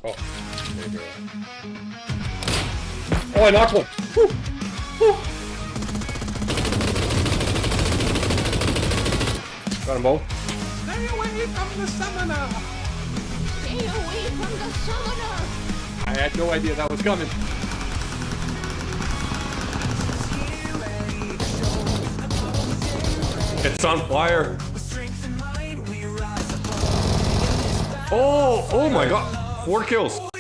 Oh, there you go. Oh, I knocked one! Woo. Woo. Got them both. Stay away from the summoner! Stay away from the summoner! I had no idea that was coming. It's on fire. Oh, oh my god. 4 kills. Blow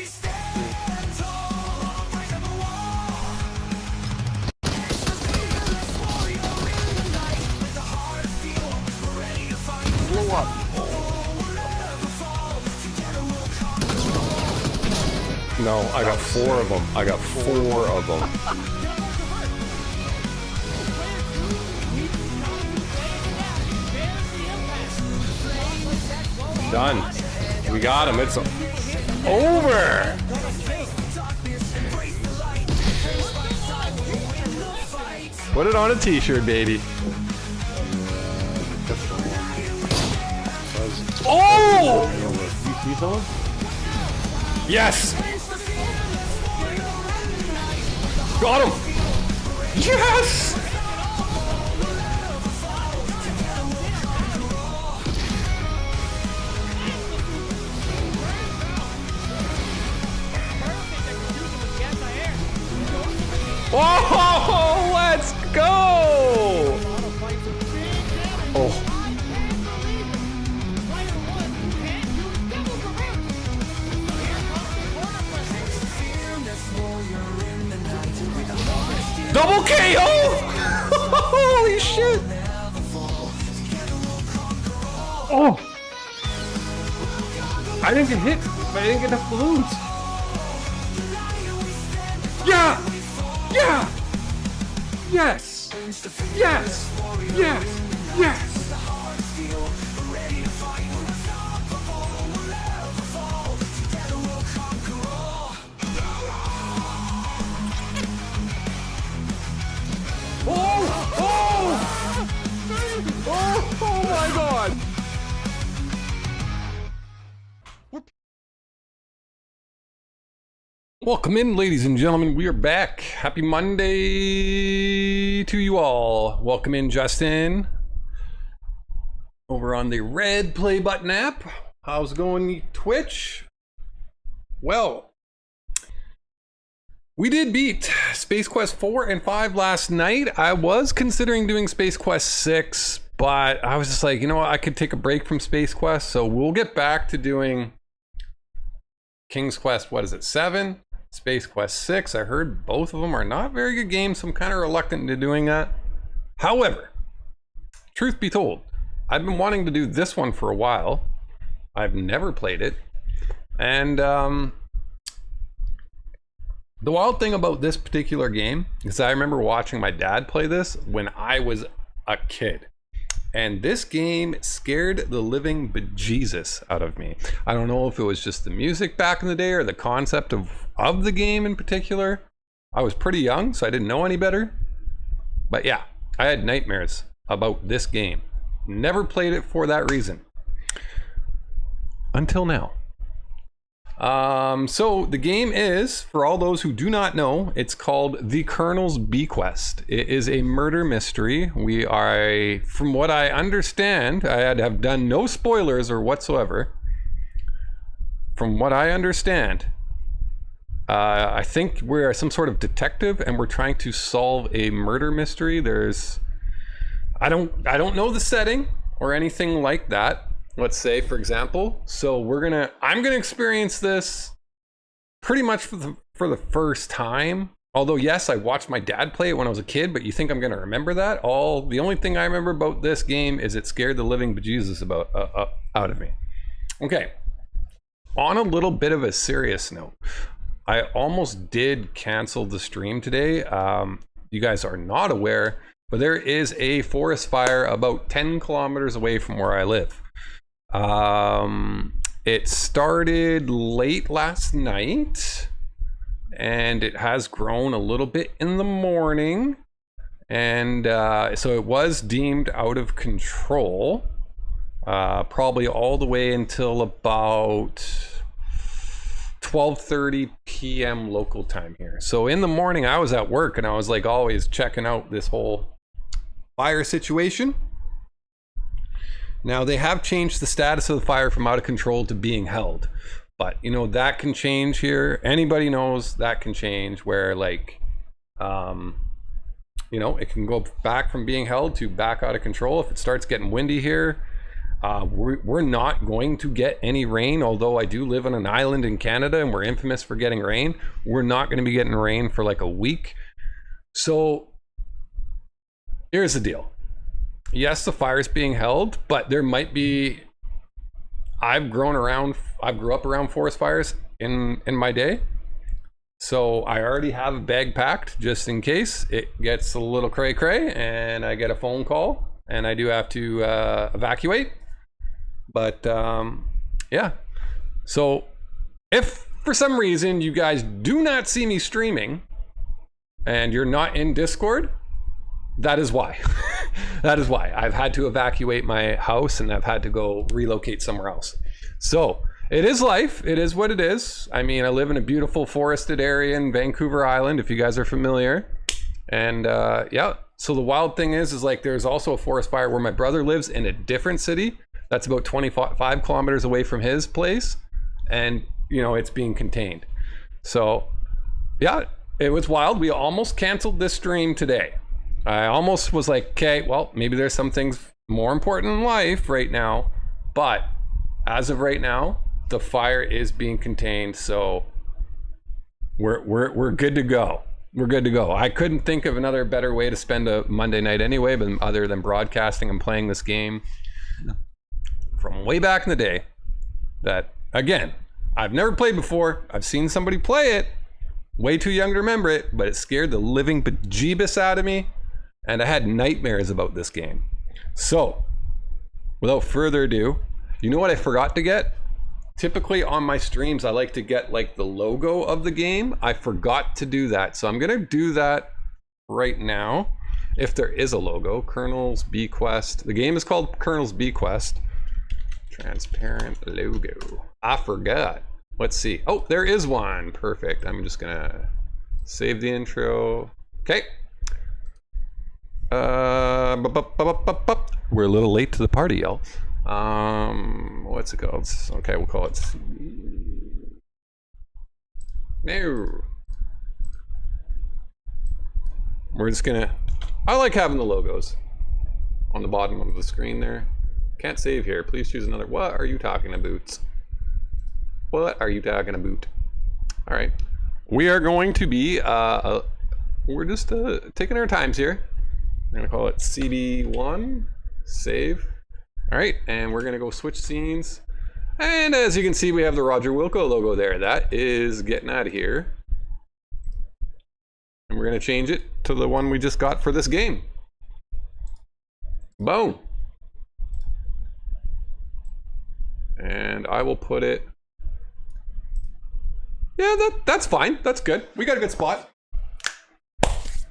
up. No, I got 4 of them. I got 4 of them. Done. We got him. It's over. Put it on a t-shirt, baby. Oh! You see someone? Yes! Got him! Yes! Oh, let's go! Oh. Double KO! Holy shit! Oh! I didn't get hit, but I didn't get enough balloons. Yeah! Yeah! Yes! Yes! Yes! Yes! Oh! Oh! Oh! Oh my god! Welcome in, ladies and gentlemen. We are back. Happy Monday to you all. Welcome in, Justin. Over on the red play button app. How's it going, Twitch? Well, we did beat Space Quest 4 and 5 last night. I was considering doing Space Quest 6, but I was just like, you know what? I could take a break from Space Quest, so we'll get back to doing King's Quest, what is it, 7? Space Quest 6. I heard both of them are not very good games, so I'm kind of reluctant to doing that. However, truth be told, I've been wanting to do this one for a while. I've never played it. And the wild thing about this particular game is I remember watching my dad play this when I was a kid. And this game scared the living bejesus out of me. I don't know if it was just the music back in the day or the concept of the game in particular. I was pretty young, so I didn't know any better. But yeah, I had nightmares about this game. Never played it for that reason. Until now. So the game is, for all those who do not know, it's called The Colonel's Bequest. It is a murder mystery. We are, from what I understand, I have done no spoilers or whatsoever. From what I understand, I think we're some sort of detective and we're trying to solve a murder mystery. I don't know the setting or anything like that. Let's say, for example, so I'm gonna experience this pretty much for the first time. Although, yes, I watched my dad play it when I was a kid, but you think I'm gonna remember that? The only thing I remember about this game is it scared the living bejesus out of me. Okay, on a little bit of a serious note, I almost did cancel the stream today. You guys are not aware, but there is a forest fire about 10 kilometers away from where I live. It started late last night and it has grown a little bit in the morning, and so it was deemed out of control, probably all the way until about 12:30 p.m. local time here. So in the morning I was at work and I was like always checking out this whole fire situation. Now they have changed the status of the fire from out of control to being held. But you know, that can change here. Anybody knows that can change where like you know, it can go back from being held to back out of control if it starts getting windy here. We're not going to get any rain, although I do live on an island in Canada and we're infamous for getting rain. We're not going to be getting rain for like a week. So here's the deal. Yes, the fire's being held, but there might be, I grew up around forest fires in my day. So I already have a bag packed just in case it gets a little cray cray and I get a phone call and I do have to evacuate. But yeah, so if for some reason you guys do not see me streaming and you're not in Discord, that is why. That is why I've had to evacuate my house and I've had to go relocate somewhere else. So it is life. It is what it is. I mean, I live in a beautiful forested area in Vancouver Island, if you guys are familiar. And yeah, so the wild thing is like there's also a forest fire where my brother lives in a different city. That's about 25 kilometers away from his place. And, you know, it's being contained. So yeah, it was wild. We almost canceled this stream today. I almost was like, okay, well, maybe there's some things more important in life right now. But as of right now, the fire is being contained, so we're good to go. We're good to go. I couldn't think of another better way to spend a Monday night anyway, but other than broadcasting and playing this game from way back in the day that, again, I've never played before. I've seen somebody play it, way too young to remember it, but it scared the living bejeebus out of me, and I had nightmares about this game. So, without further ado, you know what I forgot to get? Typically on my streams, I like to get like the logo of the game. I forgot to do that. So I'm gonna do that right now. If there is a logo, Colonel's Bequest. The game is called Colonel's Bequest. Transparent logo. I forgot. Let's see. Oh, there is one. Perfect. I'm just gonna save the intro. Okay. We're a little late to the party, y'all. What's it called? Okay, we'll call it no. We're just gonna, I like having the logos on the bottom of the screen there. Can't save here. Please choose another. What are you talking about? What are you talking about? All right, we are going to be we're just taking our times here. We're gonna call it CD1 save. All right, and we're gonna go switch scenes. And as you can see, we have the Roger Wilco logo there. That is getting out of here. And we're gonna change it to the one we just got for this game. Boom. And I will put it, yeah, that's fine, that's good. We got a good spot.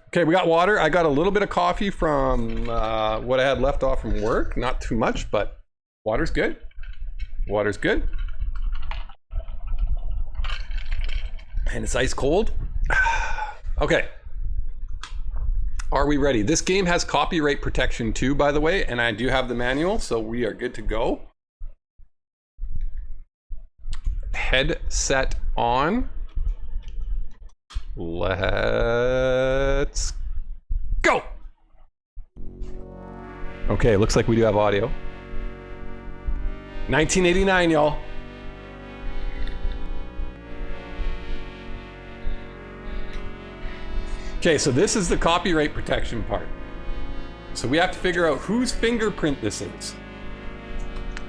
Okay, we got water. I got a little bit of coffee from what I had left off from work. Not too much, but water's good. Water's good. And it's ice cold. Okay. Are we ready? This game has copyright protection too, by the way, and I do have the manual, so we are good to go. Headset on. Let's go. Okay, looks like we do have audio. 1989, y'all. Okay, so this is the copyright protection part. So we have to figure out whose fingerprint this is.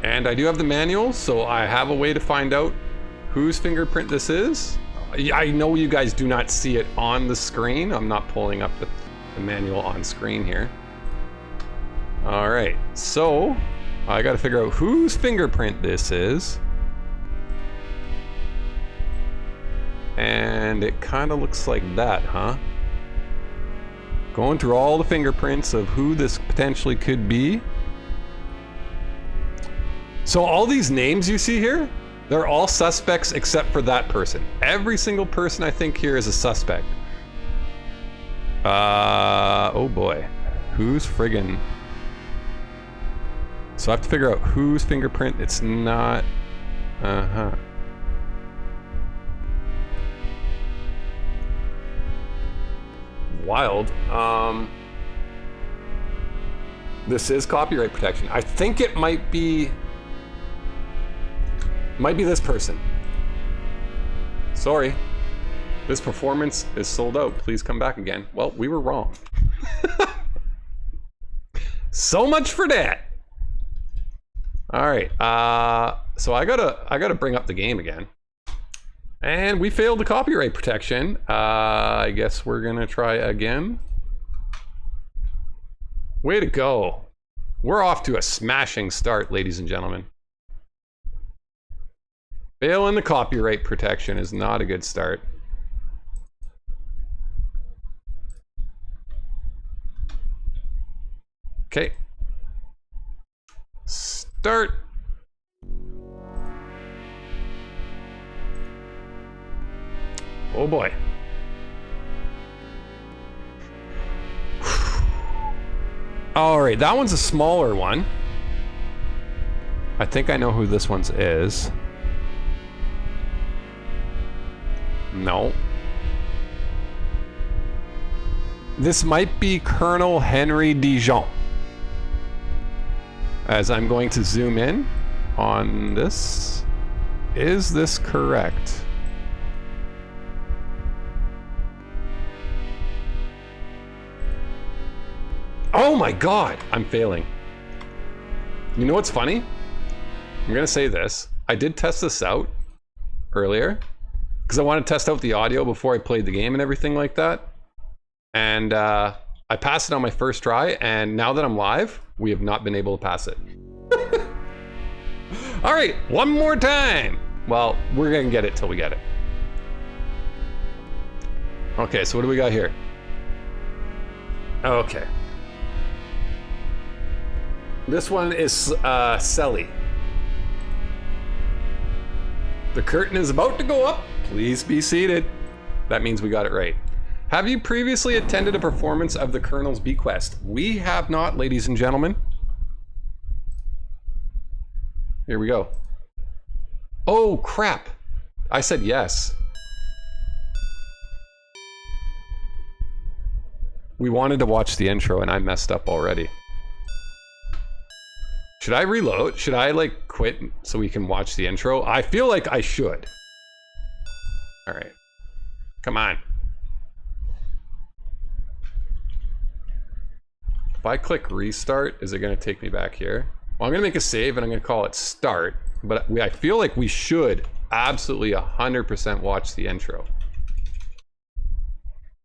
And I do have the manual, so I have a way to find out whose fingerprint this is. I know you guys do not see it on the screen. I'm not pulling up the manual on screen here. All right, so I got to figure out whose fingerprint this is. And it kind of looks like that, huh? Going through all the fingerprints of who this potentially could be. So all these names you see here, They're all suspects except for that person. Every single person I think here is a suspect. Oh boy. Who's friggin'? So I have to figure out whose fingerprint it's not. Uh-huh. Wild. This is copyright protection. I think it might be this person. Sorry. This performance is sold out. Please come back again. Well, we were wrong. So much for that. All right. So I gotta bring up the game again. And we failed the copyright protection. I guess we're gonna try again. Way to go. We're off to a smashing start, ladies and gentlemen. Failing the copyright protection is not a good start. Okay. Start. Oh boy. All right, that one's a smaller one. I think I know who this one's is. No. This might be Colonel Henry Dijon. As I'm going to zoom in on this. Is this correct? Oh my god! I'm failing. You know what's funny? I'm gonna say this. I did test this out earlier because I wanted to test out the audio before I played the game and everything like that. And I passed it on my first try, and now that I'm live, we have not been able to pass it. All right, one more time. Well, we're gonna get it till we get it. Okay, so what do we got here? Okay. This one is Selly. The curtain is about to go up. Please be seated. That means we got it right. Have you previously attended a performance of the Colonel's Bequest? We have not, ladies and gentlemen. Here we go. Oh, crap. I said yes. We wanted to watch the intro and I messed up already. Should I reload? Should I like quit so we can watch the intro? I feel like I should. All right. Come on. If I click restart, is it gonna take me back here? Well, I'm gonna make a save and I'm gonna call it start, but I feel like we should absolutely 100% watch the intro.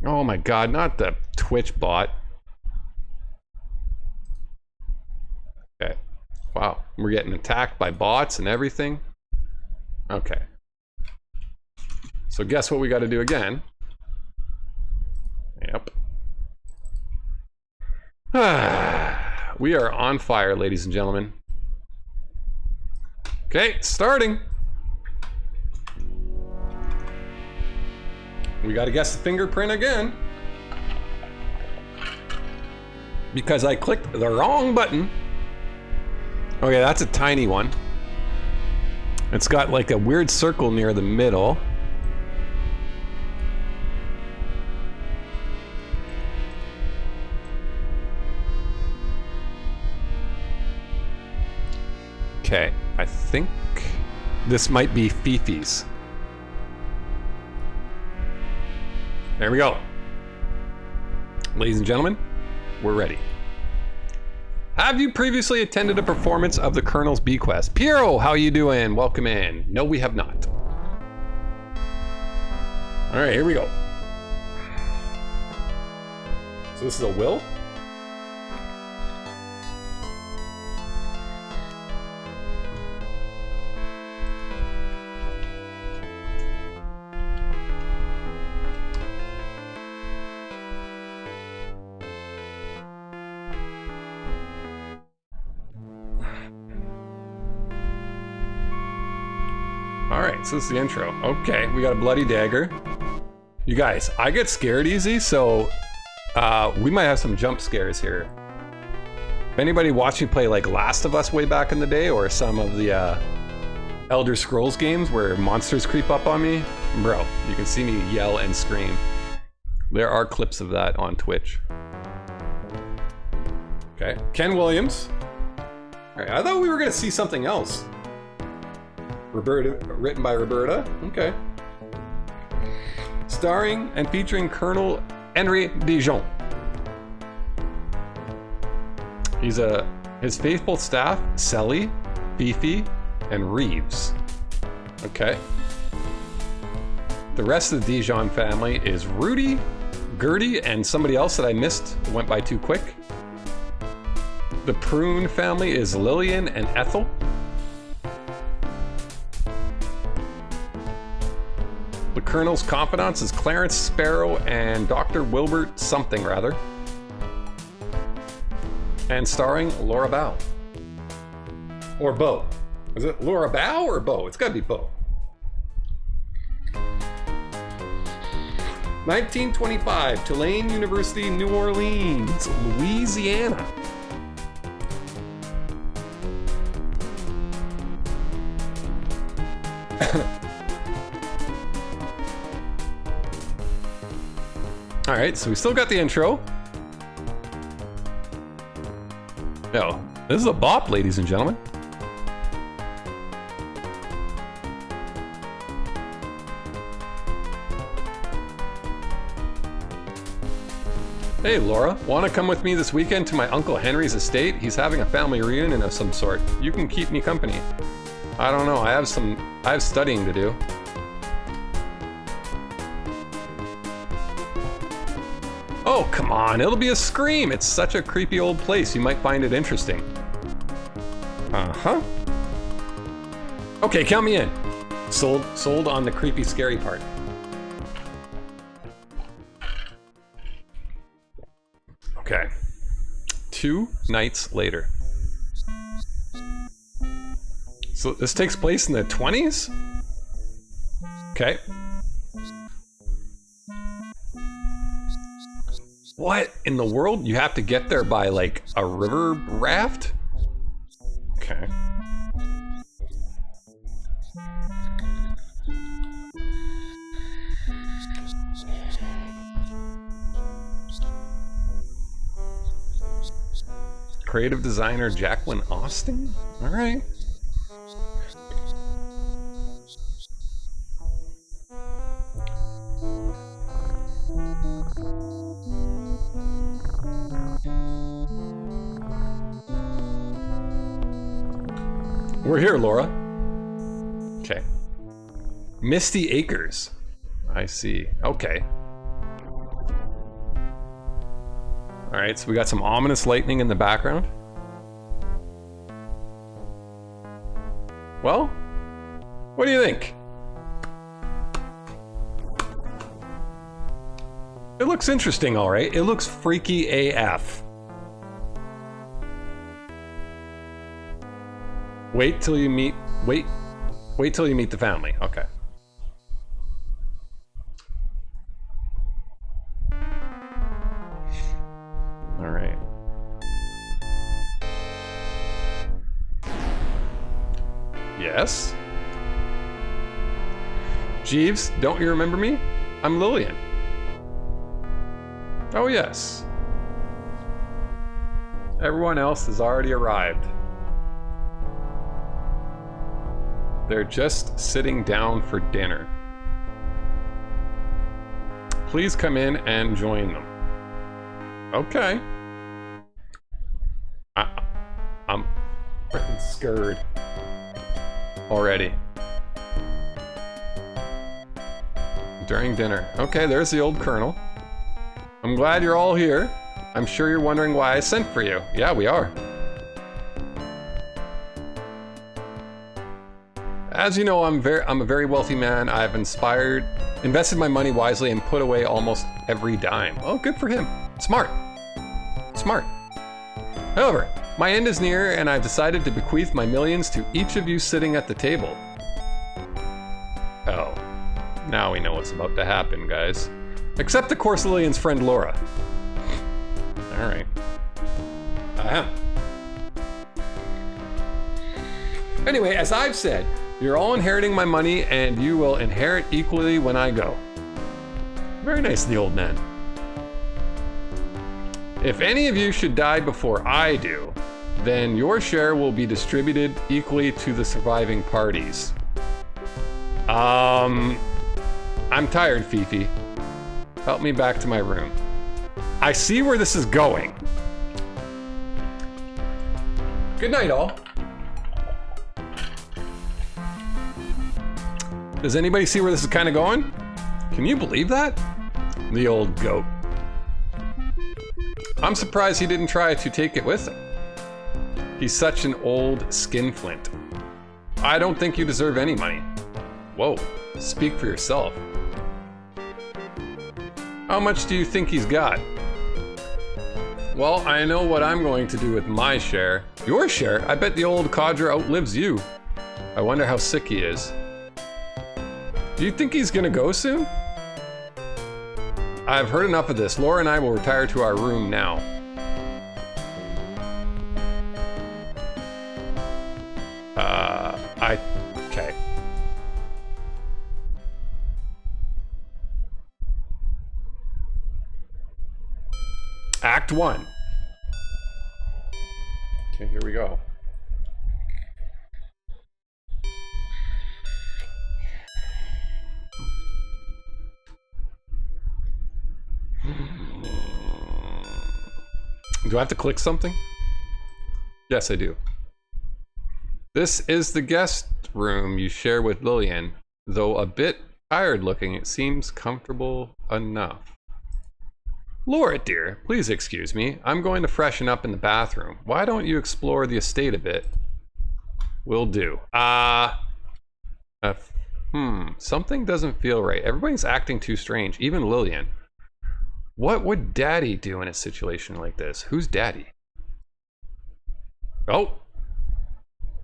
Oh my God, not the Twitch bot. Okay. Wow, we're getting attacked by bots and everything. Okay. So guess what we got to do again? Yep. We are on fire, ladies and gentlemen. Okay, starting. We got to guess the fingerprint again. Because I clicked the wrong button. Okay, that's a tiny one. It's got like a weird circle near the middle. Okay, I think this might be Fifi's. There we go. Ladies and gentlemen, we're ready. Have you previously attended a performance of the Colonel's Bequest? Piero, how you doing? Welcome in. No, we have not. All right, here we go. So this is a will? Alright, so this is the intro. Okay, we got a bloody dagger. You guys, I get scared easy, so we might have some jump scares here. If anybody watched me play like Last of Us way back in the day, or some of the Elder Scrolls games where monsters creep up on me, bro, you can see me yell and scream. There are clips of that on Twitch. Okay, Ken Williams. Alright, I thought we were gonna see something else. Roberta, written by Roberta. Okay. Starring and featuring Colonel Henry Dijon. He's his faithful staff, Selly, Beefy, and Reeves. Okay. The rest of the Dijon family is Rudy, Gertie, and somebody else that I missed. It went by too quick. The Prune family is Lillian and Ethel. The Colonel's confidants is Clarence Sparrow and Dr. Wilbert something rather. And starring Laura Bow. Or Bo. Is it Laura Bow or Bo? It's gotta be Bo. 1925, Tulane University, New Orleans, Louisiana. Alright, so we still got the intro. No, this is a bop, ladies and gentlemen. Hey Laura, want to come with me this weekend to my Uncle Henry's estate? He's having a family reunion of some sort. You can keep me company. I don't know, I have studying to do. Oh, come on, it'll be a scream. It's such a creepy old place, you might find it interesting. Uh-huh. Okay, count me in. Sold on the creepy, scary part. Okay. 2 nights later. So this takes place in the 20s? Okay. What in the world? You have to get there by like a river raft? Okay. Creative designer Jacqueline Austin? All right. We're here, Laura. Okay. Misty Acres. I see. Okay. Alright, so we got some ominous lightning in the background. Well, what do you think? It looks interesting, alright. It looks freaky AF. Wait till you meet the family. Okay. All right. Yes. Jeeves, don't you remember me? I'm Lillian. Oh yes. Everyone else has already arrived. They're just sitting down for dinner. Please come in and join them. Okay. I'm freaking scared already. During dinner. Okay, there's the old colonel. I'm glad you're all here. I'm sure you're wondering why I sent for you. Yeah, we are. As you know, I'm a very wealthy man. I've invested my money wisely and put away almost every dime. Oh, good for him. Smart. Smart. However, my end is near and I've decided to bequeath my millions to each of you sitting at the table. Now we know what's about to happen, guys. Except, of course, Lillian's friend Laura. Alright. Ahem. Anyway, as I've said, you're all inheriting my money, and you will inherit equally when I go. Very nice of the old man. If any of you should die before I do, then your share will be distributed equally to the surviving parties. I'm tired, Fifi. Help me back to my room. I see where this is going. Good night, all. Does anybody see where this is kind of going? Can you believe that? The old goat. I'm surprised he didn't try to take it with him. He's such an old skinflint. I don't think you deserve any money. Whoa, speak for yourself. How much do you think he's got? Well, I know what I'm going to do with my share. Your share? I bet the old codger outlives you. I wonder how sick he is. Do you think he's gonna go soon? I've heard enough of this. Laura and I will retire to our room now. Okay. Act 1. Okay, here we go. Do I have to click something? Yes, I do. This is the guest room you share with Lillian. Though a bit tired looking, it seems comfortable enough. Laura, dear, please excuse me. I'm going to freshen up in the bathroom. Why don't you explore the estate a bit? Will do. Something doesn't feel right. Everybody's acting too strange, even Lillian. What would Daddy do in a situation like this? Who's Daddy? Oh!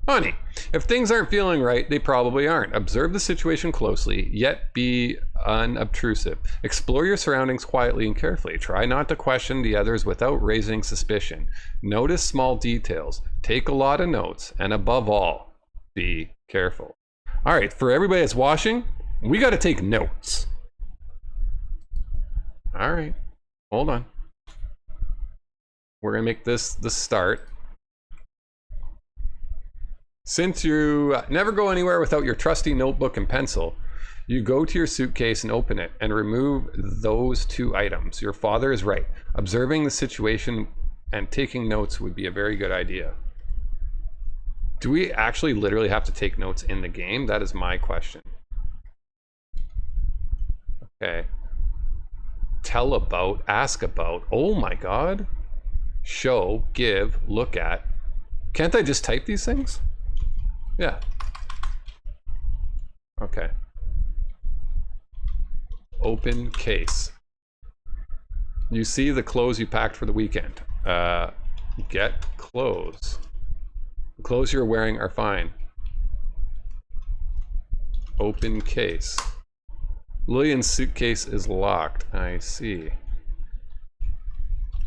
Honey, if things aren't feeling right, they probably aren't. Observe the situation closely, yet be unobtrusive. Explore your surroundings quietly and carefully. Try not to question the others without raising suspicion. Notice small details. Take a lot of notes. And above all, be careful. All right, for everybody that's watching, we got to take notes. All right, hold on. We're going to make this the start. Since you never go anywhere without your trusty notebook and pencil, you go to your suitcase and open it and remove those two items. Your father is right. Observing the situation and taking notes would be a very good idea. Do we actually literally have to take notes in the game? That is my question. Okay. Tell about, ask about. Oh my God. Show, give, look at. Can't I just type these things? Yeah. Okay. Open case. You see the clothes you packed for the weekend. Get clothes. The clothes you're wearing are fine. Open case. Lillian's suitcase is locked. I see.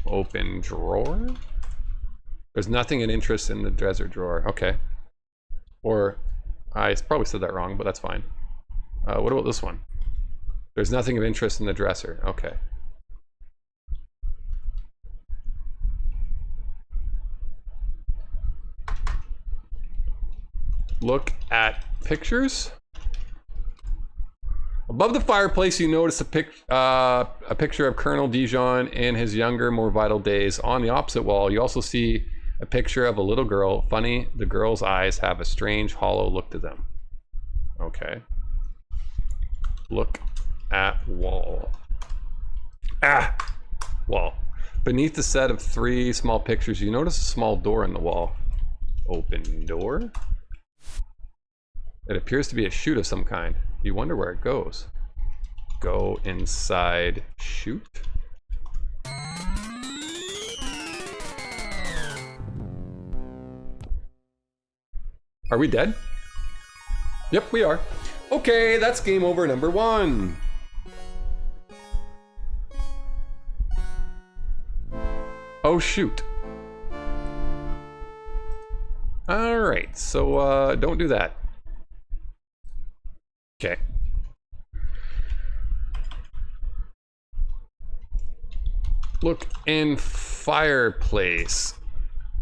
Open drawer. There's nothing of interest in the dresser drawer. Okay. Or, I probably said that wrong, but that's fine. What about this one? There's nothing of interest in the dresser. Okay. Look at pictures. Above the fireplace, you notice a picture of Colonel Dijon in his younger, more vital days. On the opposite wall, you also see a picture of a little girl. Funny, the girl's eyes have a strange, hollow look to them. Okay. Look at wall. Ah! Wall. Beneath the set of 3 small pictures, you notice a small door in the wall. Open door? It appears to be a chute of some kind. You wonder where it goes. Go inside chute? Are we dead? Yep, we are. Okay, that's game over number 1. Oh shoot. Alright, so don't do that. Okay. Look in fireplace.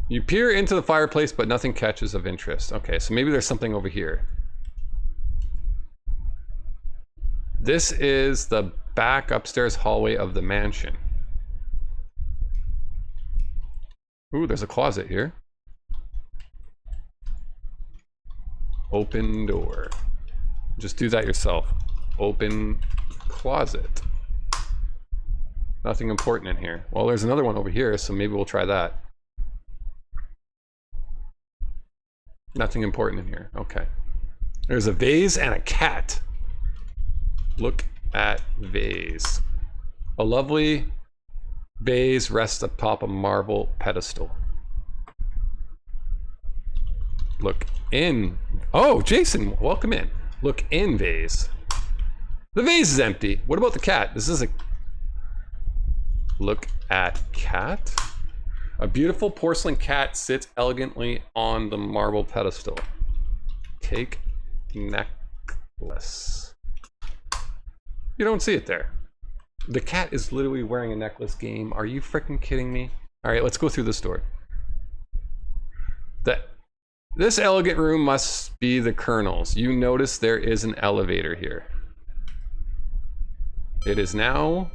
You peer into the fireplace, but nothing catches of interest. Okay, so maybe there's something over here. This is the back upstairs hallway of the mansion. Ooh, there's a closet here. Open door. Just do that yourself. Open closet. Nothing important in here. Well, there's another one over here, so maybe we'll try that. Nothing important in here. Okay. There's a vase and a cat. Look at vase. A lovely vase rests atop a marble pedestal. Look in. Oh, Jason, welcome in. Look in vase. The vase is empty. What about the cat? This is a... Look at cat. A beautiful porcelain cat sits elegantly on the marble pedestal. Take necklace. You don't see it there. The cat is literally wearing a necklace. Game. Are you freaking kidding me? All right, let's go through this door. This elegant room must be the Colonel's. You notice there is an elevator here. It is now...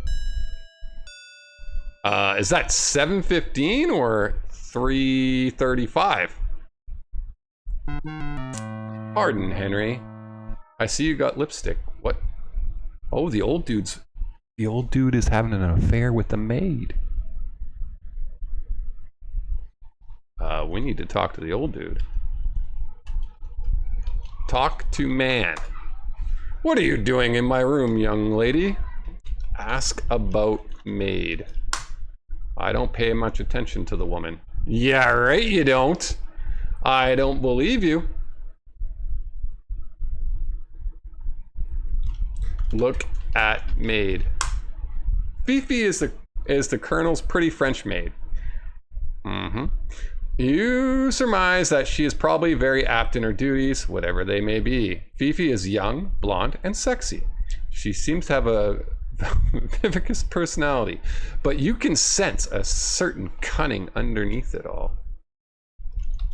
is that 7:15 or 3:35? Pardon, Henry. I see you got lipstick. What? Oh, the old dude is having an affair with the maid. We need to talk to the old dude. Talk to man. What are you doing in my room, young lady? Ask about maid. I don't pay much attention to the woman. Yeah, right, you don't. I don't believe you. Look at maid. Fifi is the Colonel's pretty French maid. You surmise that she is probably very apt in her duties, whatever they may be. Fifi is young, blonde, and sexy. She seems to have a vivacious personality, but you can sense a certain cunning underneath it all.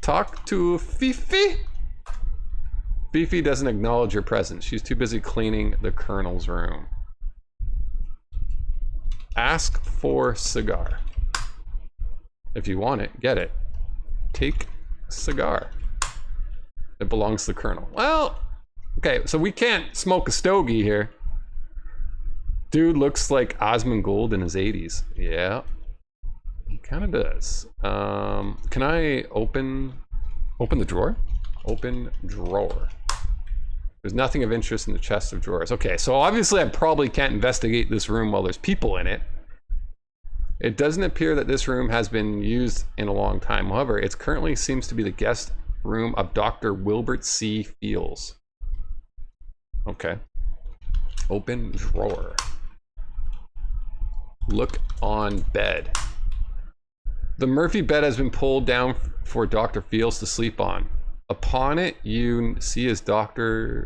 Talk to Fifi? Fifi doesn't acknowledge your presence. She's too busy cleaning the Colonel's room. Ask for cigar. If you want it, get it. Take cigar. It belongs to the Colonel. Well, okay, so we can't smoke a stogie here. Dude looks like Osmond Gould in his 80s. Yeah, he kind of does. Can I open the drawer? Open drawer. There's nothing of interest in the chest of drawers. Okay, so obviously I probably can't investigate this room while there's people in it. It doesn't appear that this room has been used in a long time. However, it currently seems to be the guest room of Dr. Wilbert C. Fields. Okay. Open drawer. Look on bed. The Murphy bed has been pulled down for Dr. Fields to sleep on. Upon it, you see his black doctor's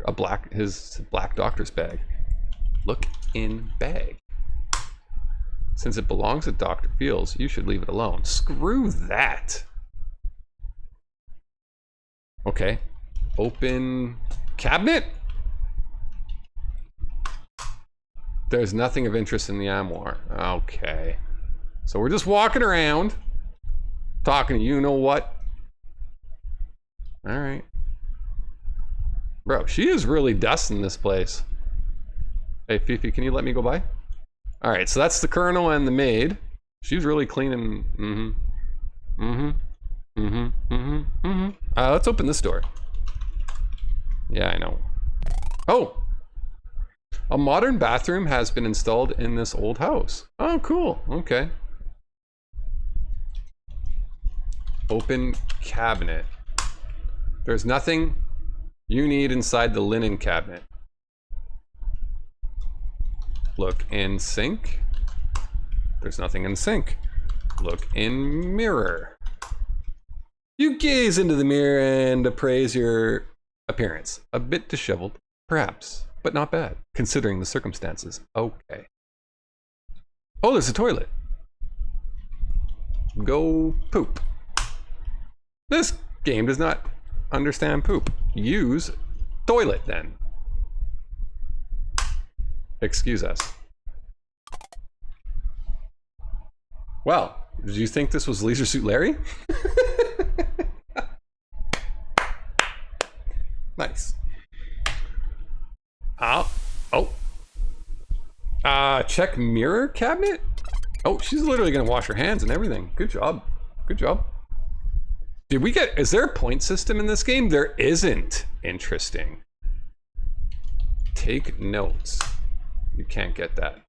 bag. Look in bag. Since it belongs to Dr. Fields, you should leave it alone. Screw that. Okay. Open cabinet. There's nothing of interest in the armoire. Okay. So we're just walking around, talking to you know what. All right. Bro, she is really dusting this place. Hey, Fifi, can you let me go by? All right, so that's the Colonel and the maid. She's really cleaning. Let's open this door. Yeah, I know. Oh! A modern bathroom has been installed in this old house. Oh, cool. Okay. Open cabinet. There's nothing you need inside the linen cabinet. Look in sink. There's nothing in sink. Look in mirror. You gaze into the mirror and appraise your appearance. A bit disheveled, perhaps, but not bad, considering the circumstances. Okay. Oh, there's a toilet. Go poop. This game does not understand poop. Use toilet then. Excuse us. Well, did you think this was Leisure Suit Larry? Nice. Oh. Check mirror cabinet? Oh, she's literally gonna wash her hands and everything. Good job. Good job. Did we get, is there a point system in this game? There isn't. Interesting. Take notes. You can't get that.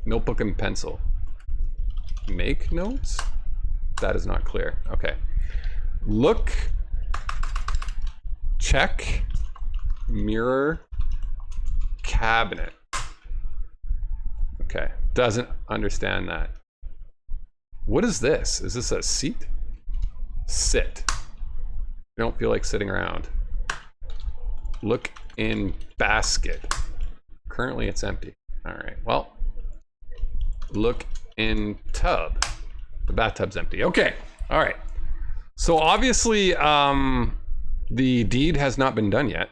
Notebook and pencil. Make notes? That is not clear. Okay. Look. Check. Mirror. Cabinet. Okay. Doesn't understand that. What is this? Is this a seat? Sit. I don't feel like sitting around. Look in basket. Currently it's empty. All right, well, look in tub. The bathtub's empty. Okay, all right. So obviously the deed has not been done yet.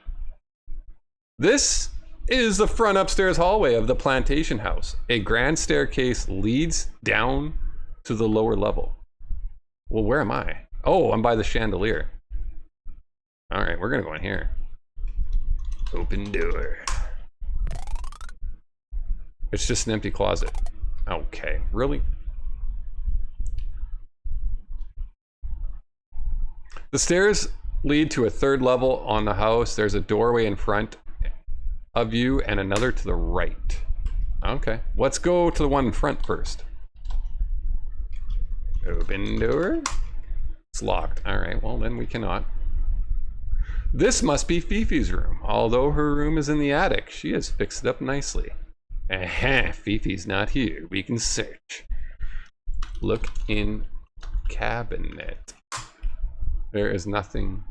This is the front upstairs hallway of the plantation house. A grand staircase leads down to the lower level. Well, where am I? Oh, I'm by the chandelier. All right, we're gonna go in here. Open door. It's just an empty closet. Okay, really? The stairs lead to a third level on the house. There's a doorway in front of you and another to the right. Okay, let's go to the one in front first. Open door. It's locked. All right, well then we cannot. This must be Fifi's room. Although her room is in the attic, she has fixed it up nicely. Fifi's not here. We can search. Look in cabinet. There is nothing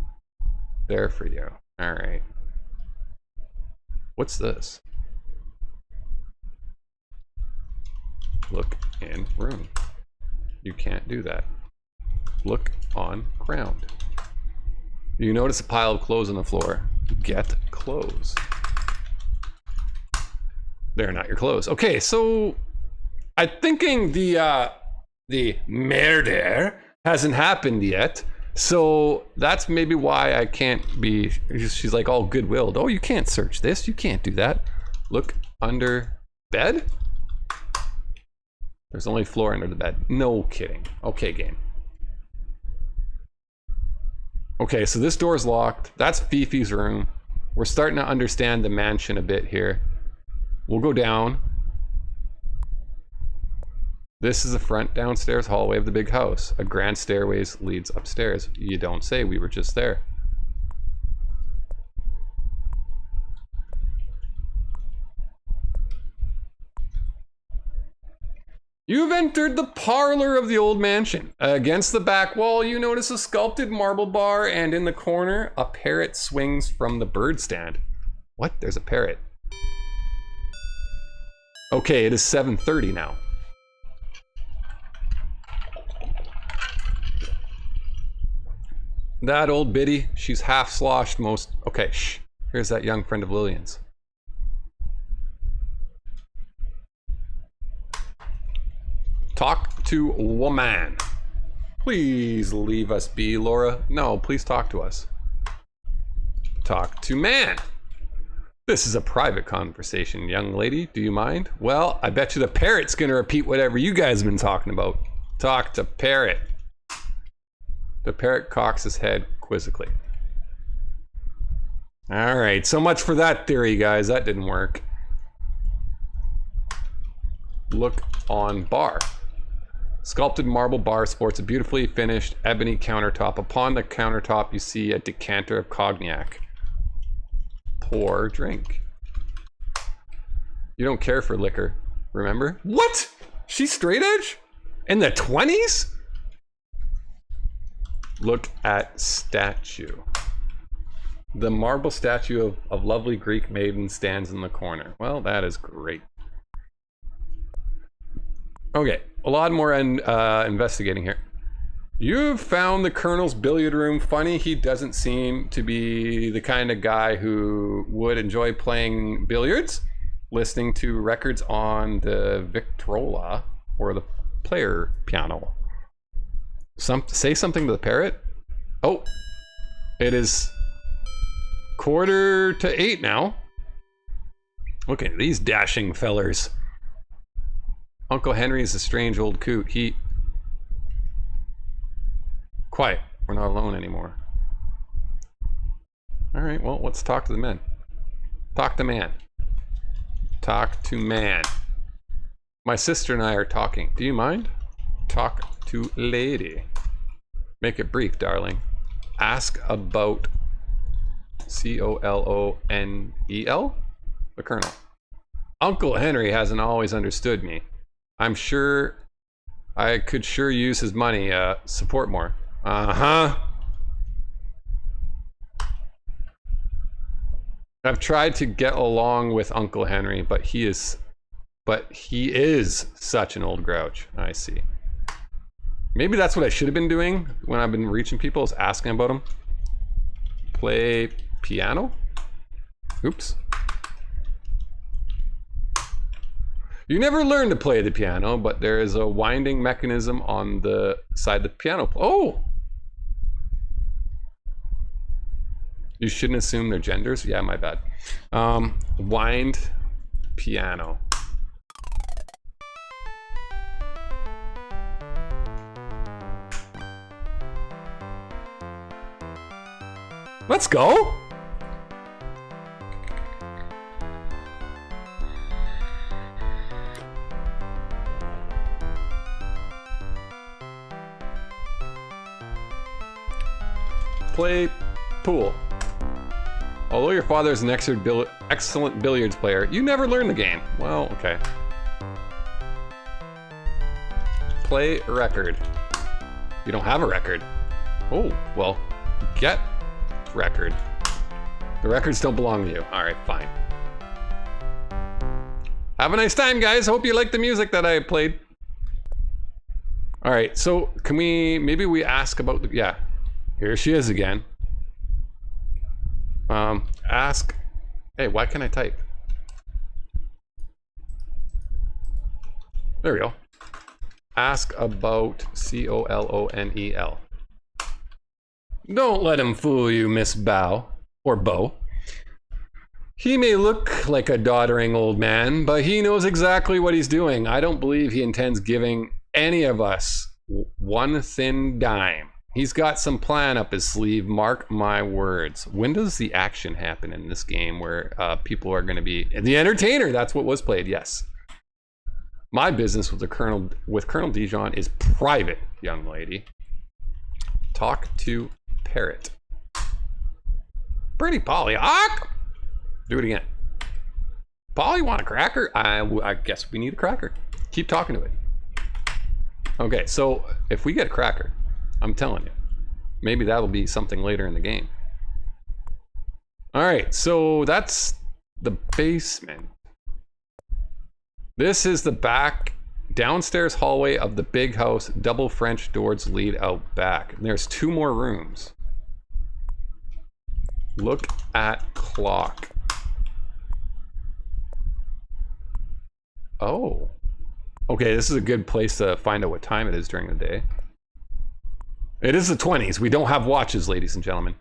there for you. All right. What's this? Look in room. You can't do that. Look on ground. You notice a pile of clothes on the floor. Get clothes. They're not your clothes. Okay, so I'm thinking the murder hasn't happened yet. So that's maybe why I can't be, she's like all good-willed. Oh, you can't search this. You can't do that. Look under bed. There's only floor under the bed. No kidding. Okay, game. Okay, so this door's locked. That's Fifi's room. We're starting to understand the mansion a bit here. We'll go down. This is the front downstairs hallway of the big house. A grand stairways leads upstairs. You don't say, we were just there. You've entered the parlor of the old mansion. Against the back wall, you notice a sculpted marble bar, and in the corner, a parrot swings from the bird stand. What? There's a parrot. Okay, it is 7:30 now. That old biddy, she's half sloshed most. Okay, shh. Here's that young friend of Lillian's. Talk to woman. Please leave us be, Laura. No, please talk to us. Talk to man. This is a private conversation, young lady. Do you mind? Well, I bet you the parrot's gonna repeat whatever you guys have been talking about. Talk to parrot. The parrot cocks his head quizzically. All right, so much for that theory, guys. That didn't work. Look on bar. Sculpted marble bar sports a beautifully finished ebony countertop. Upon the countertop, you see a decanter of cognac. Pour drink. You don't care for liquor, remember? What? She's straight edge? In the 20s? Look at statue. The marble statue of lovely Greek maiden stands in the corner. Well, that is great. Okay, a lot more investigating here. You've found the Colonel's billiard room funny. He doesn't seem to be the kind of guy who would enjoy playing billiards, listening to records on the Victrola or the player piano. Say something to the parrot. Oh, it is 7:45 now. Look at these dashing fellers. Uncle Henry's a strange old coot. Quiet. We're not alone anymore. All right, well, let's talk to the men. Talk to man. Talk to man. My sister and I are talking. Do you mind? Talk to lady. Make it brief, darling. Ask about Colonel. The Colonel. Uncle Henry hasn't always understood me. I'm sure I could sure use his money, support more. Uh-huh. I've tried to get along with Uncle Henry, but he is such an old grouch. I see. Maybe that's what I should have been doing when I've been reaching people, is asking about them. Play piano? Oops. You never learn to play the piano, but there is a winding mechanism on the side of the piano. Oh! You shouldn't assume their genders. Yeah, my bad. Wind piano. Let's go! Play pool. Although your father is an excellent billiards player, you never learned the game. Well, okay. Play record. You don't have a record. Oh, well, get record. The records don't belong to you. All right, fine. Have a nice time, guys. Hope you like the music that I played. All right, so can maybe we ask about the, yeah, here she is again. Ask, hey, why can't I type? There we go. Ask about Colonel. Don't let him fool you, Miss Bow, or Beau. He may look like a doddering old man, but he knows exactly what he's doing. I don't believe he intends giving any of us one thin dime. He's got some plan up his sleeve, mark my words. When does the action happen in this game where people are going to be the entertainer? That's what was played, yes. My business with Colonel Dijon is private, young lady. Talk to parrot. Pretty Polly-hawk. Do it again. Polly, want a cracker? I guess we need a cracker. Keep talking to it. Okay, so if we get a cracker, I'm telling you, maybe that'll be something later in the game. All right, so that's the basement. This is the back downstairs hallway of the big house. Double French doors lead out back. And there's 2 more rooms. Look at clock. Oh. Okay, this is a good place to find out what time it is during the day. It is the 20s. We don't have watches, ladies and gentlemen.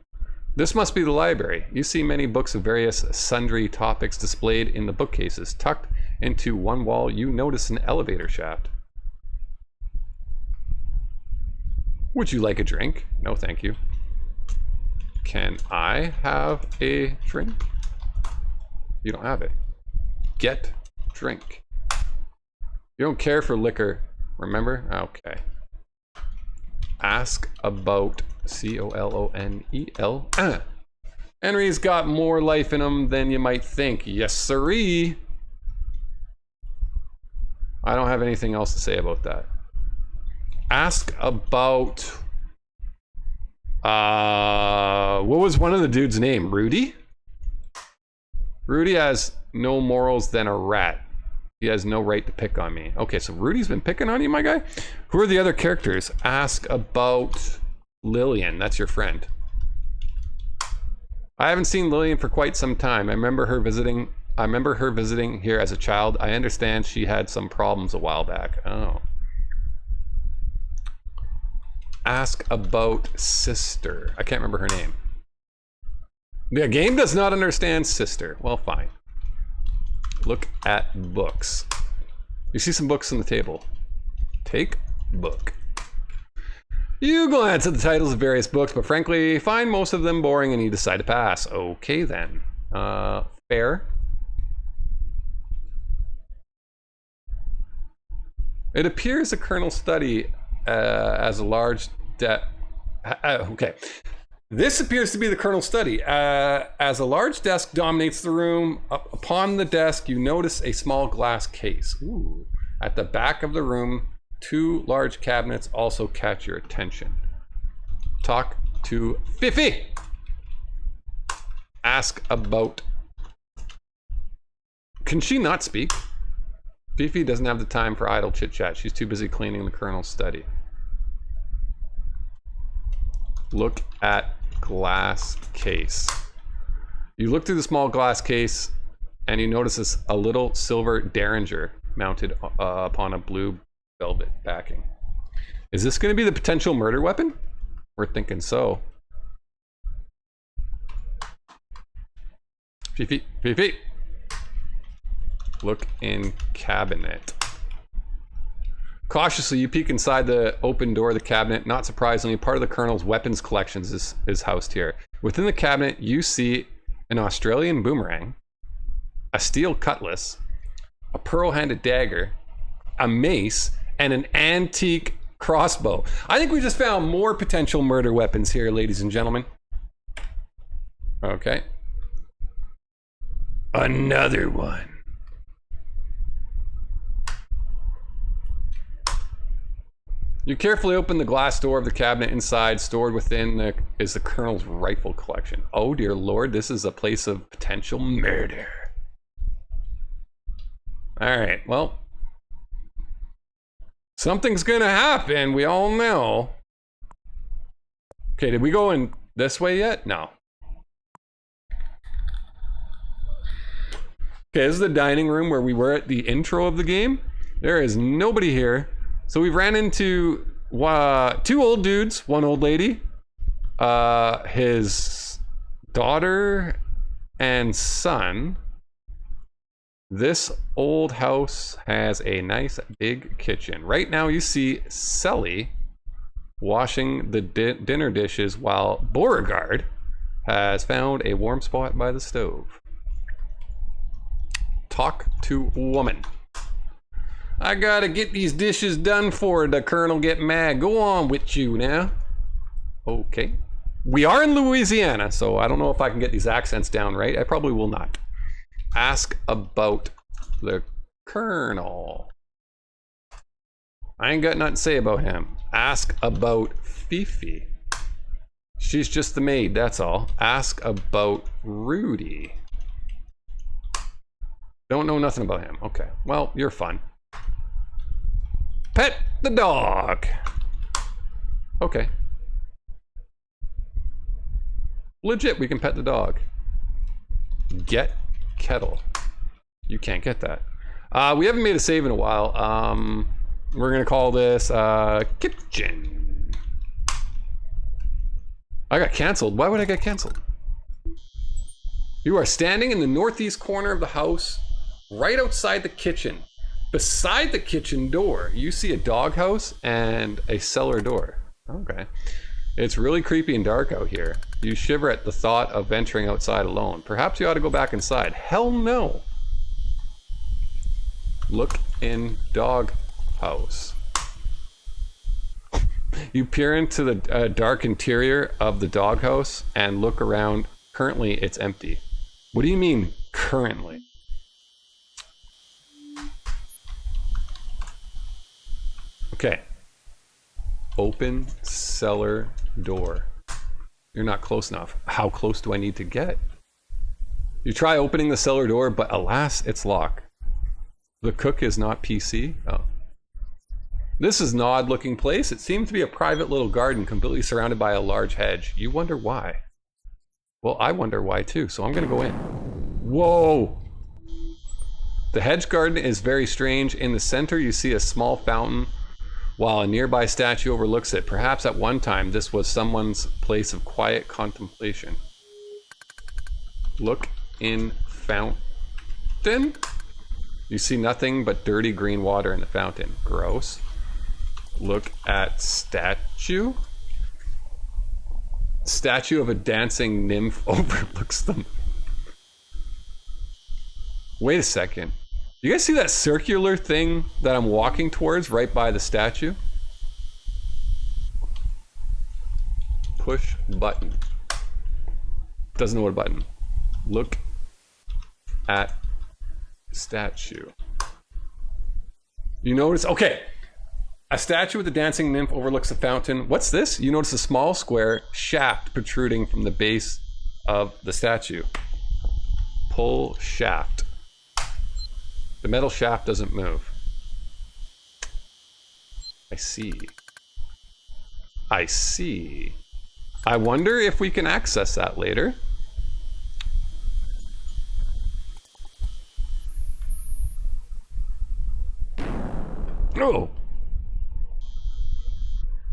This must be the library. You see many books of various sundry topics displayed in the bookcases. Tucked into one wall, you notice an elevator shaft. Would you like a drink? No, thank you. Can I have a drink? You don't have it. Get drink. You don't care for liquor, remember? Okay. Ask about Colonel. Henry's got more life in him than you might think. Yes, sirree. have anything else to say about that. Ask about... what was one of the dude's name? Rudy? Rudy has no morals than a rat. He has no right to pick on me. Okay, so Rudy's been picking on you, my guy? Who are the other characters? Ask about Lillian. That's your friend. I haven't seen Lillian for quite some time. I remember her visiting here as a child. I understand she had some problems a while back. Oh. Ask about sister. I can't remember her name. The game does not understand sister. Well, fine. Look at books. You see some books on the table. Take book. You glance at the titles of various books, but frankly, find most of them boring and you decide to pass. Okay then. Fair. It appears the Colonel's study as a large okay. This appears to be the Colonel's study. As a large desk dominates the room, upon the desk you notice a small glass case. Ooh. At the back of the room, 2 large cabinets also catch your attention. Talk to Fifi. Ask about... Can she not speak? Fifi doesn't have the time for idle chit-chat. She's too busy cleaning the Colonel's study. Look at glass case. You look through the small glass case and you notice a little silver derringer mounted upon a blue velvet backing. Is this going to be the potential murder weapon? We're thinking so. Fifi, Fifi. Look in cabinet. Cautiously, you peek inside the open door of the cabinet. Not surprisingly, part of the Colonel's weapons collections is housed here. Within the cabinet, you see an Australian boomerang, a steel cutlass, a pearl-handed dagger, a mace, and an antique crossbow. I think we just found more potential murder weapons here, ladies and gentlemen. Okay. Another one. You carefully open the glass door of the cabinet. Inside, stored within is the Colonel's rifle collection. Oh dear Lord, this is a place of potential murder. Alright, well. Something's gonna happen, we all know. Okay, did we go in this way yet? No. Okay, this is the dining room where we were at the intro of the game. There is nobody here. So we ran into 2 old dudes, 1 old lady, his daughter and son. This old house has a nice big kitchen. Right now you see Sully washing the dinner dishes while Beauregard has found a warm spot by the stove. Talk to woman. I gotta get these dishes done for the Colonel get mad. Go on with you now. Okay. We are in Louisiana, so I don't know if I can get these accents down right. I probably will not. Ask about the Colonel. I ain't got nothing to say about him. Ask about Fifi. She's just the maid, that's all. Ask about Rudy. Don't know nothing about him. Okay, well, you're fun. Pet the dog. Okay. Legit, we can pet the dog. Get kettle. You can't get that. We haven't made a save in a while. We're gonna call this kitchen. I got canceled. Why would I get canceled? You are standing in the northeast corner of the house, right outside the kitchen. Beside the kitchen door, you see a doghouse and a cellar door. Okay. It's really creepy and dark out here. You shiver at the thought of venturing outside alone. Perhaps you ought to go back inside. Hell no. Look in doghouse. You peer into the dark interior of the doghouse and look around. Currently, it's empty. What do you mean, currently? Okay. Open cellar door. You're not close enough. How close do I need to get? You try opening the cellar door, but alas, it's locked. The cook is not PC. Oh. This is an odd looking place. It seems to be a private little garden completely surrounded by a large hedge. You wonder why. Well, I wonder why too, so I'm gonna go in. Whoa! The hedge garden is very strange. In the center, you see a small fountain, while a nearby statue overlooks it. Perhaps at one time, this was someone's place of quiet contemplation. Look in fountain. You see nothing but dirty green water in the fountain. Gross. Look at statue. Statue of a dancing nymph overlooks them. Wait a second. You guys see that circular thing that I'm walking towards right by the statue? Push button. Doesn't know what button. Look at statue. You notice, okay. A statue with a dancing nymph overlooks a fountain. What's this? You notice a small square shaft protruding from the base of the statue. Pull shaft. The metal shaft doesn't move. I see. I see. I wonder if we can access that later. Oh!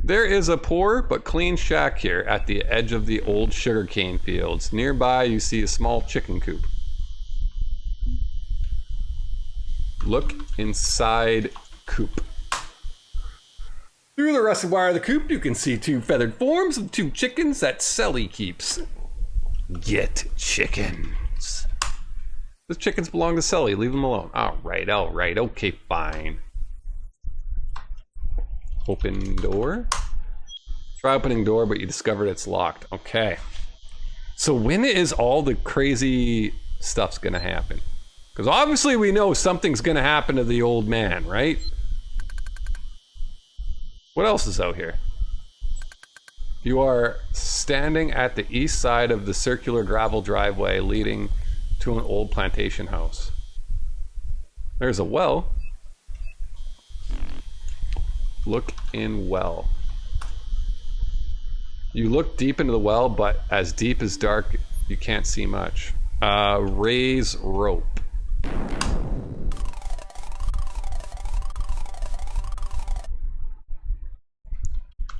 There is a poor but clean shack here at the edge of the old sugarcane fields. Nearby you see a small chicken coop. Look inside coop. Through the rusted wire of the coop, you can see two feathered forms of two chickens that Sally keeps. Get chickens. Those chickens belong to Sally. Leave them alone. All right. Okay, fine. Open door. Try opening door, but you discovered it's locked. Okay. So when is all the crazy stuff's gonna happen? Because obviously we know something's gonna happen to the old man, right? What else is out here? You are standing at the east side of the circular gravel driveway leading to an old plantation house. There's a well. Look in well. You look deep into the well, but as deep as dark, you can't see much. Raise rope.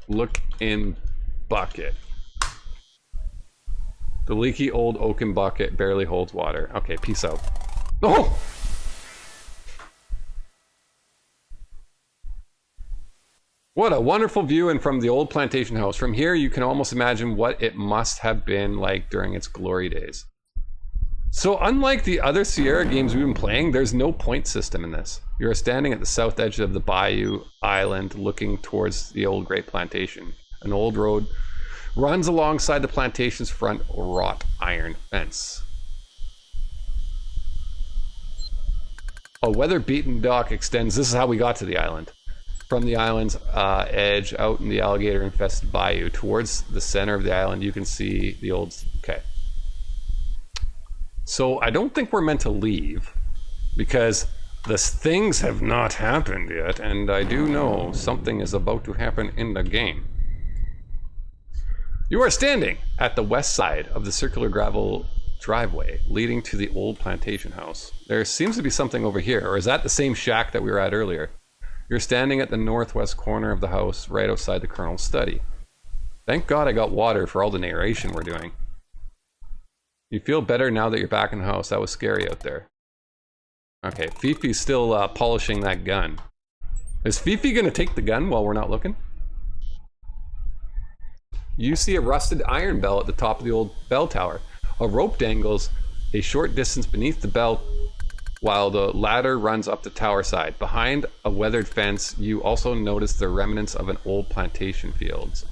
Look in bucket. The leaky old oaken bucket barely holds water. Okay, peace out. Oh! What a wonderful view and from the old plantation house. From here, you can almost imagine what it must have been like during its glory days. So unlike the other Sierra games we've been playing, there's no point system in this. You are standing at the south edge of the bayou island looking towards the old Great Plantation. An old road runs alongside the plantation's front wrought iron fence. A weather-beaten dock extends, this is how we got to the island, from the island's edge out in the alligator-infested bayou. Towards the center of the island, you can see the old... Okay. So I don't think we're meant to leave, because the things have not happened yet, and I do know something is about to happen in the game. You are standing at the west side of the circular gravel driveway leading to the old plantation house. There seems to be something over here, or is that the same shack that we were at earlier? You're standing at the northwest corner of the house, right outside the Colonel's study. Thank God I got water for all the narration we're doing. You feel better now that you're back in the house. That was scary out there. Okay, Fifi's still polishing that gun. Is Fifi gonna take the gun while we're not looking? You see a rusted iron bell at the top of the old bell tower. A rope dangles a short distance beneath the bell while the ladder runs up the tower side. Behind a weathered fence, you also notice the remnants of an old plantation fields.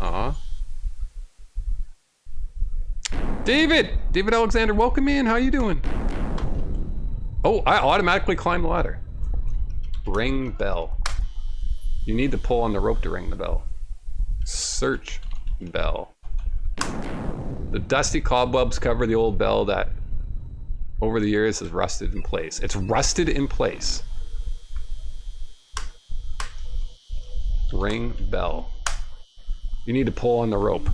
David Alexander, welcome in. How you doing? Oh, I automatically climbed the ladder. Ring bell. You need to pull on the rope to ring the bell. Search bell. The dusty cobwebs cover the old bell that over the years has rusted in place. It's rusted in place. Ring bell. You need to pull on the rope.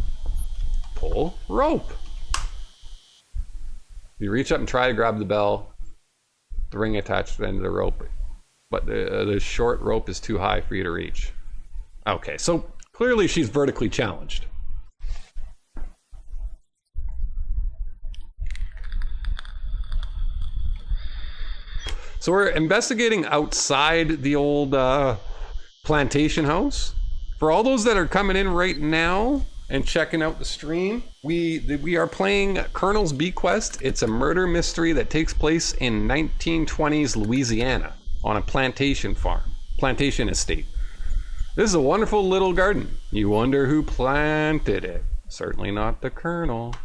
Pull rope. You reach up and try to grab the bell. The ring attached to the end of the rope. But the short rope is too high for you to reach. Okay, so clearly she's vertically challenged. So we're investigating outside the old plantation house. For all those that are coming in right now and checking out the stream, we are playing Colonel's Bequest. It's a murder mystery that takes place in 1920s Louisiana on a plantation estate. This is a wonderful little garden. You wonder who planted it. Certainly not the Colonel.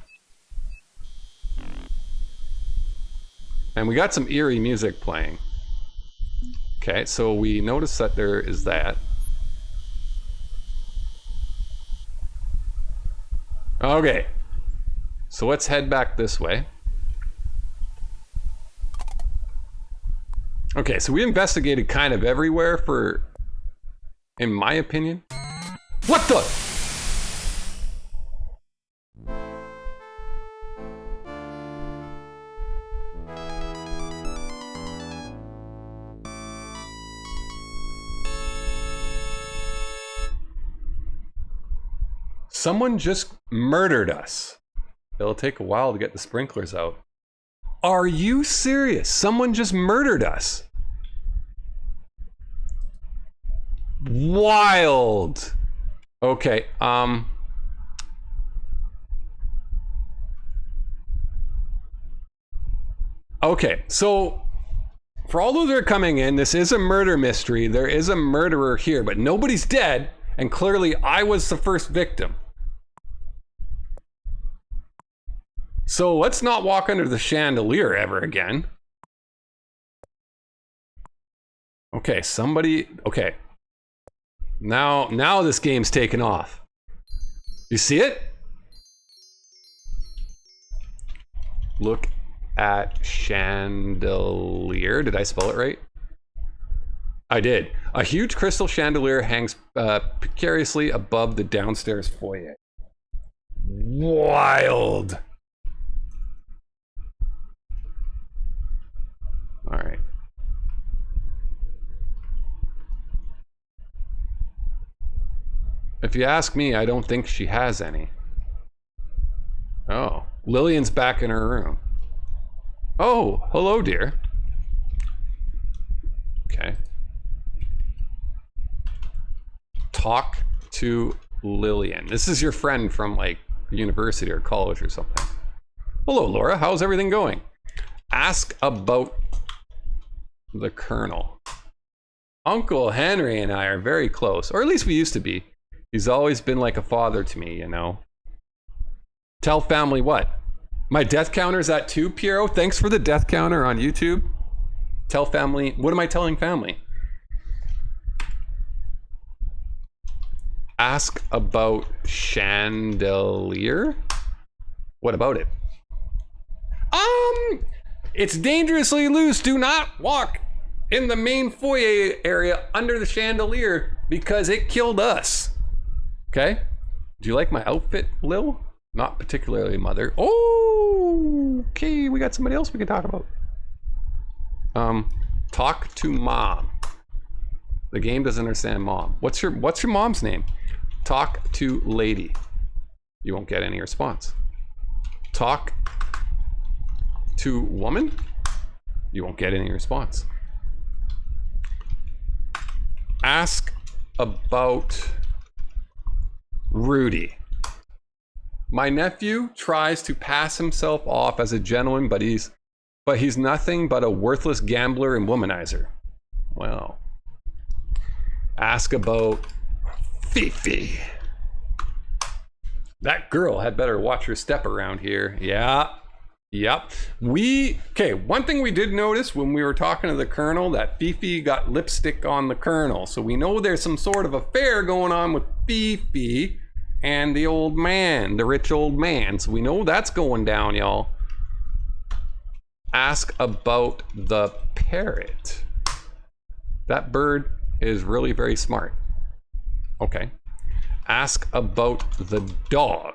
And we got some eerie music playing. Okay, so we notice that there is that. Okay, so let's head back this way. Okay, so we investigated kind of everywhere for, in my opinion. What the? Someone just murdered us. It'll take a while to get the sprinklers out. Are you serious? Someone just murdered us. Wild. Okay, okay, so for all those that are coming in, this is a murder mystery. There is a murderer here, but nobody's dead, and clearly I was the first victim. So let's not walk under the chandelier ever again. Okay, somebody, okay. Now this game's taken off. You see it? Look at chandelier. Did I spell it right? I did. A huge crystal chandelier hangs precariously above the downstairs foyer. Wild. All right. If you ask me, I don't think she has any. Oh, Lillian's back in her room. Oh, hello, dear. Okay. Talk to Lillian. This is your friend from like university or college or something. Hello, Laura. How's everything going? Ask about the Colonel. Uncle Henry and I are very close, or at least we used to be. He's always been like a father to me, you know. Tell family what? My death counter's at 2, Piero. Thanks for the death counter on YouTube. Tell family, what am I telling family? Ask about chandelier? What about it? It's dangerously loose. Do not walk in the main foyer area under the chandelier because it killed us. Okay? Do you like my outfit, Lil? Not particularly, mother. Oh, okay. We got somebody else we can talk about. Talk to mom. The game doesn't understand mom. What's your mom's name? Talk to lady. You won't get any response. Talk to woman. You won't get any response. Ask about Rudy. My nephew tries to pass himself off as a gentleman, but he's nothing but a worthless gambler and womanizer. Well, ask about Fifi. That girl had better watch her step around here. Yeah. Yep. Okay, one thing we did notice when we were talking to the Colonel, that Fifi got lipstick on the Colonel. So we know there's some sort of affair going on with Fifi and the old man, the rich old man. So we know that's going down, y'all. Ask about the parrot. That bird is really very smart. Okay. Ask about the dog.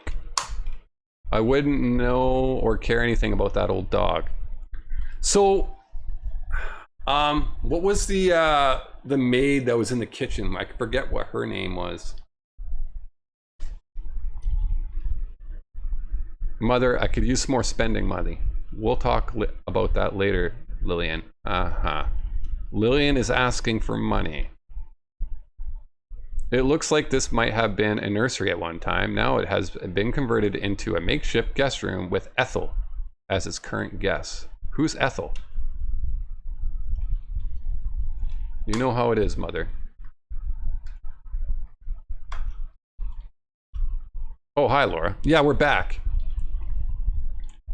I wouldn't know or care anything about that old dog. So, what was the maid that was in the kitchen? I forget what her name was. Mother, I could use some more spending money. We'll talk about that later, Lillian. Lillian is asking for money. It looks like this might have been a nursery at one time. Now it has been converted into a makeshift guest room with Ethel as its current guest. Who's Ethel? You know how it is, Mother. Oh, hi, Laura. Yeah, we're back.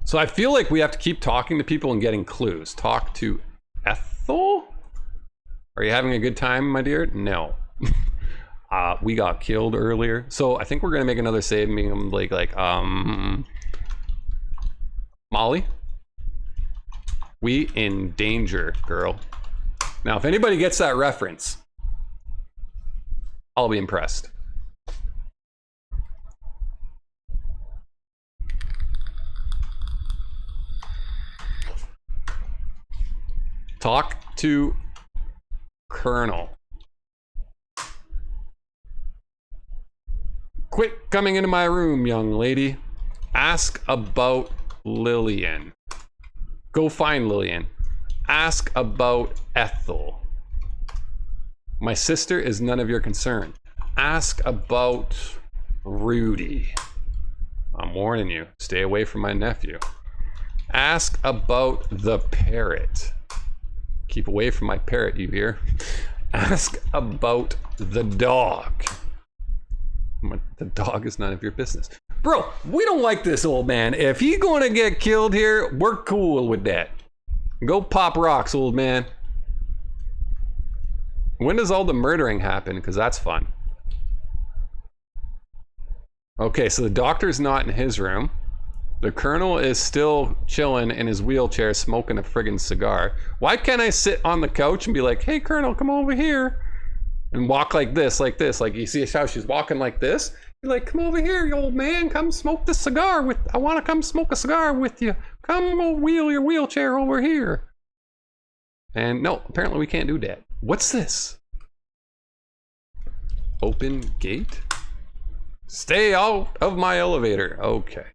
So I feel like we have to keep talking to people and getting clues. Talk to Ethel? Are you having a good time, my dear? No. We got killed earlier. So I think we're gonna make another save, being like, Molly? We in danger, girl. Now, if anybody gets that reference, I'll be impressed. Talk to Colonel. Quit coming into my room, young lady. Ask about Lillian. Go find Lillian. Ask about Ethel. My sister is none of your concern. Ask about Rudy. I'm warning you, stay away from my nephew. Ask about the parrot. Keep away from my parrot, you hear? Ask about the dog. The dog is none of your business. Bro, we don't like this old man. If he's gonna get killed here, we're cool with that. Go pop rocks, old man. When does all the murdering happen? Because that's fun. Okay, so the doctor's not in his room. The Colonel is still chilling in his wheelchair smoking a friggin' cigar. Why can't I sit on the couch and be like, hey, Colonel, come over here? And walk like this, like this. Like, you see how she's walking like this? You're like, come over here, you old man. Come smoke the cigar with, I want to come smoke a cigar with you. Come wheel your wheelchair over here. And no, apparently we can't do that. What's this? Open gate? Stay out of my elevator. Okay.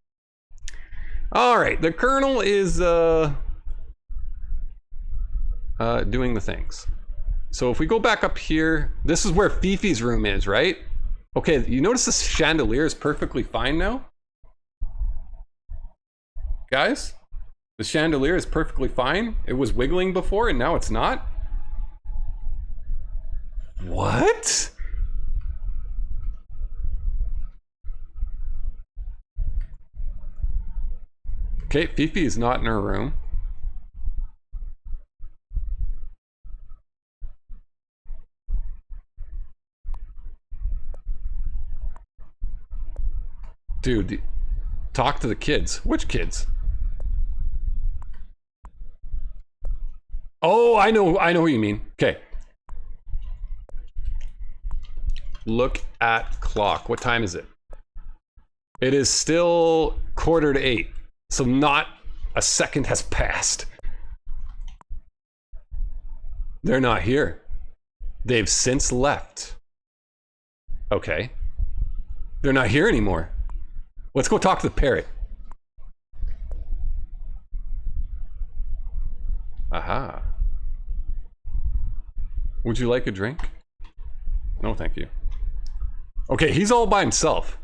All right, the Colonel is doing the things. So if we go back up here, this is where Fifi's room is, right? Okay, you notice this chandelier is perfectly fine now? Guys, the chandelier is perfectly fine. It was wiggling before and now it's not. What? Okay, Fifi is not in her room. Dude, talk to the kids. Which kids? Oh, I know what you mean. Okay. Look at clock. What time is it? It is still 7:45. So not a second has passed. They're not here. They've since left. Okay. They're not here anymore. Let's go talk to the parrot. Aha. Would you like a drink? No, thank you. Okay, he's all by himself.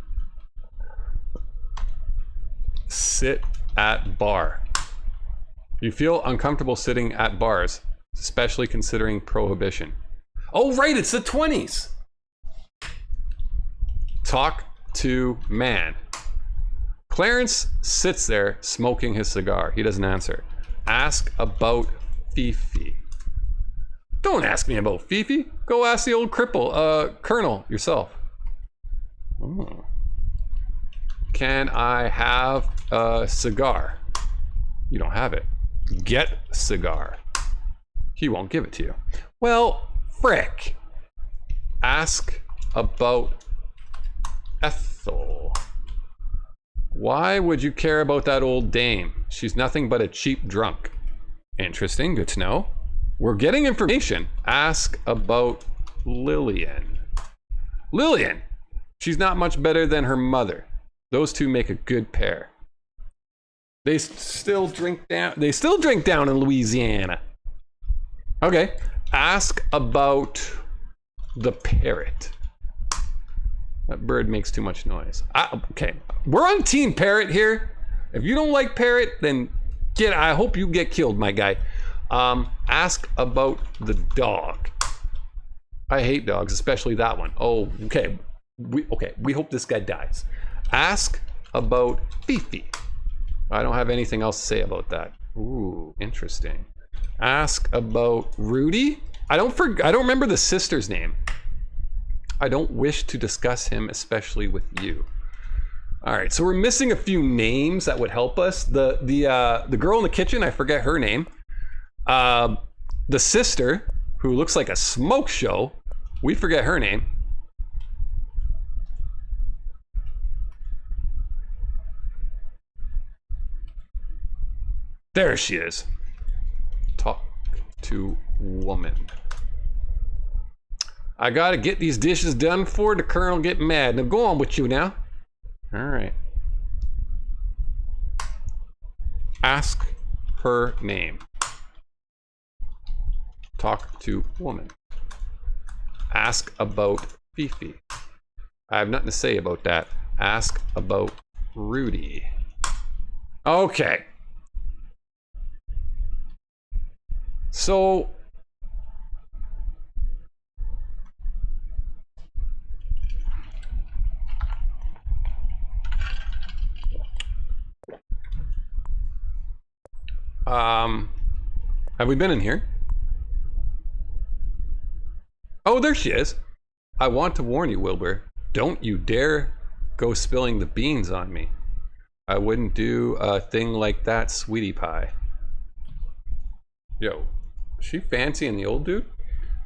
Sit at bar. You feel uncomfortable sitting at bars, especially considering prohibition. Oh, right, it's the 20s. Talk to man. Clarence sits there smoking his cigar. He doesn't answer. Ask about Fifi. Don't ask me about Fifi. Go ask the old cripple, Colonel, yourself. Oh. Can I have a cigar? You don't have it. Get a cigar. He won't give it to you. Well, frick. Ask about Ethel. Why would you care about that old dame? She's nothing but a cheap drunk. Interesting, good to know. We're getting information. Ask about Lillian. Lillian! She's not much better than her mother. Those two make a good pair. They still drink down in Louisiana. Okay. Ask about the parrot. That bird makes too much noise. Okay. We're on Team Parrot here. If you don't like Parrot, then I hope you get killed, my guy. Ask about the dog. I hate dogs, especially that one. Oh, okay. We hope this guy dies. Ask about Fifi. I don't have anything else to say about that. Ooh, interesting. Ask about Rudy. I don't remember the sister's name. I don't wish to discuss him, especially with you. All right, so we're missing a few names that would help us. The girl in the kitchen, I forget her name. The sister, who looks like a smoke show, we forget her name. There she is. Talk to woman. I gotta get these dishes done before the Colonel get mad. Now go on with you now. All right. Ask her name. Talk to woman. Ask about Fifi. I have nothing to say about that. Ask about Rudy. Okay. So have we been in here? Oh, there she is. I want to warn you, Wilbur. Don't you dare go spilling the beans on me. I wouldn't do a thing like that, sweetie pie. Yo, is she fancying the old dude?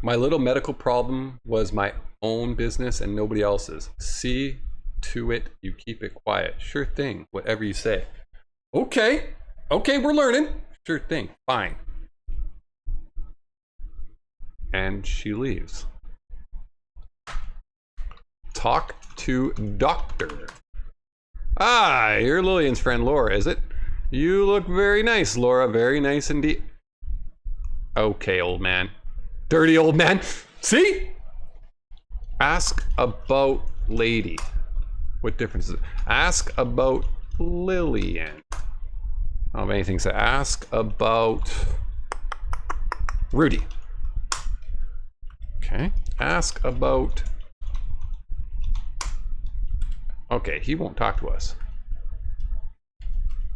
My little medical problem was my own business and nobody else's. See to it you keep it quiet. Sure thing, whatever you say. Okay, we're learning. Sure thing, fine. And she leaves. Talk to doctor. Ah, you're Lillian's friend Laura, is it? You look very nice, Laura. Very nice indeed. Okay, old man. Dirty old man. See? Ask about lady. What difference is it? Ask about Lillian. I don't have anything to ask about Rudy. Okay. Ask about... Okay, he won't talk to us.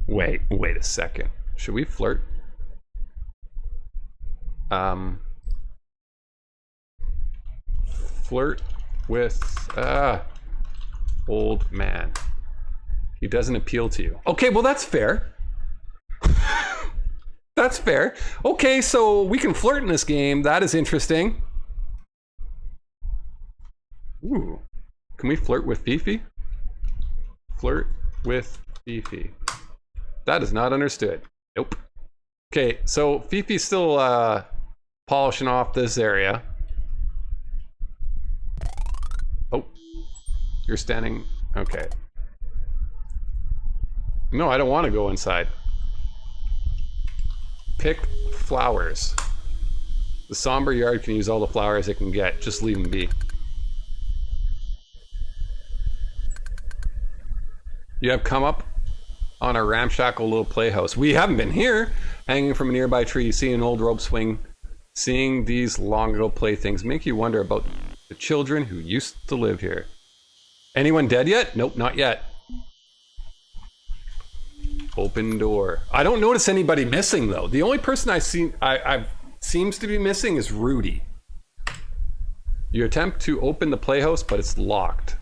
Wait a second. Should we flirt? Flirt with old man. He doesn't appeal to you. Okay, well that's fair. That's fair. Okay, so we can flirt in this game. That is interesting. Ooh. Can we flirt with Fifi? Flirt with Fifi. That is not understood. Nope. Okay, so Fifi's still polishing off this area. Oh, you're standing. Okay. No, I don't want to go inside. Pick flowers. The somber yard can use all the flowers it can get. Just leave them be. You have come up on a ramshackle little playhouse. We haven't been here. Hanging from a nearby tree, you see an old rope swing. Seeing these long ago playthings make you wonder about the children who used to live here. Anyone dead yet? Nope, not yet. Open door. I don't notice anybody missing though. The only person I've seems to be missing is Rudy. You attempt to open the playhouse, but it's locked.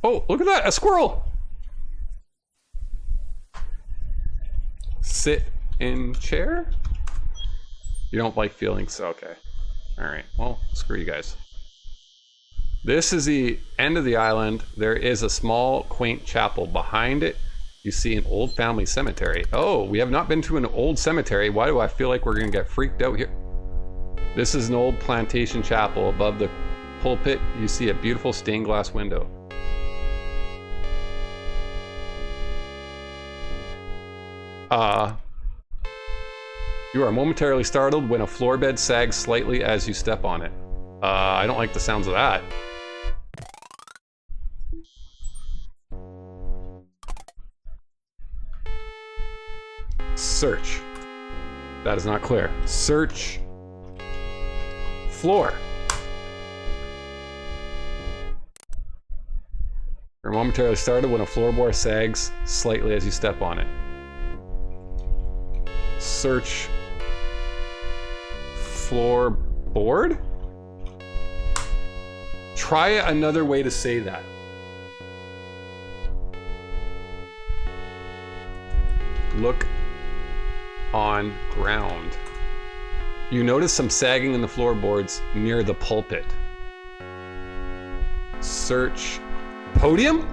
Oh, look at that, a squirrel! Sit in chair? You don't like feelings? Okay. Alright, well, screw you guys. This is the end of the island. There is a small, quaint chapel. Behind it, you see an old family cemetery. Oh, we have not been to an old cemetery. Why do I feel like we're gonna get freaked out here? This is an old plantation chapel. Above the pulpit, you see a beautiful stained glass window. You are momentarily startled when a floor bed sags slightly as you step on it. I don't like the sounds of that. Search. That is not clear. Search. Floor. You're momentarily startled when a floorboard sags slightly as you step on it. Search. Floorboard? Try another way to say that. Look on ground. You notice some sagging in the floorboards near the pulpit. Search podium?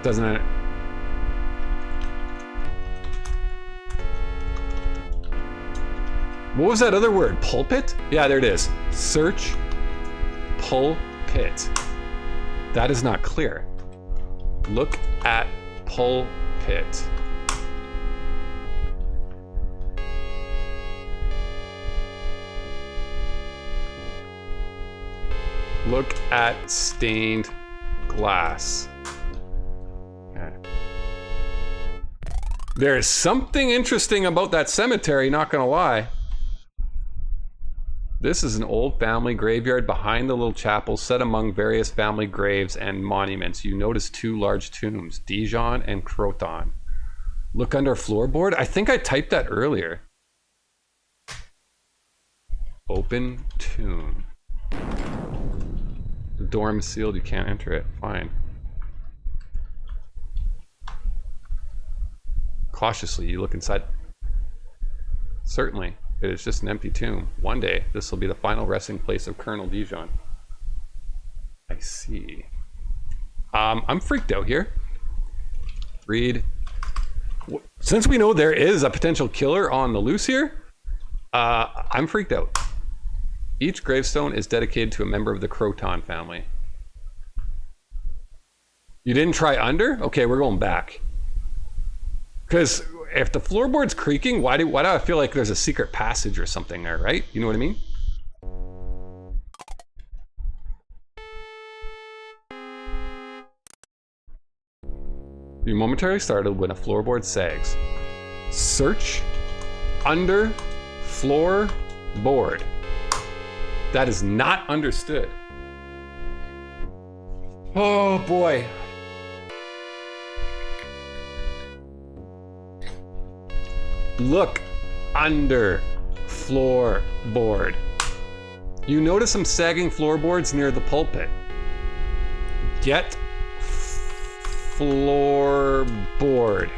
Doesn't it? What was that other word? Pulpit? Yeah, there it is. Search pulpit. That is not clear. Look at pulpit. Look at stained glass. Okay. There's something interesting about that cemetery, not gonna lie. This is an old family graveyard behind the little chapel set among various family graves and monuments. You notice two large tombs, Dijon and Croton. Look under floorboard? I think I typed that earlier. Open tomb. The dorm is sealed, you can't enter it. Fine. Cautiously, you look inside. Certainly. It is just an empty tomb. One day, this will be the final resting place of Colonel Dijon. I see. I'm freaked out here. Read. Since we know there is a potential killer on the loose here, I'm freaked out. Each gravestone is dedicated to a member of the Croton family. You didn't try under? Okay, we're going back. Because if the floorboard's creaking, why do I feel like there's a secret passage or something there, right? You know what I mean? You momentarily startled when a floorboard sags. Search under floorboard. That is not understood. Oh boy. Look under floorboard. You notice some sagging floorboards near the pulpit. Get floorboard.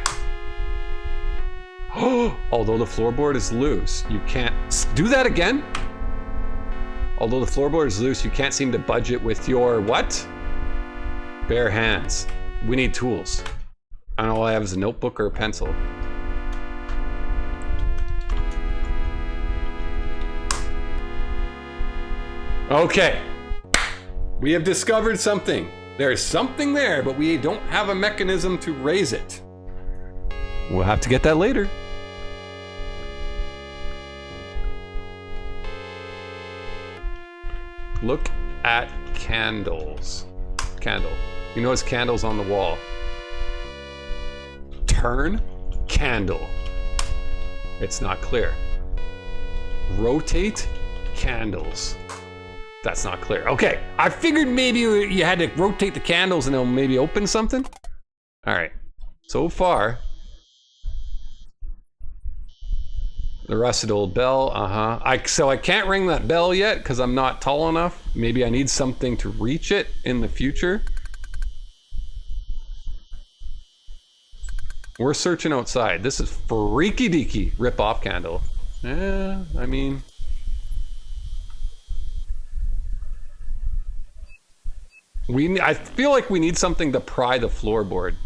Although the floorboard is loose, you can't do that again. Although the floorboard is loose, you can't seem to budge it with your what? Bare hands. We need tools. I don't know, all I have is a notebook or a pencil. Okay, we have discovered something. There's something there, but we don't have a mechanism to raise it. We'll have to get that later. Look at candles. Candle. You notice candles on the wall. Turn candle. It's not clear. Rotate candles. That's not clear. Okay, I figured maybe you had to rotate the candles and it'll maybe open something. All right, so far. The rusted old bell, So I can't ring that bell yet because I'm not tall enough. Maybe I need something to reach it in the future. We're searching outside. This is freaky deaky rip-off candle. Yeah, I mean... I feel like we need something to pry the floorboard.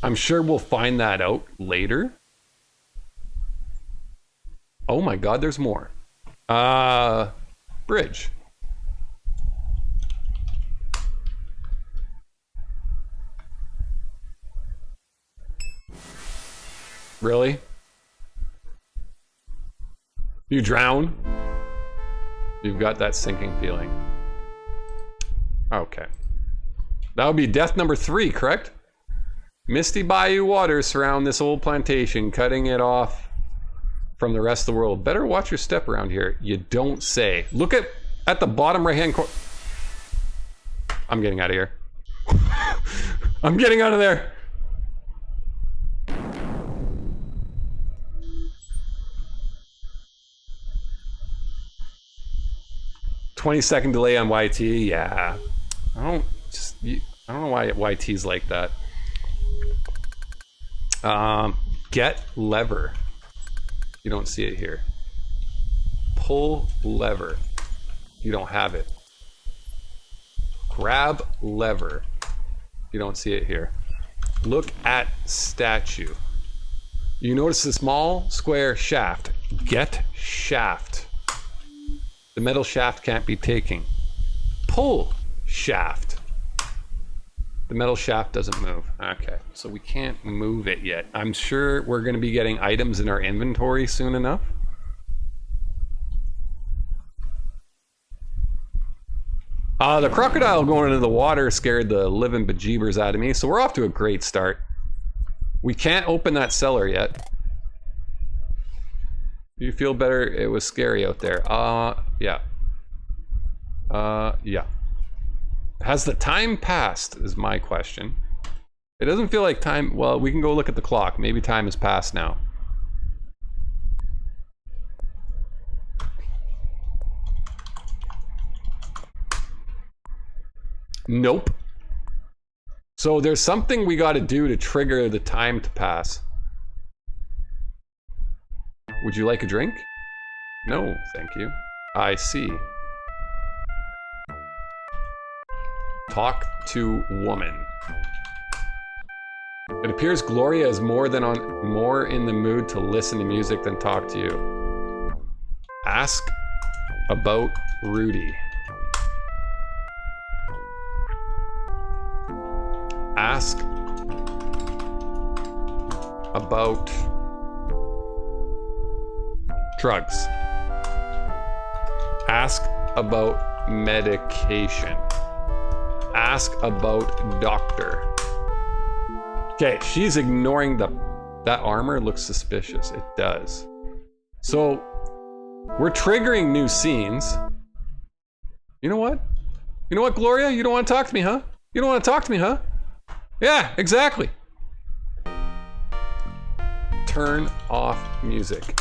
I'm sure we'll find that out later. Oh my god, there's more. Bridge. Really? You drown? You've got that sinking feeling. Okay. That would be death number 3, correct? Misty bayou waters surround this old plantation, cutting it off from the rest of the world. Better watch your step around here. You don't say. Look at the bottom right-hand corner. I'm getting out of here. I'm getting out of there. "20-second delay on YT." Yeah. I don't know why YT's like that. Get lever. You don't see it here. Pull lever. You don't have it. Grab lever. You don't see it here. Look at statue. You notice the small square shaft. Get shaft. The metal shaft can't be taken. Pull shaft. The metal shaft doesn't move. Okay, so we can't move it yet. I'm sure we're going to be getting items in our inventory soon enough. The crocodile going into the water scared the living bejeebers out of me, so we're off to a great start. We can't open that cellar yet. You feel better? It was scary out there. Yeah. Yeah. Has the time passed is my question. It doesn't feel like time. Well, we can go look at the clock. Maybe time has passed now. Nope. So there's something we got to do to trigger the time to pass. Would you like a drink? No, thank you. I see. Talk to woman. It appears Gloria is more in the mood to listen to music than talk to you. Ask about Rudy. Ask about drugs. Ask about medication. Ask about doctor. Okay, she's ignoring that armor looks suspicious. It does. So we're triggering new scenes. You know what? You know what, Gloria? You don't want to talk to me, huh? You don't want to talk to me, huh? Yeah, exactly. Turn off music.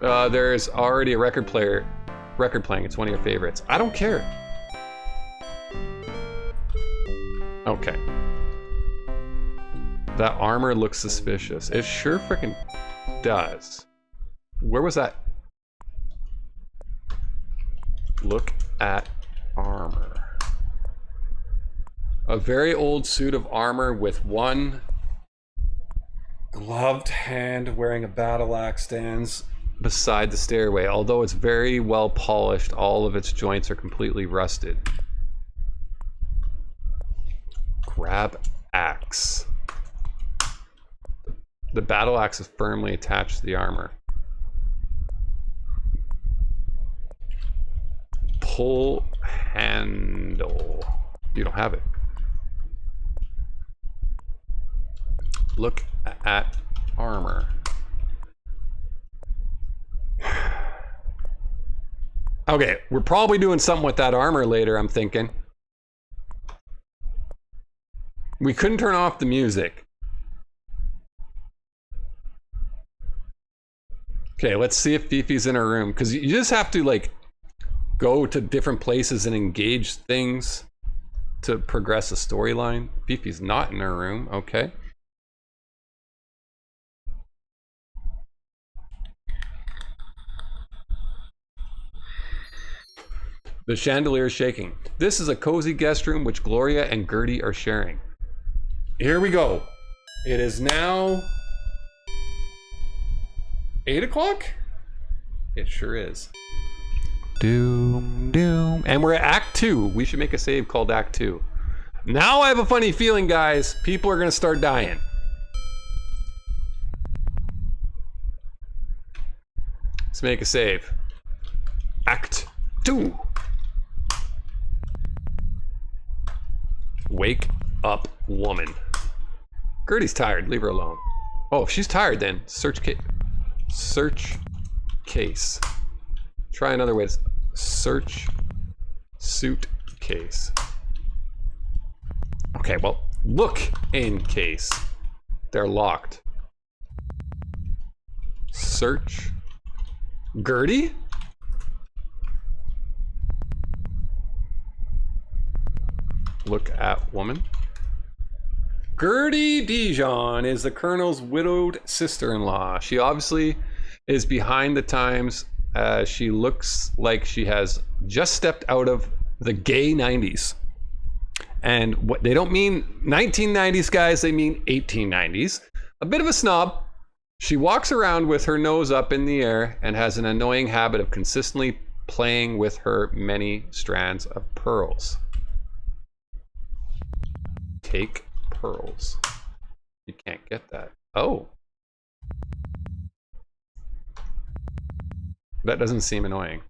There's already a record playing. It's one of your favorites. I don't care. Okay. That armor looks suspicious. It sure freaking does. Where was that? Look at armor. A very old suit of armor with one gloved hand wearing a battle axe stands beside the stairway. Although it's very well polished, all of its joints are completely rusted. Grab axe. The battle axe is firmly attached to the armor. Pull handle. You don't have it. Look at armor. Okay, we're probably doing something with that armor later, I'm thinking. We couldn't turn off the music. Okay, let's see if Fifi's in her room, because you just have to like go to different places and engage things to progress a storyline. Fifi's not in her room, okay. The chandelier is shaking. This is a cozy guest room which Gloria and Gertie are sharing. Here we go. It is now 8 o'clock? It sure is. Doom, doom. And we're at Act 2. We should make a save called Act 2. Now I have a funny feeling, guys. People are going to start dying. Let's make a save. Act 2. Wake up, woman. Gertie's tired. Leave her alone. Oh, if she's tired, then search case. Search case. Try another way to search suitcase. Okay, well, look in case. They're locked. Search. Gertie? Look at woman. Gertie Dijon is the Colonel's widowed sister-in-law. She obviously is behind the times. She looks like she has just stepped out of the gay 90s. And what they don't mean 1990s, guys, they mean 1890s. A bit of a snob. She walks around with her nose up in the air and has an annoying habit of consistently playing with her many strands of pearls. Take pearls. You can't get that. Oh. That doesn't seem annoying.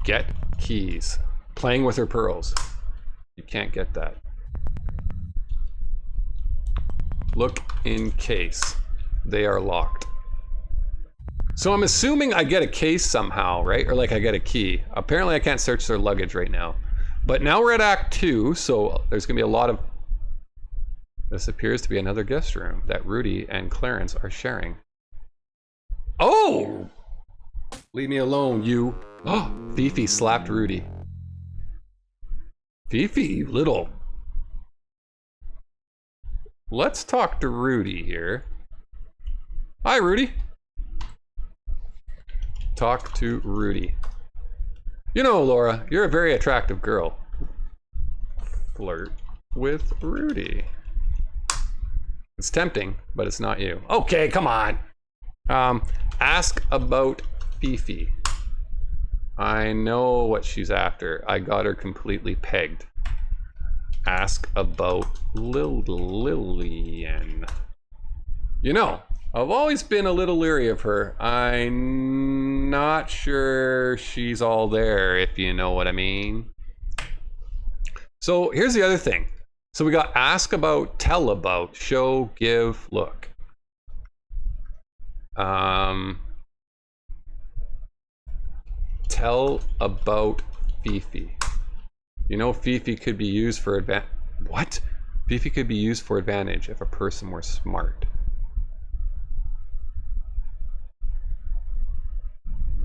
Get keys. Playing with her pearls. You can't get that. Look in case. They are locked. So I'm assuming I get a case somehow, right? Or like I get a key. Apparently I can't search their luggage right now. But now we're at Act 2, so there's gonna be a lot of... This appears to be another guest room that Rudy and Clarence are sharing. Oh! Leave me alone, you. Oh, Fifi slapped Rudy. Fifi, you little... Let's talk to Rudy here. Hi, Rudy. Talk to Rudy. You know, Laura, you're a very attractive girl. Flirt with Rudy. It's tempting, but it's not you. Okay, come on. Ask about Fifi. I know what she's after. I got her completely pegged. Ask about Lillian. You know, I've always been a little leery of her. I'm not sure she's all there, if you know what I mean. So here's the other thing. So we got ask about, tell about, show, give, look. Tell about Fifi. You know, Fifi could be used for What? Fifi could be used for advantage if a person were smart.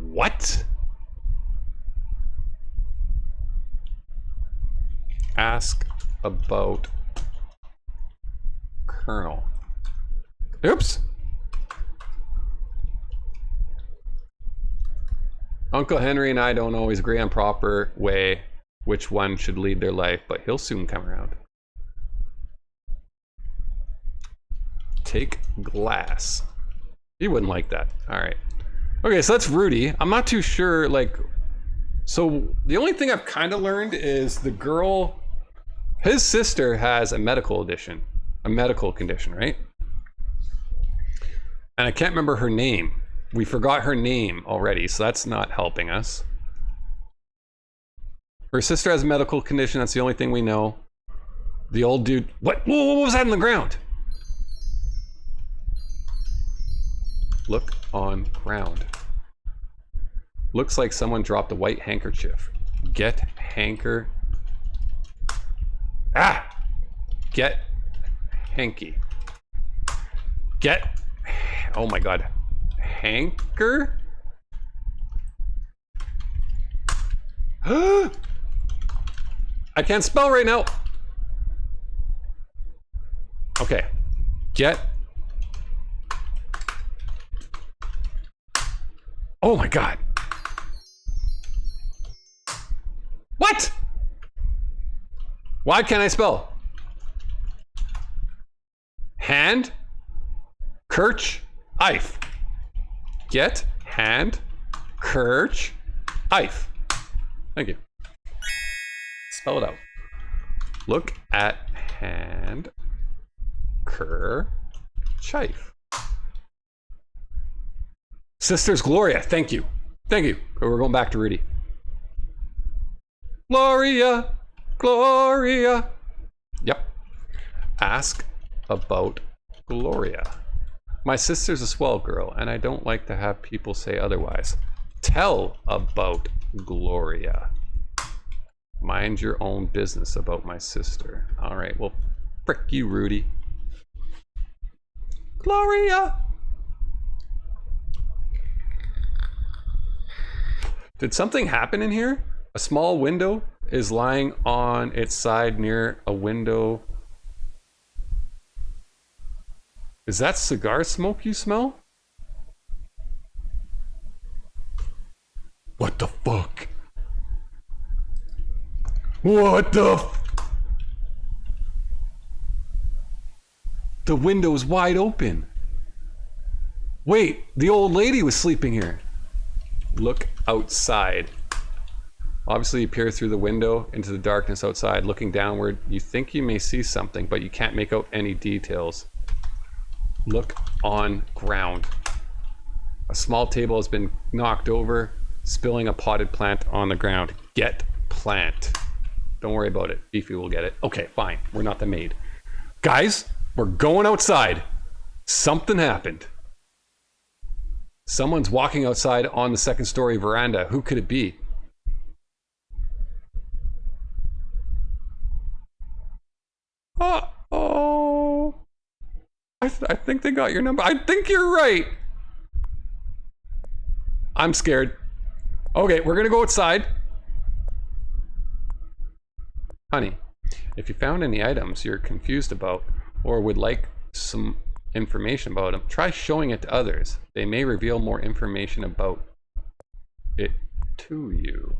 What? Ask about Colonel. Oops. Uncle Henry and I don't always agree on proper way which one should lead their life, but he'll soon come around. Take glass. He wouldn't like that. All right. Okay, so that's Rudy. I'm not too sure, like, so the only thing I've kind of learned is the girl, his sister has a medical condition, right? And I can't remember her name. We forgot her name already, so that's not helping us. Her sister has a medical condition, that's the only thing we know. The old dude. What? Whoa, what was that on the ground? Look on ground. Looks like someone dropped a white handkerchief. Get hanker. Ah! Get hanky. Get. Oh my god. Hanker? I can't spell right now. Okay. Get. Oh my god. What? Why can't I spell? Hand. Kirch. Ife. Get. Hand. Kirch. Ife. Thank you. Spell it out. Look at hand. Chife. Sisters Gloria, thank you. Thank you. We're going back to Rudy. Gloria. Gloria. Yep. Ask about Gloria. My sister's a swell girl, and I don't like to have people say otherwise. Tell about Gloria. Mind your own business about my sister. All right, well, frick you, Rudy. Gloria! Did something happen in here? A small window is lying on its side near a window. Is that cigar smoke you smell? What the fuck? What the The window's wide open. Wait, the old lady was sleeping here. Look outside. Obviously you peer through the window into the darkness outside. Looking downward, you think you may see something, but you can't make out any details. Look on ground. A small table has been knocked over, spilling a potted plant on the ground. Get plant. Don't worry about it. Beefy will get it. Okay, fine. We're not the maid. Guys, we're going outside. Something happened. Someone's walking outside on the second story veranda. Who could it be? Uh-oh. I think they got your number. I think you're right. I'm scared. Okay, we're gonna go outside. Honey, if you found any items you're confused about or would like some information about them, try showing it to others. They may reveal more information about it to you.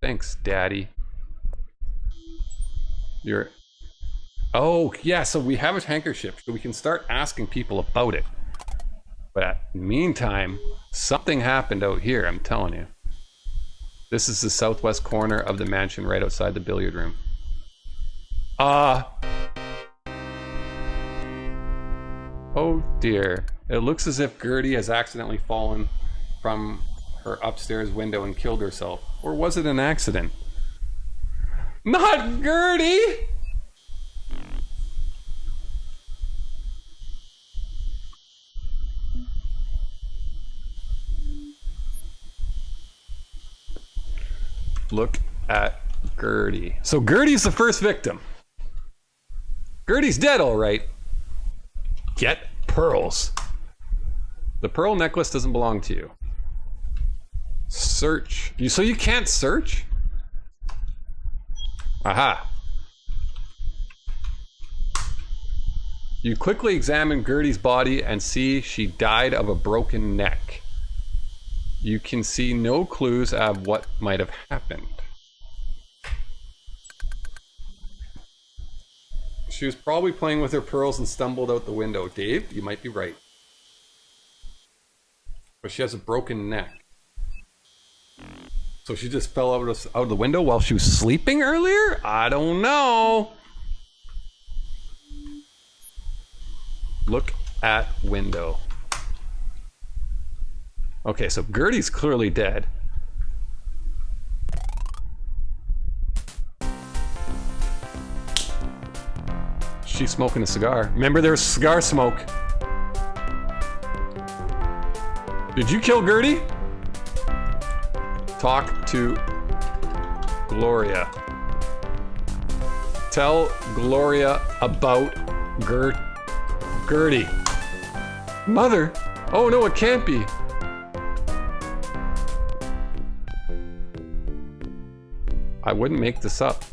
Thanks, Daddy. You're... Oh, yeah, so we have a handkerchief, so we can start asking people about it. But meantime, something happened out here, I'm telling you. This is the southwest corner of the mansion right outside the billiard room. Oh dear. It looks as if Gertie has accidentally fallen from her upstairs window and killed herself. Or was it an accident? Not Gertie! Look at Gertie. So Gertie's the first victim. Gertie's dead, all right. Get pearls. The pearl necklace doesn't belong to you. Search. So you can't search? Aha. You quickly examine Gertie's body and see she died of a broken neck. You can see no clues of what might have happened. She was probably playing with her pearls and stumbled out the window. Dave, you might be right. But she has a broken neck. So she just fell out of the window while she was sleeping earlier? I don't know. Look at window. Okay, so Gertie's clearly dead. She's smoking a cigar. Remember, there's cigar smoke. Did you kill Gertie? Talk to Gloria. Tell Gloria about Gertie. Mother? Oh no, it can't be. I wouldn't make this up.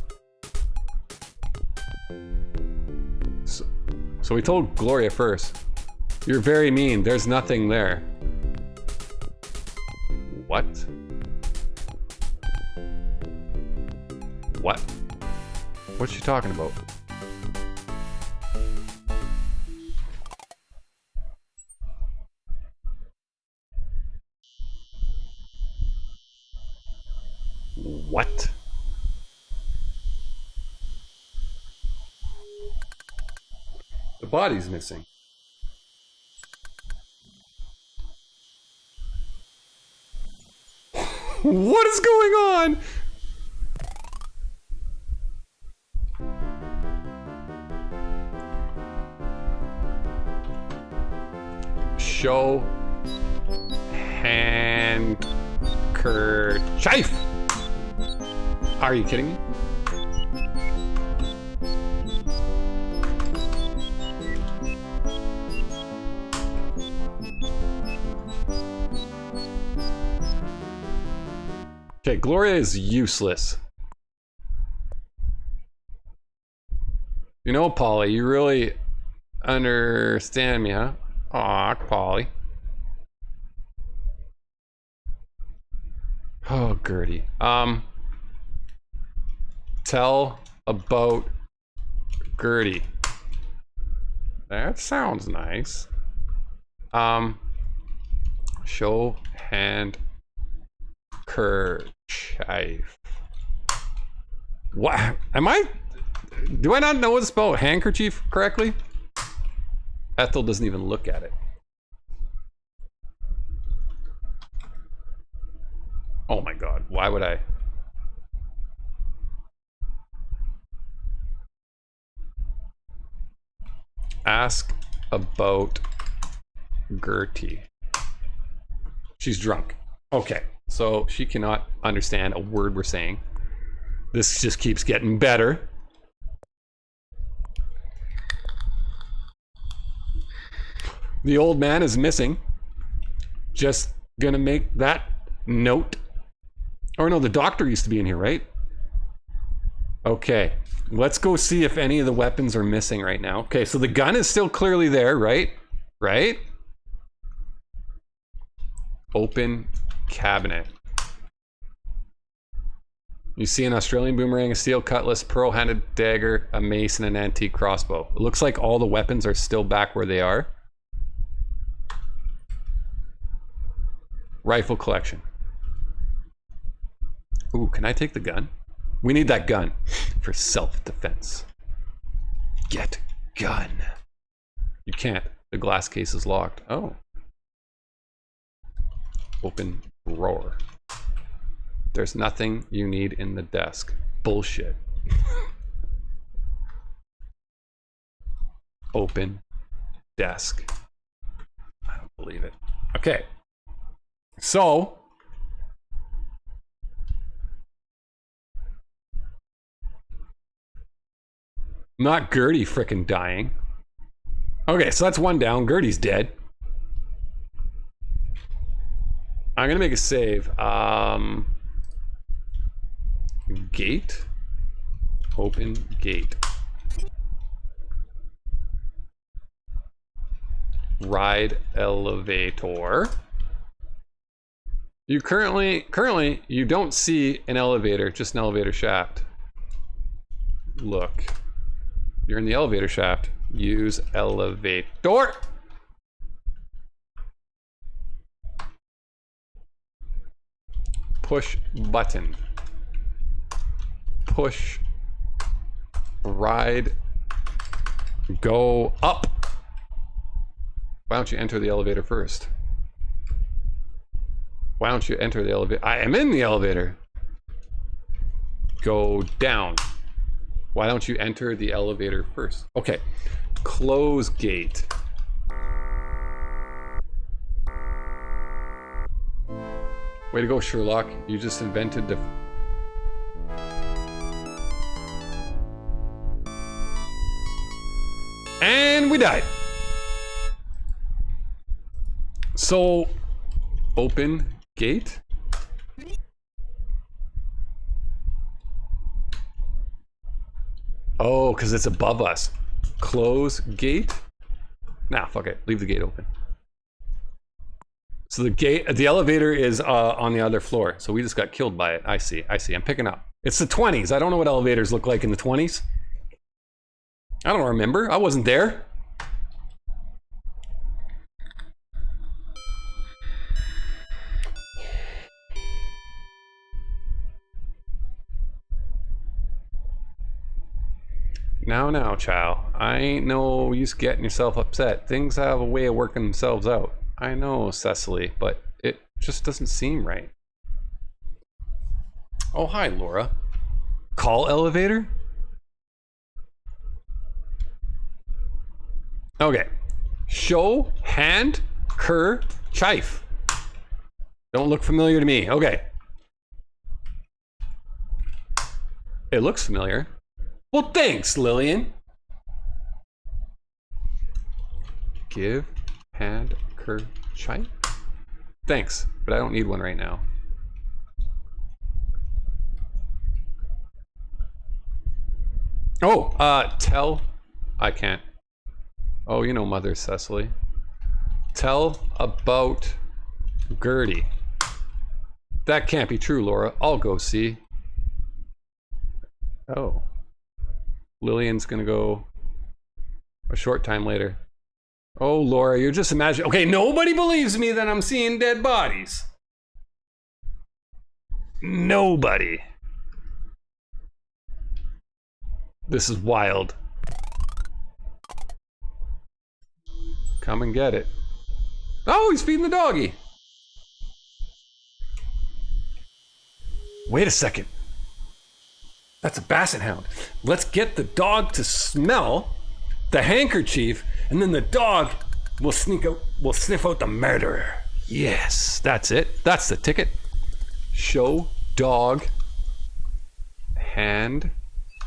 So we told Gloria first. You're very mean. There's nothing there. What? What? What's she talking about? What? The body's missing. What is going on? Show handkerchief. Are you kidding me? Okay, Gloria is useless. You know, Polly, you really understand me, huh? Aw, Polly. Oh, Gertie. Tell about Gertie. That sounds nice. Show hand kerchief. What? Do I not know what to spell handkerchief correctly? Ethel doesn't even look at it. Oh my god, why would I? Ask about Gertie. She's drunk. Okay, so she cannot understand a word we're saying. This just keeps getting better. The old man is missing. Just gonna make that note. Or no, the doctor used to be in here, right? Okay, let's go see if any of the weapons are missing right now. Okay, so the gun is still clearly there, right? Right? Open cabinet. You see an Australian boomerang, a steel cutlass, pearl-handed dagger, a mace, and an antique crossbow. It looks like all the weapons are still back where they are. Rifle collection. Ooh, can I take the gun? We need that gun for self-defense. Get gun. You can't. The glass case is locked. Oh. Open drawer. There's nothing you need in the desk. Bullshit. Open desk. I don't believe it. Okay. So, not Gertie frickin' dying. Okay, so that's one down. Gertie's dead. I'm gonna make a save. Gate. Open gate. Ride elevator. You currently you don't see an elevator, just an elevator shaft. Look. You're in the elevator shaft. Use elevator. Push button. Push. Ride. Go up. Why don't you enter the elevator first? Why don't you enter the elevator? I am in the elevator. Go down. Why don't you enter the elevator first? Okay. Close gate. Way to go, Sherlock. You just invented the... And we died. So, open gate. Oh, because it's above us. Close gate. Nah, fuck it. Leave the gate open. So the elevator is on the other floor. So we just got killed by it. I see. I'm picking up. It's the 20s. I don't know what elevators look like in the 20s. I don't remember. I wasn't there. Now, child. I ain't no use getting yourself upset. Things have a way of working themselves out. I know, Cecily, but it just doesn't seem right. Oh, hi, Laura. Call elevator? Okay. Show, hand, cur, chife. Don't look familiar to me. Okay. It looks familiar. Well, thanks, Lillian. Give, hand, cur, chife. Thanks, but I don't need one right now. Oh, tell. I can't. Oh, you know Mother Cecily. Tell about Gertie. That can't be true, Laura. I'll go see. Oh. Lillian's gonna go a short time later. Oh, Laura, you're just imagining. Okay, nobody believes me that I'm seeing dead bodies. Nobody. This is wild. Come and get it. Oh, he's feeding the doggy. Wait a second. That's a basset hound. Let's get the dog to smell the handkerchief, and then the dog will sniff out the murderer. Yes, that's it. That's the ticket. Show dog hand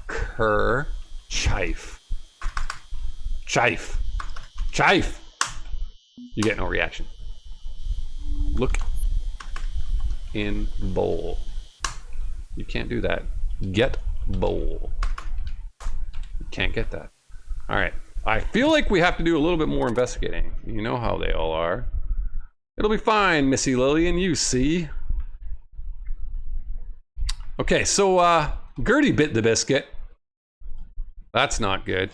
cur chife. Chife. Chife. You get no reaction. Look in bowl. You can't do that. Get bowl. You can't get that. All right. I feel like we have to do a little bit more investigating. You know how they all are. It'll be fine, Missy Lillian. You see. Okay, so Gertie bit the biscuit. That's not good.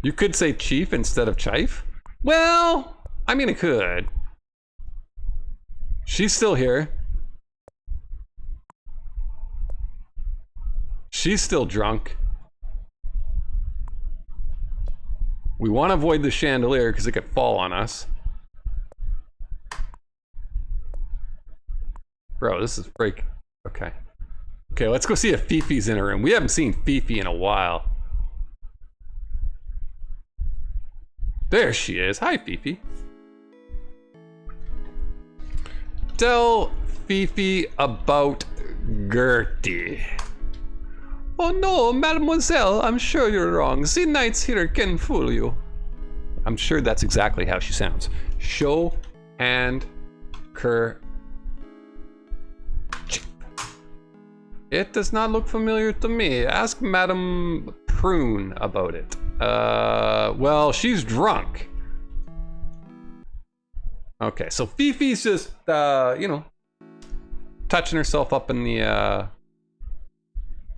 You could say chief instead of chife. Well, I mean, it could. She's still here. She's still drunk. We want to avoid the chandelier because it could fall on us. Bro, this is break. Okay. Okay, let's go see if Fifi's in her room. We haven't seen Fifi in a while. There she is. Hi, Fifi. Tell Fifi about Gertie. Oh no, mademoiselle, I'm sure you're wrong. The knights here can fool you. I'm sure that's exactly how she sounds. Show, hand, cur. It does not look familiar to me. Ask Madame Prune about it. Well, she's drunk. Okay, so Fifi's just, you know, touching herself up in the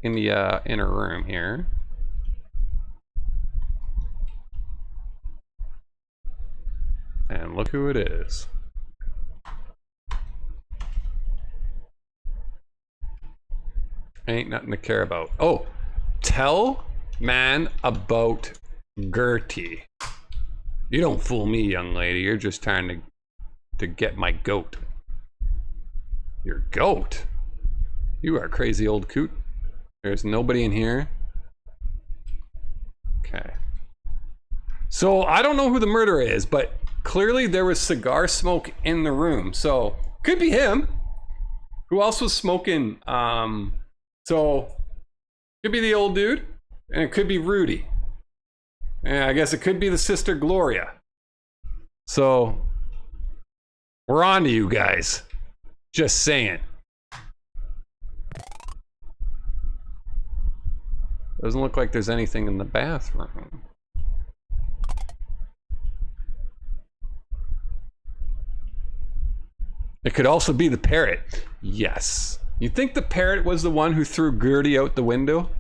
inner room here. And look who it is. Ain't nothing to care about. Oh, tell man about Gertie. You don't fool me, young lady. You're just trying to to get my goat. Your goat? You are a crazy old coot. There's nobody in here. Okay. So I don't know who the murderer is, but clearly there was cigar smoke in the room. So could be him. Who else was smoking? So could be the old dude, and it could be Rudy. And I guess it could be the sister Gloria. So we're on to you guys. Just saying. Doesn't look like there's anything in the bathroom. It could also be the parrot. Yes. You think the parrot was the one who threw Gertie out the window?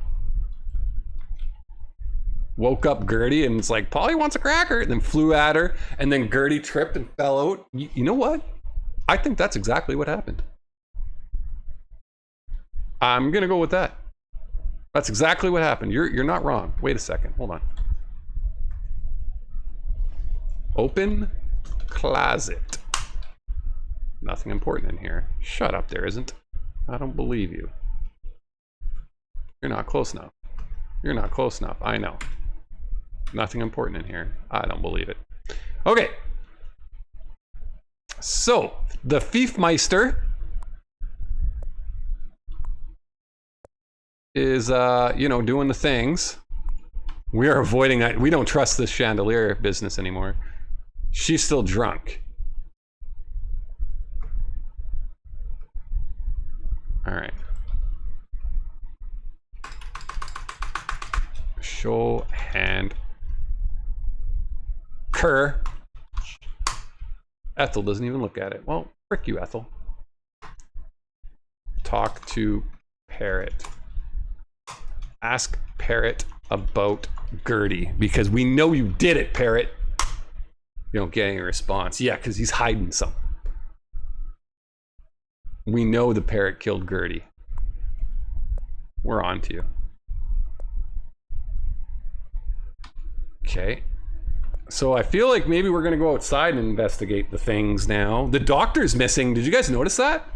Woke up Gertie and it's like, Polly wants a cracker, and then flew at her, and then Gertie tripped and fell out. You know what? I think that's exactly what happened. I'm gonna go with that. That's exactly what happened. You're not wrong. Wait a second. Hold on. Open closet. Nothing important in here. Shut up, there isn't. I don't believe you. You're not close enough. You're not close enough. I know. Nothing important in here. I don't believe it. Okay. So, the Fiefmeister is, you know, doing the things. We are avoiding that. We don't trust this chandelier business anymore. She's still drunk. All right. Show hand. Kerr. Ethel doesn't even look at it. Well, frick you, Ethel. Talk to Parrot. Ask Parrot about Gertie, because we know you did it, Parrot. You don't get any response. Yeah, because he's hiding something. We know the parrot killed Gertie. We're on to you. Okay. So I feel like maybe we're gonna go outside and investigate the things now. The doctor's missing. Did you guys notice that?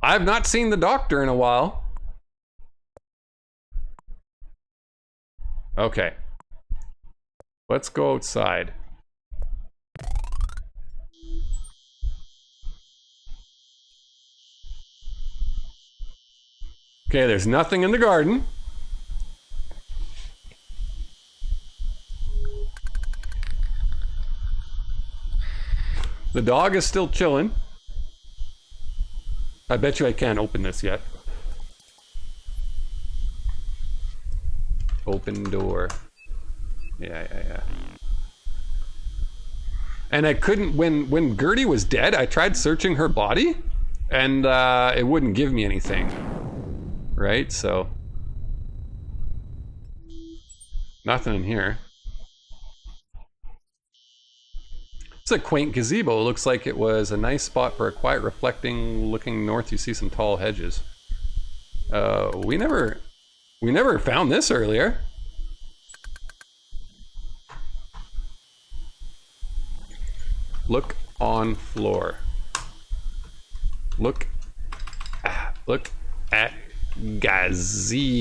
I have not seen the doctor in a while. Okay. Let's go outside. Okay, there's nothing in the garden. The dog is still chilling. I bet you I can't open this yet. Open door. Yeah. And I couldn't, when Gertie was dead, I tried searching her body, and it wouldn't give me anything. Right, so. Nothing in here. It's a quaint gazebo. It looks like it was a nice spot for a quiet reflecting. Looking north, you see some tall hedges. We never found this earlier. Look on floor. Look at gazebo.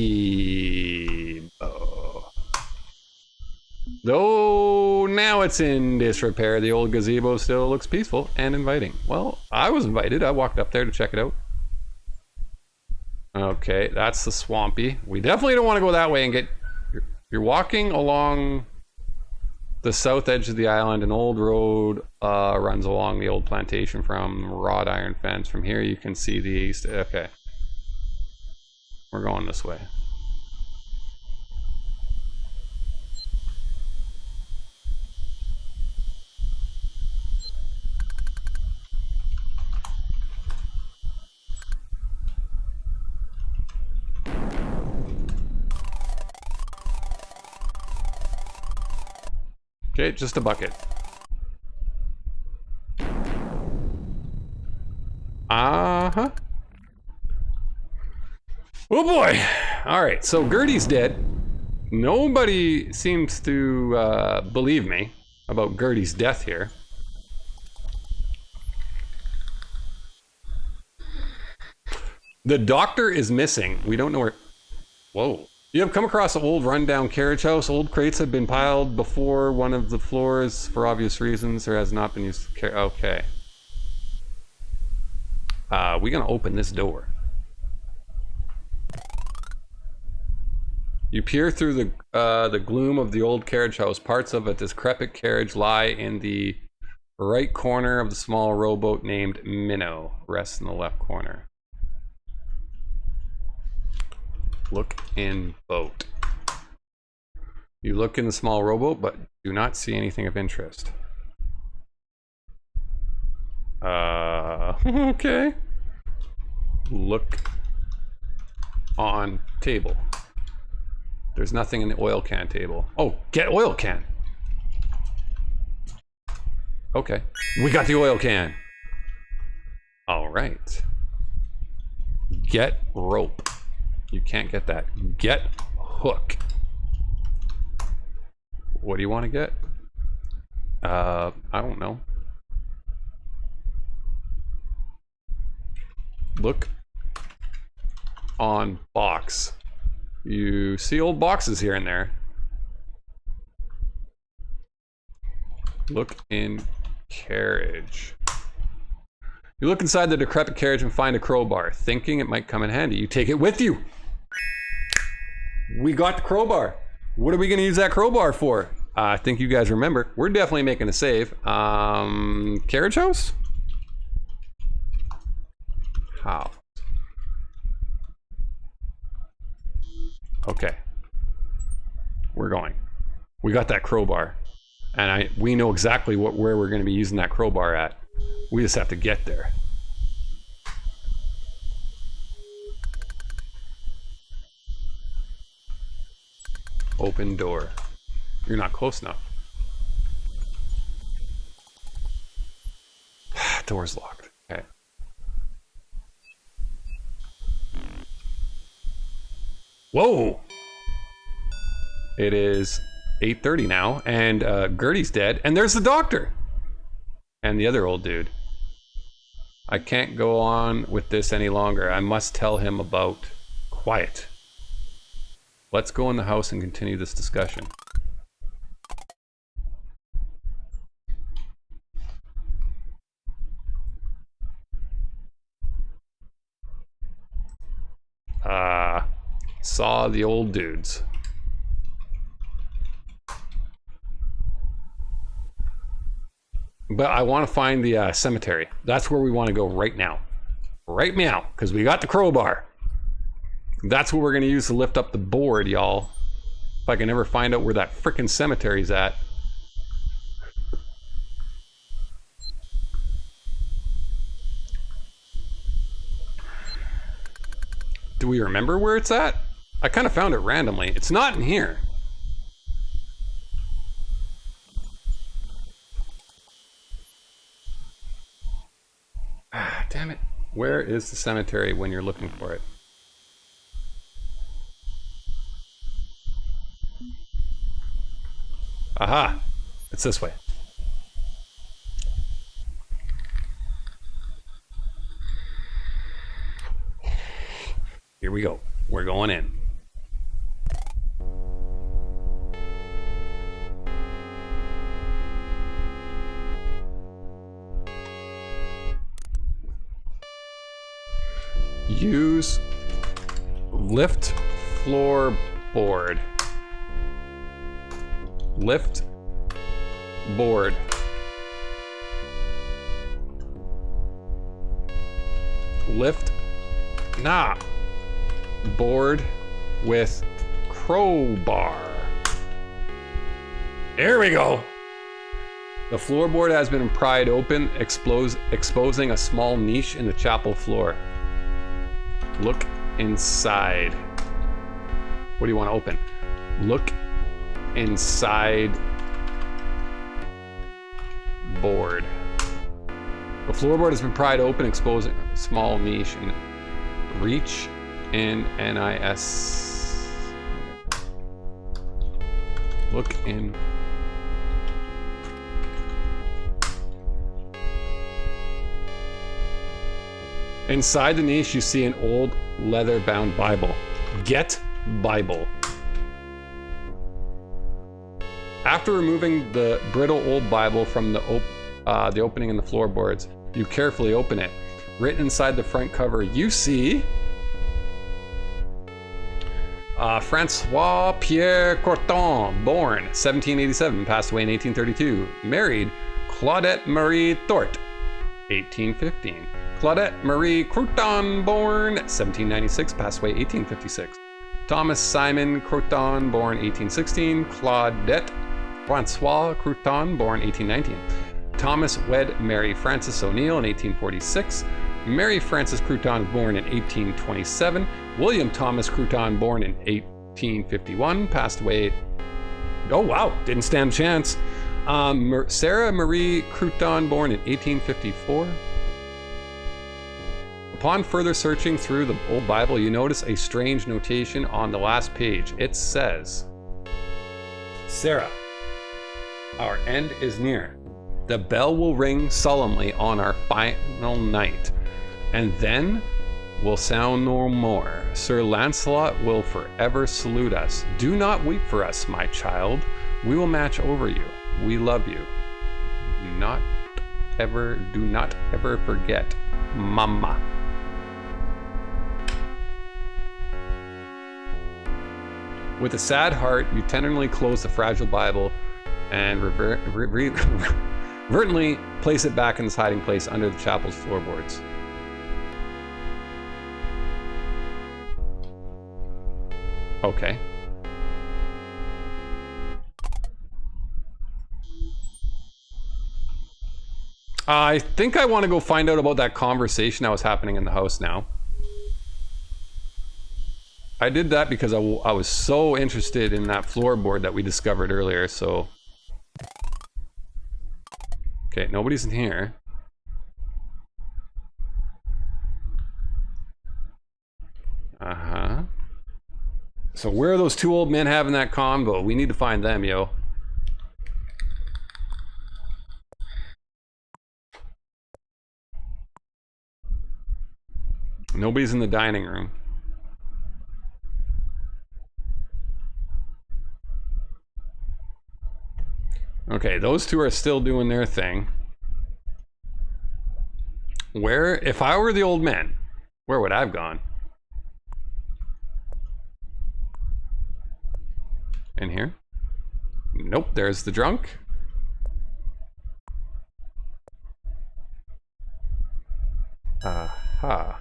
Though now it's in disrepair, the old gazebo still looks peaceful and inviting. Well, I was invited. I walked up there to check it out. Okay, that's the swampy. We definitely don't want to go that way and get... You're walking along the south edge of the island. An old road runs along the old plantation from wrought iron fence. From here you can see the east. Okay. We're going this way. Okay, just a bucket. Uh-huh. Oh boy! Alright, so Gertie's dead. Nobody seems to believe me about Gertie's death here. The doctor is missing. We don't know where... Whoa. You have come across an old rundown carriage house. Old crates have been piled before one of the floors for obvious reasons. There has not been used... Okay. We're gonna open this door. You peer through the gloom of the old carriage house. Parts of a decrepit carriage lie in the right corner of the small rowboat named Minnow. Rests in the left corner. Look in boat. You look in the small rowboat, but do not see anything of interest. Okay. Look on table. There's nothing in the oil can table. Oh, get oil can. Okay. We got the oil can. All right. Get rope. You can't get that. Get hook. What do you want to get? I don't know. Look on box. You see old boxes here and there. Look in carriage. You look inside the decrepit carriage and find a crowbar, thinking it might come in handy. You take it with you. We got the crowbar. What are we gonna use that crowbar for? I think you guys remember. We're definitely making a save. Carriage house? How? Okay. We're going. We got that crowbar. And we know exactly where we're gonna be using that crowbar at. We just have to get there. Open door. You're not close enough. Door's locked. Okay. Whoa! It is 8:30 now, and Gertie's dead, and there's the doctor! And the other old dude. I can't go on with this any longer. I must tell him about... Quiet. Let's go in the house and continue this discussion. Saw the old dudes. But I want to find the cemetery. That's where we want to go right now. Right meow, because we got the crowbar. That's what we're going to use to lift up the board, y'all. If I can ever find out where that frickin' cemetery's at. Do we remember where it's at? I kind of found it randomly. It's not in here. Ah, damn it. Where is the cemetery when you're looking for it? Aha! It's this way. Here we go. We're going in. Use lift floorboard. Lift board. Lift board with crowbar. There we go. The floorboard has been pried open, exposing a small niche in the chapel floor. Look inside. What do you want to open? Look inside board. The floorboard has been pried open, exposing a small niche and reach in NIS. Look in. Inside the niche, you see an old leather-bound Bible. Get Bible. After removing the brittle old Bible from the opening in the floorboards, you carefully open it. Written inside the front cover, you see Francois Pierre Corton, born 1787, passed away in 1832. Married Claudette Marie Thort, 1815. Claudette Marie Crouton, born 1796, passed away 1856. Thomas Simon Crouton, born 1816. Claudette Francois Crouton, born 1819. Thomas wed Mary Frances O'Neill in 1846. Mary Frances Crouton, born in 1827. William Thomas Crouton, born in 1851, passed away. Oh wow, didn't stand a chance. Sarah Marie Crouton, born in 1854. Upon further searching through the old Bible, you notice a strange notation on the last page. It says, Sarah, our end is near. The bell will ring solemnly on our final night, and then will sound no more. Sir Lancelot will forever salute us. Do not weep for us, my child. We will match over you. We love you. Do not ever forget, Mama. With a sad heart, you tenderly close the fragile Bible and reverently place it back in its hiding place under the chapel's floorboards. Okay. I think I want to go find out about that conversation that was happening in the house now. I did that because I was so interested in that floorboard that we discovered earlier, so... Okay, nobody's in here. Uh-huh. So where are those two old men having that convo? We need to find them, yo. Nobody's in the dining room. Okay, those two are still doing their thing. Where, if I were the old men, where would I have gone? In here? Nope, there's the drunk. Aha.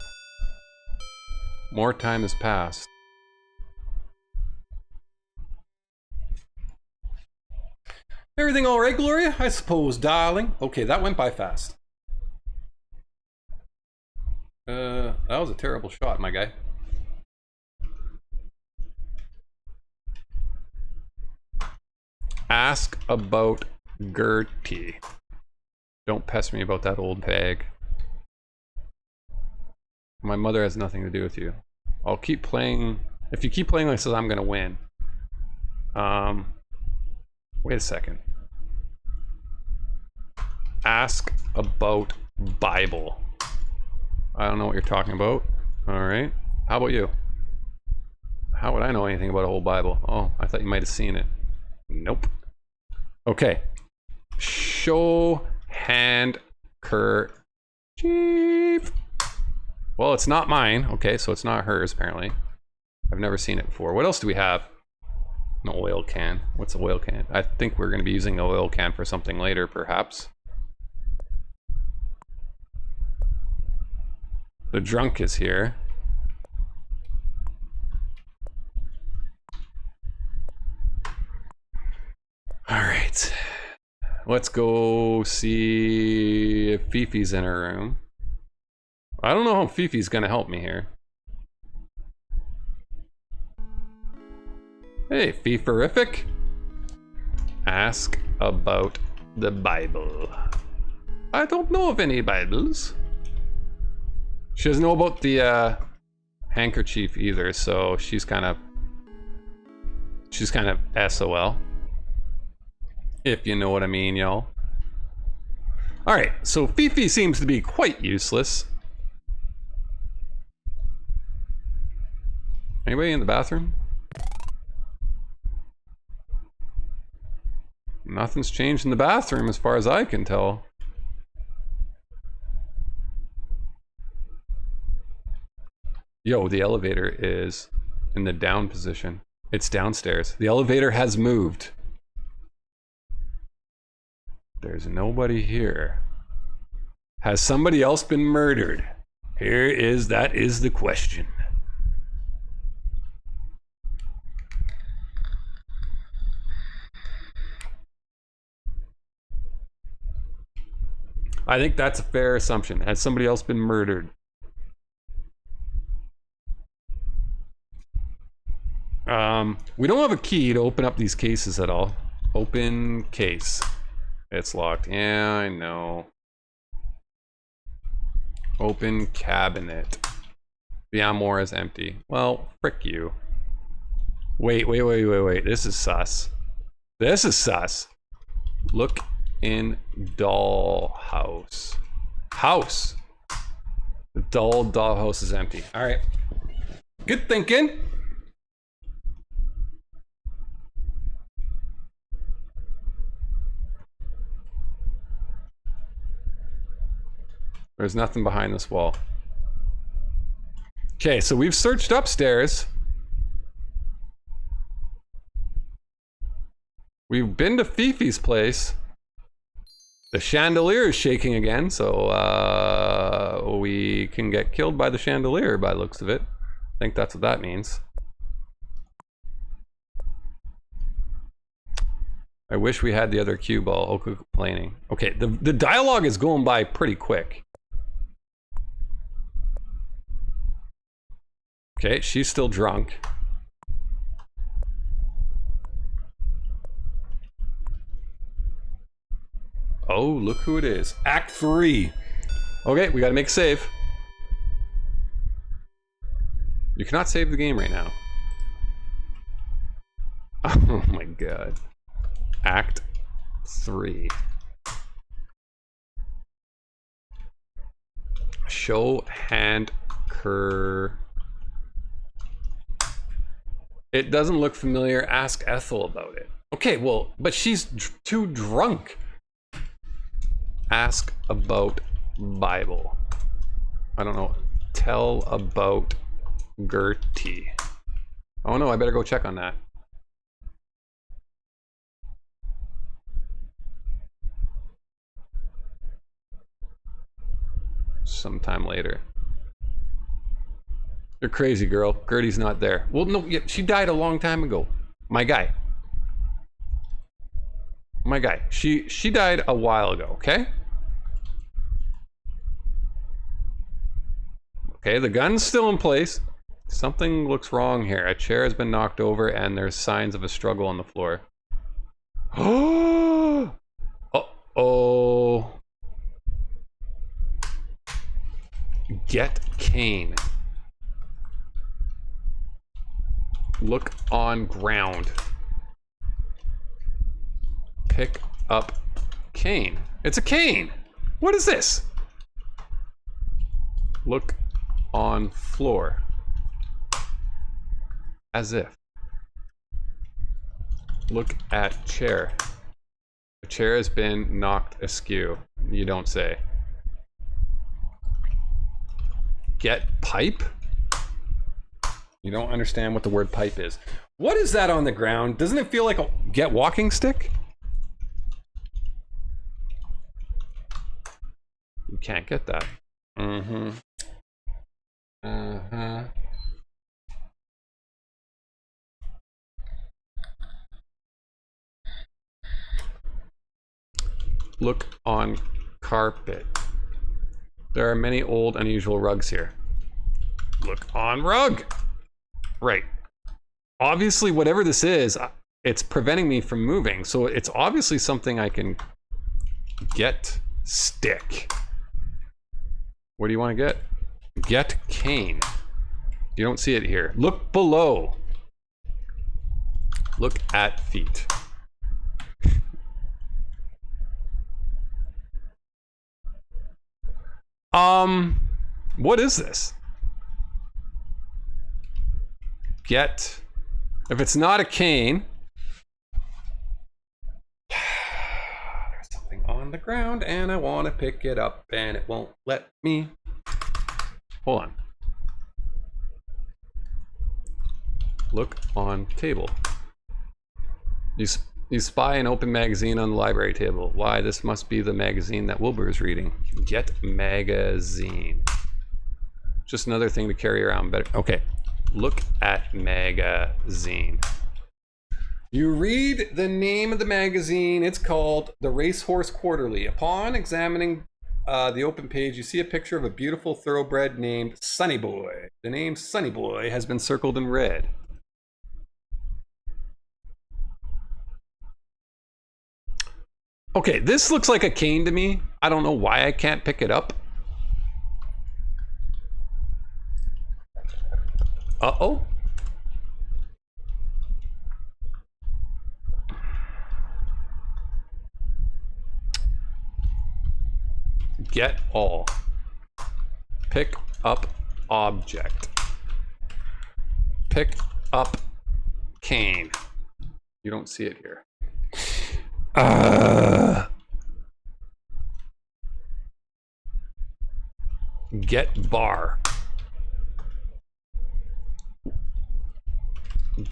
More time has passed. Everything all right, Gloria? I suppose, darling. Okay, that went by fast. That was a terrible shot, my guy. Ask about Gertie. Don't pester me about that old bag. My mother has nothing to do with you. I'll keep playing. If you keep playing like this, I'm gonna win. Wait a second. Ask about Bible. I don't know what you're talking about. All right. How about you? How would I know anything about a whole Bible? Oh, I thought you might have seen it. Nope. Okay. Show hand kerchief. Well, it's not mine. Okay, so it's not hers, apparently. I've never seen it before. What else do we have? An oil can. What's an oil can? I think we're going to be using the oil can for something later, perhaps. The drunk is here. All right. Let's go see if Fifi's in her room. I don't know how Fifi's going to help me here. Hey, Fiferific. Ask about the Bible. I don't know of any Bibles. She doesn't know about the handkerchief either, so she's kind of SOL. If you know what I mean, y'all. Alright, so Fifi seems to be quite useless. Anybody in the bathroom? Nothing's changed in the bathroom as far as I can tell. Yo, the elevator is in the down position. It's downstairs. The elevator has moved. There's nobody here. Has somebody else been murdered? That is the question. I think that's a fair assumption. Has somebody else been murdered? We don't have a key to open up these cases at all. Open case. It's locked. Yeah, I know. Open cabinet. The armoire is empty. Well, frick you. Wait. This is sus. This is sus. Look in dollhouse. House. The dollhouse is empty. All right. Good thinking. There's nothing behind this wall. Okay, so we've searched upstairs. We've been to Fifi's place. The chandelier is shaking again, so we can get killed by the chandelier by the looks of it. I think that's what that means. I wish we had the other cue ball. Oku complaining. Okay, the dialogue is going by pretty quick. Okay, she's still drunk. Oh, look who it is. Act 3. Okay, we gotta make a save. You cannot save the game right now. Oh my god. Act 3. Show hand cur. It doesn't look familiar. Ask Ethel about it. Okay, well, but she's too drunk. Ask about Bible. I don't know. Tell about Gertie. Oh no, I better go check on that. Sometime later. You're crazy, girl. Gertie's not there. Well, no, yeah, she died a long time ago. My guy. My guy. She died a while ago, okay? Okay, the gun's still in place. Something looks wrong here. A chair has been knocked over and there's signs of a struggle on the floor. Oh! Uh-oh. Get cane. Look on ground. Pick up cane. It's a cane. What is this? Look on floor. As if. Look at chair. The chair has been knocked askew. You don't say. Get pipe? You don't understand what the word pipe is. What is that on the ground? Doesn't it feel like a get walking stick? You can't get that. Mm-hmm. Uh-huh. Look on carpet. There are many old, unusual rugs here. Look on rug. Right. Obviously, whatever this is, it's preventing me from moving. So it's obviously something I can get. Stick. What do you want to get? Get cane. You don't see it here. Look below. Look at feet. What is this? Get, if it's not a cane, there's something on the ground and I want to pick it up and it won't let me. Hold on. Look on table. You spy an open magazine on the library table. Why, this must be the magazine that Wilbur is reading. Get magazine. Just another thing to carry around. Better. Okay. Look at magazine. You read the name of the magazine. It's called The Racehorse Quarterly. Upon examining the open page, you see a picture of a beautiful thoroughbred named Sonny Boy. The name Sonny Boy has been circled in red. Okay, this looks like a cane to me. I don't know why I can't pick it up. Uh-oh. Get all. Pick up object. Pick up cane. You don't see it here. Get bar.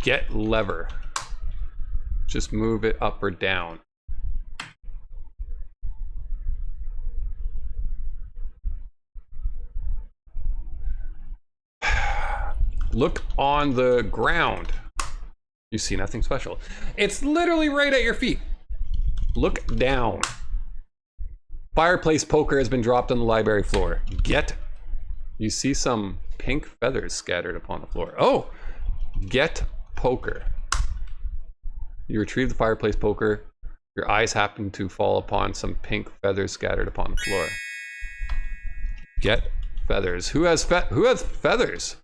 Get lever. Just move it up or down. Look on the ground. You see nothing special. It's literally right at your feet. Look down. Fireplace poker has been dropped on the library floor. Get. You see some pink feathers scattered upon the floor. Oh, get poker. You retrieve the fireplace poker. Your eyes happen to fall upon some pink feathers scattered upon the floor. Get feathers. Who has feathers?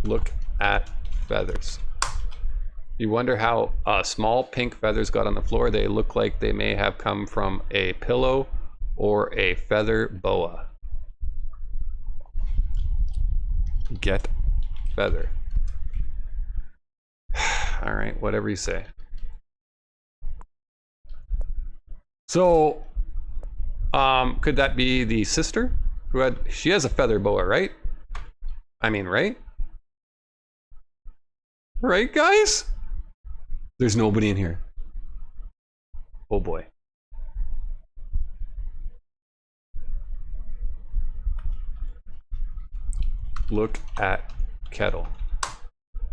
Look at feathers. You wonder how small pink feathers got on the floor. They look like they may have come from a pillow or a feather boa. Get feather. All right, whatever you say. So, could that be the sister who had? She has a feather boa, right? I mean, right? Right, guys? There's nobody in here. Oh boy. Look at kettle.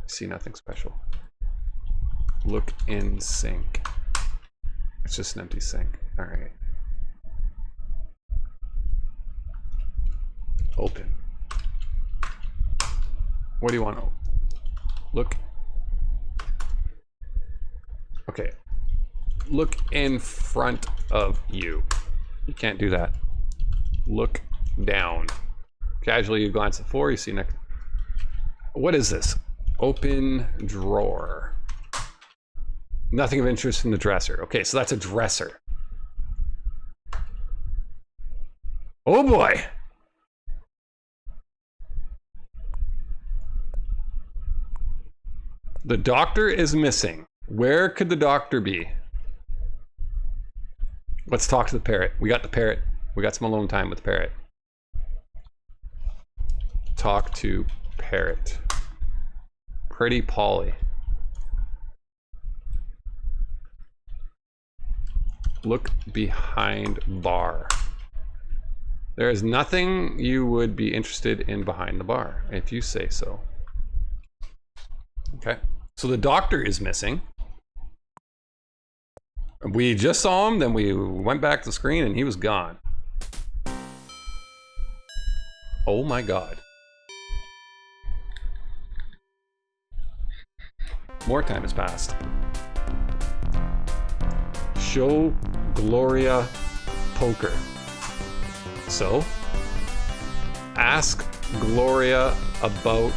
See nothing special. Look in sink. It's just an empty sink. All right. Open. What do you want to look? Okay. Look in front of you. You can't do that. Look down. Casually, you glance at the floor. You see next. What is this? Open drawer. Nothing of interest in the dresser. Okay, so that's a dresser. Oh boy. The doctor is missing. Where could the doctor be? Let's talk to the parrot. We got the parrot. We got some alone time with the parrot. Talk to parrot. Pretty Polly. Look behind bar. There is nothing you would be interested in behind the bar, if you say so. Okay, so the doctor is missing. We just saw him, then we went back to the screen and he was gone. Oh my God. More time has passed. Show Gloria poker. So, ask Gloria about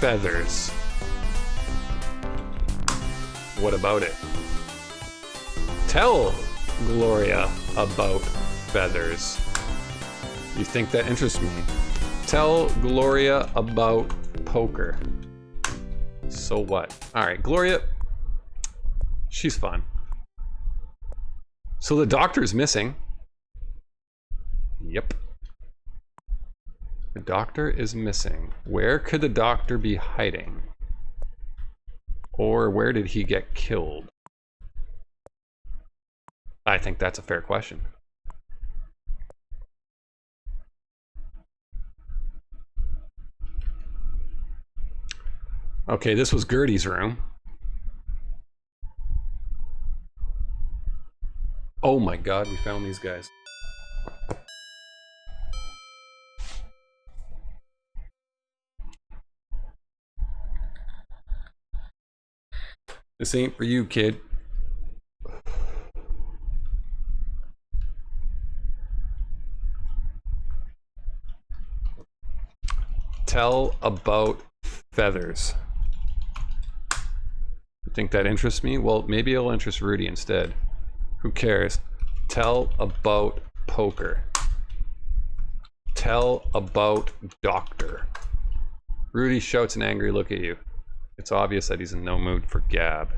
feathers. What about it? Tell Gloria about feathers. You think that interests me? Tell Gloria about poker. So what? Alright, Gloria. She's fun. So the doctor's missing. Yep. The doctor is missing. Where could the doctor be hiding? Or where did he get killed? I think that's a fair question. Okay, this was Gertie's room. Oh my god, we found these guys. This ain't for you, kid. Tell about feathers. You think that interests me? Well, maybe it'll interest Rudy instead. Who cares? Tell about poker. Tell about doctor. Rudy shouts an angry look at you. It's obvious that he's in no mood for gab.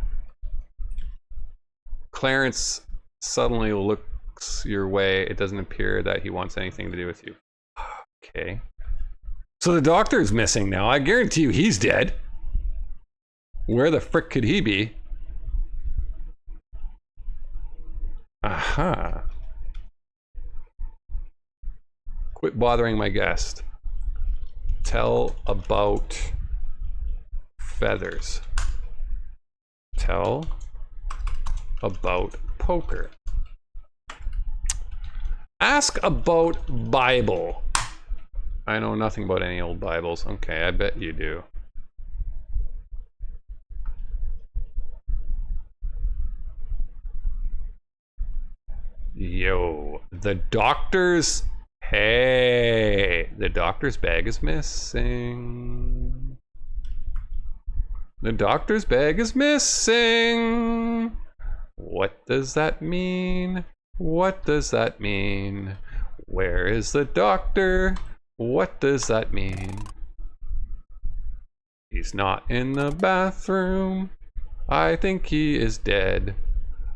Clarence suddenly looks your way. It doesn't appear that he wants anything to do with you. Okay. So the doctor's missing now. I guarantee you he's dead. Where the frick could he be? Aha. Quit bothering my guest. Tell about feathers. Tell about poker. Ask about Bible. I know nothing about any old Bibles. Okay, I bet you do. Yo, the doctor's... Hey, the doctor's bag is missing. The doctor's bag is missing. What does that mean? What does that mean? Where is the doctor? What does that mean? He's not in the bathroom. I think he is dead.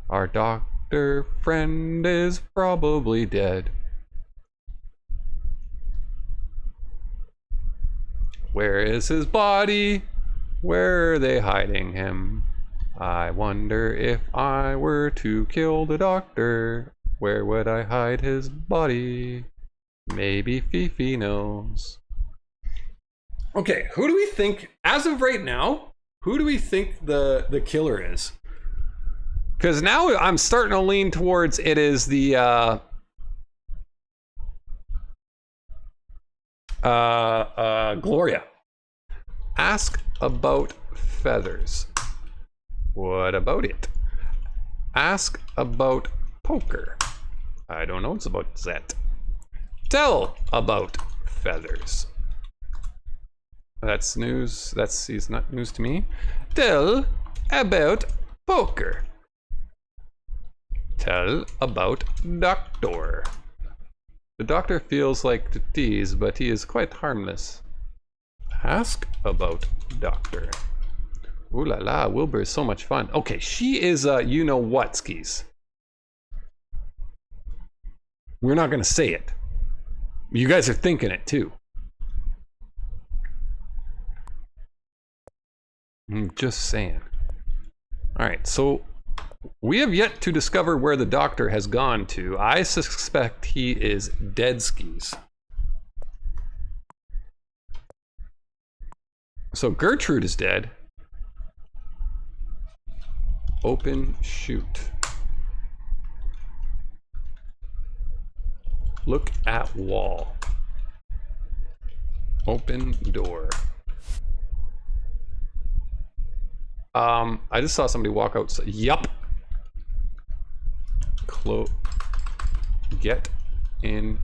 Our doctor friend is probably dead. Where is his body? Where are they hiding him? I wonder if I were to kill the doctor, where would I hide his body? Maybe Fifi knows. Okay, who do we think, as of right now, who do we think the killer is? Because now I'm starting to lean towards it is the Gloria. Ask about feathers. What about it? Ask about poker. I don't know, it's about that. Tell about feathers. That's news. It's not news to me. Tell about poker. Tell about doctor. The doctor feels like to tease, but he is quite harmless. Ask about doctor. Ooh la la, Wilbur is so much fun. Okay, she is you know what skis. We're not gonna say it. You guys are thinking it too. I'm just saying. Alright, so we have yet to discover where the doctor has gone to. I suspect he is dead skis. So Gertrude is dead. Open chute. Look at wall. Open door. I just saw somebody walk outside. Yup. Get in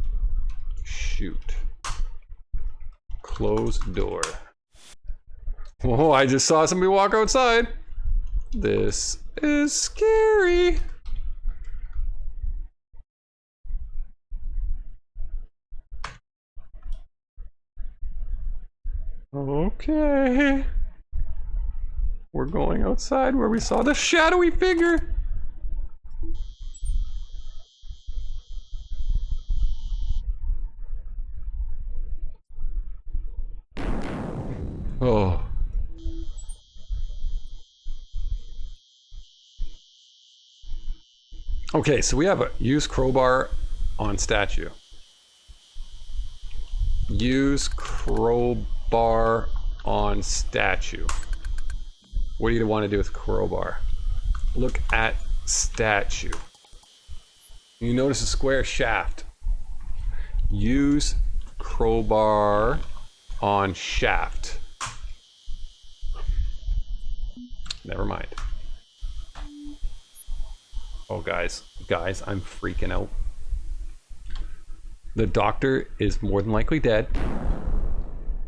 chute. Close door. Oh, I just saw somebody walk outside. This is scary. Okay. We're going outside where we saw the shadowy figure. Oh. Okay, so we have a use crowbar on statue. Use crowbar on statue. What do you want to do with crowbar? Look at statue. You notice a square shaft. Use crowbar on shaft. Never mind. Oh, guys, I'm freaking out. The doctor is more than likely dead.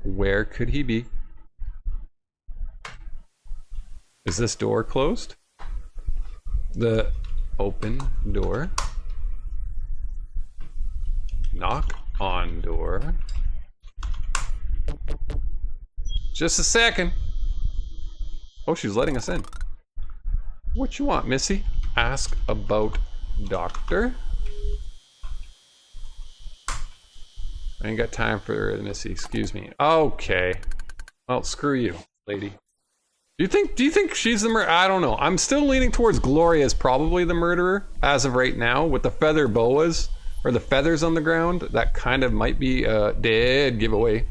Where could he be? Is this door closed? The open door. Knock on door. Just a second. Oh, she's letting us in. What you want, Missy? Ask about doctor. I ain't got time for Missy, excuse me. Okay. Well, screw you, lady. Do you think she's the murderer? I don't know. I'm still leaning towards Gloria as probably the murderer as of right now with the feather boas or the feathers on the ground. That kind of might be a dead giveaway.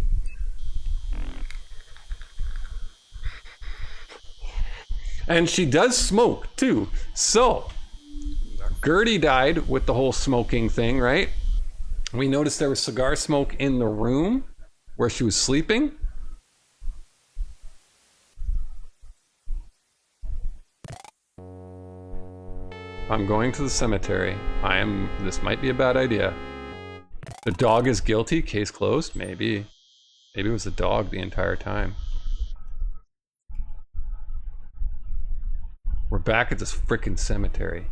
And she does smoke too. So Gertie died with the whole smoking thing, right? We noticed there was cigar smoke in the room where she was sleeping. I'm going to the cemetery. This might be a bad idea. The dog is guilty, case closed, maybe. Maybe it was the dog the entire time. We're back at this frickin' cemetery.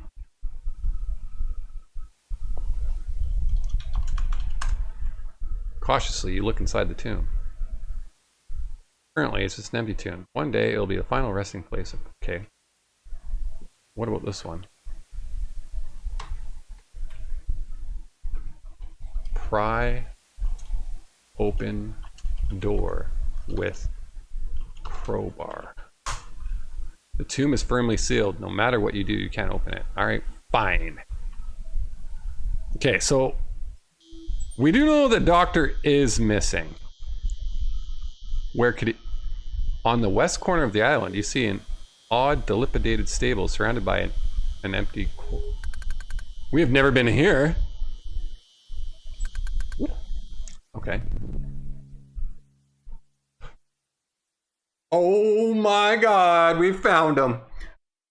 Cautiously, you look inside the tomb. Currently, it's just an empty tomb. One day, it'll be the final resting place. Okay. What about this one? Pry open door with crowbar. The tomb is firmly sealed. No matter what you do, you can't open it. All right, fine. Okay, so we do know the doctor is missing. Where could he? On the west corner of the island, you see an odd, dilapidated stable surrounded by an empty. We have never been here. Okay. Oh my God, we found him.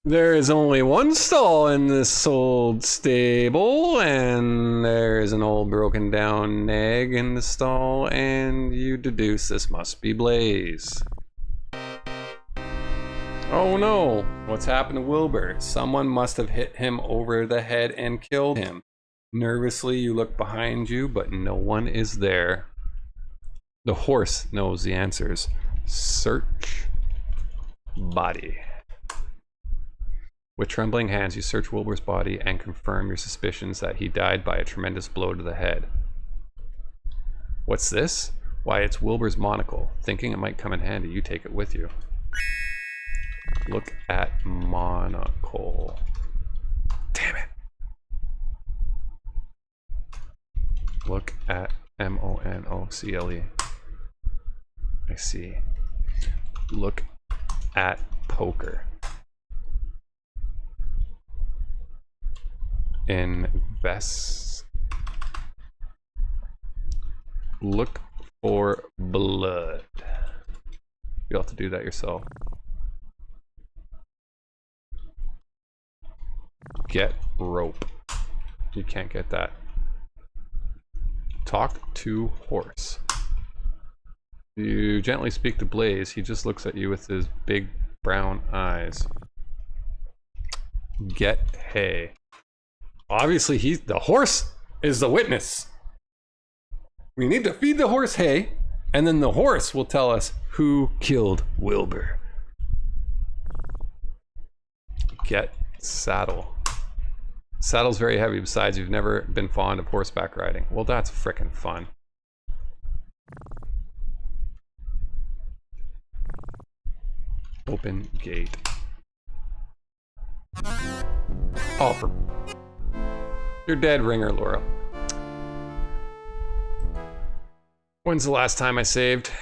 There is only one stall in this old stable, and there's an old broken down nag in the stall, and you deduce this must be Blaze. Oh no, what's happened to Wilbur? Someone must have hit him over the head and killed him. Nervously, you look behind you, but no one is there. The horse knows the answers. Search body. With trembling hands, you search Wilbur's body and confirm your suspicions that he died by a tremendous blow to the head. What's this? Why, it's Wilbur's monocle. Thinking it might come in handy, you take it with you. Look at monocle. Damn it. Look at M-O-N-O-C-L-E. I see. Look at poker. Invest. Look for blood. You'll have to do that yourself. Get rope. You can't get that. Talk to horse. You gently speak to Blaze. He just looks at you with his big brown eyes. Get hay. Obviously, the horse is the witness. We need to feed the horse hay And then the horse will tell us who killed Wilbur. Get saddle. Saddle's very heavy, besides you've never been fond of horseback riding. Well, that's frickin' fun. Open gate. Oh, you're dead, Ringer, Laura. When's the last time I saved?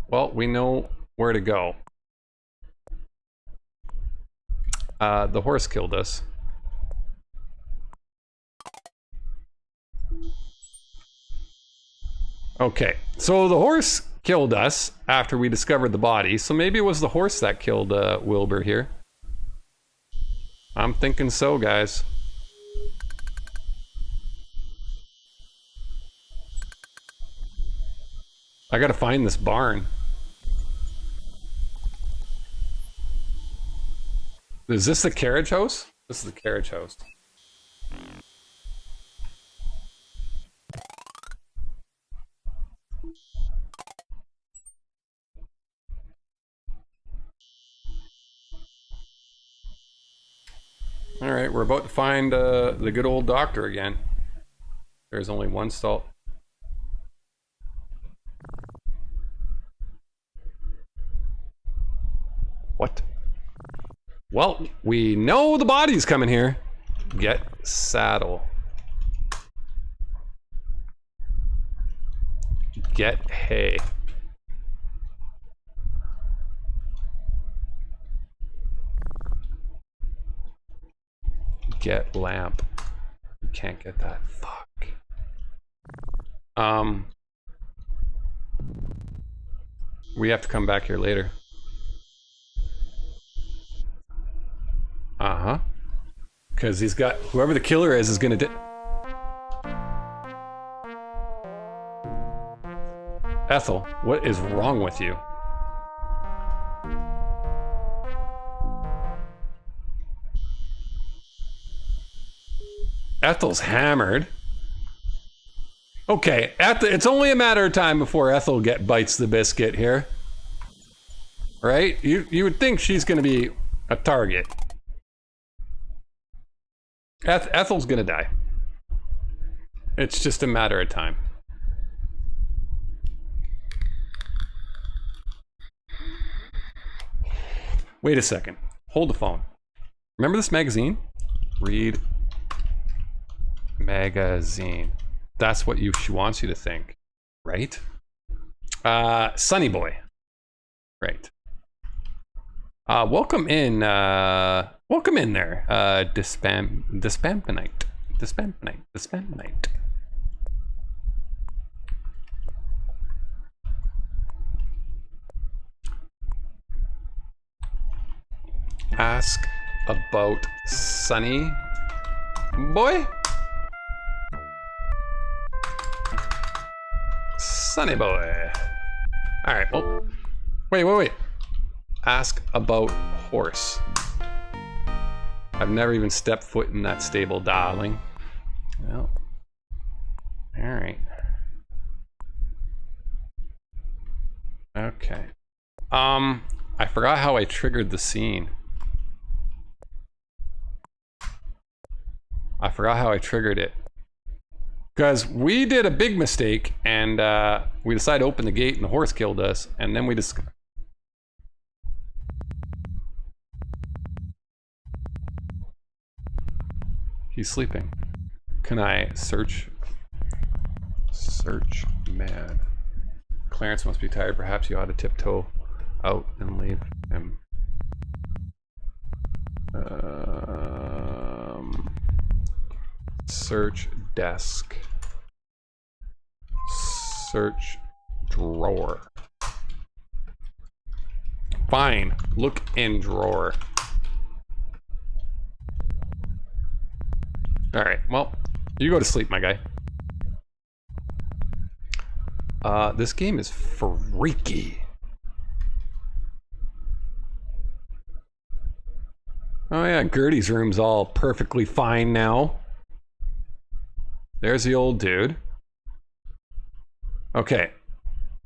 Well, we know where to go. The horse killed us. Okay, so the horse killed us after we discovered the body, so maybe it was the horse that killed Wilbur here. I'm thinking so, guys. I gotta find this barn. Is this the carriage house? This is the carriage house. All right, we're about to find the good old doctor again. There's only one stall. What? Well, we know the body's coming here. Get saddle. Get hay. Get lamp. You can't get that. Fuck. We have to come back here later. Uh-huh. Because he's got... Whoever the killer is gonna... Ethel, what is wrong with you? Ethel's hammered. Okay, it's only a matter of time before Ethel bites the biscuit here. Right? You would think she's gonna be a target. Ethel's gonna die. It's just a matter of time. Wait a second. Hold the phone. Remember this magazine? Read magazine. That's what she wants you to think, right? Sunny boy. Right. Welcome in there. Dispampanite. Ask about Sunny boy. Sunny boy. All right. Well, wait. Ask about horse. I've never even stepped foot in that stable, darling. Well, all right. Okay. I forgot how I triggered the scene. I forgot how I triggered it. Because we did a big mistake and we decided to open the gate and the horse killed us, and then we just... He's sleeping. Can I search? Search mad. Clarence must be tired. Perhaps you ought to tiptoe out and leave him. Search desk. Search drawer. Fine. Look in drawer. All right. Well, you go to sleep, my guy. This game is freaky. Oh yeah, Gertie's room's all perfectly fine now. There's the old dude. Okay.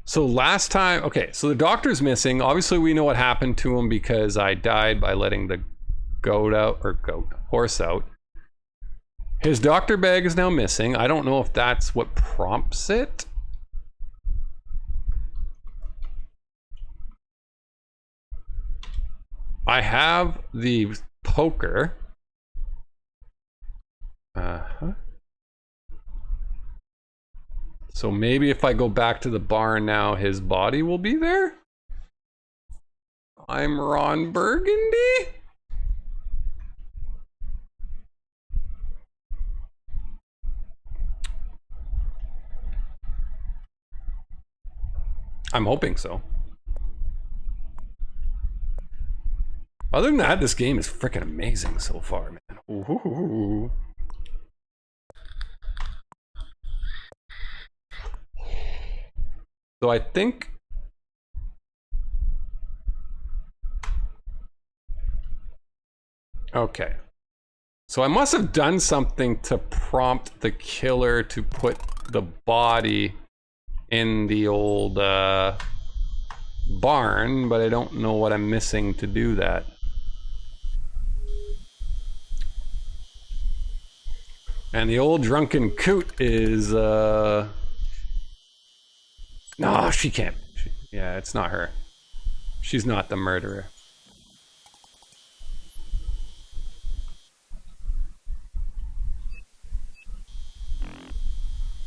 So last time, okay, so the doctor's missing. Obviously we know what happened to him because I died by letting the horse out. His doctor bag is now missing. I don't know if that's what prompts it. I have the poker. So maybe if I go back to the barn now, his body will be there? I'm Ron Burgundy? I'm hoping so. Other than that, this game is freaking amazing so far, man. Ooh. So I think... Okay. So I must have done something to prompt the killer to put the body in the old barn, but I don't know what I'm missing to do that. And the old drunken coot is no, she can't. Yeah, it's not her. She's not the murderer.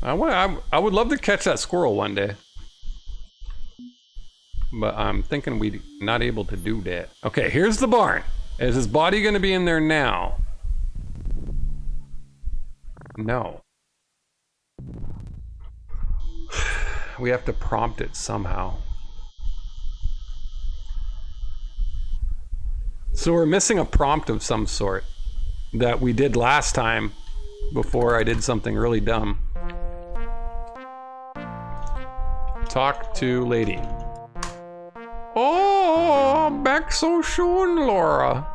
I would love to catch that squirrel one day. But I'm thinking we're not able to do that. Okay, here's the barn. Is his body gonna be in there now? No. We have to prompt it somehow. So we're missing a prompt of some sort that we did last time before I did something really dumb. Talk to lady. Oh, back so soon, Laura.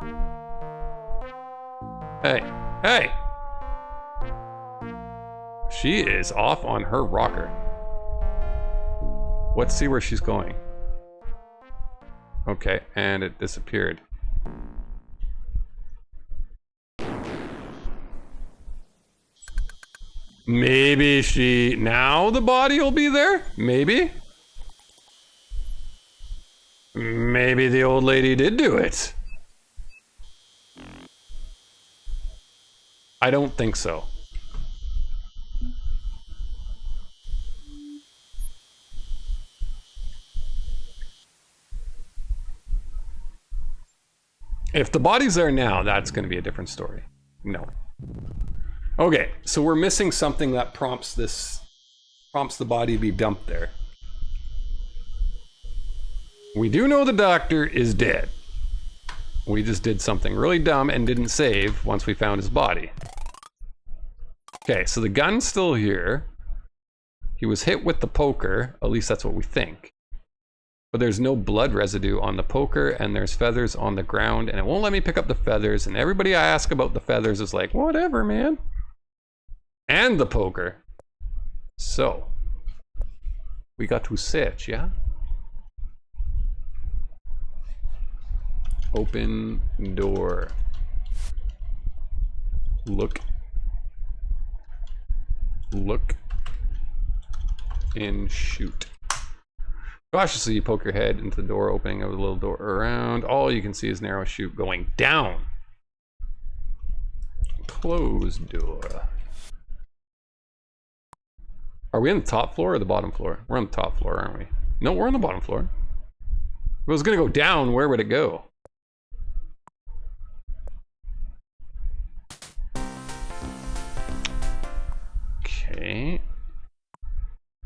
Hey, hey. She is off on her rocker. Let's see where she's going. Okay, and it disappeared. Maybe she... Now the body will be there? Maybe? Maybe the old lady did do it. I don't think so. If the body's there now, that's going to be a different story. No. Okay, so we're missing something that prompts the body to be dumped there. We do know the doctor is dead. We just did something really dumb and didn't save once we found his body. Okay, so the gun's still here. He was hit with the poker, at least that's what we think. But there's no blood residue on the poker, and there's feathers on the ground, and it won't let me pick up the feathers, and everybody I ask about the feathers is like, whatever, man. And the poker. So, we got to search, yeah? Open door. Look. Look. And shoot. Cautiously, you poke your head into the door, opening of the little door around. All you can see is narrow chute going down. Closed door. Are we on the top floor or the bottom floor? We're on the top floor, aren't we? No, we're on the bottom floor. If it was gonna go down, where would it go? Okay.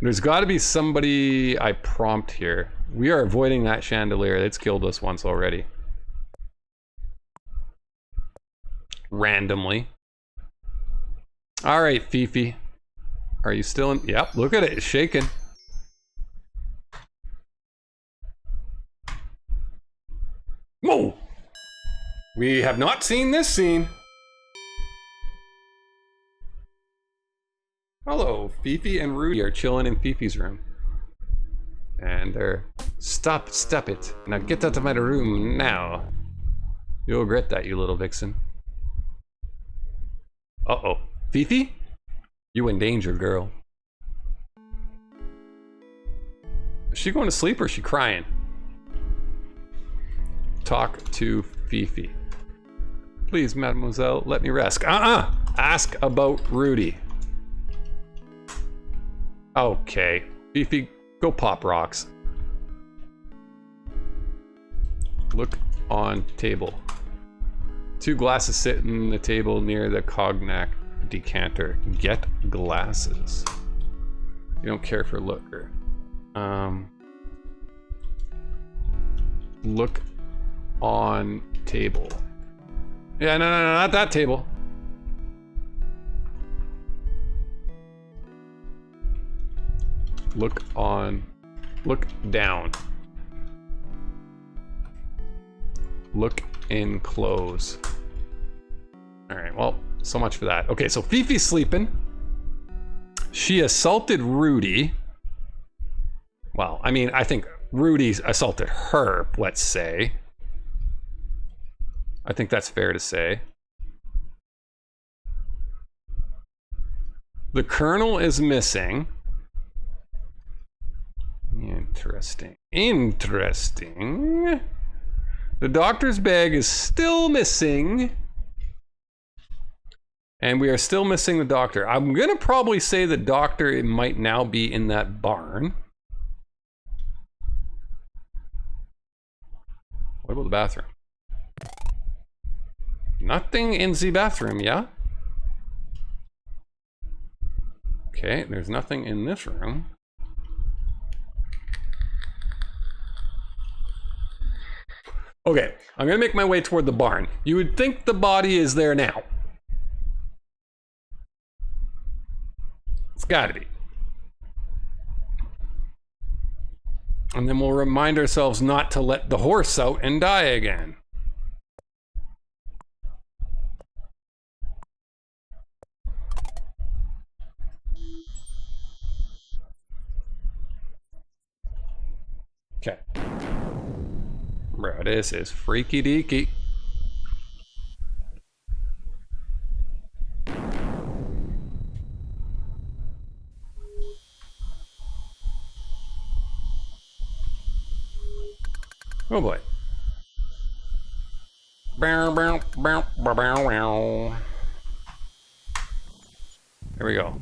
There's got to be somebody I prompt here. We are avoiding that chandelier. It's killed us once already. Randomly. All right, Fifi. Are you still in? Yep, look at it. It's shaking. Whoa! We have not seen this scene. Hello, Fifi and Rudy are chilling in Fifi's room. And they're... Stop it. Now get out of my room now. You'll regret that, you little vixen. Uh-oh. Fifi? You in danger, girl. Is she going to sleep or is she crying? Talk to Fifi. Please, mademoiselle, let me rest. Ask about Rudy. Okay. Fifi, go pop rocks. Look on table. 2 glasses sit in the table near the cognac decanter. Get glasses. You don't care for looker. Look on table. Yeah, no, not that table. Look down. Look in clothes. All right, well, so much for that. Okay, so Fifi's sleeping. She assaulted Rudy. Well, I mean, I think Rudy assaulted her, let's say. I think that's fair to say. The Colonel is missing. Interesting. The doctor's bag is still missing. And we are still missing the doctor. I'm gonna probably say the doctor might now be in that barn. What about the bathroom? Nothing in the bathroom, yeah? Okay, there's nothing in this room. Okay, I'm gonna make my way toward the barn. You would think the body is there now. It's gotta be. And then we'll remind ourselves not to let the horse out and die again. Okay. Bro, this is freaky deaky. Oh boy. Bow, bow, bow, bow, bow, bow. There we go.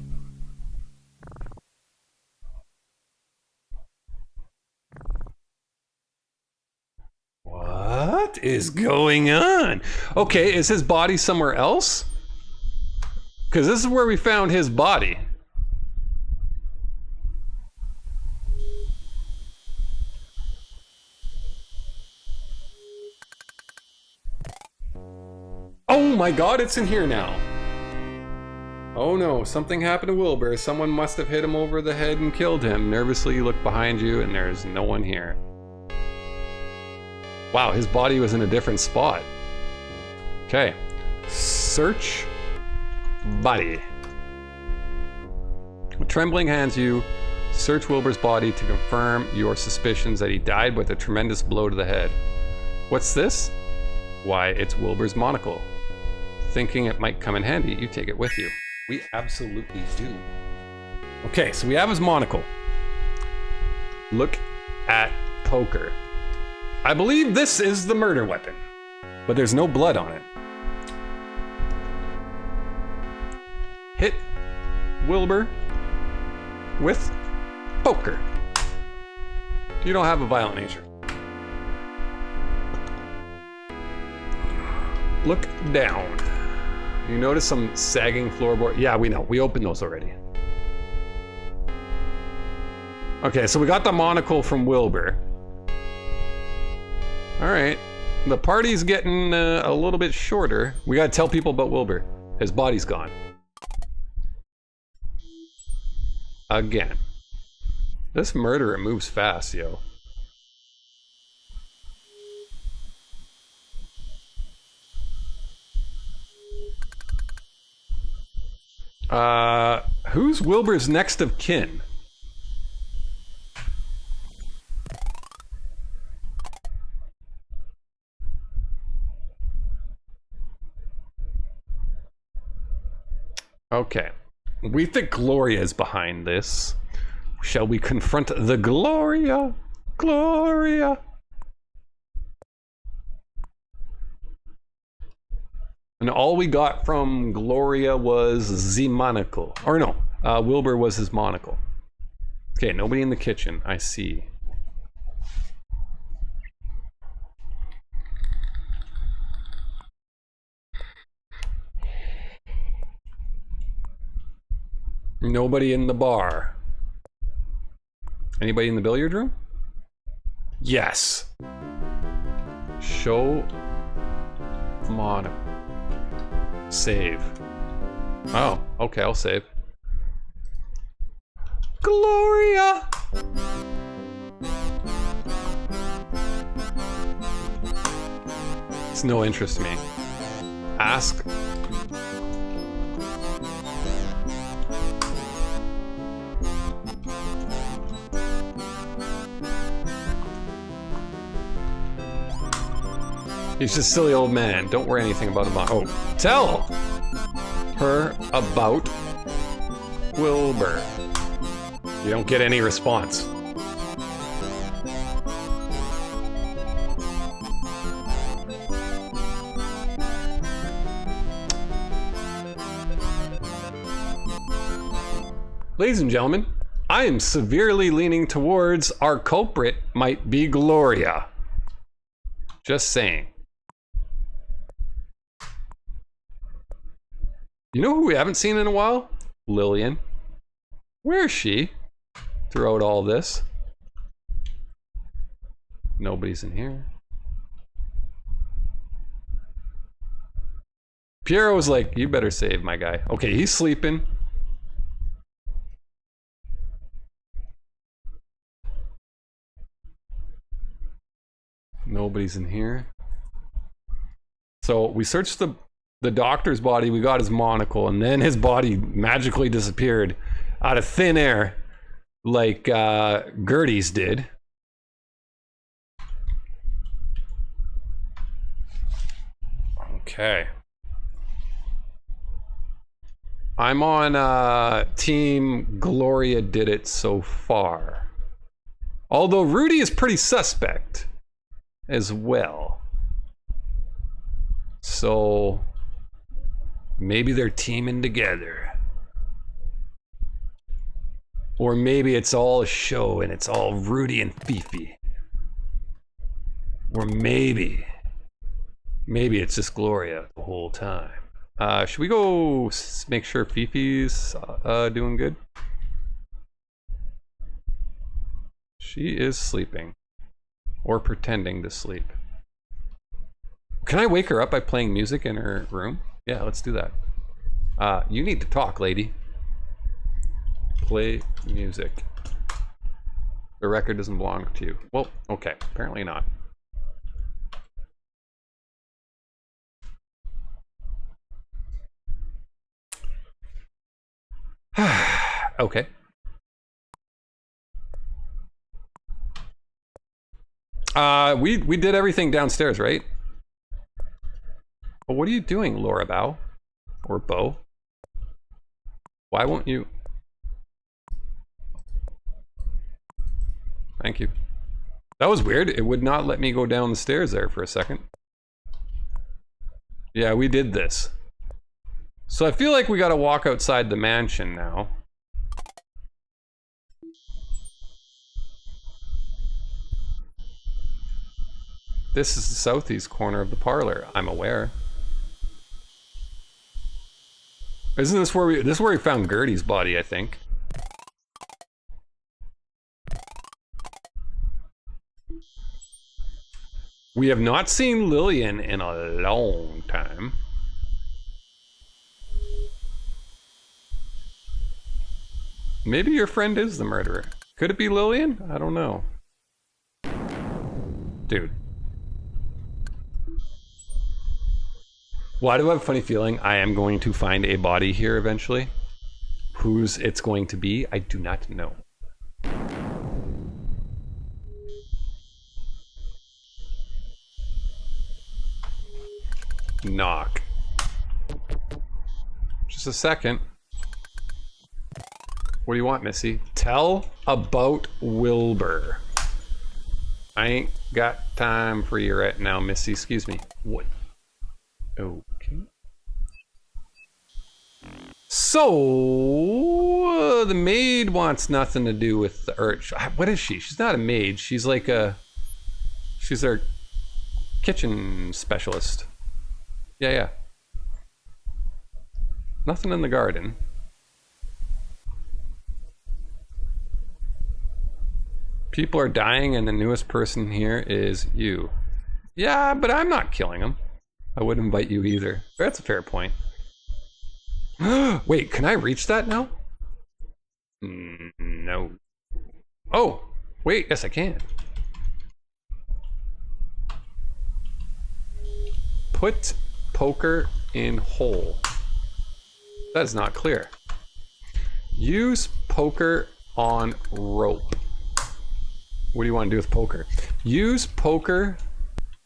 What is going on? Okay, is his body somewhere else? Because this is where we found his body. Oh my god, it's in here now. Oh no, something happened to Wilbur. Someone must have hit him over the head and killed him. Nervously, you look behind you and there's no one here. Wow, his body was in a different spot. Okay. Search body. With trembling hands, you search Wilbur's body to confirm your suspicions that he died with a tremendous blow to the head. What's this? Why, it's Wilbur's monocle. Thinking it might come in handy, you take it with you. We absolutely do. Okay, so we have his monocle. Look at poker. I believe this is the murder weapon, but there's no blood on it. Hit Wilbur with poker. You don't have a violent nature. Look down. You notice some sagging floorboard? Yeah, we know. We opened those already. Okay, so we got the monocle from Wilbur. All right. The party's getting a little bit shorter. We gotta tell people about Wilbur. His body's gone. Again. This murderer moves fast, yo. Who's Wilbur's next of kin? Okay. We think Gloria is behind this. Shall we confront the Gloria? Gloria! And all we got from Gloria was the monocle. Or no, Wilbur was his monocle. Okay, nobody in the kitchen. I see. Nobody in the bar. Anybody in the billiard room? Yes. Show monocle. Save. Oh, okay, I'll save. Gloria! It's no interest to me. Ask. He's just a silly old man. Don't worry anything about him. Oh, tell her about Wilbur. You don't get any response. Ladies and gentlemen, I am severely leaning towards our culprit might be Gloria. Just saying. You know who we haven't seen in a while? Lillian. Where is she throughout all this? Nobody's in here. Piero was like, you better save my guy. Okay, he's sleeping. Nobody's in here. So we searched the doctor's body, we got his monocle, and then his body magically disappeared out of thin air like Gertie's did. Okay. I'm on team Gloria did it so far. Although Rudy is pretty suspect as well. So maybe they're teaming together. Or maybe it's all a show and it's all Rudy and Fifi. Or maybe it's just Gloria the whole time. Should we go make sure Fifi's doing good? She is sleeping. Or pretending to sleep. Can I wake her up by playing music in her room? Yeah, let's do that. You need to talk, lady. Play music. The record doesn't belong to you. Well, okay, apparently not. Okay. We did everything downstairs, right? Well, what are you doing, Laura Bow? Or Bo? Why won't you? Thank you. That was weird. It would not let me go down the stairs there for a second. Yeah, we did this. So I feel like we gotta walk outside the mansion now. This is the southeast corner of the parlor, I'm aware. Isn't this where this is where we found Gertie's body, I think. We have not seen Lillian in a long time. Maybe your friend is the murderer. Could it be Lillian? I don't know. Dude. Why do I have a funny feeling I am going to find a body here eventually? Whose it's going to be, I do not know. Knock. Just a second. What do you want, Missy? Tell about Wilbur. I ain't got time for you right now, Missy. Excuse me. What? Okay. So, the maid wants nothing to do with the urge. What is she? She's not a maid. She's like she's our kitchen specialist. Yeah. Nothing in the garden. People are dying and the newest person here is you. Yeah, but I'm not killing them. I wouldn't invite you either. That's a fair point. Wait, can I reach that now? No. Oh, wait, yes I can. Put poker in hole. That is not clear. Use poker on rope. What do you want to do with poker? Use poker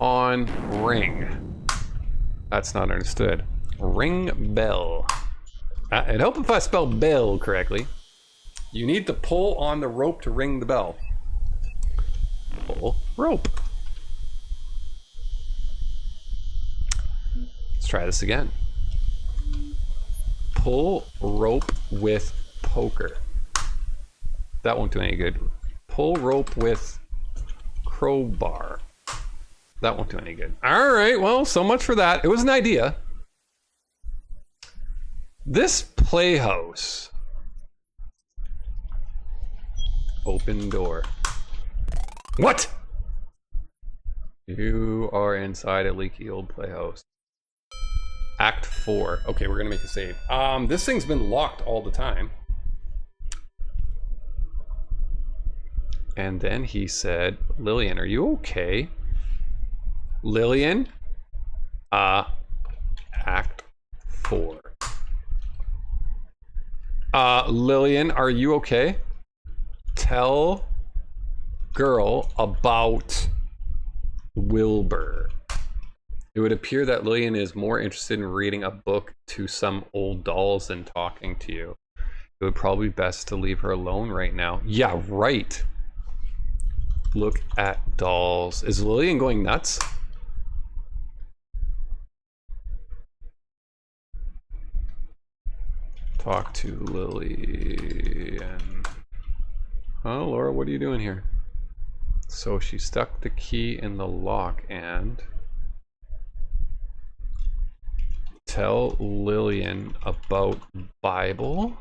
on ring. That's not understood. Ring bell. It'd help if I spelled bell correctly. You need to pull on the rope to ring the bell. Pull rope. Let's try this again. Pull rope with poker. That won't do any good. Pull rope with crowbar. That won't do any good. All right, well, so much for that. It was an idea. This playhouse. Open door. What? You are inside a leaky old playhouse. Act 4. Okay, we're gonna make a save. This thing's been locked all the time. And then he said, Lillian, are you okay? Lillian? Act 4. Lillian, are you okay? Tell girl about Wilbur. It would appear that Lillian is more interested in reading a book to some old dolls than talking to you. It would probably be best to leave her alone right now. Yeah, right. Look at dolls. Is Lillian going nuts? Talk to Lillian. Oh, Laura, what are you doing here? So she stuck the key in the lock and... Tell Lillian about Bible.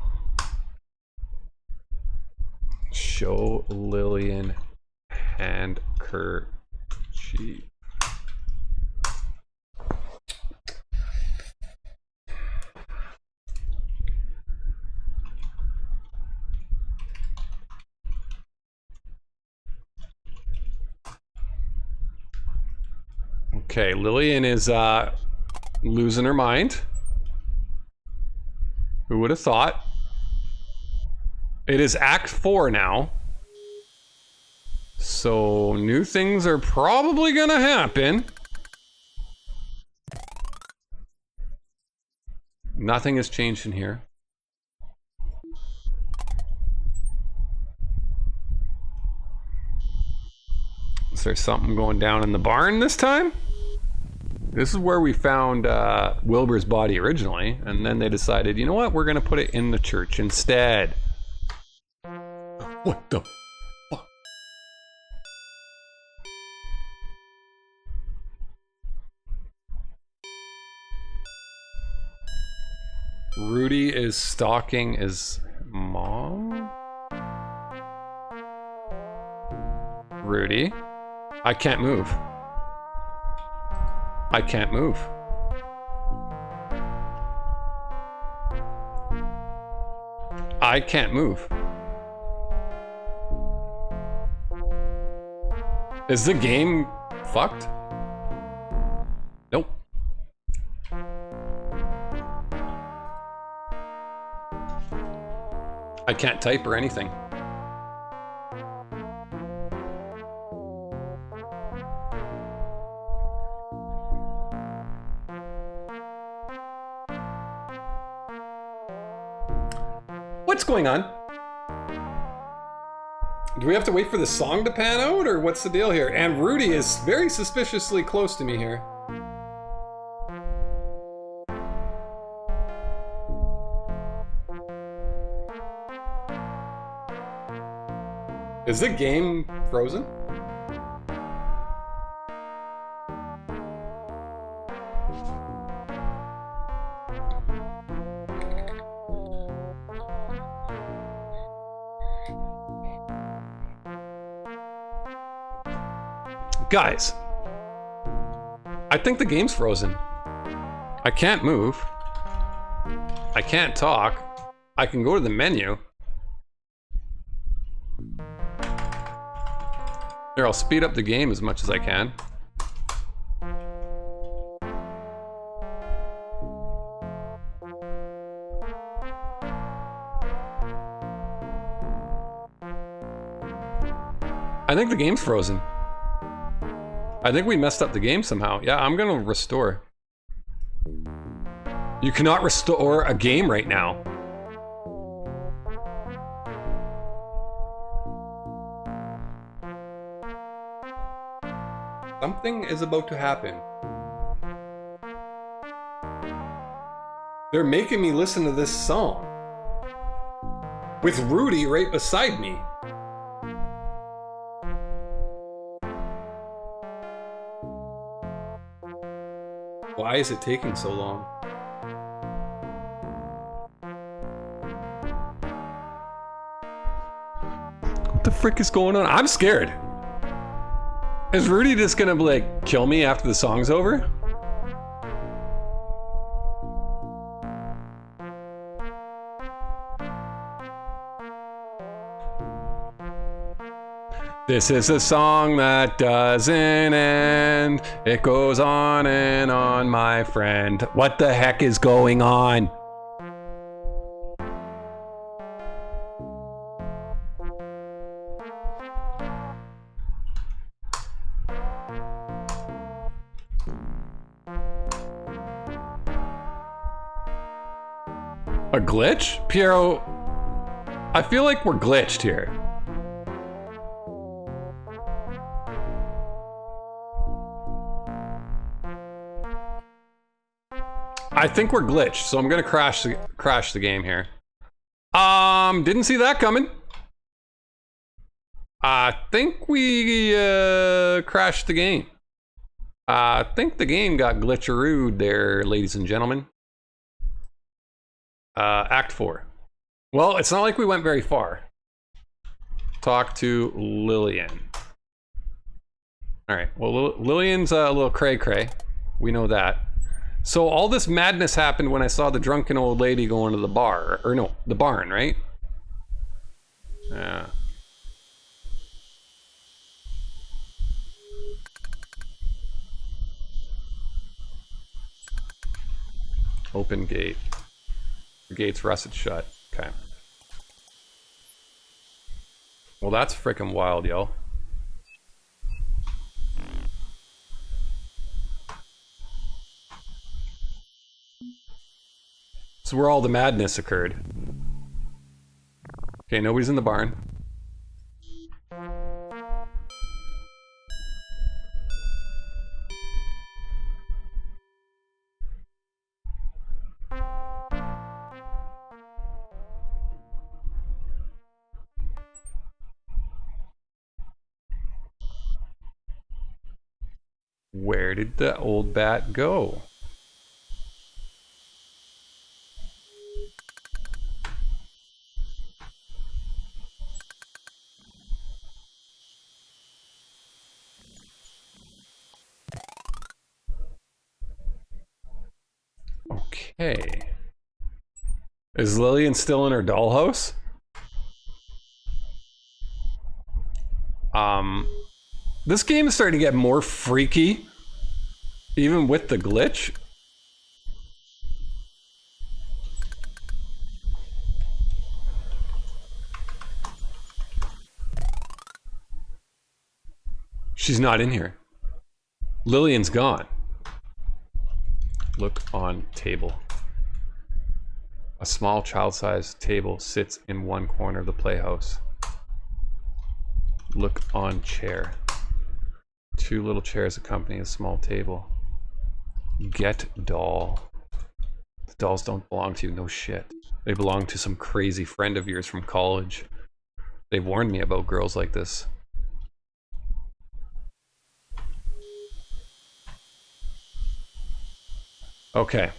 Show Lillian handkerchief. Okay, Lillian is losing her mind. Who would have thought? It is Act 4 now. So new things are probably gonna happen. Nothing has changed in here. Is there something going down in the barn this time? This is where we found Wilbur's body originally, and then they decided, you know what, we're gonna put it in the church instead. What the fuck? Rudy is stalking his mom? Rudy? I can't move. I can't move. I can't move. Is the game fucked? Nope. I can't type or anything. What's going on? Do we have to wait for the song to pan out, or what's the deal here? And Rudy is very suspiciously close to me here. Is the game frozen? Guys, I think the game's frozen. I can't move. I can't talk. I can go to the menu. Here, I'll speed up the game as much as I can. I think the game's frozen. I think we messed up the game somehow. Yeah, I'm gonna restore. You cannot restore a game right now. Something is about to happen. They're making me listen to this song with Rudy right beside me. Why is it taking so long? What the frick is going on? I'm scared. Is Rudy just gonna like kill me after the song's over? This is a song that doesn't end. It goes on and on, my friend. What the heck is going on? A glitch? Piero, I feel like we're glitched here. I think we're glitched, so I'm gonna crash the game here. Didn't see that coming. I think we crashed the game. I think the game got glitcherooed there, ladies and gentlemen. Act 4. Well, it's not like we went very far. Talk to Lillian. All right. Well, Lillian's a little cray-cray. We know that. So all this madness happened when I saw the drunken old lady going to the bar, or no, the barn, right? Yeah. Open gate. The gate's rusted shut. Okay. Well, that's frickin' wild, yo. This is where all the madness occurred. Okay, nobody's in the barn. Where did the old bat go? Okay. Is Lillian still in her dollhouse? This game is starting to get more freaky, even with the glitch. She's not in here. Lillian's gone. Look on table. A small child-sized table sits in one corner of the playhouse. Look on chair. 2 little chairs accompany a small table. Get doll. The dolls don't belong to you, no shit. They belong to some crazy friend of yours from college. They've warned me about girls like this. Okay.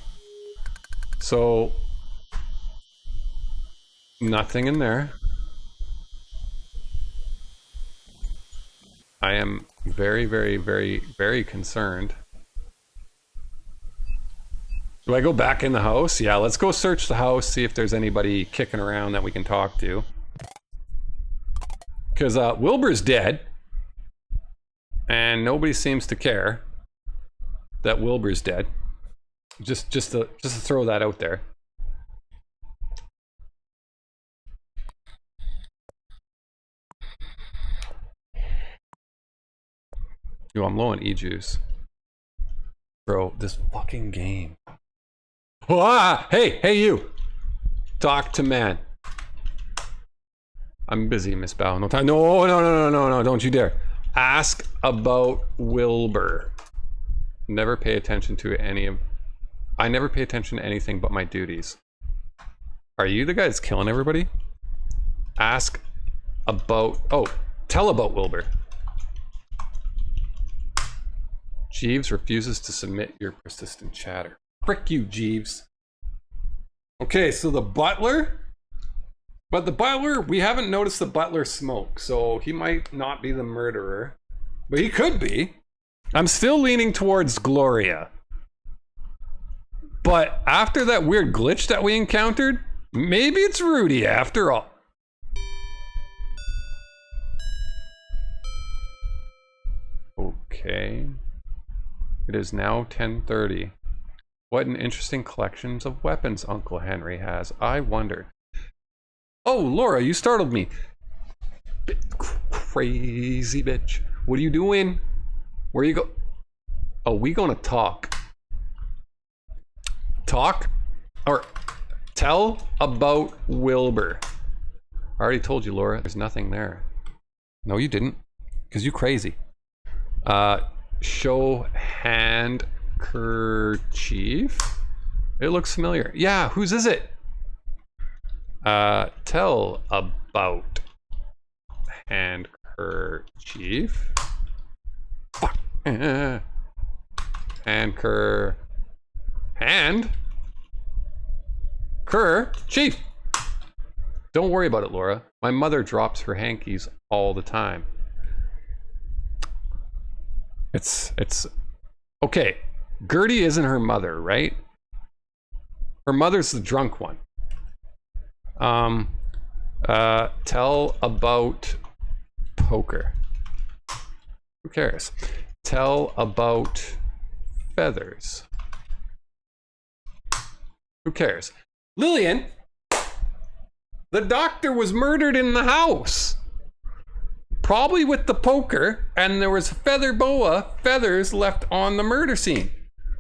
So, nothing in there. I am very, very, very, very concerned. Do I go back in the house? Yeah, let's go search the house, see if there's anybody kicking around that we can talk to. Because Wilbur's dead. And nobody seems to care that Wilbur's dead. Just to throw that out there. Yo, I'm low on E-juice. Bro, this fucking game. Ah! Hey you! Talk to man. I'm busy, Miss Bow. No time. No, don't you dare. Ask about Wilbur. Never pay attention to any of... I never pay attention to anything but my duties. Are you the guy that's killing everybody? Ask about... Oh, tell about Wilbur. Jeeves refuses to submit your persistent chatter. Frick you, Jeeves. Okay, so the butler... But the butler, we haven't noticed the butler smoke, so he might not be the murderer. But he could be. I'm still leaning towards Gloria. But after that weird glitch that we encountered, maybe it's Rudy after all. Okay. It is now 10:30. What an interesting collections of weapons Uncle Henry has. I wonder. Oh, Laura, you startled me. Crazy bitch. What are you doing? Where you go? Oh, we gonna talk. Talk? Or tell about Wilbur. I already told you, Laura, there's nothing there. No, you didn't. Because you crazy. Show handkerchief. It looks familiar. Yeah, whose is it? Tell about handkerchief. Fuck. Handkerchief. Don't worry about it, Laura. My mother drops her hankies all the time. It's okay. Gertie isn't her mother, right? Her mother's the drunk one. Tell about poker. Who cares? Tell about feathers. Who cares? Lillian, the doctor was murdered in the house. Probably with the poker, and there was feather boa feathers left on the murder scene.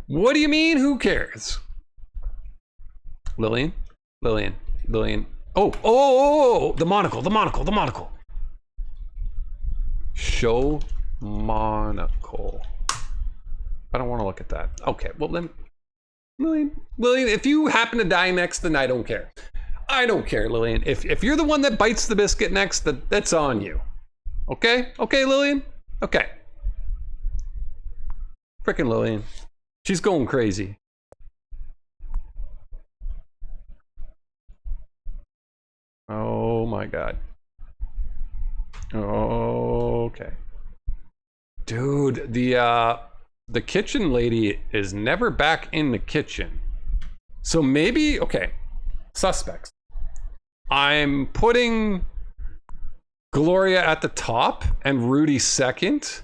What do you mean, who cares? Lillian? Oh, the monocle. Show monocle. I don't want to look at that. Okay, well then, Lillian, if you happen to die next, then I don't care. I don't care, Lillian. If you're the one that bites the biscuit next, that's on you. Okay, Lillian? Okay. Frickin' Lillian. She's going crazy. Oh my god. Okay. Dude, the kitchen lady is never back in the kitchen. So maybe, okay, suspects. I'm putting Gloria at the top and Rudy second.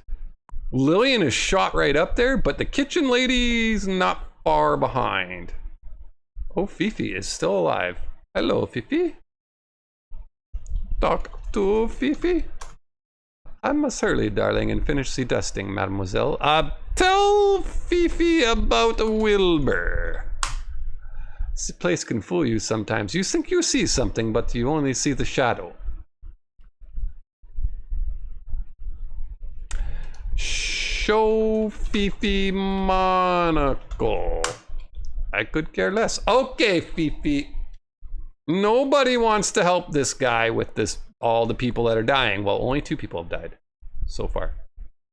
Lillian is shot right up there, but the kitchen lady's not far behind. Oh, Fifi is still alive. Hello, Fifi. Talk to Fifi. I must hurry, darling, and finish the dusting, mademoiselle. Tell Fifi about Wilbur. This place can fool you sometimes. You think you see something, but you only see the shadow. Show Fifi monocle. I could care less. Okay, Fifi. Nobody wants to help this guy with this, all the people that are dying. Well, only 2 people have died so far.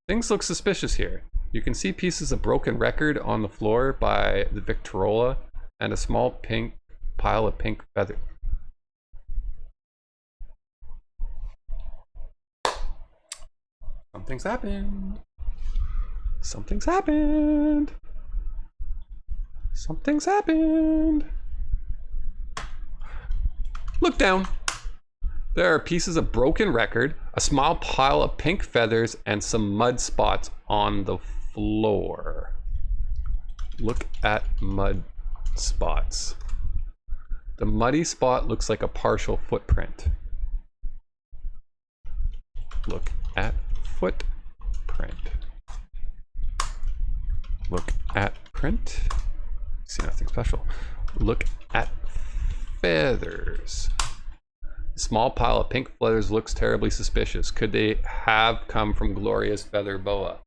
Things look suspicious here. You can see pieces of broken record on the floor by the Victrola and a small pink pile of pink feather. Something's happened. Something's happened. Something's happened. Look down. There are pieces of broken record, a small pile of pink feathers, and some mud spots on the floor. Look at mud spots. The muddy spot looks like a partial footprint. Look at footprint. Look at print. See nothing special. Look at feathers. A small pile of pink feathers looks terribly suspicious. Could they have come from Gloria's feather boa?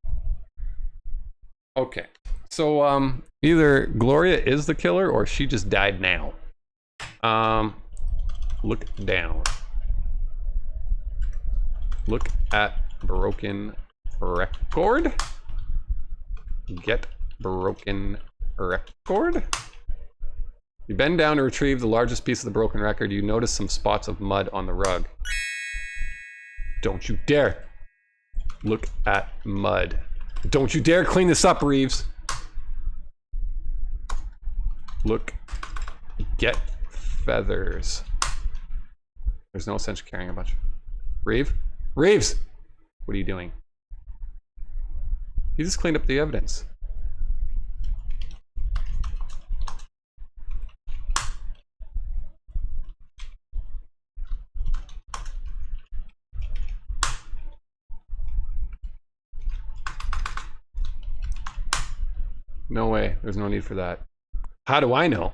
Okay, so either Gloria is the killer or she just died now. Look down. Look at broken record. Get broken record. You bend down to retrieve the largest piece of the broken record. You notice some spots of mud on the rug. Don't you dare look at mud. Don't you dare clean this up, Reeves. Look. Get feathers. There's no sense of carrying a bunch. Reeves! What are you doing? You just cleaned up the evidence. No way. There's no need for that. How do I know?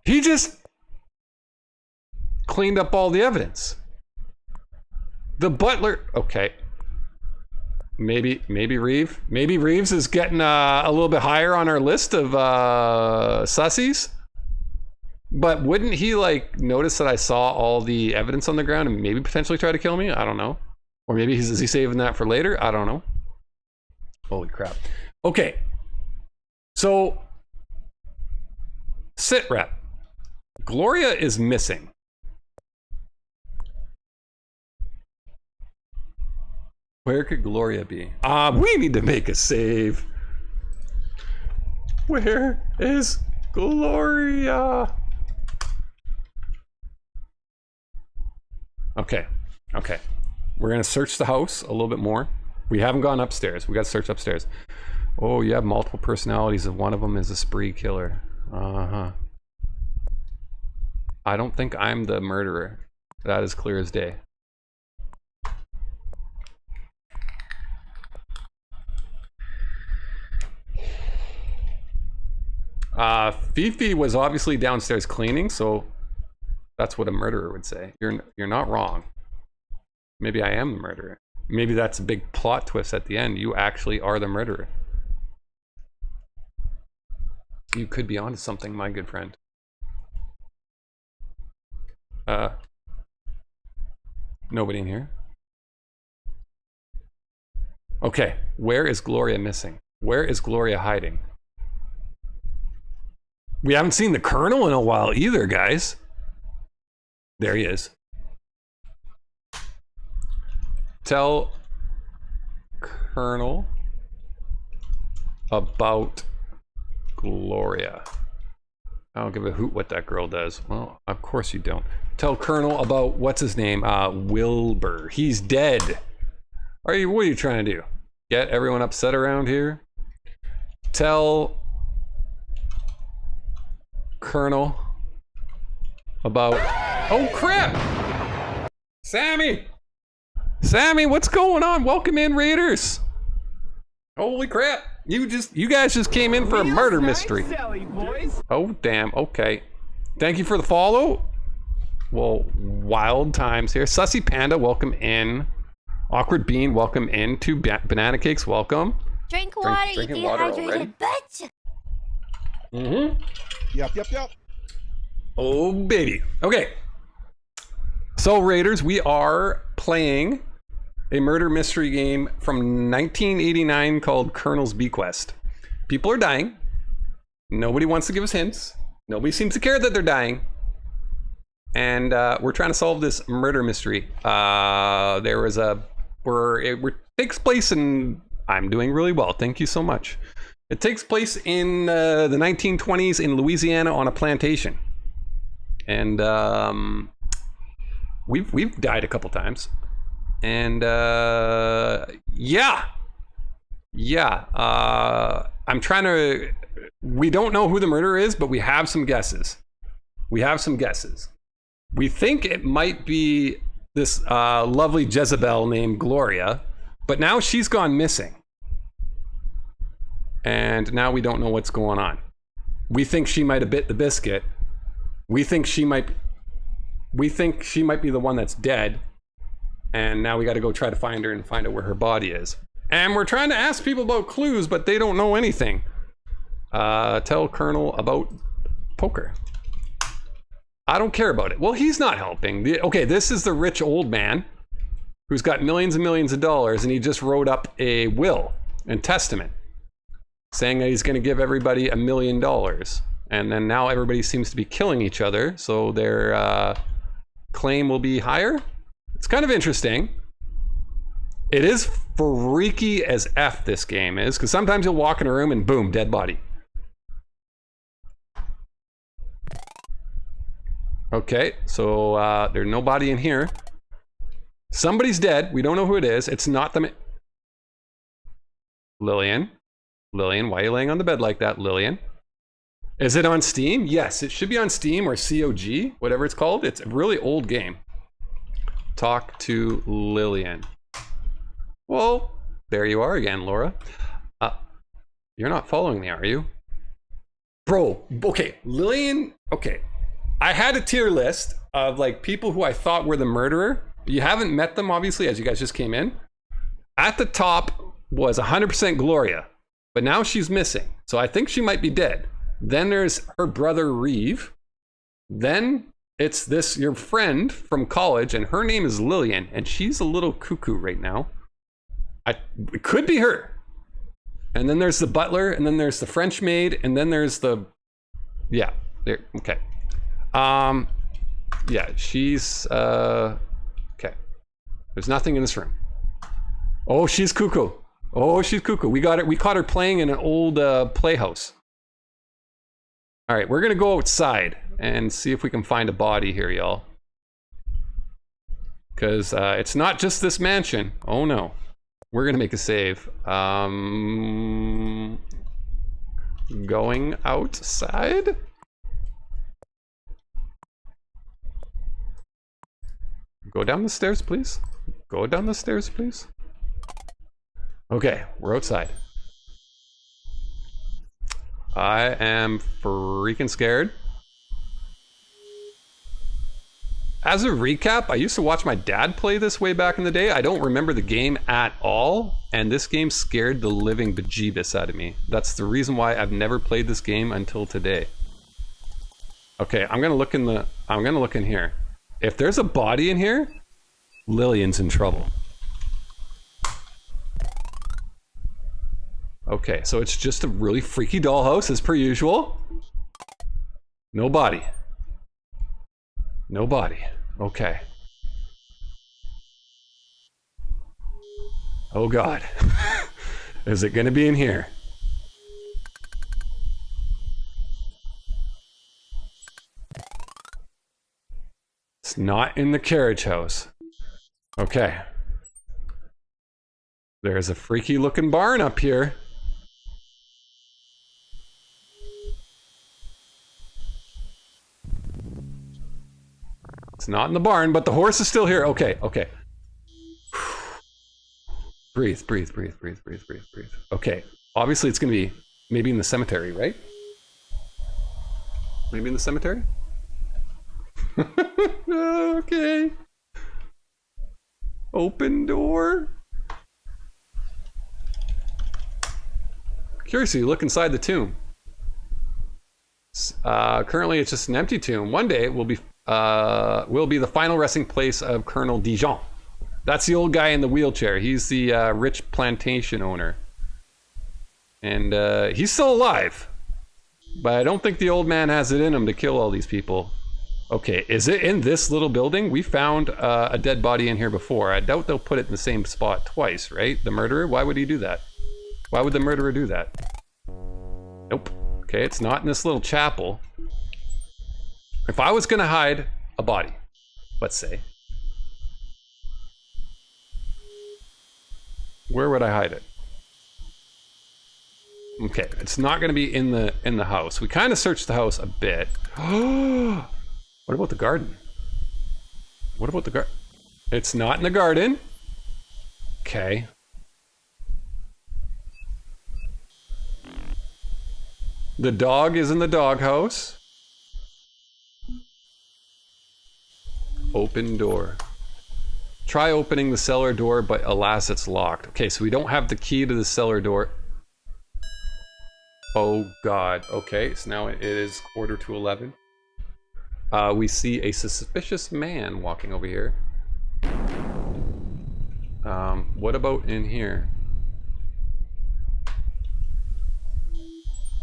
He just cleaned up all the evidence. The butler. Okay. Maybe Reeves is getting a little bit higher on our list of sussies. But wouldn't he like notice that I saw all the evidence on the ground and maybe potentially try to kill me? I don't know. Or maybe is he saving that for later? I don't know. Holy crap. Okay. So, sit rep. Gloria is missing. Where could Gloria be? We need to make a save. Where is Gloria? Okay. We're gonna search the house a little bit more. We haven't gone upstairs. We gotta search upstairs. Oh, you have multiple personalities, and one of them is a spree killer. Uh-huh. I don't think I'm the murderer. That is clear as day. Fifi was obviously downstairs cleaning, so that's what a murderer would say. You're not wrong. Maybe I am the murderer. Maybe that's a big plot twist at the end. You actually are the murderer. You could be onto something, my good friend. Nobody in here. Okay, where is Gloria missing? Where is Gloria hiding? We haven't seen the Colonel in a while either, guys. There he is. Tell Colonel about Gloria. I don't give a hoot what that girl does. Well, of course you don't. Tell Colonel about, what's his name? Wilbur. He's dead. What are you trying to do? Get everyone upset around here? Tell Colonel about... Oh crap! Sammy! Sammy, what's going on? Welcome in, Raiders! Holy crap! You guys just came in for a murder mystery. Oh damn, okay. Thank you for the follow. Well, wild times here. Sussy Panda, welcome in. Awkward Bean, welcome into Banana Cakes, welcome. Drink water, drinking you water dehydrated already? bitch. Yep. Oh, baby. Okay. So, Raiders, we are playing a murder mystery game from 1989 called Colonel's Bequest. People are dying. Nobody wants to give us hints. Nobody seems to care that they're dying. And we're trying to solve this murder mystery. It takes place in... I'm doing really well. Thank you so much. It takes place in the 1920s in Louisiana on a plantation. And we've died a couple times. And I'm trying to... We don't know who the murderer is, but we have some guesses. We think it might be this lovely Jezebel named Gloria, but now she's gone missing. And now we don't know what's going on. We think she might have bit the biscuit. We think she might be the one that's dead. And now we got to go try to find her and find out where her body is. And we're trying to ask people about clues, but they don't know anything. Tell Colonel about poker. I don't care about it. Well, he's not helping. This is the rich old man who's got millions and millions of dollars, and he just wrote up a will and testament saying that he's going to give everybody $1 million. And then now everybody seems to be killing each other, so their claim will be higher. It's kind of interesting. It is freaky as F, this game is, because sometimes you'll walk in a room and boom, dead body. Okay, so there's nobody in here. Somebody's dead. We don't know who it is. It's not the... Lillian, why are you laying on the bed like that, Lillian? Is it on Steam? Yes, it should be on Steam or COG, whatever it's called. It's a really old game. Talk to Lillian. Well, there you are again, Laura. You're not following me, are you? Bro, okay, Lillian, okay. I had a tier list of like people who I thought were the murderer. You haven't met them, obviously, as you guys just came in. At the top was 100% Gloria, but now she's missing. So I think she might be dead. Then there's her brother, Reeve. Then it's this, your friend from college, and her name is Lillian, and she's a little cuckoo right now. It could be her. And then there's the butler, and then there's the French maid, and then there's the... Yeah, there, okay. Yeah, she's, okay. There's nothing in this room. Oh, she's cuckoo. We got it. We caught her playing in an old playhouse. All right, we're gonna go outside and see if we can find a body here, y'all. Because it's not just this mansion. Oh no. We're gonna make a save. Going outside. Go down the stairs, please. Go down the stairs, please. Okay, we're outside. I am freaking scared. As a recap, I used to watch my dad play this way back in the day. I don't remember the game at all, and this game scared the living bejeebus out of me. That's the reason why I've never played this game until today. Okay, I'm gonna look in here. If there's a body in here, Lillian's in trouble. Okay, so it's just a really freaky dollhouse as per usual. No body. No body. Okay. Oh God. Is it gonna be in here? It's not in the carriage house. Okay. There's a freaky looking barn up here. It's not in the barn, but the horse is still here. Okay, okay. Breathe. Okay, obviously it's gonna be maybe in the cemetery, right? Maybe in the cemetery? Okay. Open door. Curiously, look inside the tomb. Currently, it's just an empty tomb. One day, it will be the final resting place of Colonel Dijon. That's the old guy in the wheelchair. He's the rich plantation owner. And he's still alive. But I don't think the old man has it in him to kill all these people. Okay, is it in this little building? We found a dead body in here before. I doubt they'll put it in the same spot twice, right? The murderer? Why would he do that? Why would the murderer do that? Nope. Okay, it's not in this little chapel. If I was gonna hide a body, let's say, where would I hide it? Okay, it's not gonna be in the house. We kind of searched the house a bit. What about the garden? What about the garden? It's not in the garden. Okay. The dog is in the doghouse. Open door. Try opening the cellar door, but alas, it's locked. Okay, so we don't have the key to the cellar door. Oh God. Okay, so now it is 11:45. We see a suspicious man walking over here. What about in here?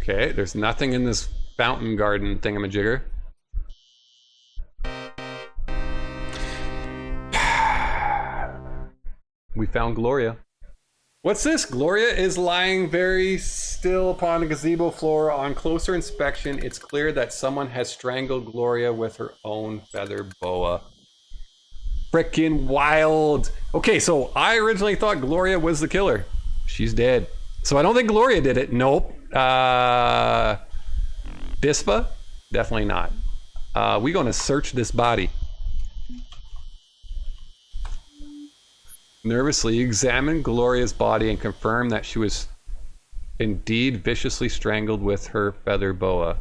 Okay, there's nothing in this fountain garden thingamajigger. We found Gloria. What's this? Gloria is lying very still upon the gazebo floor. On closer inspection, it's clear that someone has strangled Gloria with her own feather boa. Frickin' wild. Okay, so I originally thought Gloria was the killer. She's dead. So I don't think Gloria did it. Nope. Bispa? Definitely not. We're gonna search this body. Nervously examine Gloria's body and confirm that she was indeed viciously strangled with her feather boa.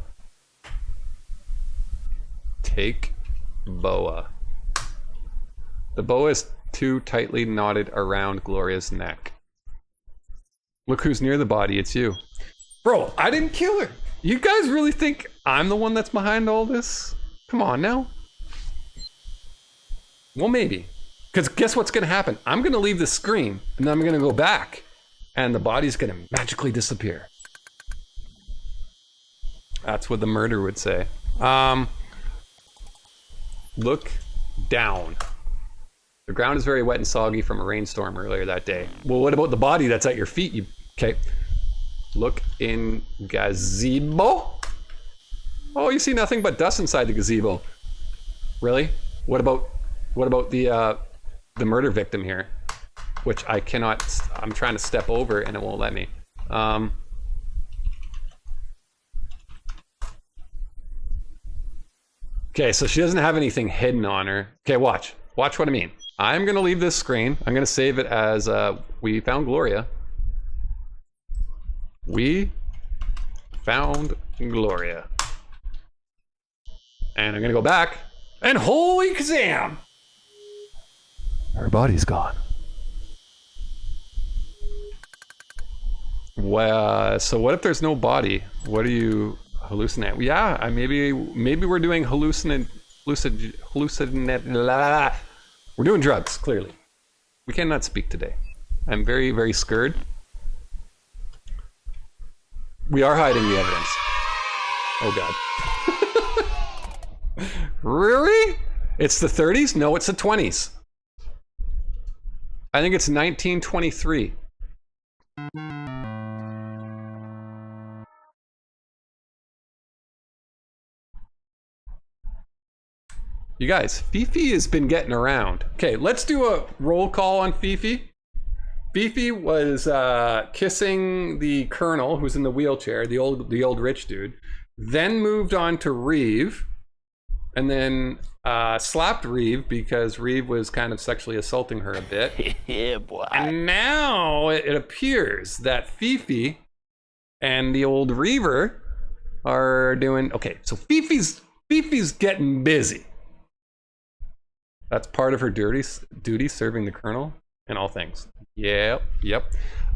Take boa. The boa is too tightly knotted around Gloria's neck. Look who's near the body, it's you. Bro, I didn't kill her. You guys really think I'm the one that's behind all this? Come on now. Well, maybe. Because guess what's going to happen? I'm going to leave the screen, and then I'm going to go back, and the body's going to magically disappear. That's what the murderer would say. Look down. The ground is very wet and soggy from a rainstorm earlier that day. Well, what about the body that's at your feet? Okay. Look in gazebo. Oh, you see nothing but dust inside the gazebo. Really? What about the murder victim here? Which I cannot, I'm trying to step over and it won't let me. Okay, so she doesn't have anything hidden on her. Okay, watch what I mean. I'm gonna leave this screen. I'm gonna save it as we found Gloria. We found Gloria. And I'm gonna go back and holy kazam! Her body's gone. Well, so what if there's no body? What do you hallucinate? Yeah, maybe we're doing hallucinate. We're doing drugs, clearly. We cannot speak today. I'm very, very scared. We are hiding the evidence. Oh God. Really? It's the 30s? No, it's the 20s. I think it's 1923. You guys, Fifi has been getting around. Okay, let's do a roll call on Fifi. Fifi was kissing the colonel who's in the wheelchair, the old rich dude, then moved on to Reeve, and then slapped Reeve because Reeve was kind of sexually assaulting her a bit. Yeah, boy. And now it appears that Fifi and the old Reaver are doing, okay, so Fifi's getting busy. That's part of her duty serving the colonel in all things. Yep.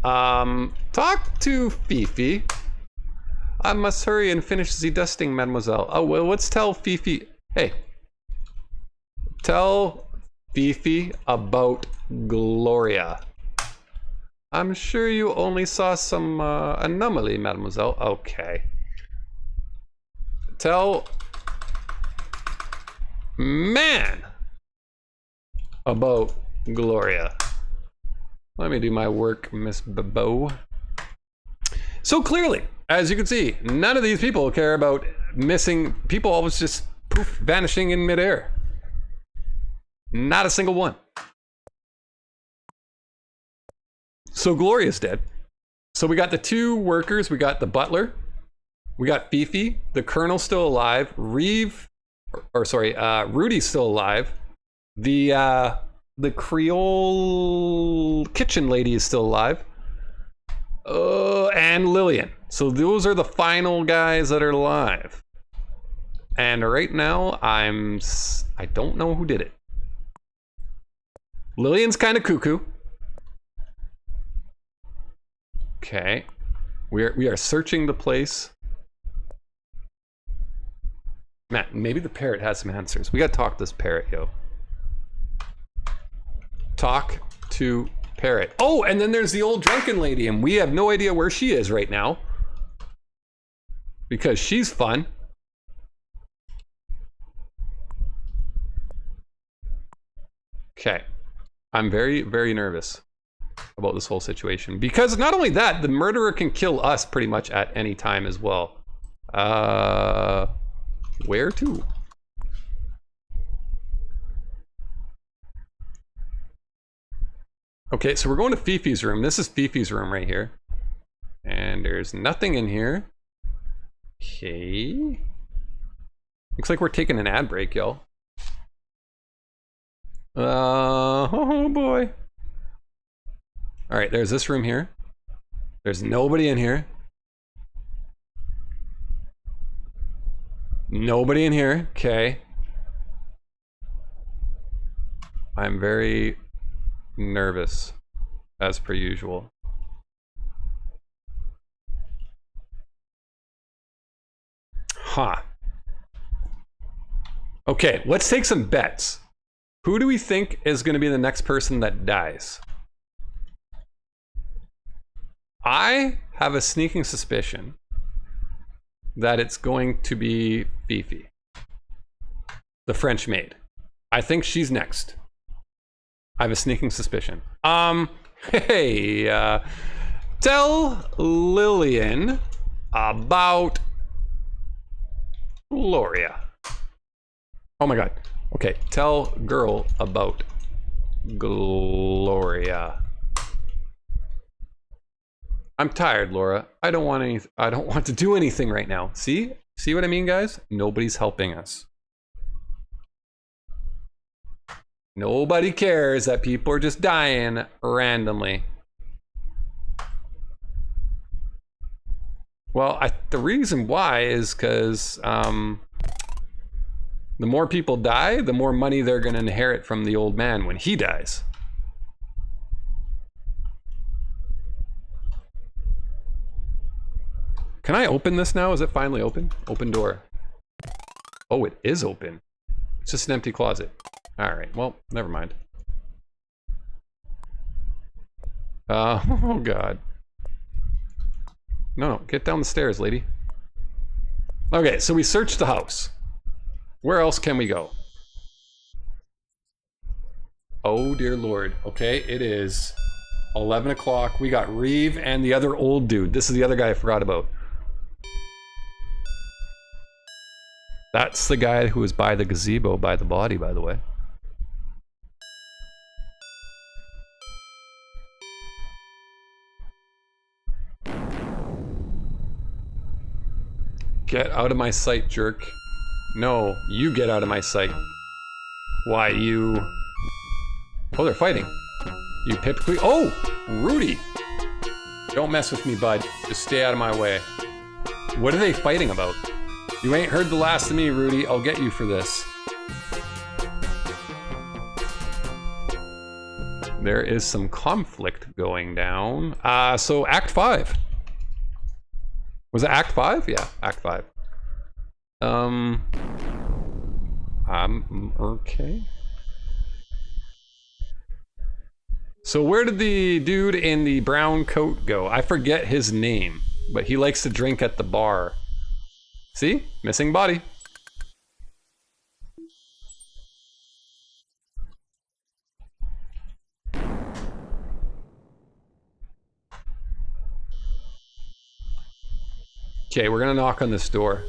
Talk to Fifi. I must hurry and finish the dusting, mademoiselle. Oh, well, let's tell Fifi. Hey. Tell Fifi about Gloria. I'm sure you only saw some anomaly, mademoiselle. Okay. Tell man about Gloria. Let me do my work, Miss Babo. So clearly, as you can see, none of these people care about missing people, always just poof, vanishing in midair. Not a single one. So Gloria's dead. So we got the 2 workers, we got the butler, we got Fifi, the colonel's still alive, Rudy's still alive, the Creole kitchen lady is still alive, and Lillian. So those are the final guys that are alive. And right now, I don't know who did it. Lillian's kind of cuckoo. Okay, we are searching the place. Matt, maybe the parrot has some answers. We gotta talk to this parrot, yo. Talk to parrot. Oh, and then there's the old drunken lady, and we have no idea where she is right now because she's fun. Okay, I'm very, very nervous about this whole situation because not only that, the murderer can kill us pretty much at any time as well. Where to? Okay, so we're going to Fifi's room. This is Fifi's room right here. And there's nothing in here. Okay. Looks like we're taking an ad break, y'all. Oh boy. All right, there's this room here. There's nobody in here. Nobody in here. Okay. I'm very nervous, as per usual. Huh. Okay, let's take some bets. Who do we think is going to be the next person that dies? I have a sneaking suspicion that it's going to be Fifi, the French maid. I think she's next. I have a sneaking suspicion. Hey, tell Lillian about Gloria. Oh my God. Okay, tell girl about Gloria. I'm tired, Laura. I don't want to do anything right now. See what I mean, guys? Nobody's helping us. Nobody cares that people are just dying randomly. Well, the reason why is because the more people die, the more money they're going to inherit from the old man when he dies. Can I open this now? Is it finally open? Open door. Oh, it is open. It's just an empty closet. All right, well, never mind. Oh God. No, get down the stairs, lady. Okay, so we searched the house. Where else can we go? Oh dear Lord. Okay, it is 11 o'clock. We got Reeve and the other old dude. This is the other guy I forgot about. That's the guy who was by the gazebo by the body, by the way. Get out of my sight, jerk. No, you get out of my sight. Why, you... Oh, they're fighting. You typically... Oh! Rudy! Don't mess with me, bud. Just stay out of my way. What are they fighting about? You ain't heard the last of me, Rudy. I'll get you for this. there is some conflict going down. So Act 5. Was it Act 5? Yeah, Act 5. Okay. So where did the dude in the brown coat go? I forget his name, but he likes to drink at the bar. See? Missing body. Okay, we're gonna knock on this door.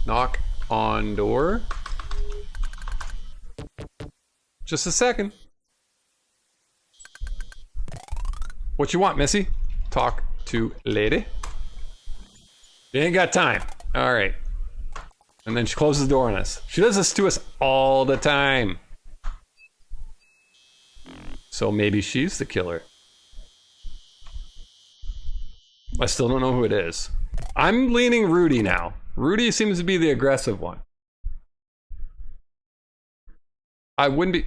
Knock on door. Just a second. What you want, Missy? Talk to lady. You ain't got time. All right. And then she closes the door on us. She does this to us all the time. So maybe she's the killer. I still don't know who it is. I'm leaning Rudy now. Rudy seems to be the aggressive one. I wouldn't be...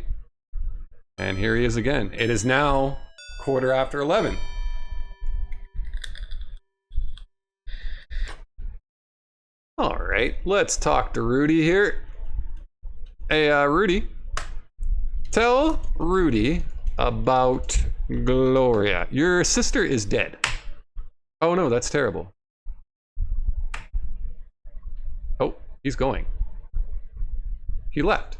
And here he is again. It is now 11:15. All right, let's talk to Rudy here. Hey, Rudy. Tell Rudy about Gloria. Your sister is dead. Oh no, that's terrible. Oh, he's going. He left.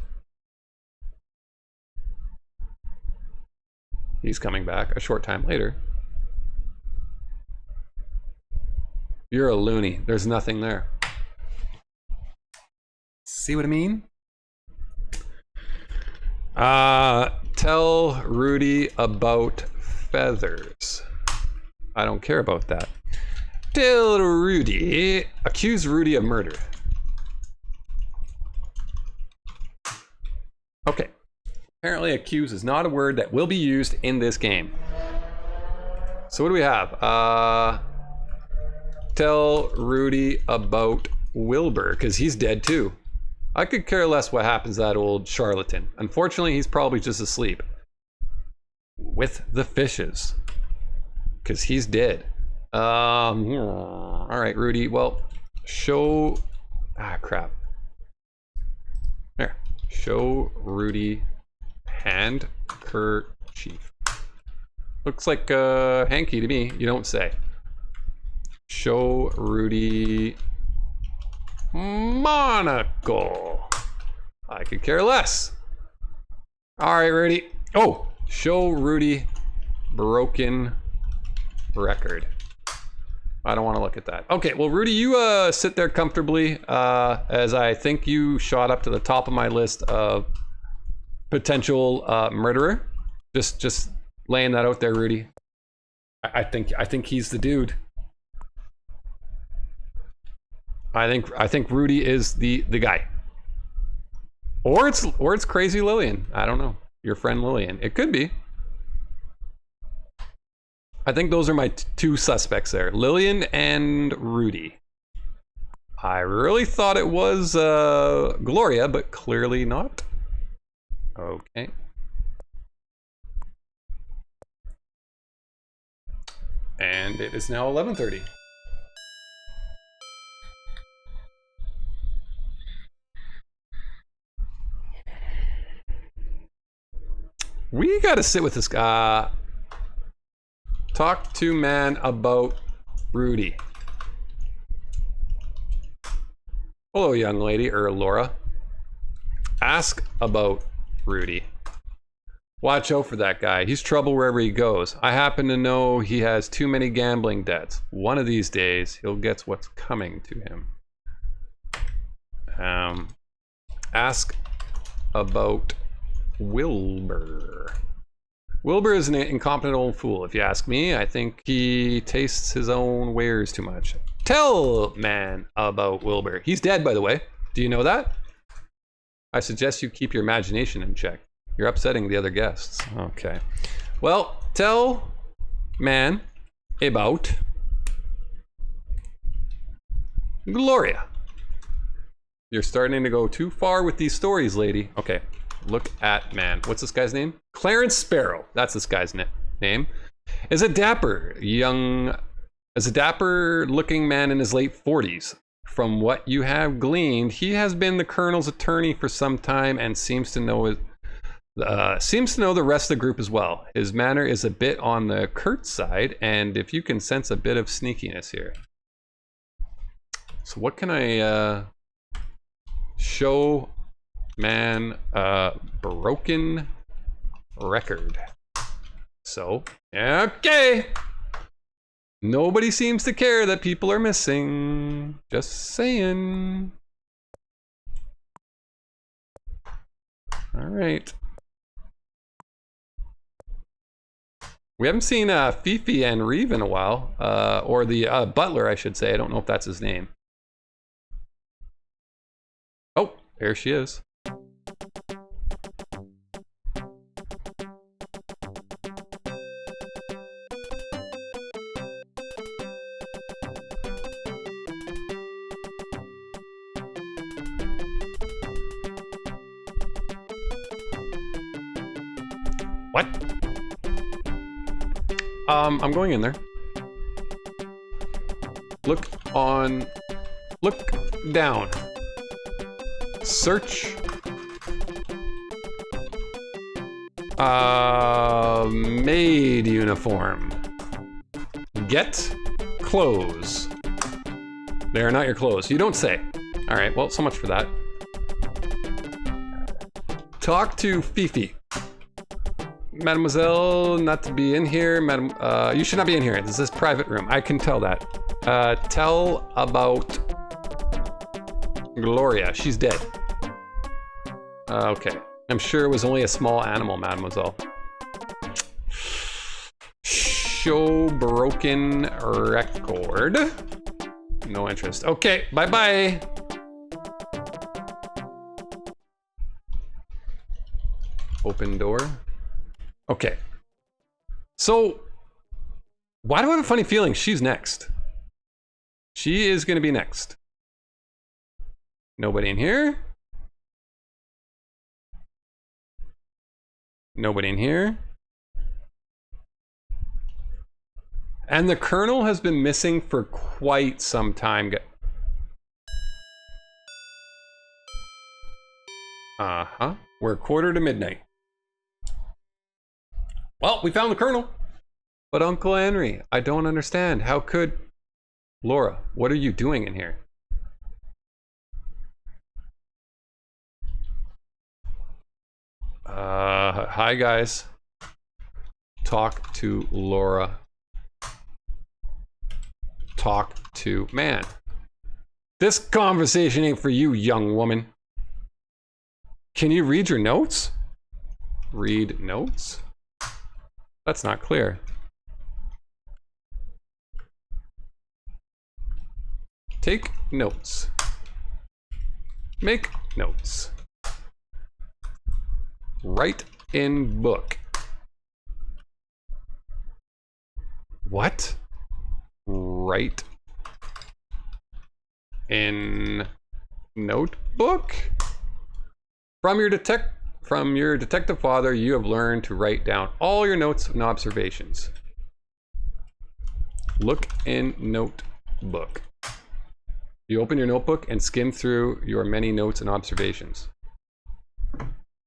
He's coming back a short time later. You're a loony. There's nothing there. See what I mean? Tell Rudy about feathers. I don't care about that. Tell Rudy. Accuse Rudy of murder. Okay. Apparently accuse is not a word that will be used in this game. So what do we have? Tell Rudy about Wilbur, because he's dead too. I could care less what happens to that old charlatan. Unfortunately, he's probably just asleep. With the fishes. Because he's dead. All right, Rudy. Well, show... Ah, crap. There. Show Rudy handkerchief. Looks like a hanky to me. You don't say. Show Rudy monocle. I could care less. All right, Rudy. Oh, show Rudy broken record. I don't want to look at that. Okay, well, Rudy, you sit there comfortably as I think you shot up to the top of my list of potential murderer. Just laying that out there, Rudy. I think he's the dude. I think Rudy is the guy. Or it's Crazy Lillian. I don't know. Your friend Lillian. It could be. I think those are my two suspects there. Lillian and Rudy. I really thought it was Gloria, but clearly not. Okay. And it is now 11:30. We gotta sit with this guy. Talk to man about Rudy. Hello, young lady, or Laura. Ask about Rudy. Watch out for that guy. He's trouble wherever he goes. I happen to know he has too many gambling debts. One of these days, he'll get what's coming to him. Ask about Wilbur. Wilbur is an incompetent old fool, if you ask me. I think he tastes his own wares too much. Tell man about Wilbur. He's dead, by the way. Do you know that? I suggest you keep your imagination in check. You're upsetting the other guests. Okay. Well, tell man about Gloria. You're starting to go too far with these stories, lady. Okay. look at man. What's this guy's name? Clarence Sparrow. That's this guy's name. Is a dapper looking man in his late 40s. From what you have gleaned, he has been the Colonel's attorney for some time and seems to know the rest of the group as well. His manner is a bit on the curt side, and if you can sense a bit of sneakiness here. So what can I show man broken record? So, okay. Nobody seems to care that people are missing. Just saying. All right. We haven't seen Fifi and Reeve in a while, or the butler, I should say. I don't know if that's his name. Oh, there she is. What? I'm going in there. Look down. Search. Maid uniform. Get clothes. They are not your clothes. You don't say. All right, well, so much for that. Talk to Fifi. Mademoiselle, not to be in here. Madam, you should not be in here. This is private room. I can tell that. Tell about Gloria. She's dead. Okay. I'm sure it was only a small animal, Mademoiselle. Show broken record. No interest. Okay, bye-bye. Open door. Okay. So, why do I have a funny feeling she's next? She is going to be next. Nobody in here? Nobody in here? And the Colonel has been missing for quite some time. Uh-huh. We're 1:45. Well, we found the Colonel. But Uncle Henry, I don't understand. How could... Laura, what are you doing in here? Hi guys. Talk to Laura. Talk to... Man. This conversation ain't for you, young woman. Can you read your notes? Read notes? That's not clear. Take notes. Make notes. Write in book. What? Write in notebook? From your detective father, you have learned to write down all your notes and observations. Look in notebook. You open your notebook and skim through your many notes and observations.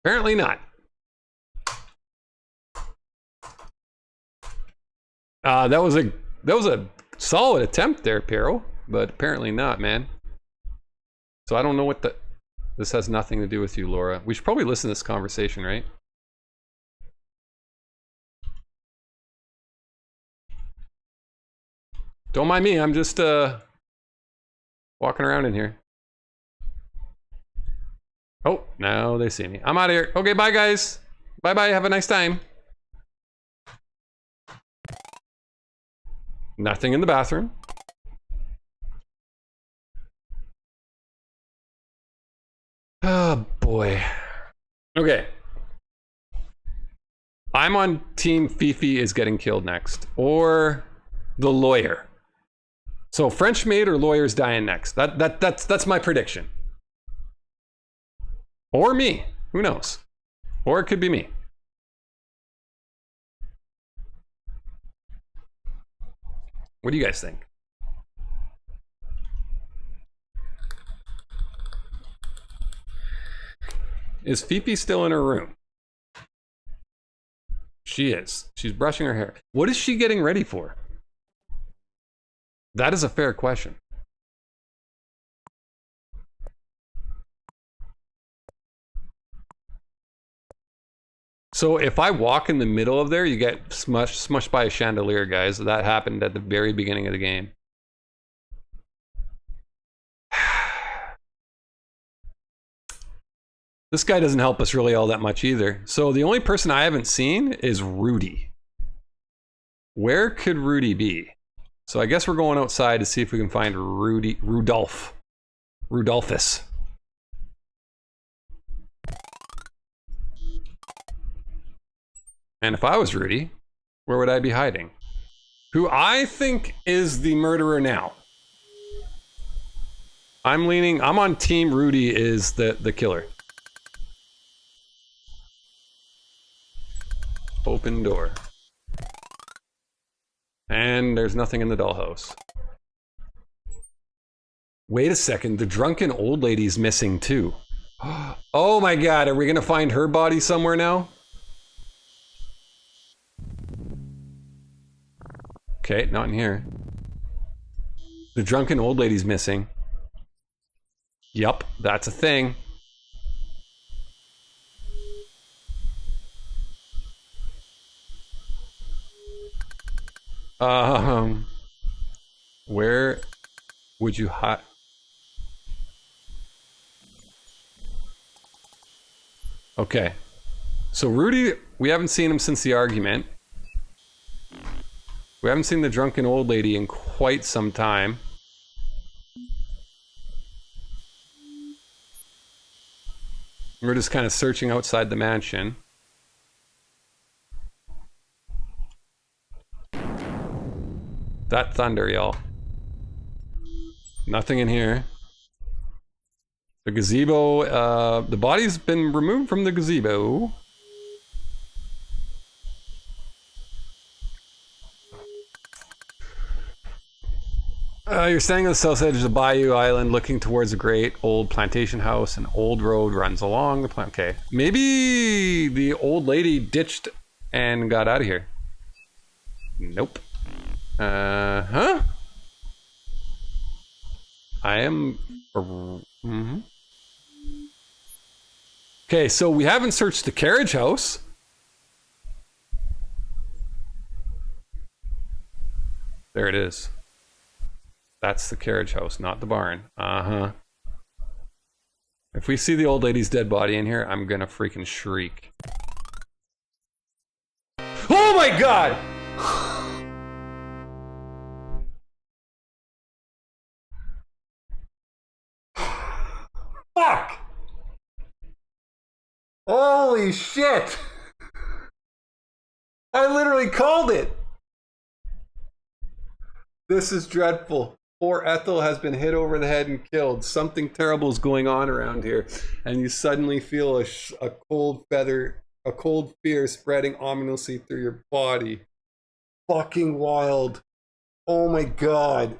Apparently not. That was a solid attempt there, Piero, but apparently not, man. So I don't know what this has nothing to do with you, Laura. We should probably listen to this conversation, right? Don't mind me, I'm just walking around in here. Oh, now they see me. I'm out of here. Okay, bye guys. Bye-bye, have a nice time. Nothing in the bathroom. Oh boy. Okay. I'm on team Fifi is getting killed next. Or the lawyer. So French maid or lawyer's dying next. That's my prediction. Or me. Who knows? Or it could be me. What do you guys think? Is Fifi still in her room? She is. She's brushing her hair. What is she getting ready for? That is a fair question. So if I walk in the middle of there, you get smushed by a chandelier, guys. That happened at the very beginning of the game. This guy doesn't help us really all that much either. So the only person I haven't seen is Rudy. Where could Rudy be? So I guess we're going outside to see if we can find Rudolphus. And if I was Rudy, where would I be hiding? Who I think is the murderer now. I'm on team Rudy is the killer. Open door. And there's nothing in the dollhouse. Wait a second, the drunken old lady's missing too. Oh my god, are we gonna find her body somewhere now? Okay, not in here. The drunken old lady's missing. Yup, that's a thing. Where would you hide? Okay. So Rudy, we haven't seen him since the argument. We haven't seen the drunken old lady in quite some time. We're just kind of searching outside the mansion. That thunder, y'all. Nothing in here. The gazebo, the body's been removed from the gazebo. You're standing on the south edge of the bayou island looking towards a great old plantation house. An old road runs along the okay. Maybe the old lady ditched and got out of here. Nope. Huh? I am... Okay, so we haven't searched the carriage house. There it is. That's the carriage house, not the barn. Uh-huh. If we see the old lady's dead body in here, I'm gonna freaking shriek. Oh my god! Fuck! Holy shit! I literally called it! This is dreadful. Poor Ethel has been hit over the head and killed. Something terrible is going on around here. And you suddenly feel a cold fear spreading ominously through your body. Fucking wild. Oh my god.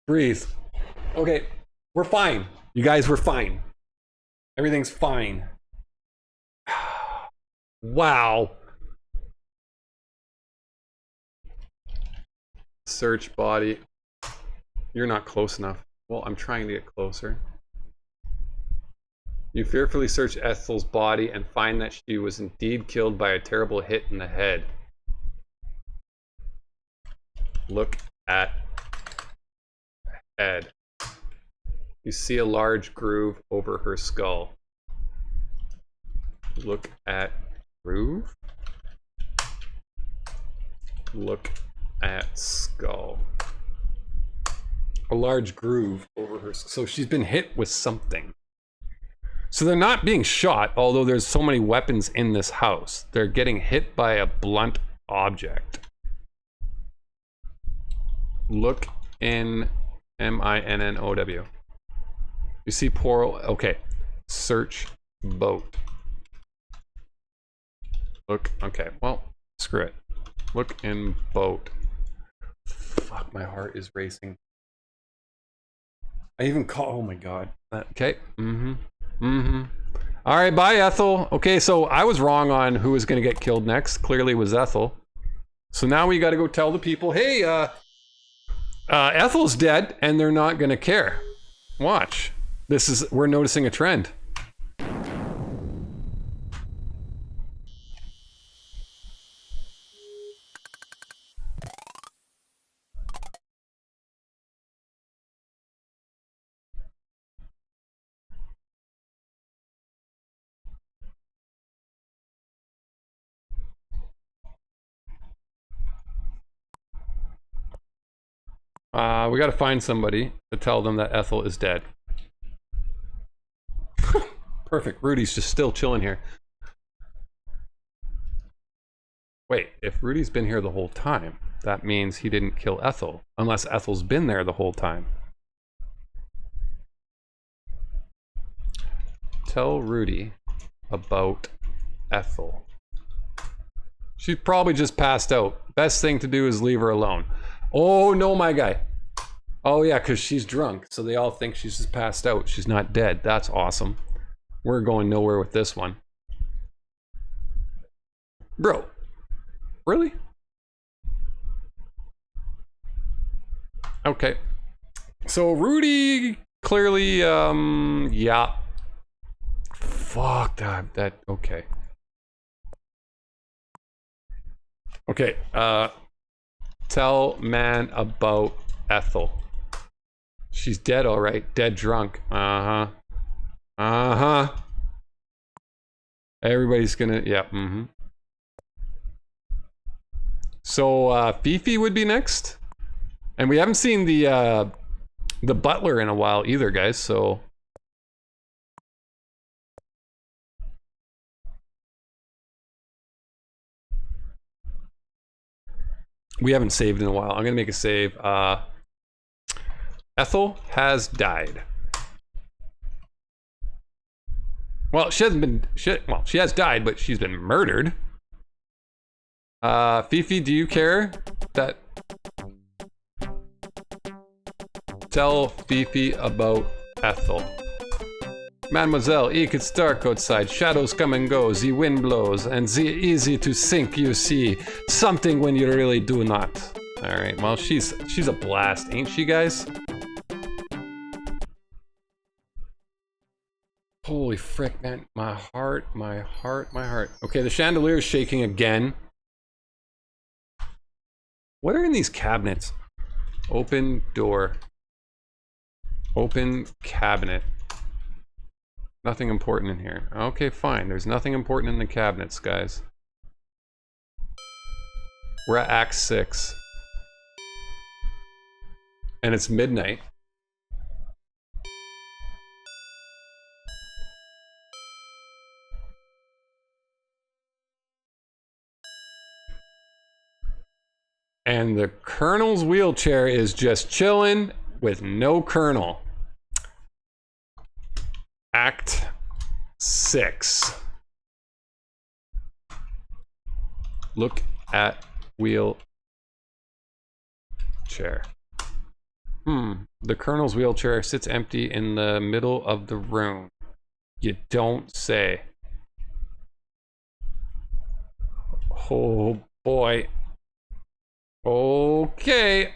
Breathe. Okay, we're fine. You guys, we're fine. Everything's fine. Wow. Search body. You're not close enough. Well, I'm trying to get closer. You fearfully search Ethel's body and find that she was indeed killed by a terrible hit in the head. Look at head. You see a large groove over her skull. Look at groove. Look at skull. A large groove over her. So she's been hit with something. So they're not being shot, although there's so many weapons in this house. They're getting hit by a blunt object. Look in MINNOW. You see poor, okay. Search boat. Look, okay, well, screw it. Look in boat. Fuck, my heart is racing. I even call, oh my God. Okay, All right, bye, Ethel. Okay, so I was wrong on who was gonna get killed next. Clearly it was Ethel. So now we gotta go tell the people, hey, Ethel's dead, and they're not gonna care. Watch. We're noticing a trend. We gotta find somebody to tell them that Ethel is dead. Perfect. Rudy's just still chilling here. Wait, if Rudy's been here the whole time, that means he didn't kill Ethel, unless Ethel's been there the whole time. Tell Rudy about Ethel. She's probably just passed out. Best thing to do is leave her alone. Oh no, my guy. Oh yeah, because she's drunk, so they all think she's just passed out. She's not dead. That's awesome. We're going nowhere with this one. Bro. Really? Okay. So Rudy clearly, yeah. Fuck that, okay. Okay, tell man about Ethel. She's dead, all right. Dead drunk. Uh-huh. Uh-huh. Everybody's gonna, yeah, So, Fifi would be next. And we haven't seen the butler in a while either, guys, so. We haven't saved in a while. I'm gonna make a save. Ethel has died. Well, she hasn't been, well, she has died, but she's been murdered. Fifi, do you care that? Tell Fifi about Ethel. Mademoiselle, it gets dark outside. Shadows come and go. The wind blows, and the easy to think you see something when you really do not. All right. Well, she's a blast, ain't she, guys? Holy frick, man! My heart. Okay, the chandelier is shaking again. What are in these cabinets? Open door. Open cabinet. Nothing important in here. Okay, fine. There's nothing important in the cabinets, guys. We're at Act 6. And it's midnight. And the Colonel's wheelchair is just chilling with no Colonel. Act 6. Look at wheelchair. The Colonel's wheelchair sits empty in the middle of the room. You don't say. Oh boy. Okay.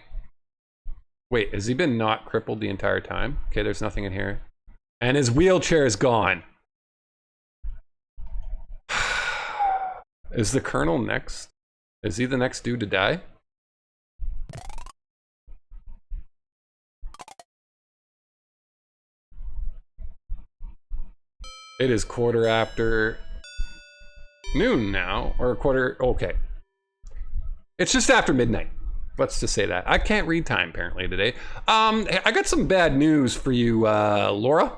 Wait, has he been not crippled the entire time? Okay, there's nothing in here. And his wheelchair is gone. Is the Colonel next? Is he the next dude to die? It is quarter after noon now, or quarter, okay. It's just after midnight. Let's just say that. I can't read time apparently today. I got some bad news for you, Laura,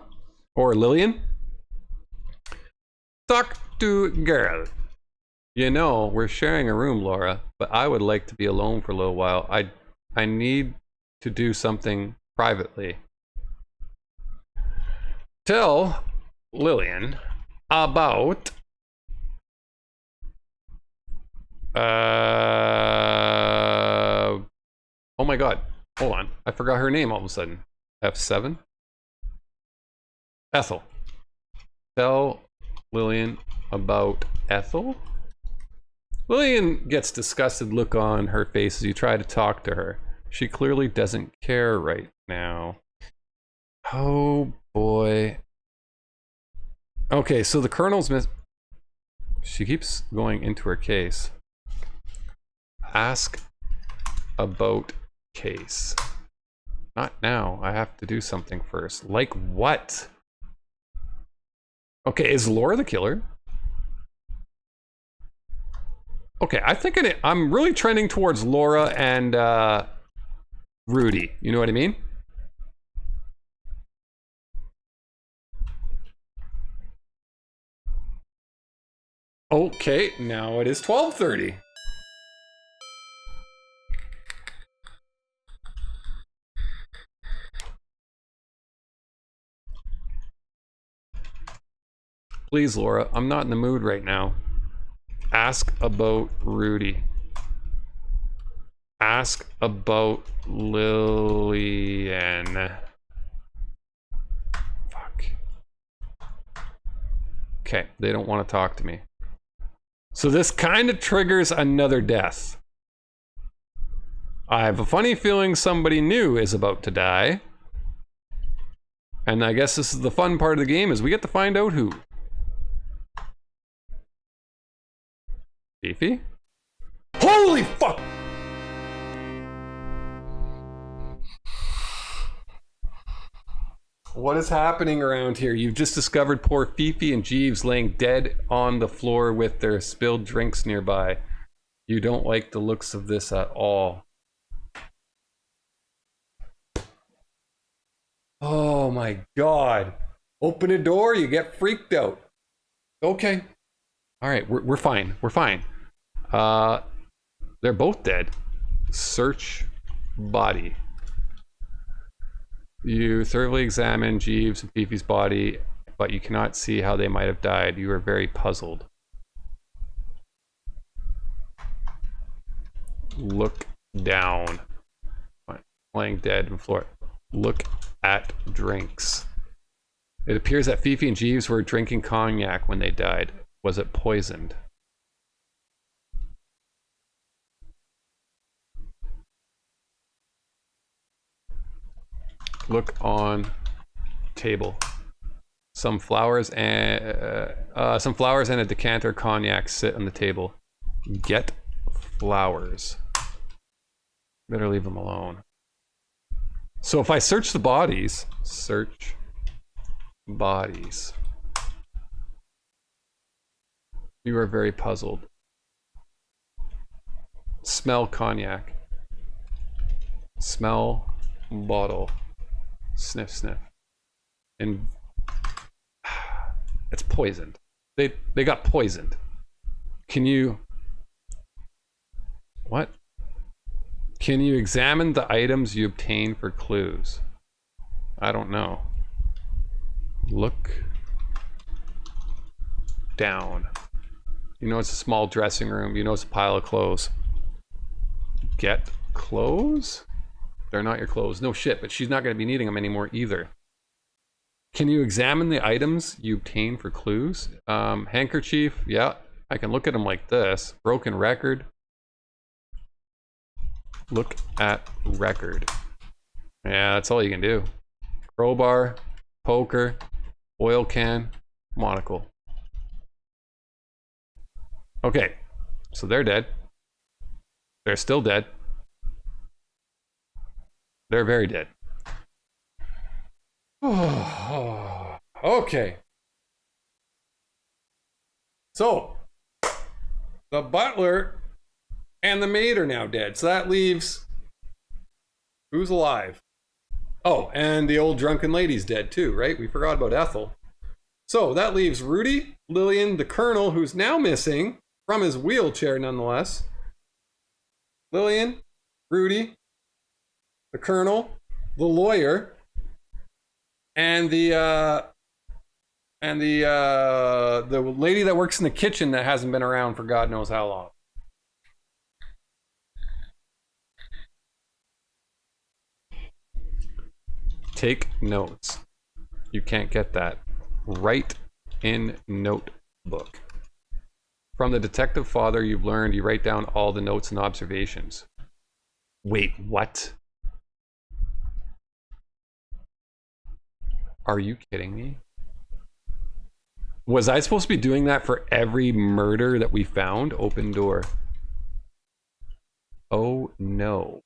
or Lillian. Talk to girl. You know, we're sharing a room, Laura, but I would like to be alone for a little while. I need to do something privately. Tell Lillian about oh my god, hold on, I forgot her name all of a sudden. F7. Ethel. Tell Lillian about Ethel. Lillian gets disgusted look on her face as you try to talk to her. She clearly doesn't care right now. Oh boy. Okay, so the Colonel's she keeps going into her case. Ask about case. Not now. I have to do something first. Like what? Okay, is Laura the killer? Okay, I think I'm really trending towards Laura and Rudy. You know what I mean? Okay, now it is 12:30. Please, Laura, I'm not in the mood right now. Ask about Rudy. Ask about Lillian. Fuck. Okay, they don't want to talk to me. So this kind of triggers another death. I have a funny feeling somebody new is about to die. And I guess this is the fun part of the game, is we get to find out who. Fifi? Holy fuck! What is happening around here? You've just discovered poor Fifi and Jeeves laying dead on the floor with their spilled drinks nearby. You don't like the looks of this at all. Oh my god. Open a door, you get freaked out. Okay. Alright, we're fine. We're fine. They're both dead. Search body. You thoroughly examine Jeeves and Fifi's body, but you cannot see how they might have died. You are very puzzled. Look down. Laying dead on the floor. Look at drinks. It appears that Fifi and Jeeves were drinking cognac when they died. Was it poisoned? Look on table. Some flowers and a decanter of cognac sit on the table. Get flowers. Better leave them alone. So if I search the bodies, search bodies. You are very puzzled. Smell cognac. Smell bottle. Sniff, sniff. And it's poisoned. They got poisoned. Can you... What? Can you examine the items you obtain for clues? I don't know. Look down. You know it's a small dressing room. You know it's a pile of clothes. Get clothes? They're not your clothes. No shit, but she's not going to be needing them anymore either. Can you examine the items you obtain for clues? Handkerchief, yeah. I can look at them like this. Broken record. Look at record. Yeah, that's all you can do. Crowbar, poker, oil can, monocle. Okay, so they're dead. They're still dead. They're very dead. Okay. So, the butler and the maid are now dead. So that leaves... Who's alive? Oh, and the old drunken lady's dead too, right? We forgot about Ethel. So that leaves Rudy, Lillian, the Colonel, who's now missing from his wheelchair nonetheless. Lillian, Rudy, the Colonel, the lawyer, and the And the lady that works in the kitchen that hasn't been around for God knows how long. Take notes. You can't get that. Write in notebook. From the detective father you've learned, you write down all the notes and observations. Wait, what? Are you kidding me? Was I supposed to be doing that for every murder that we found? Open door. Oh no.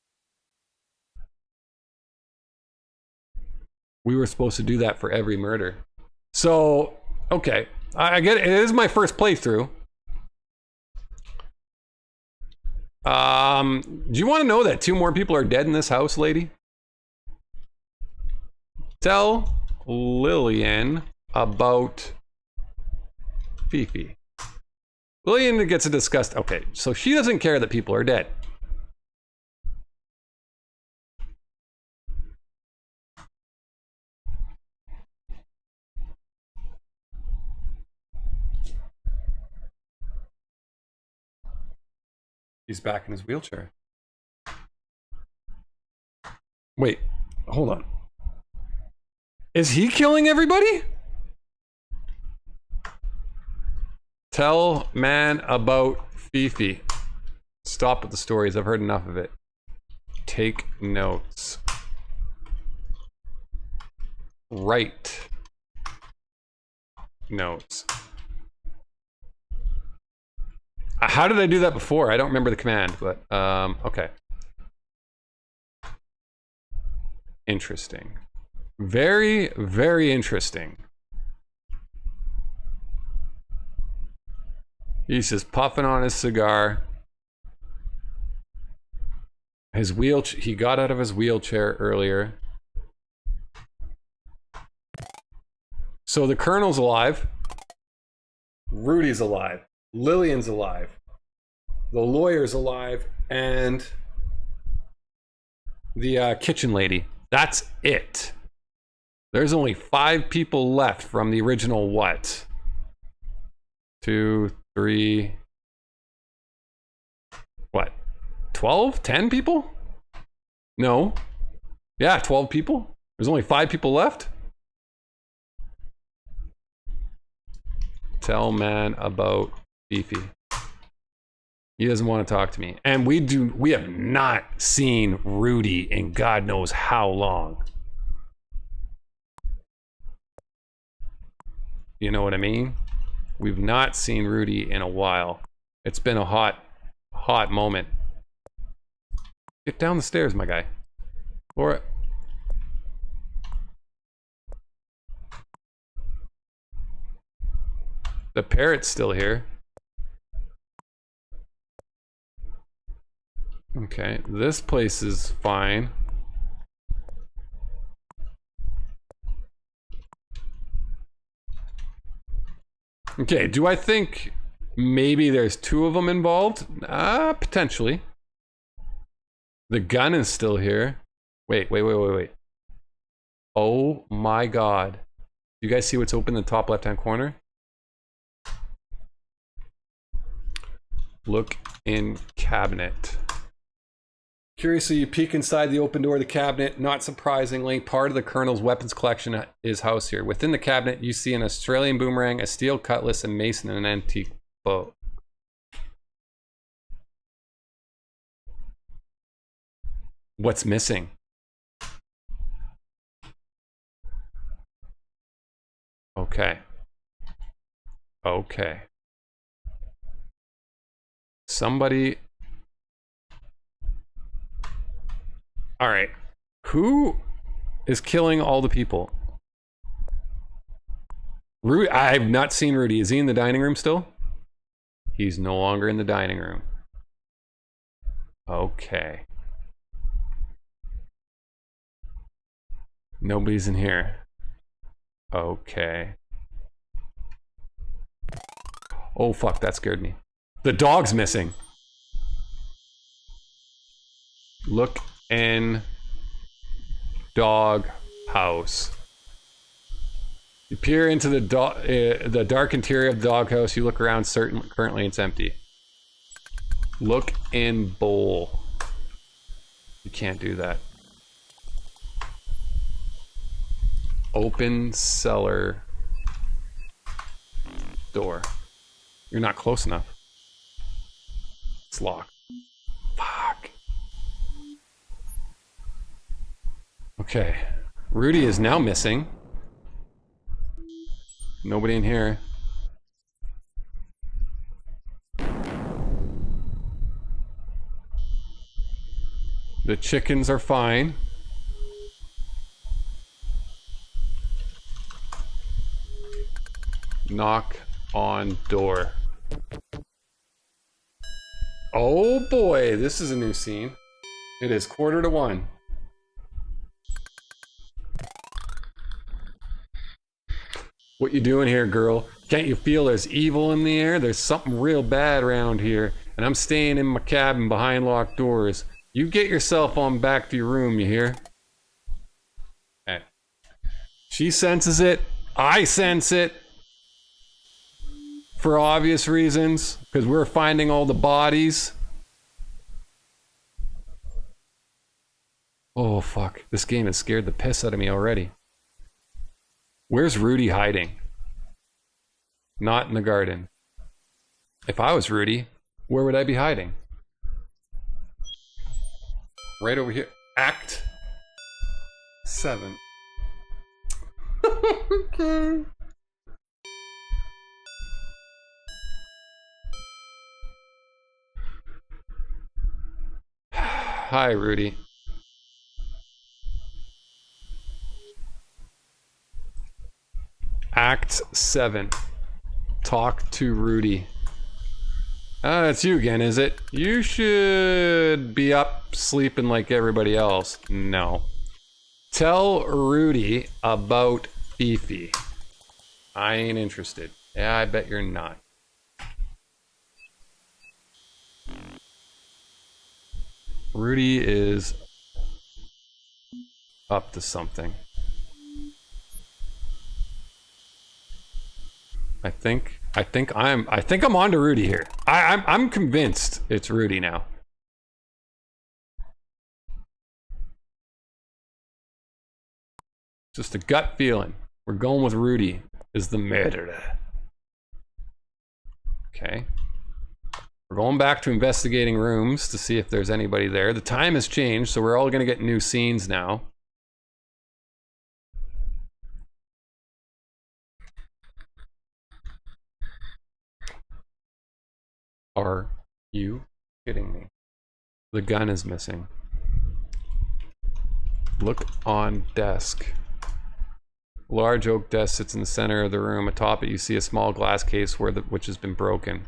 We were supposed to do that for every murder. So, okay. I get it. It is my first playthrough. Do you want to know that 2 more people are dead in this house, lady? Tell Lillian about Fifi. Lillian gets a disgust. Okay, so she doesn't care that people are dead. He's back in his wheelchair. Wait, hold on. Is he killing everybody? Tell man about Fifi. Stop with the stories. I've heard enough of it. Take notes. Write notes. How did I do that before? I don't remember the command, but okay. Interesting. Very, very interesting. He's just puffing on his cigar. He got out of his wheelchair earlier. So the Colonel's alive. Rudy's alive. Lillian's alive. The lawyer's alive. And the kitchen lady. That's it. There's only 5 people left from the original what? 2, 3... What? 12? 10 people? No. Yeah, 12 people. There's only 5 people left. Tell man about Fifi. He doesn't want to talk to me. And we have not seen Rudy in God knows how long. You know what I mean? We've not seen Rudy in a while. It's been a hot moment. Get down the stairs, my guy. Laura. The parrot's still here. Okay, this place is fine. Okay, do I think maybe there's 2 of them involved? Potentially. The gun is still here. Wait. Oh my God. You guys see what's open in the top left-hand corner? Look in cabinet. Curiously, you peek inside the open door of the cabinet. Not surprisingly, part of the Colonel's weapons collection is housed here. Within the cabinet, you see an Australian boomerang, a steel cutlass, a mason, and an antique bow. What's missing? Okay. Okay. Somebody... All right. Who is killing all the people? Rudy. I've not seen Rudy. Is he in the dining room still? He's no longer in the dining room. Okay. Nobody's in here. Okay. Oh, fuck. That scared me. The dog's missing. Look in dog house. You peer into the dark interior of the doghouse. You look around. Currently, it's empty. Look in bowl. You can't do that. Open cellar door. You're not close enough. It's locked. Fuck. Okay. Rudy is now missing. Nobody in here. The chickens are fine. Knock on door. Oh boy, this is a new scene. It is 1:45. What you doing here, girl? Can't you feel there's evil in the air? There's something real bad around here, and I'm staying in my cabin behind locked doors. You get yourself on back to your room, you hear? Okay. She senses it. I sense it. For obvious reasons, because we're finding all the bodies. Oh fuck, this game has scared the piss out of me already. Where's Rudy hiding? Not in the garden. If I was Rudy, where would I be hiding? Right over here. Act 7. Okay. Hi, Rudy. Act 7. Talk to Rudy. It's you again, is it? You should be up sleeping like everybody else. No. Tell Rudy about Fifi. I ain't interested. Yeah, I bet you're not. Rudy is up to something. I think I'm on to Rudy here. I'm convinced it's Rudy now. Just a gut feeling. We're going with Rudy is the murderer. Okay. We're going back to investigating rooms to see if there's anybody there. The time has changed, so we're all gonna get new scenes now. Are you kidding me? The gun is missing. Look on desk. Large oak desk sits in the center of the room. Atop it, you see a small glass case which has been broken.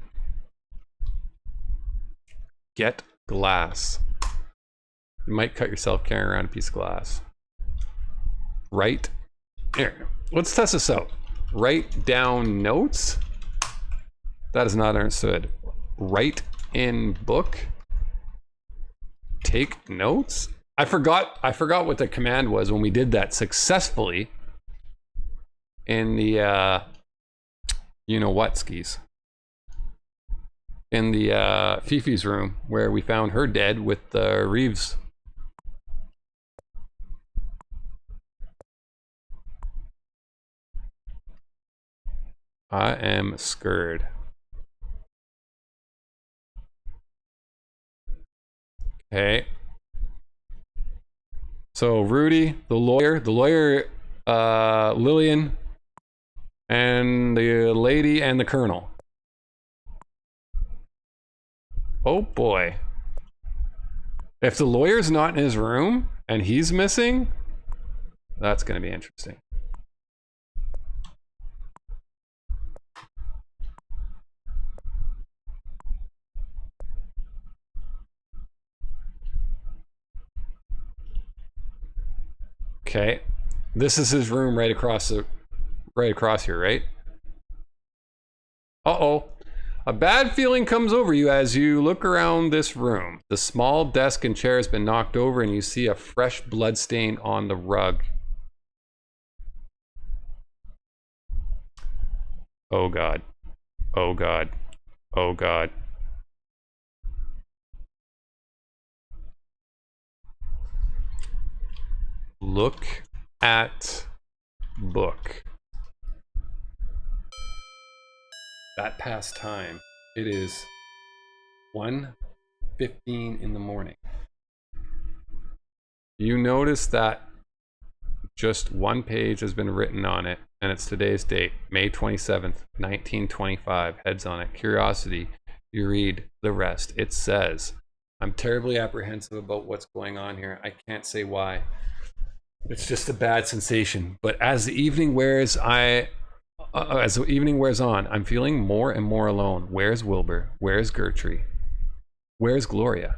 Get glass. You might cut yourself carrying around a piece of glass. Write. Here, let's test this out. Write down notes. That is not understood. Write in book. Take notes. I forgot what the command was when we did that successfully in the you know what skis. In the Fifi's room where we found her dead with Reeves. I am scared. Okay. So Rudy, the lawyer, Lillian, and the lady and the colonel. Oh boy. If the lawyer's not in his room and he's missing, that's gonna be interesting. Okay. This is his room right across here, right? Uh-oh. A bad feeling comes over you as you look around this room. The small desk and chair has been knocked over and you see a fresh blood stain on the rug. Oh God. Oh God. Oh God. Look at book. That past time. It is 1:15 in the morning. You notice that just one page has been written on it, and it's today's date, May 27th, 1925. Heads on it. Curiosity. You read the rest. It says, I'm terribly apprehensive about what's going on here. I can't say why. It's just a bad sensation. But as the evening wears, on, I'm feeling more and more alone. Where's Wilbur? Where's Gertrude? Where's Gloria?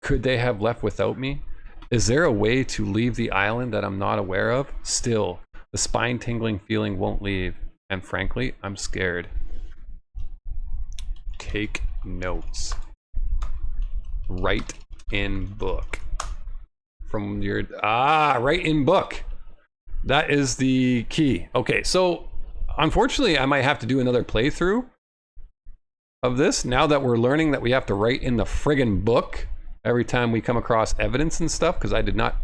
Could they have left without me? Is there a way to leave the island that I'm not aware of? Still, the spine-tingling feeling won't leave. And frankly, I'm scared. Take notes. Write in book. From your... write in book. That is the key. Okay, so unfortunately, I might have to do another playthrough of this now that we're learning that we have to write in the friggin' book every time we come across evidence and stuff, because I did not...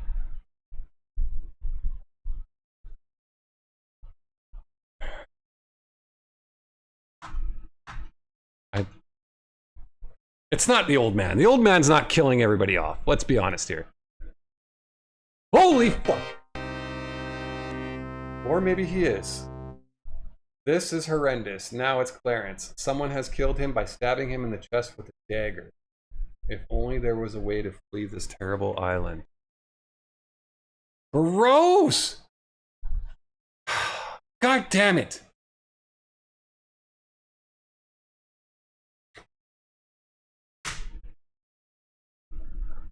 It's not the old man. The old man's not killing everybody off. Let's be honest here. Holy fuck! Or maybe he is. This is horrendous. Now it's Clarence. Someone has killed him by stabbing him in the chest with a dagger. If only there was a way to flee this terrible island. Gross! God damn it!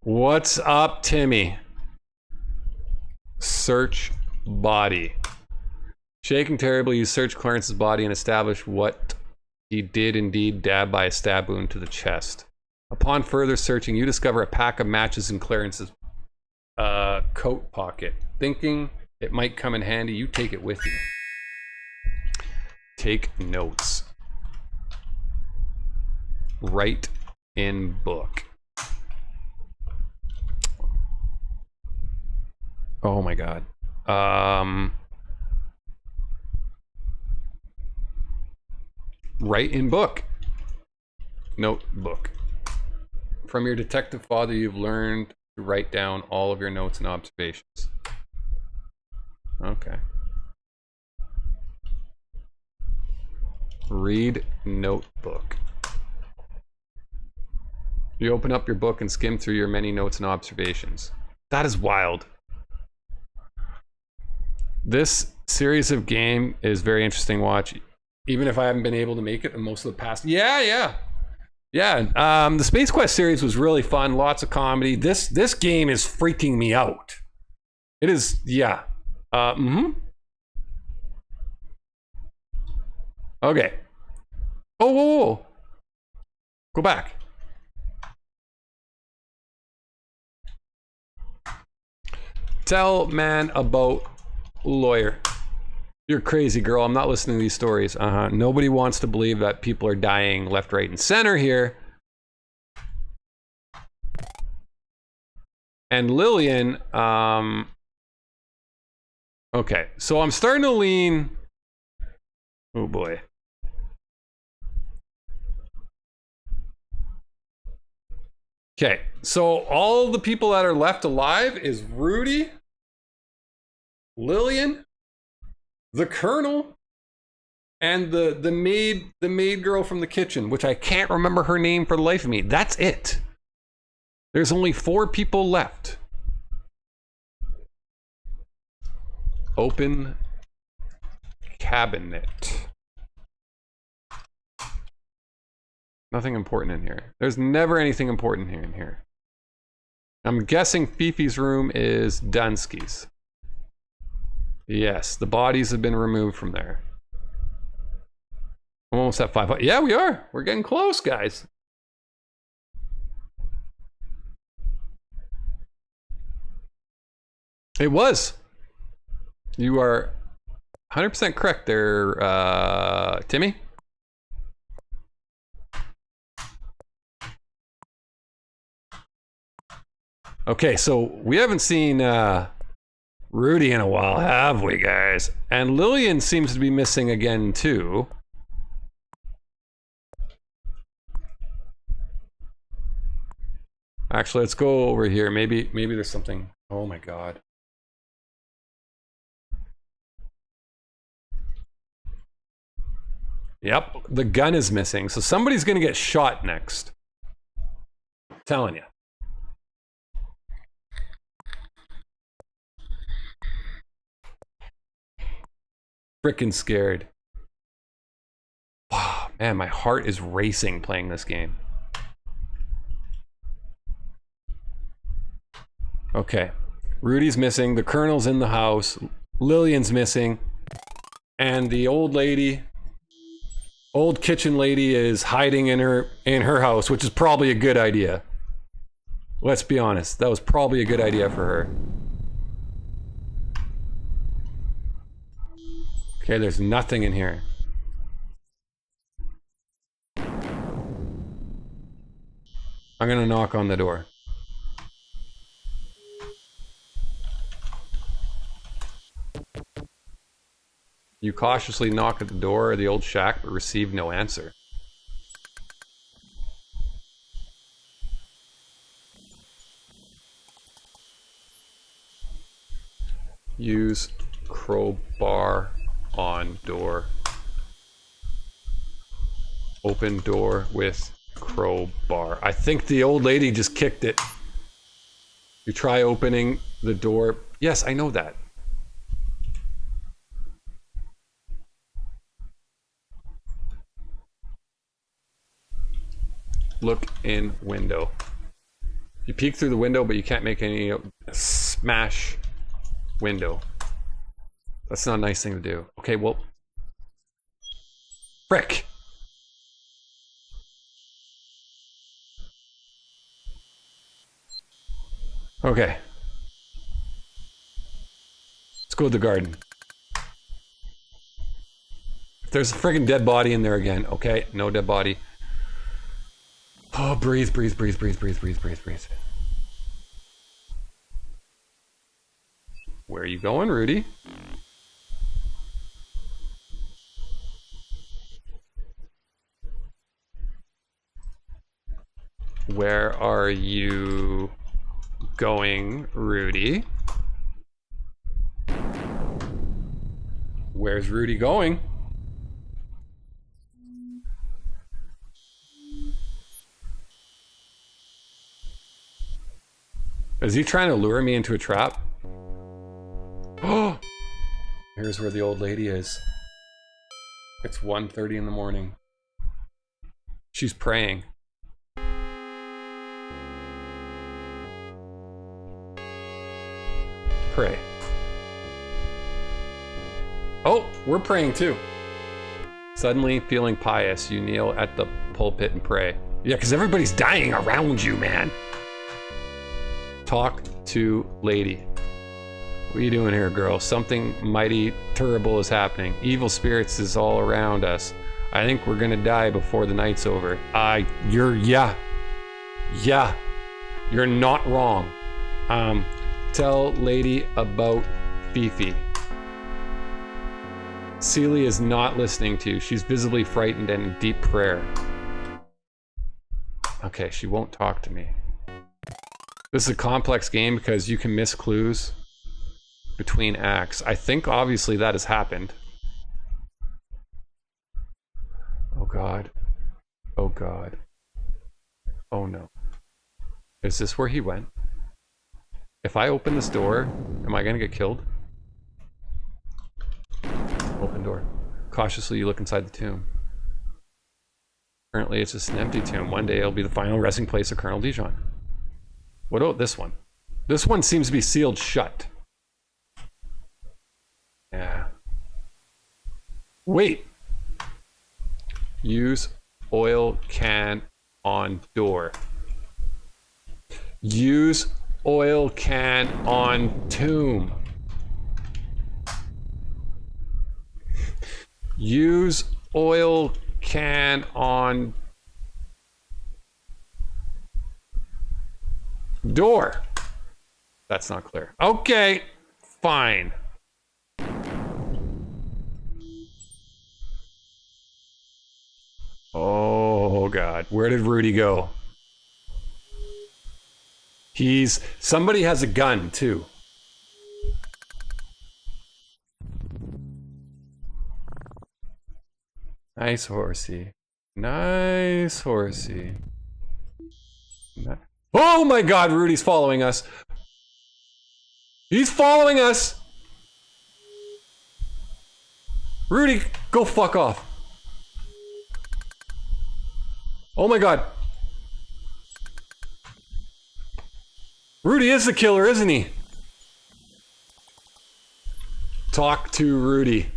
What's up, Timmy? Search body. Shaking terribly, you search Clarence's body and establish what he did indeed dab by a stab wound to the chest. Upon further searching, you discover a pack of matches in Clarence's coat pocket. Thinking it might come in handy, you take it with you. Take notes. Write in book. Oh my God. Write in book. Notebook. From your detective father, you've learned to write down all of your notes and observations. Okay. Read notebook. You open up your book and skim through your many notes and observations. That is wild. This series of game is very interesting to watch, even if I haven't been able to make it in most of the past. Yeah. The Space Quest series was really fun. Lots of comedy. This game is freaking me out. It is, yeah. Okay. Oh, whoa. Go back. Tell man about lawyer. You're crazy, girl. I'm not listening to these stories. Nobody wants to believe that people are dying left, right, and center here. And Lillian, okay, so I'm starting to lean. Oh boy. Okay, so all the people that are left alive is Rudy, Lillian, the Colonel, and the maid girl from the kitchen, which I can't remember her name for the life of me. That's it. There's only 4 people left. Open cabinet. Nothing important in here. There's never anything important here in here. I'm guessing Fifi's room is Dunsky's. Yes, the bodies have been removed from there. I'm almost at 5. Yeah, we are. We're getting close, guys. It was. You are 100% correct there, Timmy. Okay, so we haven't seen Rudy in a while, have we, guys? And Lillian seems to be missing again, too. Actually, let's go over here. Maybe there's something. Oh my god. Yep, the gun is missing. So somebody's gonna get shot next. I'm telling you. Freaking scared. Wow, man, my heart is racing playing this game. Okay, Rudy's missing, the Colonel's in the house, Lillian's missing, and the old lady, old kitchen lady is hiding in her house, which is probably a good idea. Let's be honest, that was probably a good idea for her. Okay, there's nothing in here. I'm gonna knock on the door. You cautiously knock at the door of the old shack, but receive no answer. Use crowbar on door. Open door with crowbar. I think the old lady just kicked it. You try opening the door. Yes, I know that. Look in window. You peek through the window, but you can't make any smash window. That's not a nice thing to do. Okay, well, frick. Okay. Let's go to the garden. If there's a friggin' dead body in there again, okay, no dead body. Oh, breathe, breathe, breathe, breathe, breathe, breathe, breathe, breathe. Where are you going, Rudy? Where are you going, Rudy? Where's Rudy going? Is he trying to lure me into a trap? Oh! Here's where the old lady is. It's 1:30 in the morning. She's praying. Pray. Oh, we're praying too. Suddenly feeling pious, you kneel at the pulpit and pray. Yeah, because everybody's dying around you, man. Talk to lady. What are you doing here, girl? Something mighty terrible is happening. Evil spirits is all around us. I think we're gonna die before the night's over. Yeah, you're not wrong. Tell lady about Fifi. Celia is not listening to you. She's visibly frightened and in deep prayer. Okay, she won't talk to me. This is a complex game because you can miss clues between acts. I think obviously that has happened. Oh God. Oh God. Oh no. Is this where he went? If I open this door, am I gonna get killed? Open door. Cautiously you look inside the tomb. Currently it's just an empty tomb. One day it'll be the final resting place of Colonel Dijon. What about this one? This one seems to be sealed shut. Yeah. Wait. Use oil can on door. Use oil can on tomb. Use oil can on door. That's not clear. Okay, fine. Oh God, where did Rudy go? Somebody has a gun too. Nice horsey. Nice horsey. Oh my God, Rudy's following us. He's following us. Rudy, go fuck off. Oh my God. Rudy is the killer, isn't he? Talk to Rudy.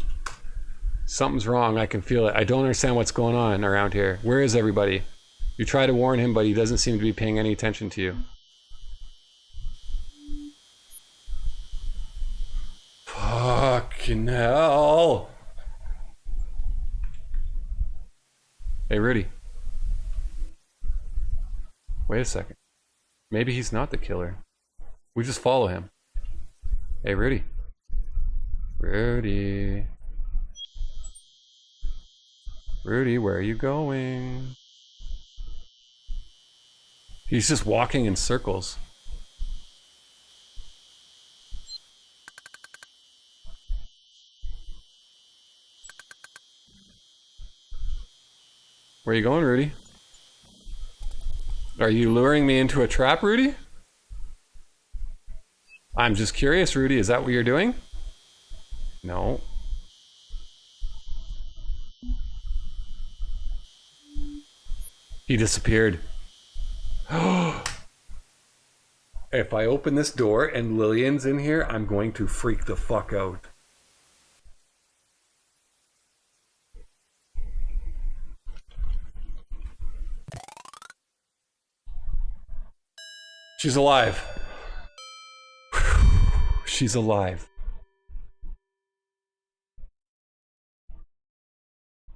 Something's wrong, I can feel it. I don't understand what's going on around here. Where is everybody? You try to warn him, but he doesn't seem to be paying any attention to you. Fucking hell. Hey, Rudy. Wait a second. Maybe he's not the killer. We just follow him. Hey, Rudy. Rudy. Rudy, where are you going? He's just walking in circles. Where are you going, Rudy? Are you luring me into a trap, Rudy? I'm just curious, Rudy. Is that what you're doing? No. He disappeared. If I open this door and Lillian's in here, I'm going to freak the fuck out. She's alive. She's alive.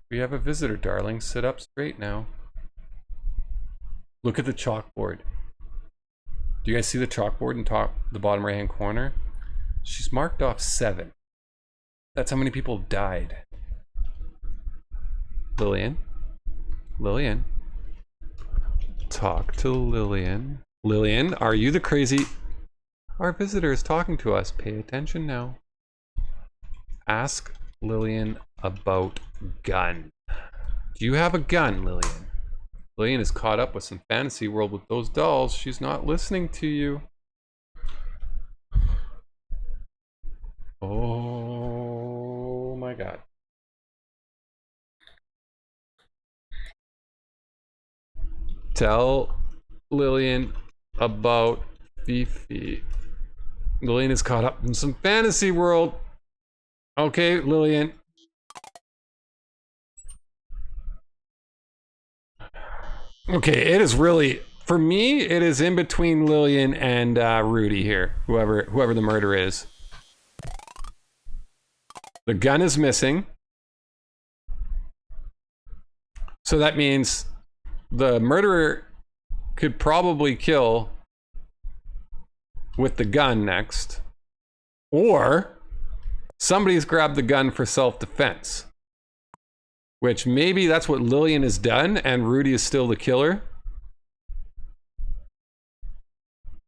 We have a visitor, darling. Sit up straight now. Look at the chalkboard. Do you guys see the chalkboard in the bottom right hand corner? She's marked off 7. That's how many people died. Lillian. Lillian. Talk to Lillian. Lillian, are you the crazy... Our visitor is talking to us. Pay attention now. Ask Lillian about gun. Do you have a gun, Lillian? Lillian is caught up with some fantasy world with those dolls. She's not listening to you. Oh my God. Tell Lillian about Fifi. Lillian is caught up in some fantasy world. Okay, Lillian. Okay, it is really, for me, it is in between Lillian and Rudy here, whoever the murderer is. The gun is missing. So that means the murderer could probably kill with the gun next, or somebody's grabbed the gun for self-defense, which maybe that's what Lillian has done and Rudy is still the killer,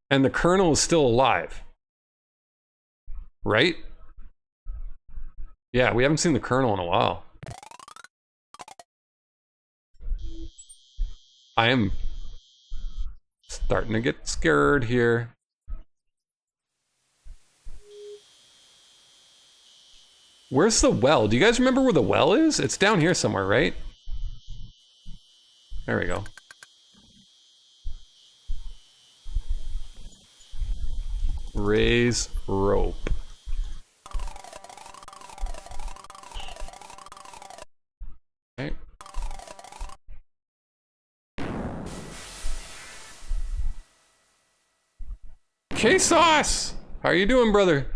and the Colonel is still alive, right? Yeah, we haven't seen the Colonel in a while. I am starting to get scared here. Where's the well? Do you guys remember where the well is? It's down here somewhere, right? There we go. Raise rope. Okay. K-Sauce! How are you doing, brother?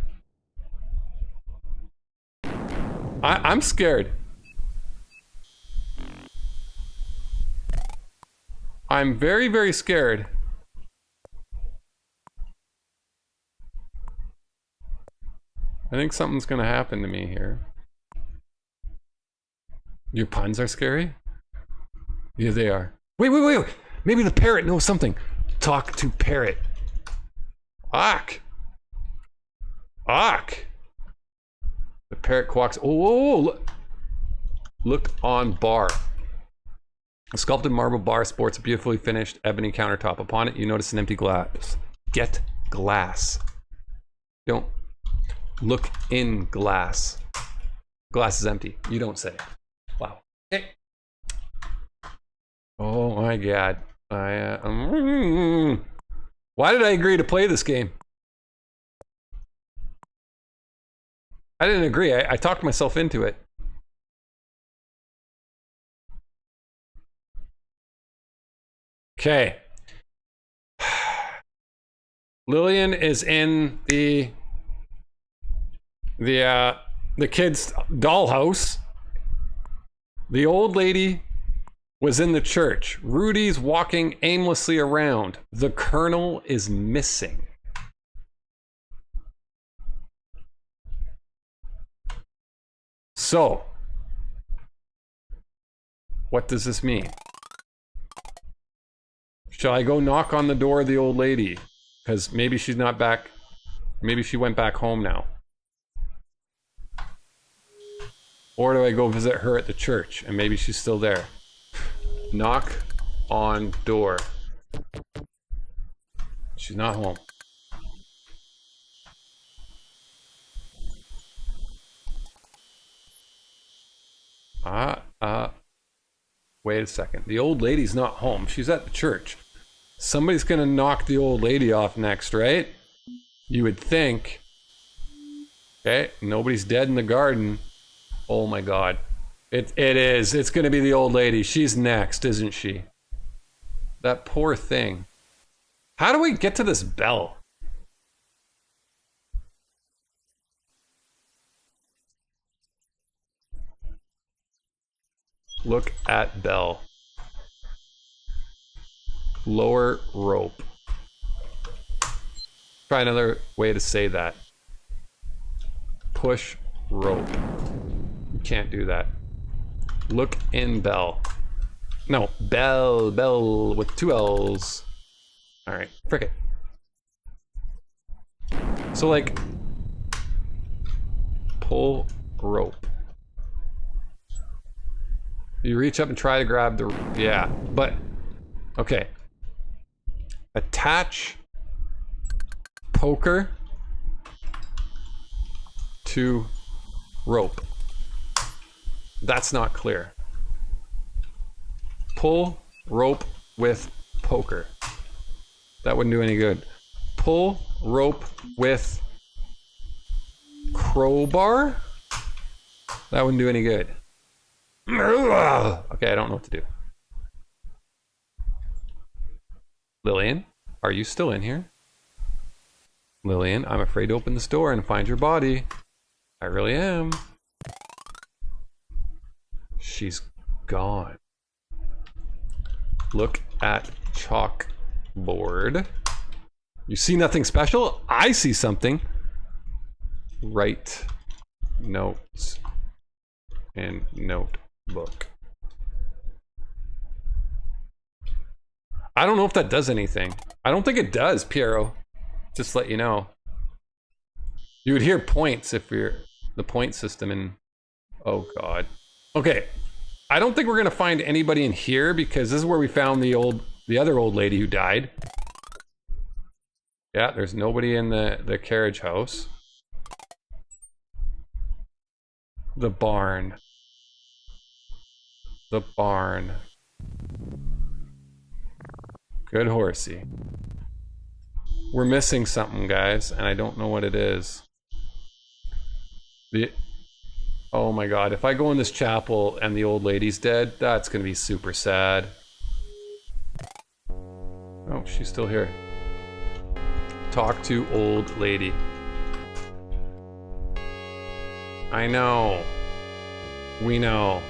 I'm scared. I'm very, very scared. I think something's gonna happen to me here. Your puns are scary? Yeah, they are. Wait, wait, wait, wait. Maybe the parrot knows something. Talk to parrot. Ak. Ak. The parrot quacks. Oh, whoa, whoa, look. Look on bar. A sculpted marble bar sports a beautifully finished ebony countertop. Upon it, you notice an empty glass. Get glass. Don't look in glass. Glass is empty. You don't say. Wow. Okay. Oh my god. Why did I agree to play this game? I didn't agree. I talked myself into it. Okay. Lillian is in the kid's dollhouse. The old lady was in the church. Rudy's walking aimlessly around. The Colonel is missing. So, what does this mean? Shall I go knock on the door of the old lady? Because maybe she's not back. Maybe she went back home now. Or do I go visit her at the church and maybe she's still there? Knock on door. She's not home. Wait a second. The old lady's not home. She's at the church. Somebody's gonna knock the old lady off next, right? You would think. Okay, nobody's dead in the garden. Oh my god. It is. It's gonna be the old lady. She's next, isn't she? That poor thing. How do we get to this bell? Look at bell. Lower rope. Try another way to say that. Push rope. You can't do that. Look in bell. No, bell with 2 L's. All right, frick it. So like, pull rope. You reach up and try to grab the, yeah, but, okay. Attach poker to rope. That's not clear. Pull rope with poker. That wouldn't do any good. Pull rope with crowbar? That wouldn't do any good. Okay, I don't know what to do. Lillian, are you still in here? Lillian, I'm afraid to open this door and find your body. I really am. She's gone. Look at chalkboard. You see nothing special? I see something. Write notes in notebook. I don't know if that does anything. I don't think it does, Piero. Just let you know. You would hear points if you're the point system in... Oh god. Okay. I don't think we're gonna find anybody in here because this is where we found the other old lady who died. Yeah, there's nobody in the carriage house. The barn. The barn. Good horsey. We're missing something, guys, and I don't know what it is. Oh my god, if I go in this chapel and the old lady's dead, that's gonna be super sad. Oh, she's still here. Talk to old lady. I know. We know.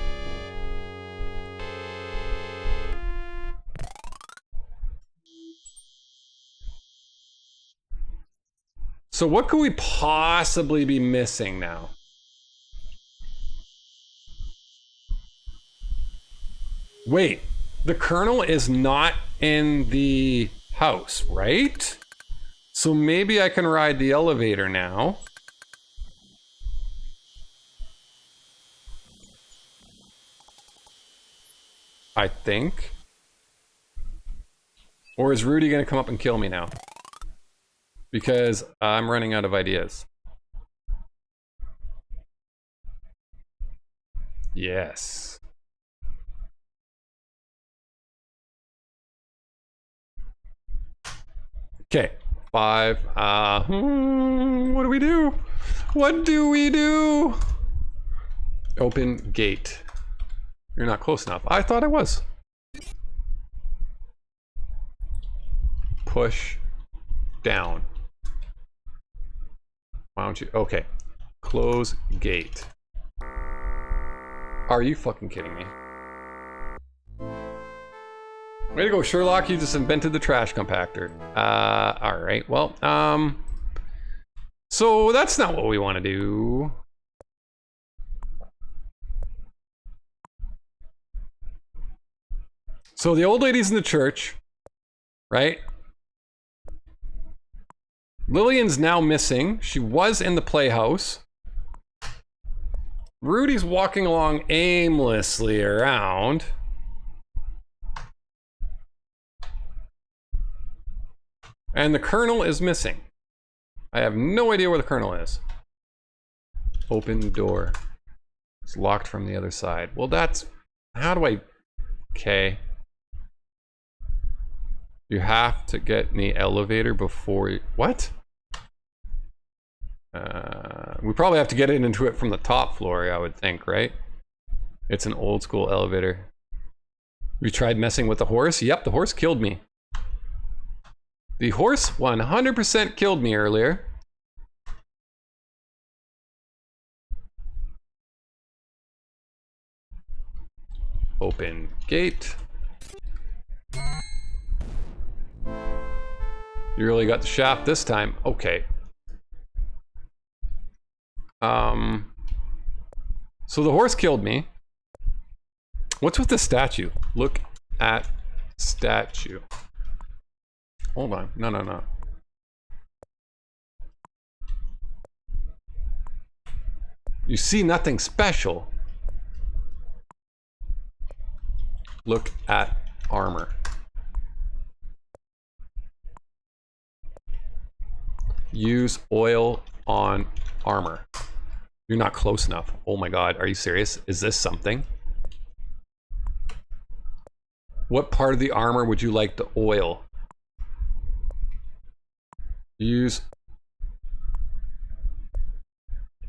So what could we possibly be missing now? Wait, the Colonel is not in the house, right? So maybe I can ride the elevator now. I think. Or is Rudy gonna come up and kill me now? Because I'm running out of ideas. Yes. Okay. 5. What do we do? What do we do? Open gate. You're not close enough. I thought I was. Push down. Why don't you? Okay. Close gate. Are you fucking kidding me? Way to go, Sherlock. You just invented the trash compactor. Alright. Well, so that's not what we want to do. So the old lady's in the church, right? Lillian's now missing. She was in the playhouse. Rudy's walking along aimlessly around. And the Colonel is missing. I have no idea where the Colonel is. Open door. It's locked from the other side. Well, that's... How do I... Okay. You have to get in the elevator before you... What? We probably have to get into it from the top floor, I would think, right? It's an old school elevator. We tried messing with the horse? Yep, the horse killed me. The horse 100% killed me earlier. Open gate. You really got the shaft this time. Okay. So the horse killed me. What's with the statue? Look at statue. Hold on. No. You see nothing special. Look at armor. Use oil on armor. You're not close enough. Oh my god, are you serious? Is this something? What part of the armor would you like to oil? Use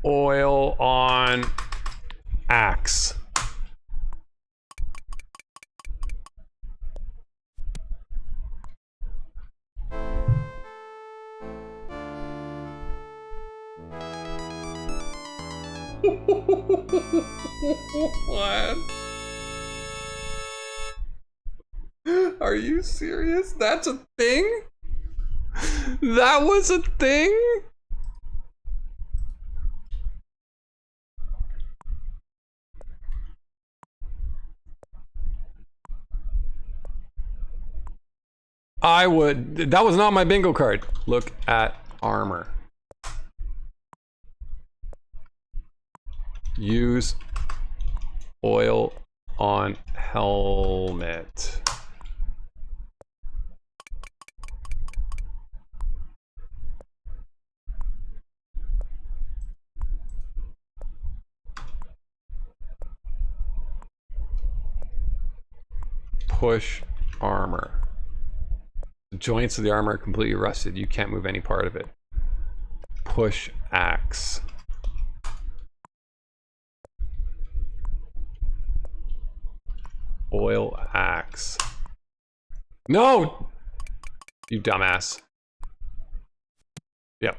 oil on axe. What? Are you serious? That's a thing? That was a thing? I would... That was not my bingo card. Look at armor. Use oil on helmet. Push armor. The joints of the armor are completely rusted. You can't move any part of it. Push axe. Oil axe. No! You dumbass. Yep.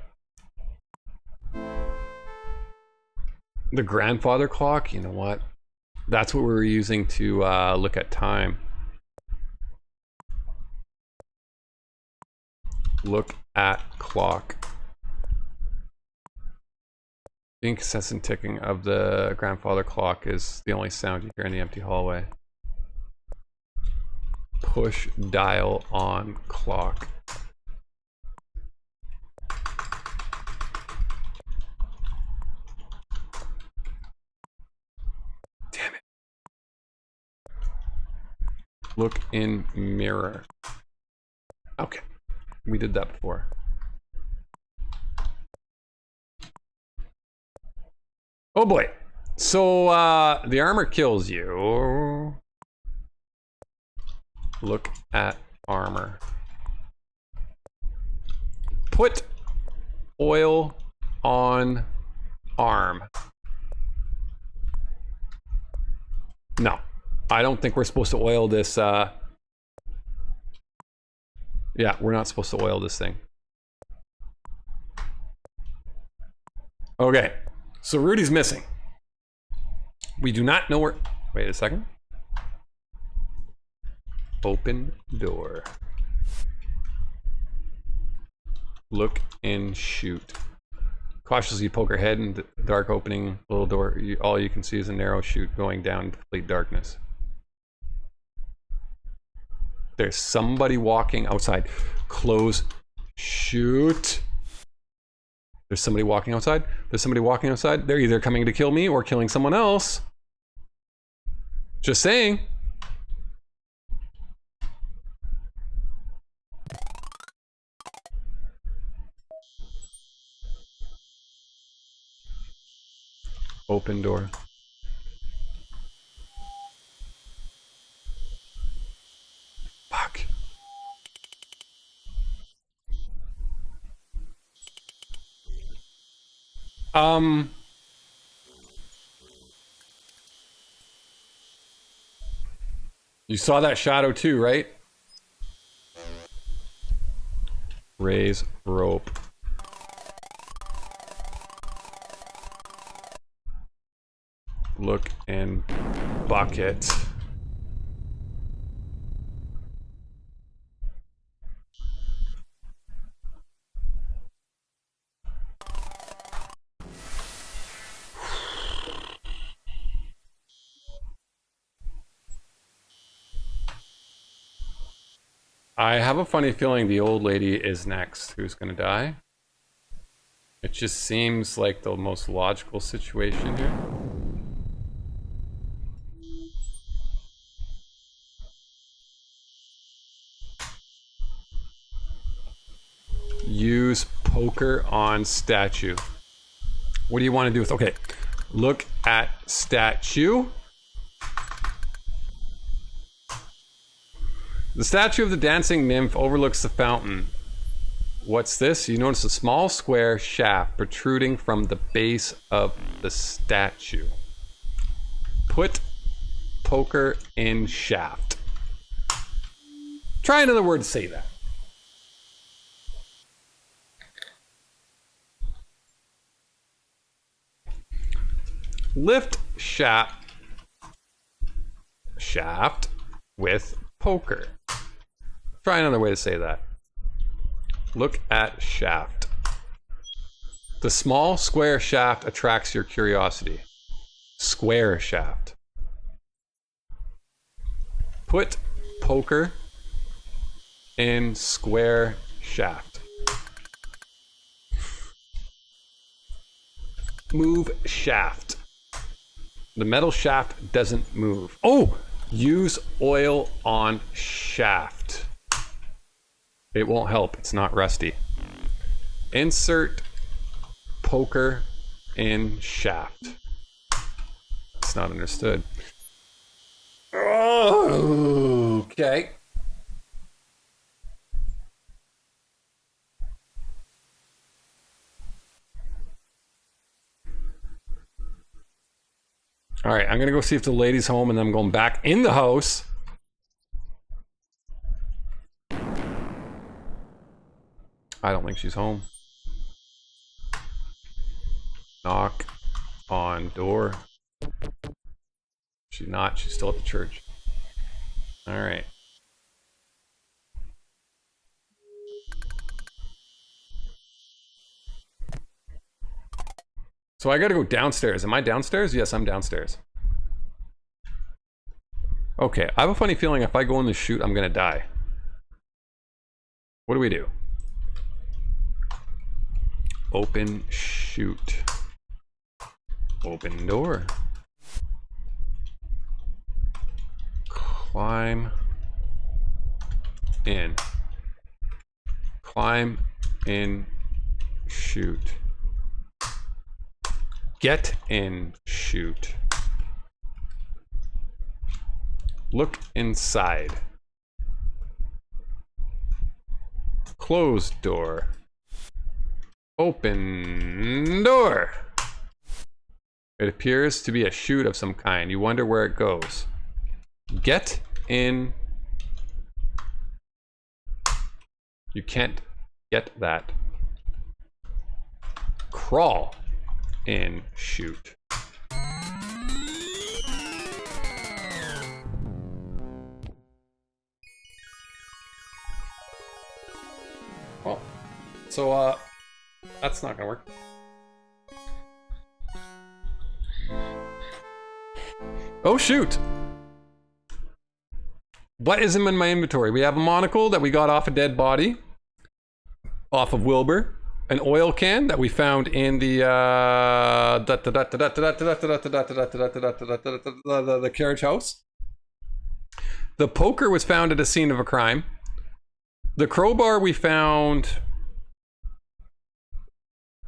The grandfather clock? You know what? That's what we were using to look at time. Look at clock. The incessant ticking of the grandfather clock is the only sound you hear in the empty hallway. Push dial on clock. Damn it. Look in mirror. Okay. We did that before. Oh boy. So, the armor kills you. Look at armor. Put oil on arm. No. I don't think we're supposed to oil this, yeah, we're not supposed to oil this thing. Okay. So Rudy's missing. We do not know where... Wait a second. Open door. Look and shoot. Cautiously poke her head in the dark opening, little door. All you can see is a narrow chute going down into complete darkness. There's somebody walking outside. Close. Shoot. There's somebody walking outside. There's somebody walking outside. They're either coming to kill me or killing someone else. Just saying. Open door. Fuck. You saw that shadow too, right? Raise rope. Look in bucket. I have a funny feeling the old lady is next who's gonna die. It just seems like the most logical situation here. Use poker on statue. What do you want to do with... Okay, look at statue. The statue of the dancing nymph overlooks the fountain. What's this? You notice a small square shaft protruding from the base of the statue. Put poker in shaft. Try another word to say that. Lift shaft with poker. Try another way to say that. Look at shaft. The small square shaft attracts your curiosity. Square shaft. Put poker in square shaft. Move shaft. The metal shaft doesn't move. Oh! Use oil on shaft. It won't help. It's not rusty. Insert poker in shaft. It's not understood. Oh, okay. All right, I'm gonna go see if the lady's home, and then I'm going back in the house. I don't think she's home. Knock on door. She's not. She's still at the church. All right. So I gotta go downstairs. Am I downstairs? Yes, I'm downstairs. Okay, I have a funny feeling if I go in the chute, I'm gonna die. What do we do? Open chute. Open door. Climb in. Climb in chute. Get in chute. Look inside. Close door. Open door. It appears to be a chute of some kind. You wonder where it goes. Get in. You can't get that. Crawl in chute. Oh, so that's not gonna work. Oh shoot! What is in my inventory? We have a monocle that we got off a dead body, off of Wilbur. An oil can that we found in the carriage house. The poker was found at a scene of a crime. The crowbar we found,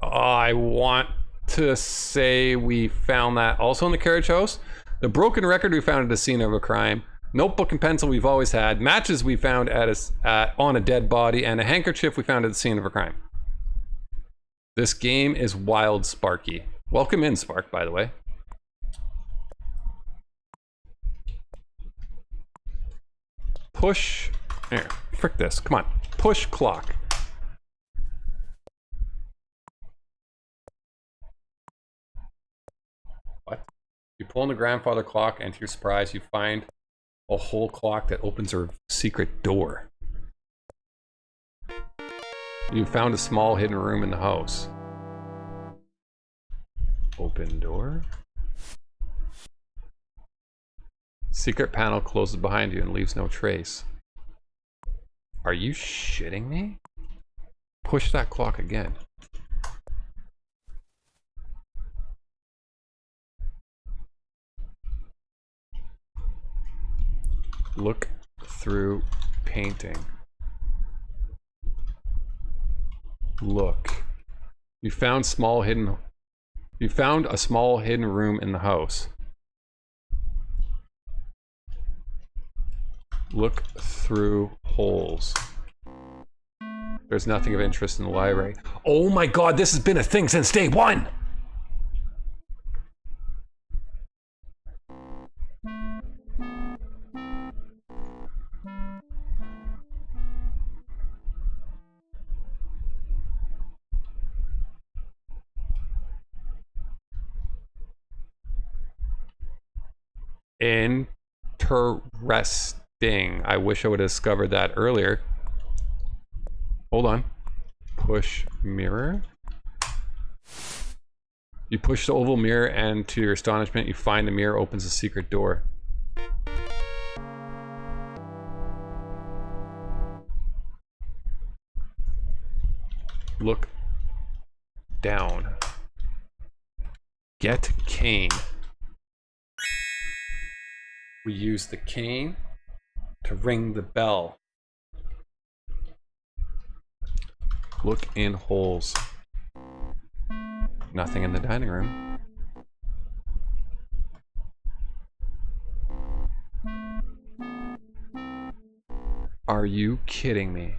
I want to say we found that also in the carriage house. The broken record we found at a scene of a crime. Notebook and pencil we've always had. Matches we found on a dead body, and a handkerchief we found at the scene of a crime. This game is wild, Sparky. Welcome in, Spark, by the way. Push. Here, frick this. Come on. Push clock. What? You pull on the grandfather clock, and to your surprise, you find a whole clock that opens a secret door. You found a small hidden room in the house. Open door. Secret panel closes behind you and leaves no trace. Are you shitting me? Push that clock again. Look through painting. Look. You found a small hidden room in the house. Look through holes. There's nothing of interest in the library. Oh my god, this has been a thing since day one! Interesting. I wish I would have discovered that earlier. Hold on. Push mirror. You push the oval mirror, and to your astonishment, you find the mirror opens a secret door. Look down. Get cane. We use the cane to ring the bell. Look in holes. Nothing in the dining room. Are you kidding me?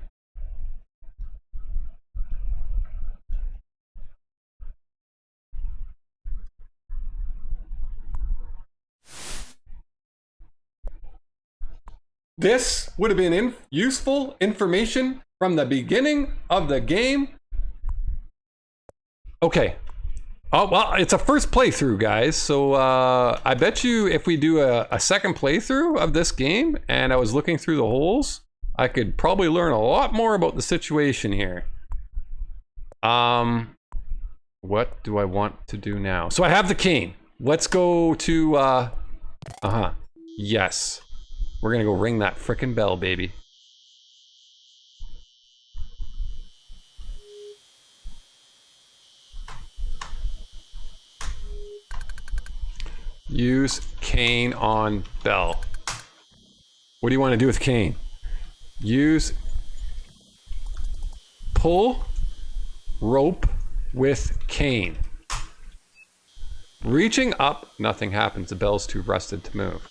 This would have been useful information from the beginning of the game. Okay. Oh, well, it's a first playthrough, guys. So I bet you if we do a second playthrough of this game and I was looking through the holes, I could probably learn a lot more about the situation here. What What do I want to do now? So I have the cane. Let's go to, yes. We're gonna go ring that frickin' bell, baby. Use cane on bell. What do you want to do with cane? Use pull rope with cane. Reaching up, nothing happens. The bell's too rusted to move.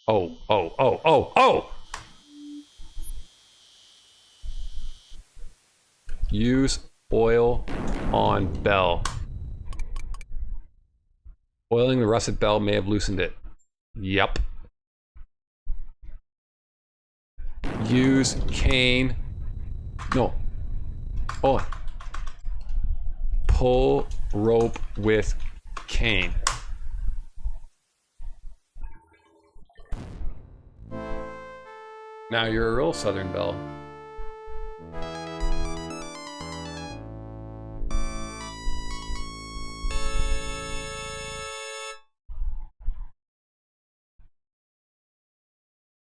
Oh. Use oil on bell. Oiling the rusted bell may have loosened it. Yep. Use cane. No. Oh. Pull rope with cane. Now you're a real Southern belle.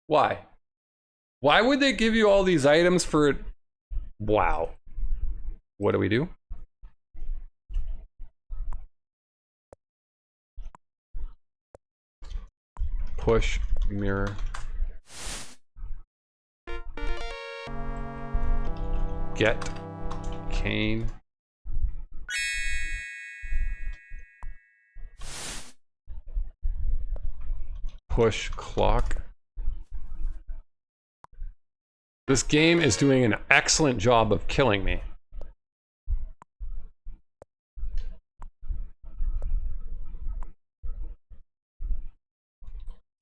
Why? Why would they give you all these items for... Wow. What do we do? Push, mirror. Get, cane. Push, clock. This game is doing an excellent job of killing me.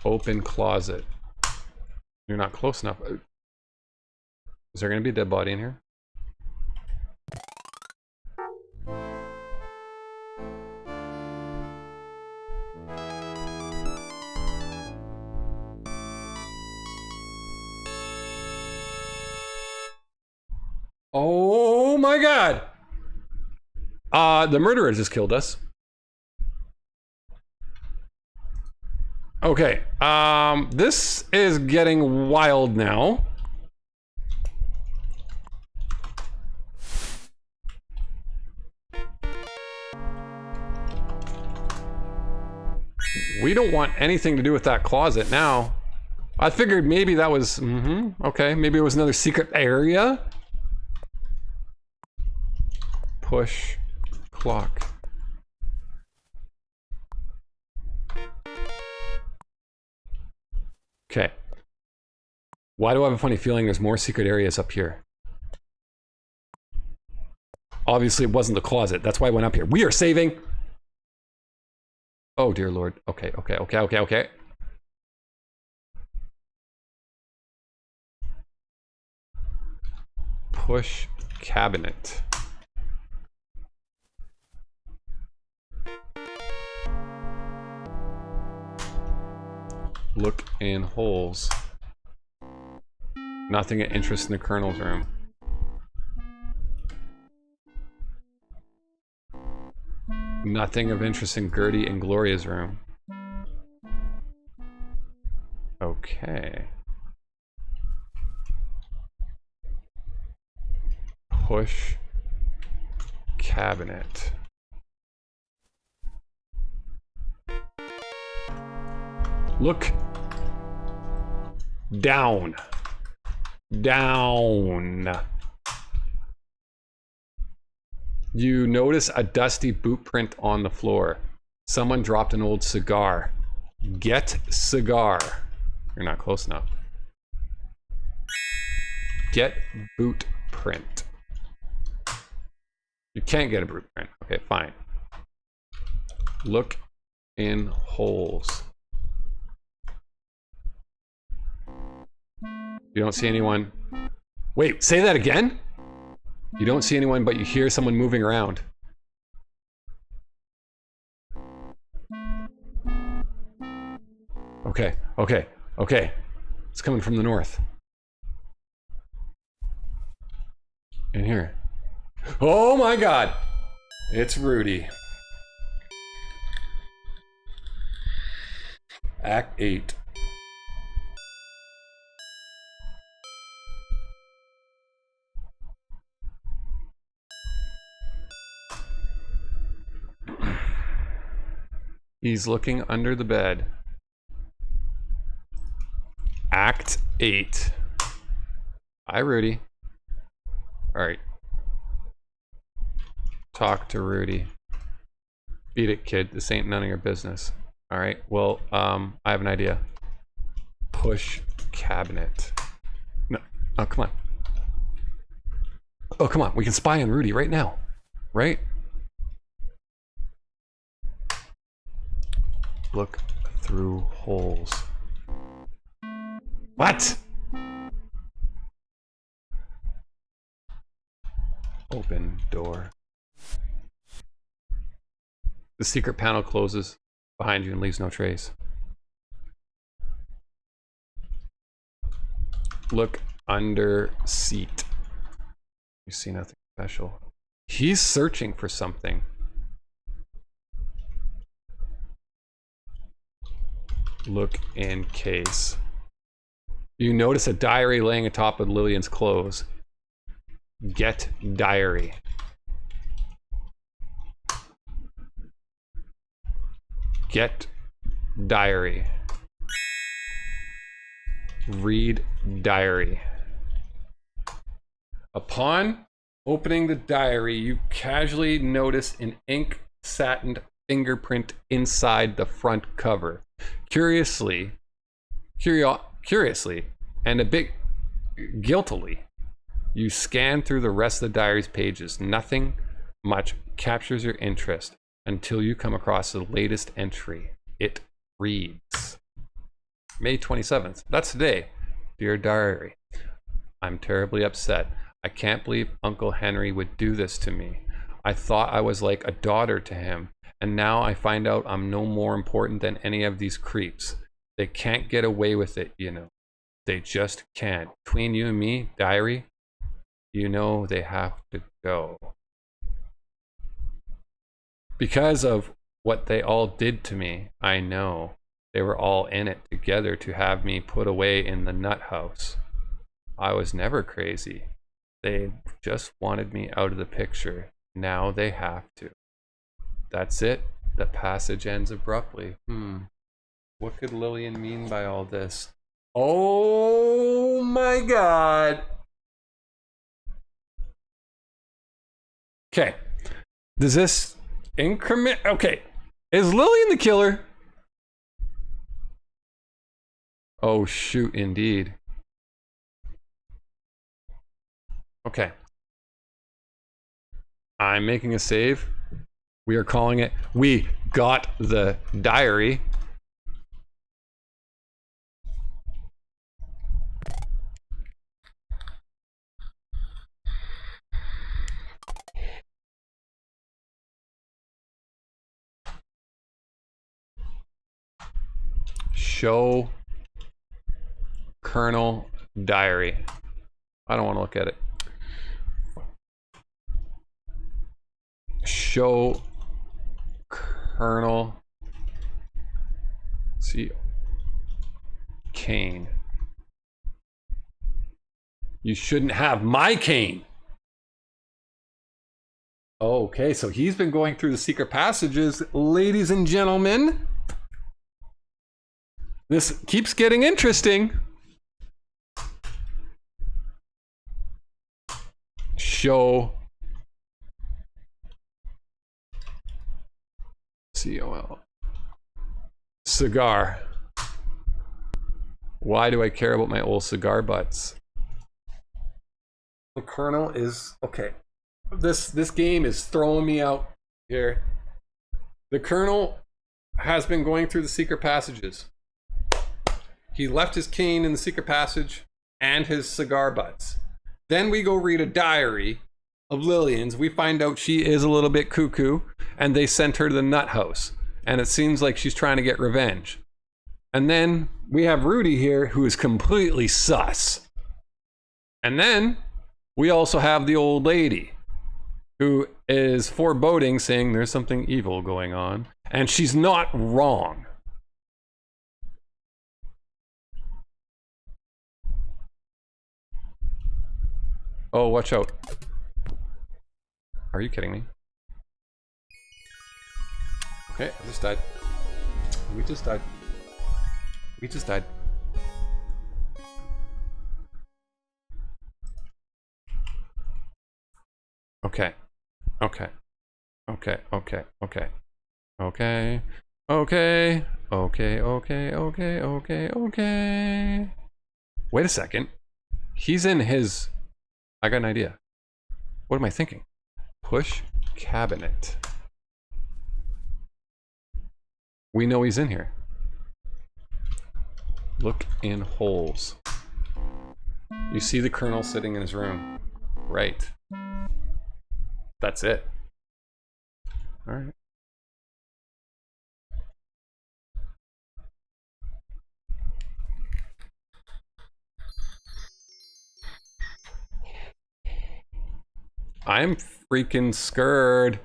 Open closet. You're not close enough. Is there gonna be a dead body in here? Oh my god! The murderer just killed us. Okay, this is getting wild now. We don't want anything to do with that closet now. I figured maybe that was, okay, maybe it was another secret area. Push, clock. Okay. Why do I have a funny feeling there's more secret areas up here? Obviously it wasn't the closet. That's why I went up here. We are saving. Oh dear Lord. Okay. Push cabinet. Look in holes. Nothing of interest in the Colonel's room. Nothing of interest in Gertie and Gloria's room. Okay. Push cabinet. Look down. Down. You notice a dusty boot print on the floor. Someone dropped an old cigar. Get cigar. You're not close enough. Get boot print. You can't get a boot print. Okay, fine. Look in holes. You don't see anyone. Wait, say that again? You don't see anyone, but you hear someone moving around. Okay. It's coming from the north. In here. Oh my god! It's Rudy. Act 8. He's looking under the bed. Act 8. Hi, Rudy. All right. Talk to Rudy. Beat it, kid. This ain't none of your business. All right. Well, I have an idea. Push cabinet. No. Oh, come on. Oh, come on. We can spy on Rudy right now. Right? Look through holes. What? Open door. The secret panel closes behind you and leaves no trace. Look under seat. You see nothing special. He's searching for something. Look in case. You notice a diary laying atop of Lillian's clothes. Get diary. Get diary. Read diary. Upon opening the diary, you casually notice an ink satined fingerprint inside the front cover. Curiously, and a bit guiltily, you scan through the rest of the diary's pages. Nothing much captures your interest until you come across the latest entry. It reads, May 27th. That's today. Dear diary, I'm terribly upset. I can't believe Uncle Henry would do this to me. I thought I was like a daughter to him, and now I find out I'm no more important than any of these creeps. They can't get away with it, you know. They just can't. Between you and me, diary, you know they have to go. Because of what they all did to me, I know. They were all in it together to have me put away in the nut house. I was never crazy. They just wanted me out of the picture. Now they have to. That's it. The passage ends abruptly. What could Lillian mean by all this? Oh my God. Okay. Does this increment? Okay. Is Lillian the killer? Oh shoot, indeed. Okay. I'm making a save. We are calling it, we got the diary. Show Colonel diary. I don't want to look at it. Show Colonel cane. You shouldn't have my cane. Okay, so he's been going through the secret passages, ladies and gentlemen. This keeps getting interesting. Show COL. Cigar. Why do I care about my old cigar butts? The Colonel is okay. This game is throwing me out here. The Colonel has been going through the secret passages. He left his cane in the secret passage and his cigar butts. Then we go read a diary of Lillian's. We find out she is a little bit cuckoo, and they sent her to the nut house. And it seems like she's trying to get revenge. And then we have Rudy here, who is completely sus. And then we also have the old lady. who is foreboding, saying there's something evil going on. And she's not wrong. Oh, watch out. Are you kidding me? Okay, I just died. We just died. We just died. Okay. Okay. Okay, okay, okay. Okay. Okay. Okay, okay, okay, okay, okay. Wait a second. He's in his... I got an idea. What am I thinking? Push cabinet. We know he's in here. Look in holes. You see the colonel sitting in his room. Right. That's it. All right. I'm freaking scared.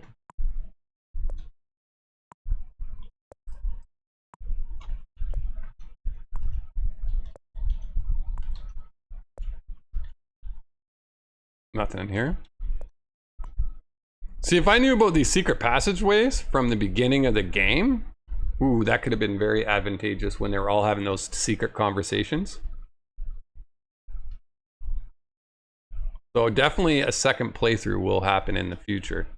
Nothing in here. See, if I knew about these secret passageways from the beginning of the game, ooh, that could have been very advantageous when they were all having those secret conversations. So definitely a second playthrough will happen in the future.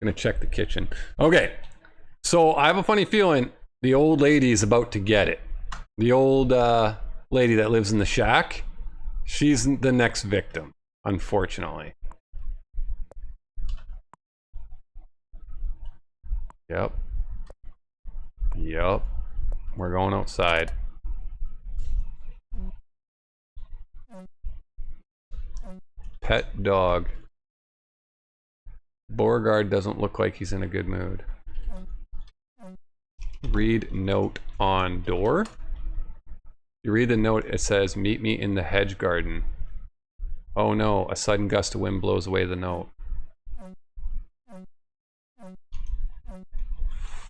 Gonna check the kitchen. Okay, so I have a funny feeling the old lady is about to get it. The old lady that lives in the shack, she's the next victim, unfortunately. Yep. Yep. We're going outside. Pet dog. Beauregard doesn't look like he's in a good mood. Read note on door. You read the note, it says, meet me in the hedge garden. Oh no, a sudden gust of wind blows away the note.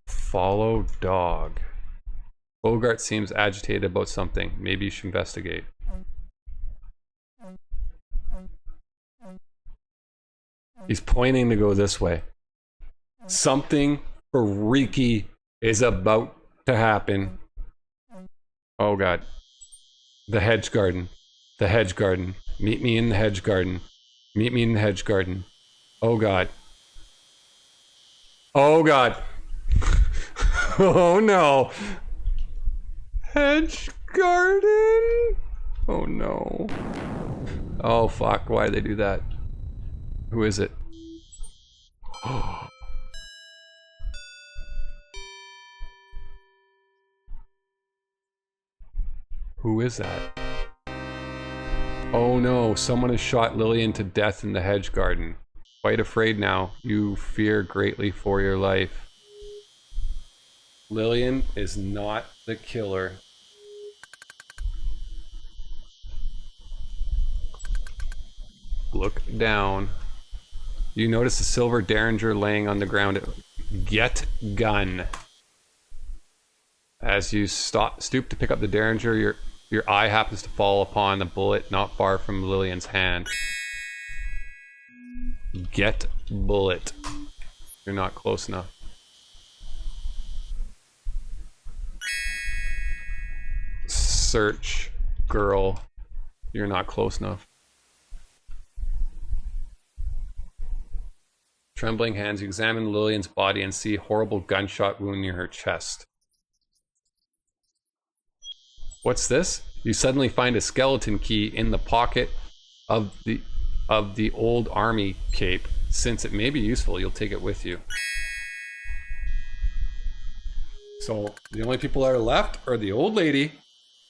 Follow dog. Bogart seems agitated about something. Maybe you should investigate. He's pointing to go this way. Something freaky is about to happen. Oh god. The hedge garden. The hedge garden. Meet me in the hedge garden. Meet me in the hedge garden. Oh god. Oh god. Oh no. Hedge garden? Oh no. Oh fuck, why did they do that? Who is it? Who is that? Oh no, someone has shot Lillian to death in the hedge garden. Quite afraid now. You fear greatly for your life. Lillian is not the killer. Look down. You notice a silver derringer laying on the ground. Get gun. As you stoop to pick up the derringer, your eye happens to fall upon a bullet not far from Lillian's hand. Get bullet. You're not close enough. Search girl. You're not close enough. Trembling hands, you examine Lillian's body and see a horrible gunshot wound near her chest. What's this? You suddenly find a skeleton key in the pocket of the old army cape. Since it may be useful, you'll take it with you. So the only people that are left are the old lady,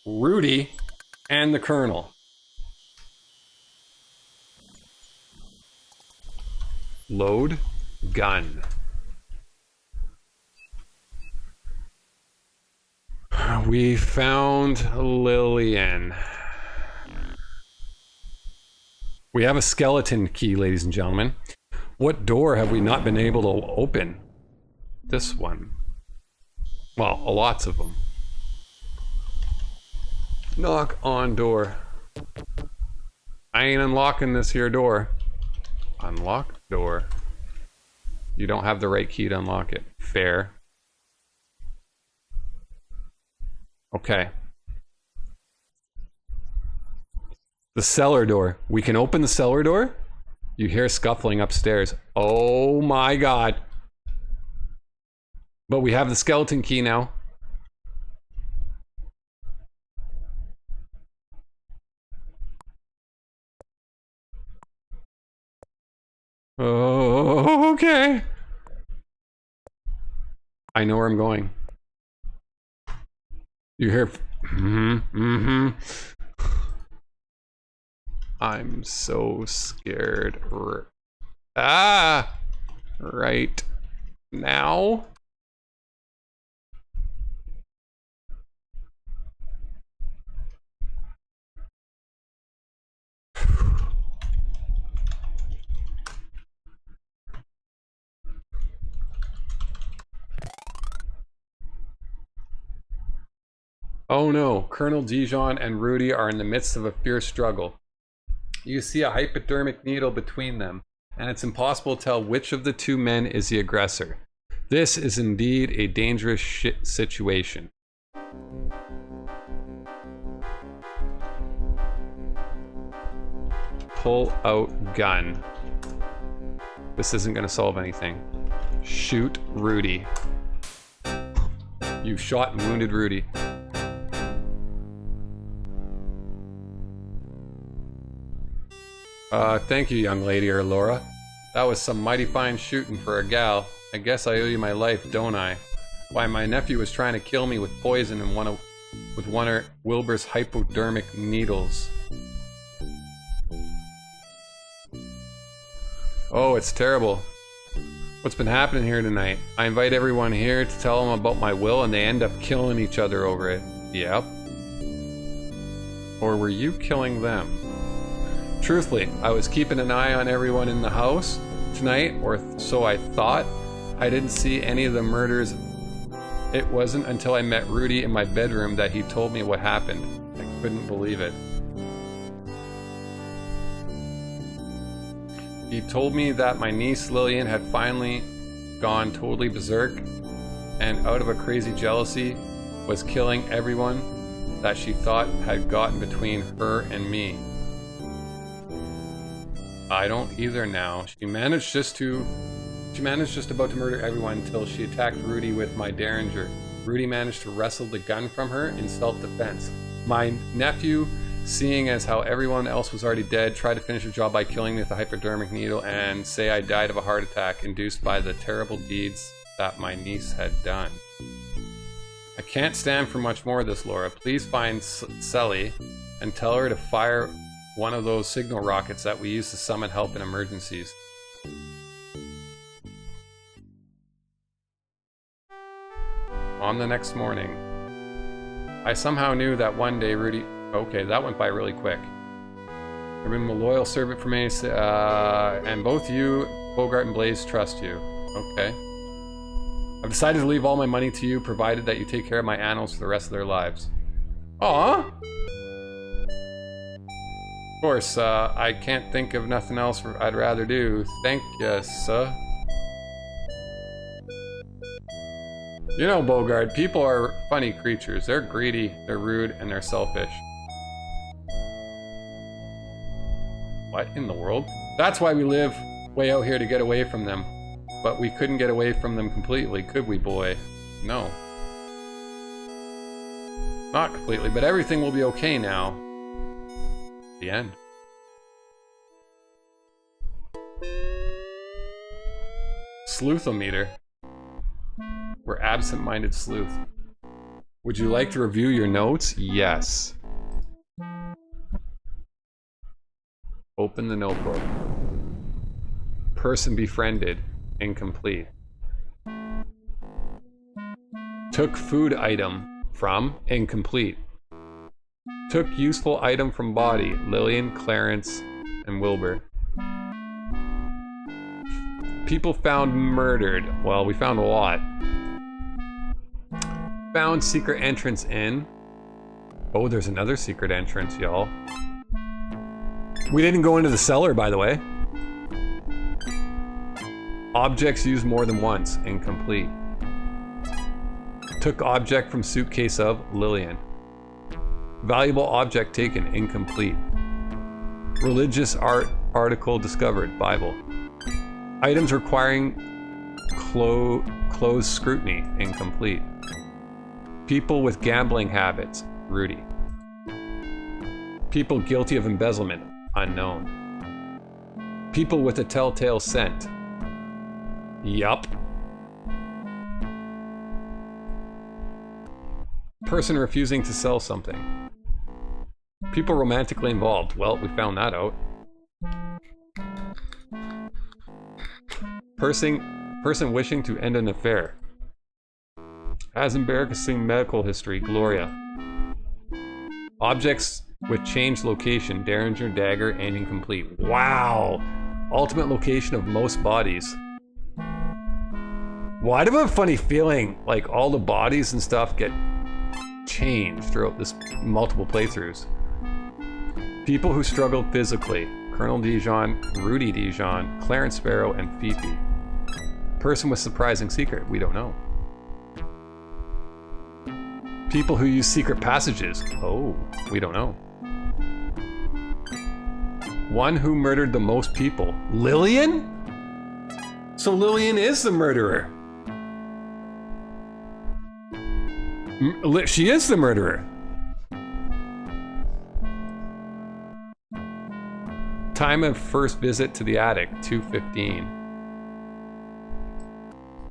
Rudy, and the colonel. Load gun. We found Lillian. We have a skeleton key, ladies and gentlemen. What door have we not been able to open? This one. Well, lots of them. Knock on door. I ain't unlocking this here door. Unlock door. You don't have the right key to unlock it. Fair. Okay. The cellar door. We can open the cellar door? You hear scuffling upstairs. Oh my god. But we have the skeleton key now. Oh, okay. I know where I'm going. You hear... I'm so scared. Right now. Oh no, Colonel Dijon and Rudy are in the midst of a fierce struggle. You see a hypodermic needle between them, and it's impossible to tell which of the two men is the aggressor. This is indeed a dangerous situation. Pull out gun. This isn't going to solve anything. Shoot Rudy. You shot and wounded Rudy. Thank you, young lady, or Laura. That was some mighty fine shooting for a gal. I guess I owe you my life, don't I? Why, my nephew was trying to kill me with poison and with one of Wilbur's hypodermic needles. Oh, it's terrible. What's been happening here tonight? I invite everyone here to tell them about my will, and they end up killing each other over it. Yep. Or were you killing them? Truthfully, I was keeping an eye on everyone in the house tonight, or so I thought. I didn't see any of the murders. It wasn't until I met Rudy in my bedroom that he told me what happened. I couldn't believe it. He told me that my niece Lillian had finally gone totally berserk and out of a crazy jealousy was killing everyone that she thought had gotten between her and me. I don't either now. She managed just about to murder everyone until she attacked Rudy with my Derringer. Rudy managed to wrestle the gun from her in self-defense. My nephew, seeing as how everyone else was already dead, tried to finish the job by killing me with a hypodermic needle and say I died of a heart attack induced by the terrible deeds that my niece had done. I can't stand for much more of this, Laura. Please find Sally and tell her to fire one of those signal rockets that we use to summon help in emergencies. On the next morning, I somehow knew that one day Rudy... Okay, that went by really quick. I've been a loyal servant for me, and both you, Bogart and Blaze, trust you. Okay. I've decided to leave all my money to you, provided that you take care of my animals for the rest of their lives. Aww! Of course, I can't think of nothing else I'd rather do. Thank you, sir. You know, Bogart, people are funny creatures. They're greedy, they're rude, and they're selfish. What in the world? That's why we live way out here, to get away from them. But we couldn't get away from them completely, could we, boy? No. Not completely, but everything will be okay now. The end. Sleuthometer. We're absent-minded sleuth. Would you like to review your notes? Yes. Open the notebook. Person befriended. Incomplete. Took food item from. Incomplete. Took useful item from body. Lillian, Clarence, and Wilbur. People found murdered. Well, we found a lot. Found secret entrance in. Oh, there's another secret entrance, y'all. We didn't go into the cellar, by the way. Objects used more than once. Incomplete. Took object from suitcase of Lillian. Valuable object taken. Incomplete. Religious art article discovered. Bible. Items requiring close scrutiny. Incomplete. People with gambling habits. Rudy. People guilty of embezzlement. Unknown. People with a telltale scent. Yup. Person refusing to sell something. People romantically involved. Well, we found that out. Person wishing to end an affair. Has embarrassing medical history. Gloria. Objects with changed location. Derringer, dagger, and incomplete. Wow! Ultimate location of most bodies. Well, I have a funny feeling like all the bodies and stuff get changed throughout this multiple playthroughs. People who struggled physically. Colonel Dijon, Rudy Dijon, Clarence Sparrow, and Fifi. Person with surprising secret. We don't know. People who use secret passages. Oh, we don't know. One who murdered the most people. Lillian? So Lillian is the murderer. She is the murderer. Time of first visit to the attic, 2:15.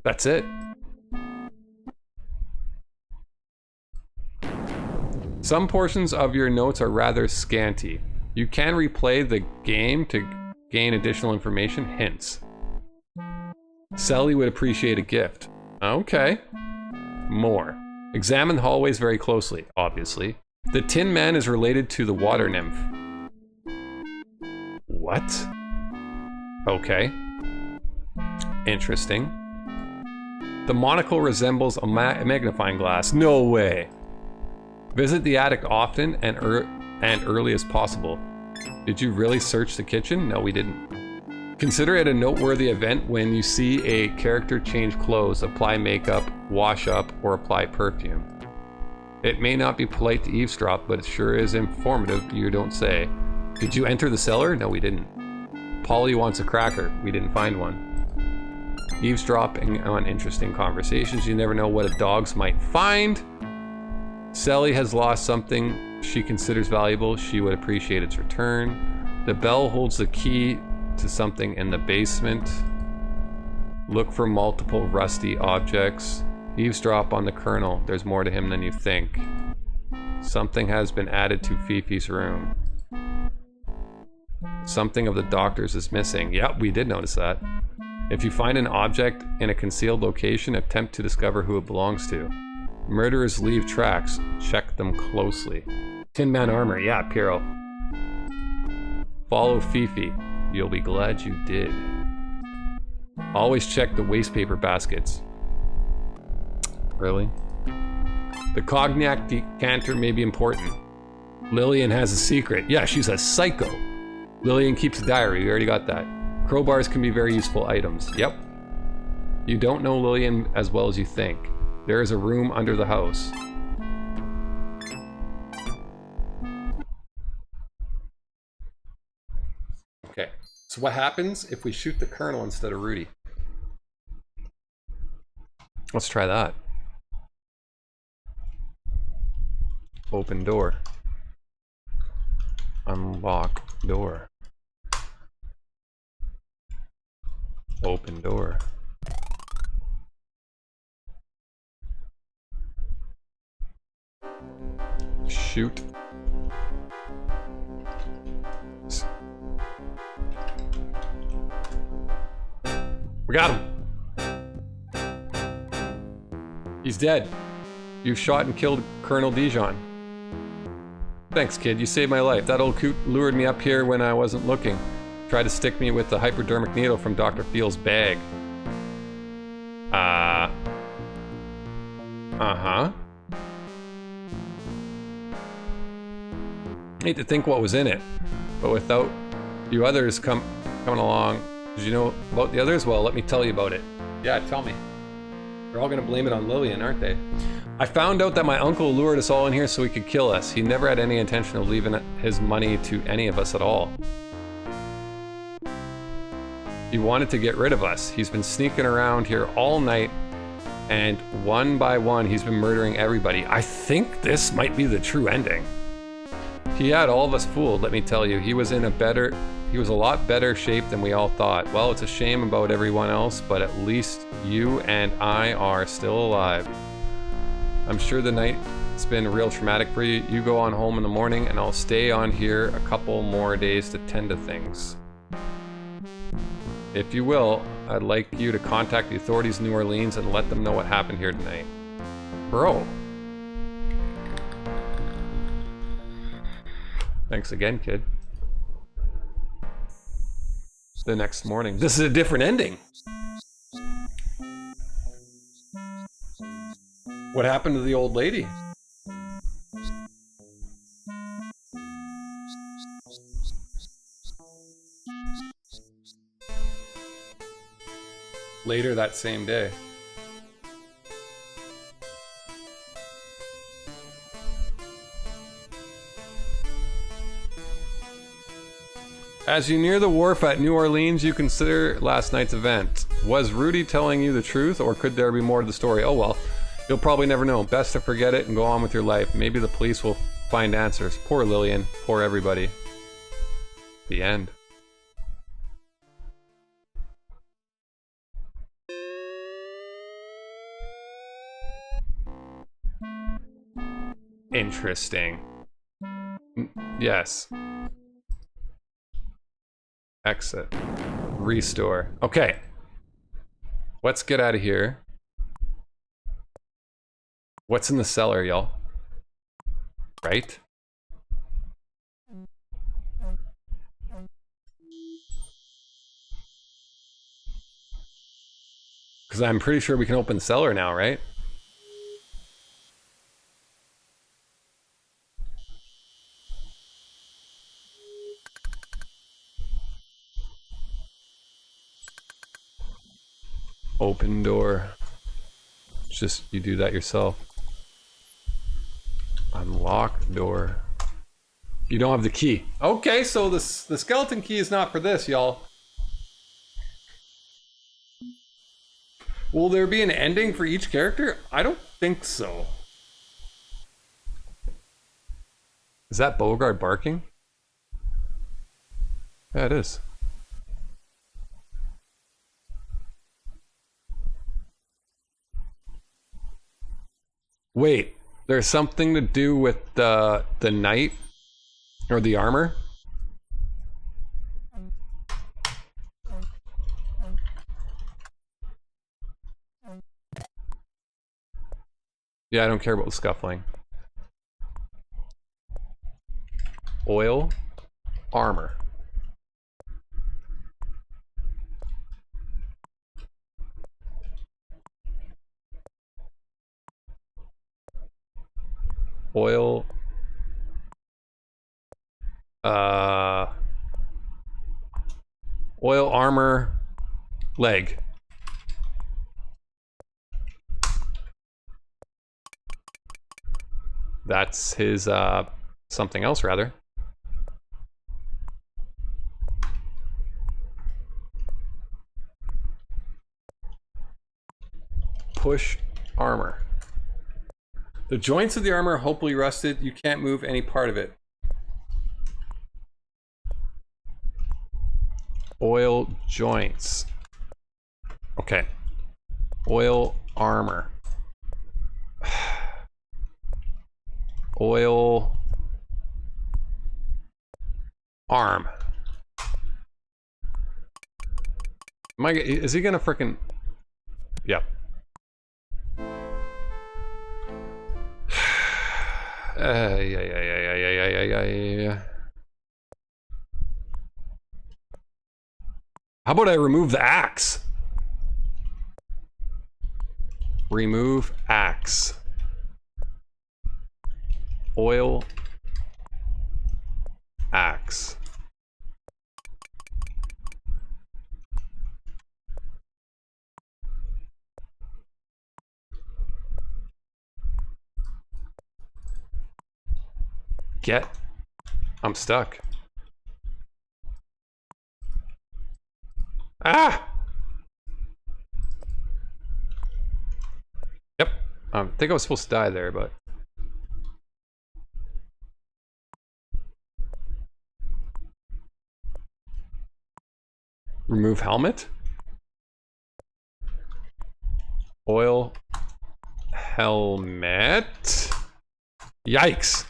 That's it. Some portions of your notes are rather scanty. You can replay the game to gain additional information. Hints. Sally would appreciate a gift. Okay. More. Examine the hallways very closely, obviously. The Tin Man is related to the water nymph. What? Okay. Interesting. The monocle resembles a magnifying glass. No way. Visit the attic often and early as possible. Did you really search the kitchen? No, we didn't. Consider it a noteworthy event when you see a character change clothes, apply makeup, wash up, or apply perfume. It may not be polite to eavesdrop, but it sure is informative, you don't say. Did you enter the cellar? No, we didn't. Polly wants a cracker. We didn't find one. Eavesdropping on interesting conversations. You never know what a dogs might find. Sally has lost something she considers valuable. She would appreciate its return. The bell holds the key to something in the basement. Look for multiple rusty objects. Eavesdrop on the Colonel. There's more to him than you think. Something has been added to Fifi's room. Something of the doctor's is missing. Yep, we did notice that. If you find an object in a concealed location, attempt to discover who it belongs to. Murderers leave tracks. Check them closely. Tin Man armor. Yeah, Piero. Follow Fifi. You'll be glad you did. Always check the waste paper baskets. Really? The cognac decanter may be important. Lillian has a secret. Yeah, she's a psycho. Lillian keeps a diary. We already got that. Crowbars can be very useful items. Yep. You don't know Lillian as well as you think. There is a room under the house. Okay. So what happens if we shoot the Colonel instead of Rudy? Let's try that. Open door. Unlock door. Open door. Shoot. We got him. He's dead. You've shot and killed Colonel Dijon. Thanks, kid. You saved my life. That old coot lured me up here when I wasn't looking. Tried to stick me with the hypodermic needle from Dr. Feel's bag. Uh-huh. Hate to think what was in it, but without you others coming along, did you know about the others? Well, let me tell you about it. Yeah, tell me. They're all gonna blame it on Lillian, aren't they? I found out that my uncle lured us all in here so he could kill us. He never had any intention of leaving his money to any of us at all. He wanted to get rid of us. He's been sneaking around here all night, and one by one, he's been murdering everybody. I think this might be the true ending. He had all of us fooled, let me tell you. He was a lot better shape than we all thought. Well, it's a shame about everyone else, but at least you and I are still alive. I'm sure the night's been real traumatic for you. You go on home in the morning, and I'll stay on here a couple more days to tend to things. If you will, I'd like you to contact the authorities in New Orleans and let them know what happened here tonight. Bro. Thanks again, kid. The next morning. This is a different ending. What happened to the old lady? Later that same day. As you near the wharf at New Orleans, you consider last night's event. Was Rudy telling you the truth, or could there be more to the story? Oh well, you'll probably never know. Best to forget it and go on with your life. Maybe the police will find answers. Poor Lillian. Poor everybody. The end. Interesting. Yes. Exit. Restore. Okay. Let's get out of here. What's in the cellar, y'all? Right? Because I'm pretty sure we can open the cellar now, right? Open door. Just, you do that yourself. Unlock door. You don't have the key. Okay, so the skeleton key is not for this, y'all. Will there be an ending for each character? I don't think so. Is that Bogart barking? Yeah, it is. Wait, there's something to do with the knight or the armor? Yeah, I don't care about the scuffling. Oil, armor. Oil, oil, armor, leg. That's his, something else rather. Push armor. The joints of the armor are hopefully rusted. You can't move any part of it. Oil joints. Okay. Oil armor. Oil arm. Is he gonna frickin'... Yep. Yeah. How about I remove the axe? Remove axe. Oil. Axe. Get. I'm stuck. Ah! Yep. I think I was supposed to die there, but... Remove helmet? Oil. Helmet. Yikes.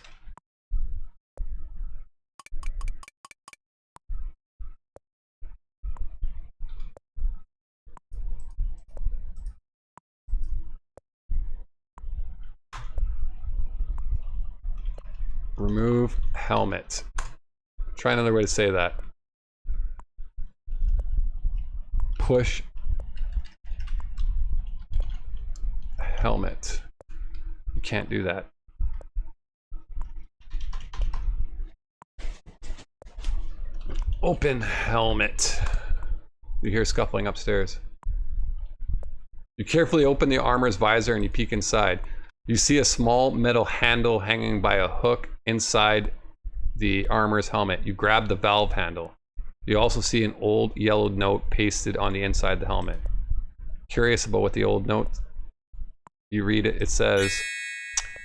Remove helmet. Try another way to say that. Push helmet. You can't do that. Open helmet. You hear scuffling upstairs. You carefully open the armor's visor and you peek inside. You see a small metal handle hanging by a hook inside the armor's helmet. You grab the valve handle. You also see an old yellowed note pasted on the inside of the helmet. Curious about what the old note, you read it, it says,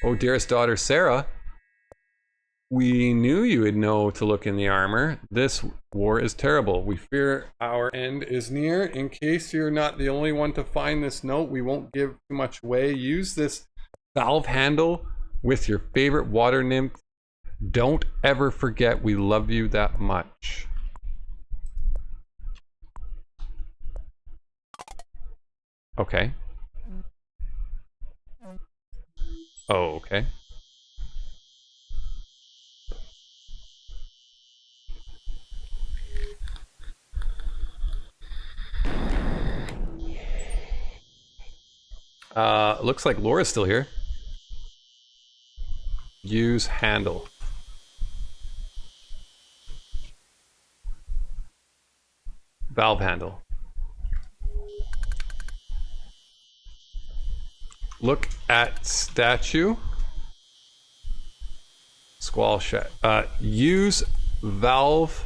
"Oh, dearest daughter Sarah, we knew you would know to look in the armor. This war is terrible. We fear our end is near. In case you're not the only one to find this note, we won't give too much away. Use this valve handle with your favorite water nymph. Don't ever forget we love you that much." Okay. Oh, okay. Looks like Laura's still here. Use handle. Valve handle. Look at statue. Squall shut. Use valve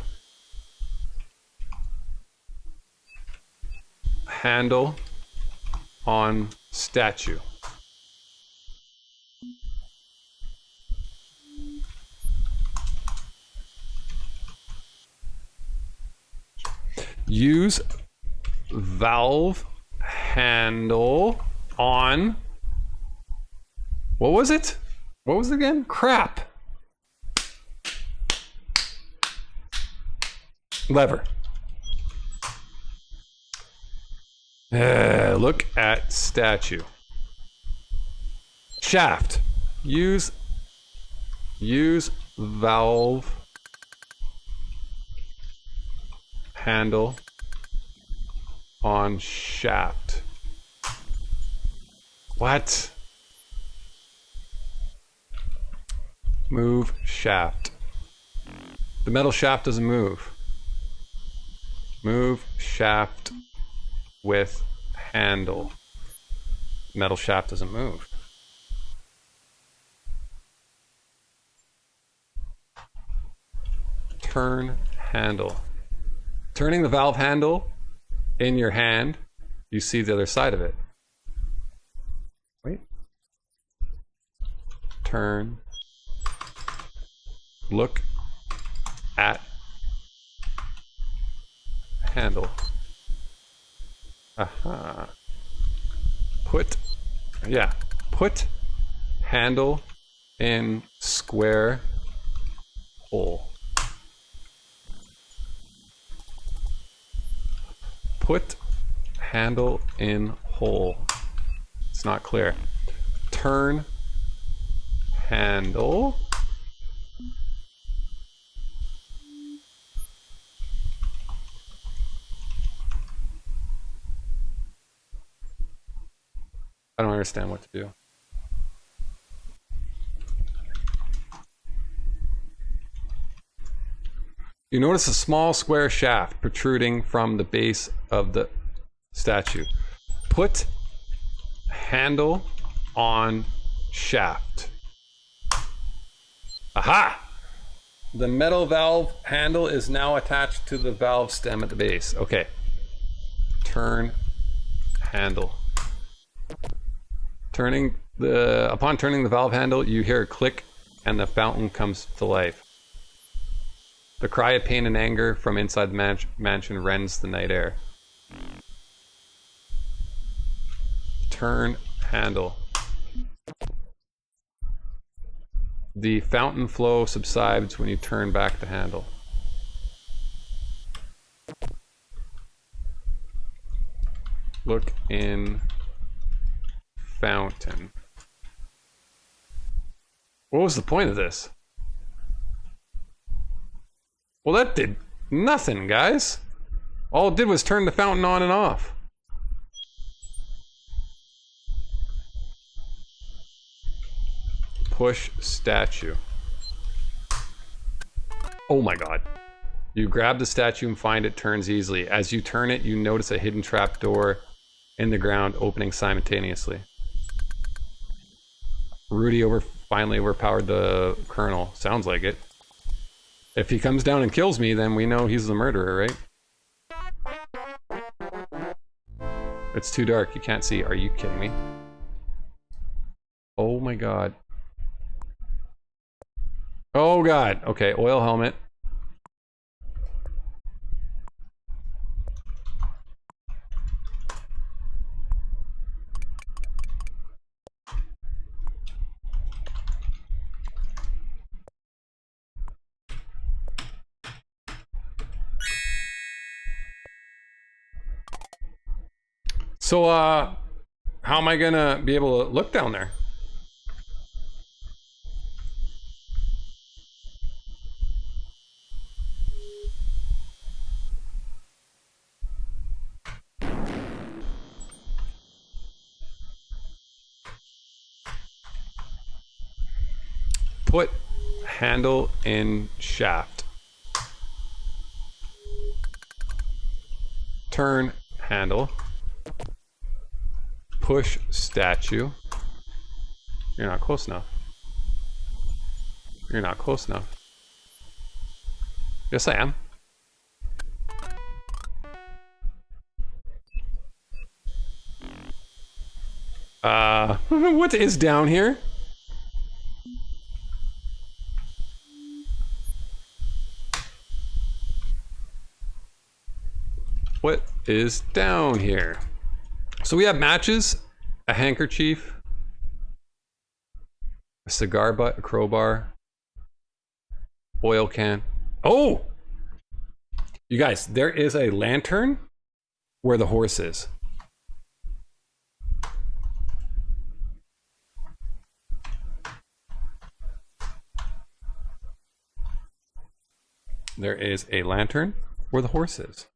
handle on statue. Use valve handle on... What was it? What was it again? Crap. Lever. Look at statue. Shaft. Use valve handle on shaft. What? Move shaft. The metal shaft doesn't move. Move shaft with handle. Metal shaft doesn't move. Turn handle. Turning the valve handle in your hand, you see the other side of it. Wait. Turn. Look at handle. Aha. Put handle in square hole. Put handle in hole. It's not clear. Turn handle. I don't understand what to do. You notice a small square shaft protruding from the base of the statue. Put handle on shaft. Aha! The metal valve handle is now attached to the valve stem at the base. Okay. Turn handle. Upon turning the valve handle, you hear a click and the fountain comes to life. The cry of pain and anger from inside the mansion rends the night air. Turn handle. The fountain flow subsides when you turn back the handle. Look in fountain. What was the point of this? Well, that did nothing, guys. All it did was turn the fountain on and off. Push statue. Oh my god. You grab the statue and find it turns easily. As you turn it, you notice a hidden trap door in the ground opening simultaneously. Rudy finally overpowered the colonel. Sounds like it. If he comes down and kills me, then we know he's the murderer, right? It's too dark. You can't see. Are you kidding me? Oh my god. Oh god. Okay, oil helmet. So, how am I gonna be able to look down there? Put handle in shaft. Turn handle. Push statue. You're not close enough. You're not close enough. Yes, I am. What is down here? What is down here? So we have matches, a handkerchief, a cigar butt, a crowbar, oil can. Oh! You guys, there is a lantern where the horse is. There is a lantern where the horse is.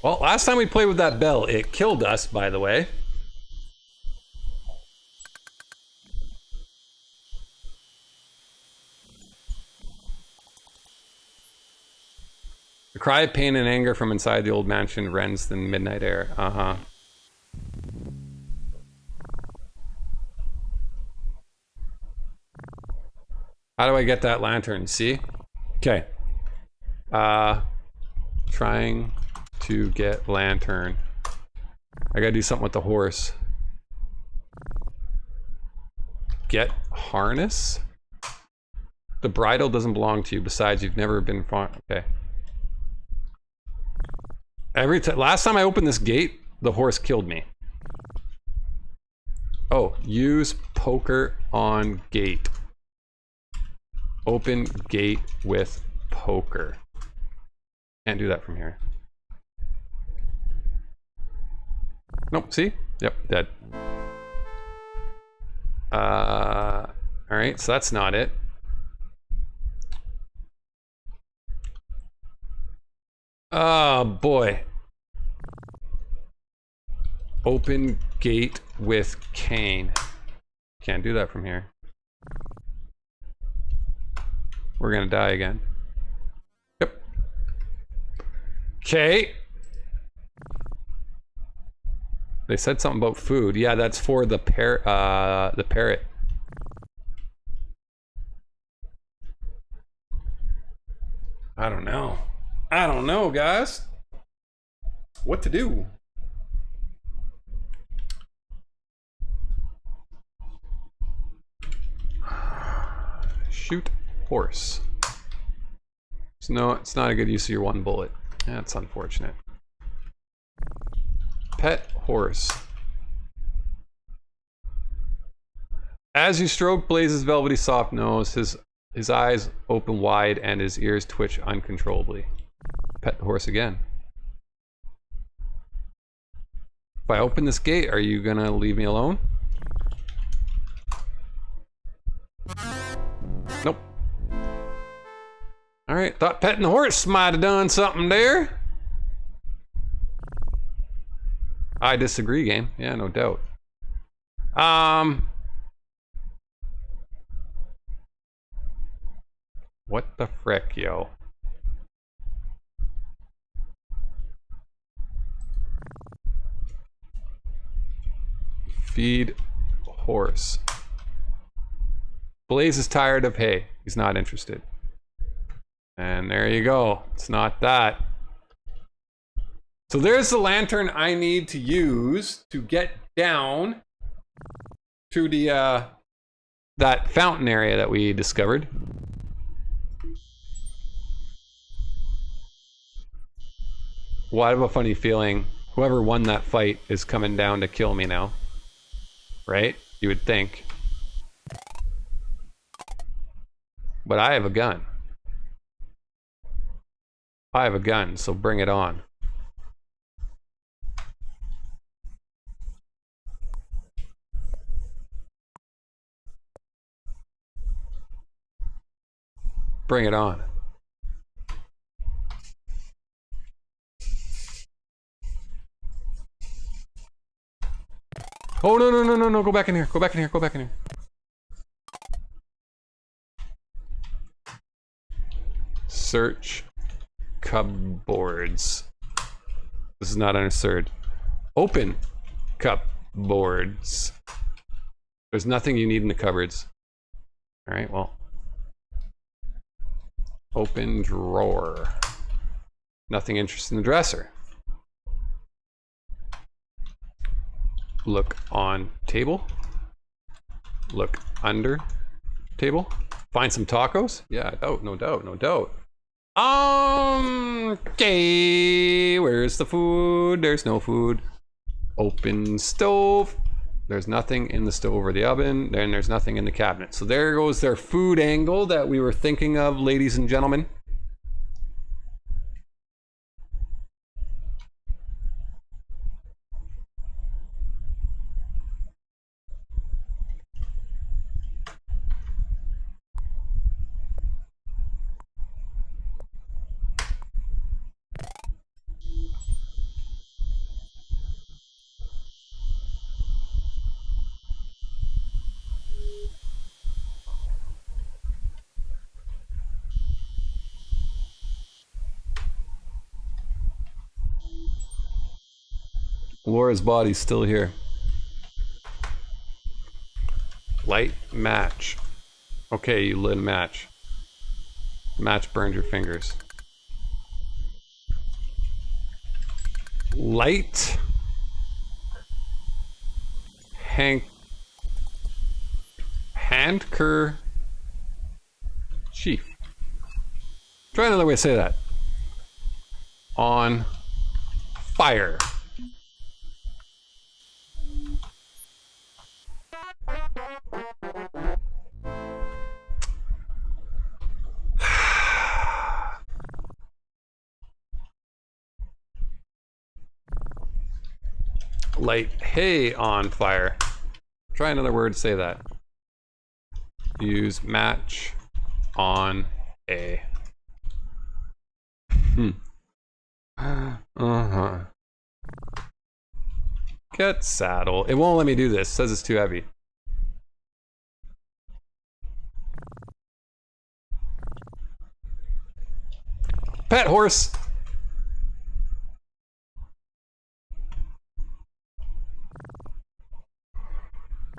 Well, last time we played with that bell, it killed us, by the way. The cry of pain and anger from inside the old mansion rends the midnight air. Uh-huh. How do I get that lantern? See? Okay. Trying to get lantern. I gotta do something with the horse. Get harness? The bridle doesn't belong to you. Besides, you've never been okay. Last time I opened this gate, the horse killed me. Oh, use poker on gate. Open gate with poker. Can't do that from here. Nope, see? Yep, dead. Alright, so that's not it. Oh boy. Open gate with cane. Can't do that from here. We're gonna die again. Yep. Okay. They said something about food. Yeah, that's for the parrot. I don't know. I don't know, guys. What to do? Shoot horse. So no, it's not a good use of your one bullet. That's unfortunate. Pet horse. As you stroke Blaze's velvety soft nose, his eyes open wide and his ears twitch uncontrollably. Pet the horse again. If I open this gate, are you gonna leave me alone? Nope. Alright, thought petting the horse might have done something there. I disagree, game. Yeah, no doubt. What the frick, yo? Feed horse. Blaze is tired of hay. He's not interested. And there you go. It's not that. So there's the lantern I need to use to get down to the that fountain area that we discovered. Well, I have a funny feeling whoever won that fight is coming down to kill me now. Right? You would think. But I have a gun. I have a gun, so bring it on. Bring it on. Oh, no, no, no, no, no, go back in here, go back in here, go back in here. Search cupboards. This is not understood. Open cupboards. There's nothing you need in the cupboards. All right, well. Open drawer. Nothing interesting in the dresser. Look on table. Look under table. Find some tacos. Yeah, no doubt, no doubt. Okay, where's the food? There's no food. Open stove. There's nothing in the stove or the oven. Then there's nothing in the cabinet. So there goes their food angle that we were thinking of, ladies and gentlemen. Laura's body's still here. Light match. Okay, you lit a match. Match burned your fingers. Light. Handker. Chief. Try another way to say that. On fire. light hay on fire. Try another word to say that. Use match on a. Uh-huh. Get saddle. It won't let me do this. It says it's too heavy. Pet horse.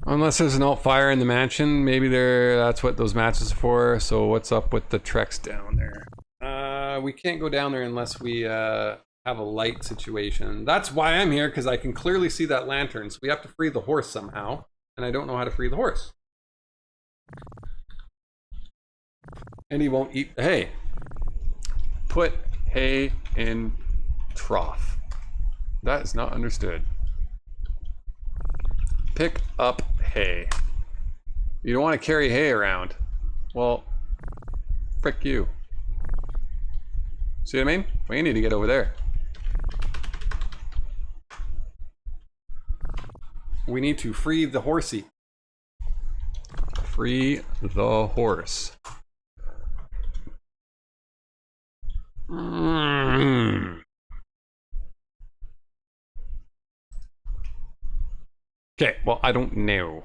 Unless there's an alt fire in the mansion, maybe that's what those matches are for. So what's up with the treks down there? We can't go down there unless we have a light situation. That's why I'm here, because I can clearly see that lantern. So we have to free the horse somehow, and I don't know how to free the horse. And he won't eat the hay. Put hay in trough. That is not understood. Pick up hay. You don't want to carry hay around. Well, frick you. See what I mean? We need to get over there. We need to free the horsey. Free the horse. Okay, well, I don't know.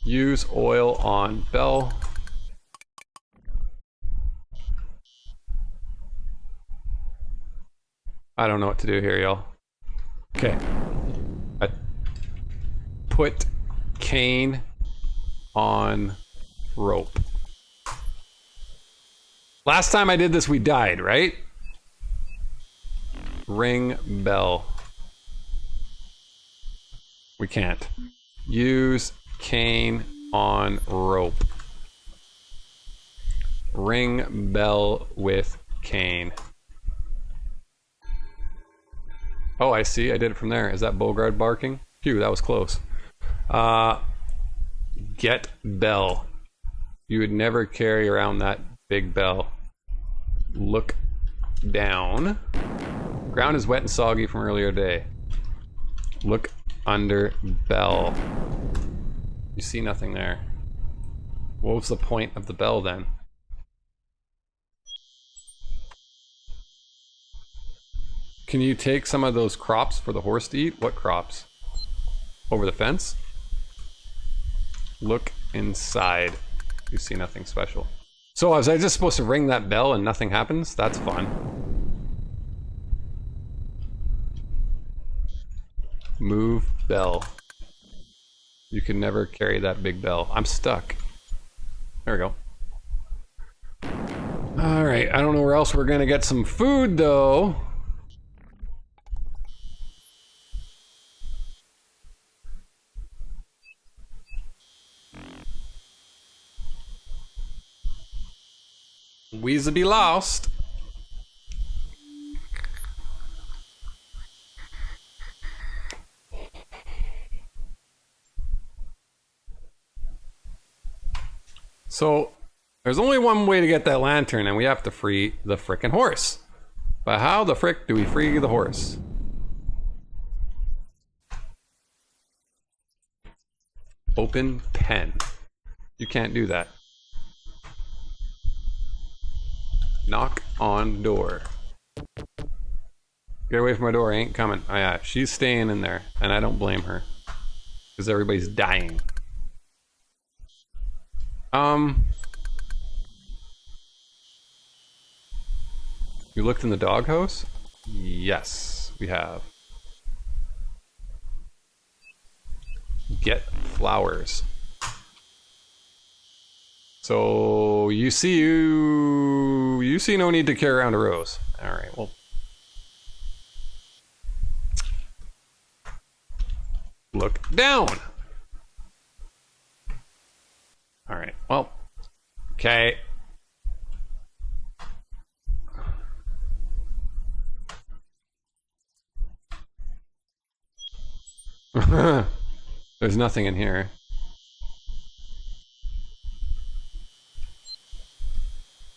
Use oil on bell. I don't know what to do here, y'all. Okay. I put cane on rope. Last time I did this, we died, right? Ring bell. We can't. Use cane on rope. Ring bell with cane. Oh, I see. I did it from there. Is that Bogard barking? Phew, that was close. Get bell. You would never carry around that big bell. Look down. Ground is wet and soggy from earlier day. Look under bell. You see nothing there. What was the point of the bell then? Can you take some of those crops for the horse to eat? What crops? Over the fence? Look inside. You see nothing special. So was I just supposed to ring that bell and nothing happens? That's fun. Move bell. You can never carry that big bell. I'm stuck. There we go. Alright, I don't know where else we're gonna get some food though. We'll be lost. So, there's only one way to get that lantern, and we have to free the frickin' horse. But how the frick do we free the horse? Open pen. You can't do that. Knock on door. Get away from my door, I ain't coming. Oh yeah, she's staying in there, and I don't blame her. Because everybody's dying. You looked in the doghouse? Yes, we have. Get flowers. So you see no need to carry around a rose. All right, well. Look down. All right, well, okay. There's nothing in here.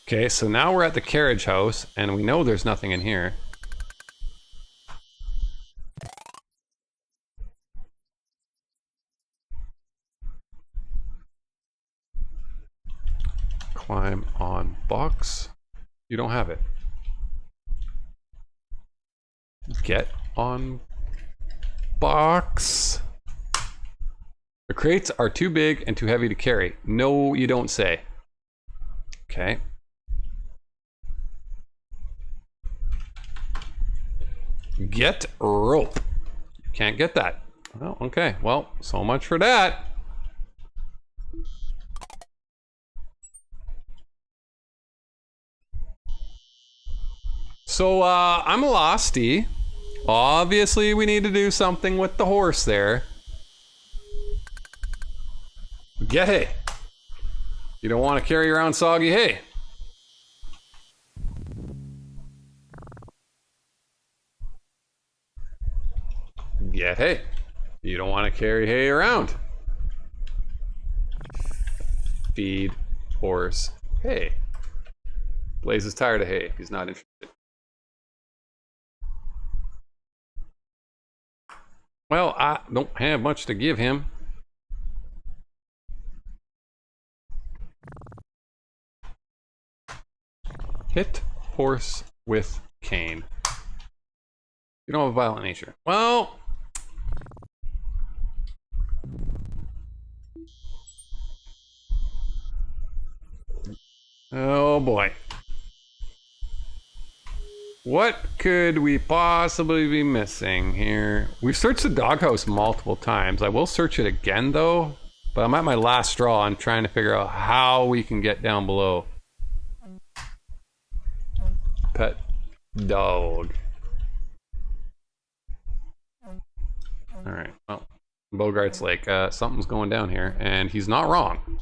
Okay, so now we're at the carriage house, and we know there's nothing in here. Climb on box. You don't have it. Get on box. The crates are too big and too heavy to carry. No, you don't say. Okay. Get rope. Can't get that. Oh, okay. Well, so much for that. So, I'm a losty. Obviously, we need to do something with the horse there. Get hay. You don't want to carry around soggy hay. Get hay. You don't want to carry hay around. Feed horse hay. Blaze is tired of hay. He's not interested. Well, I don't have much to give him. Hit horse with cane. You don't have a violent nature. Well, oh boy. What could we possibly be missing here? We've searched the doghouse multiple times. I will search it again though, but I'm at my last straw. I'm trying to figure out how we can get down below. Pet dog. All right, well, Bogart's like, something's going down here, and he's not wrong.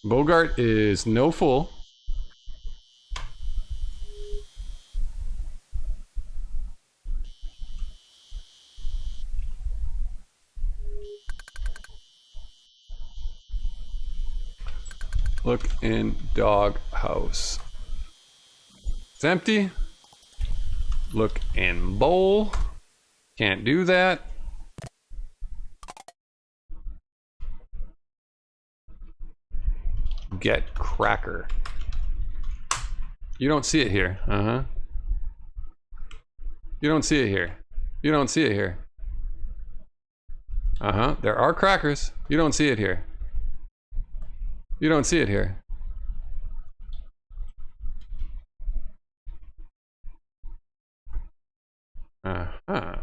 Bogart is no fool. Look in dog house. It's empty. Look in bowl. Can't do that. Get cracker. You don't see it here. Uh-huh. You don't see it here. You don't see it here. Uh-huh. There are crackers. You don't see it here. You don't see it here. Uh-huh.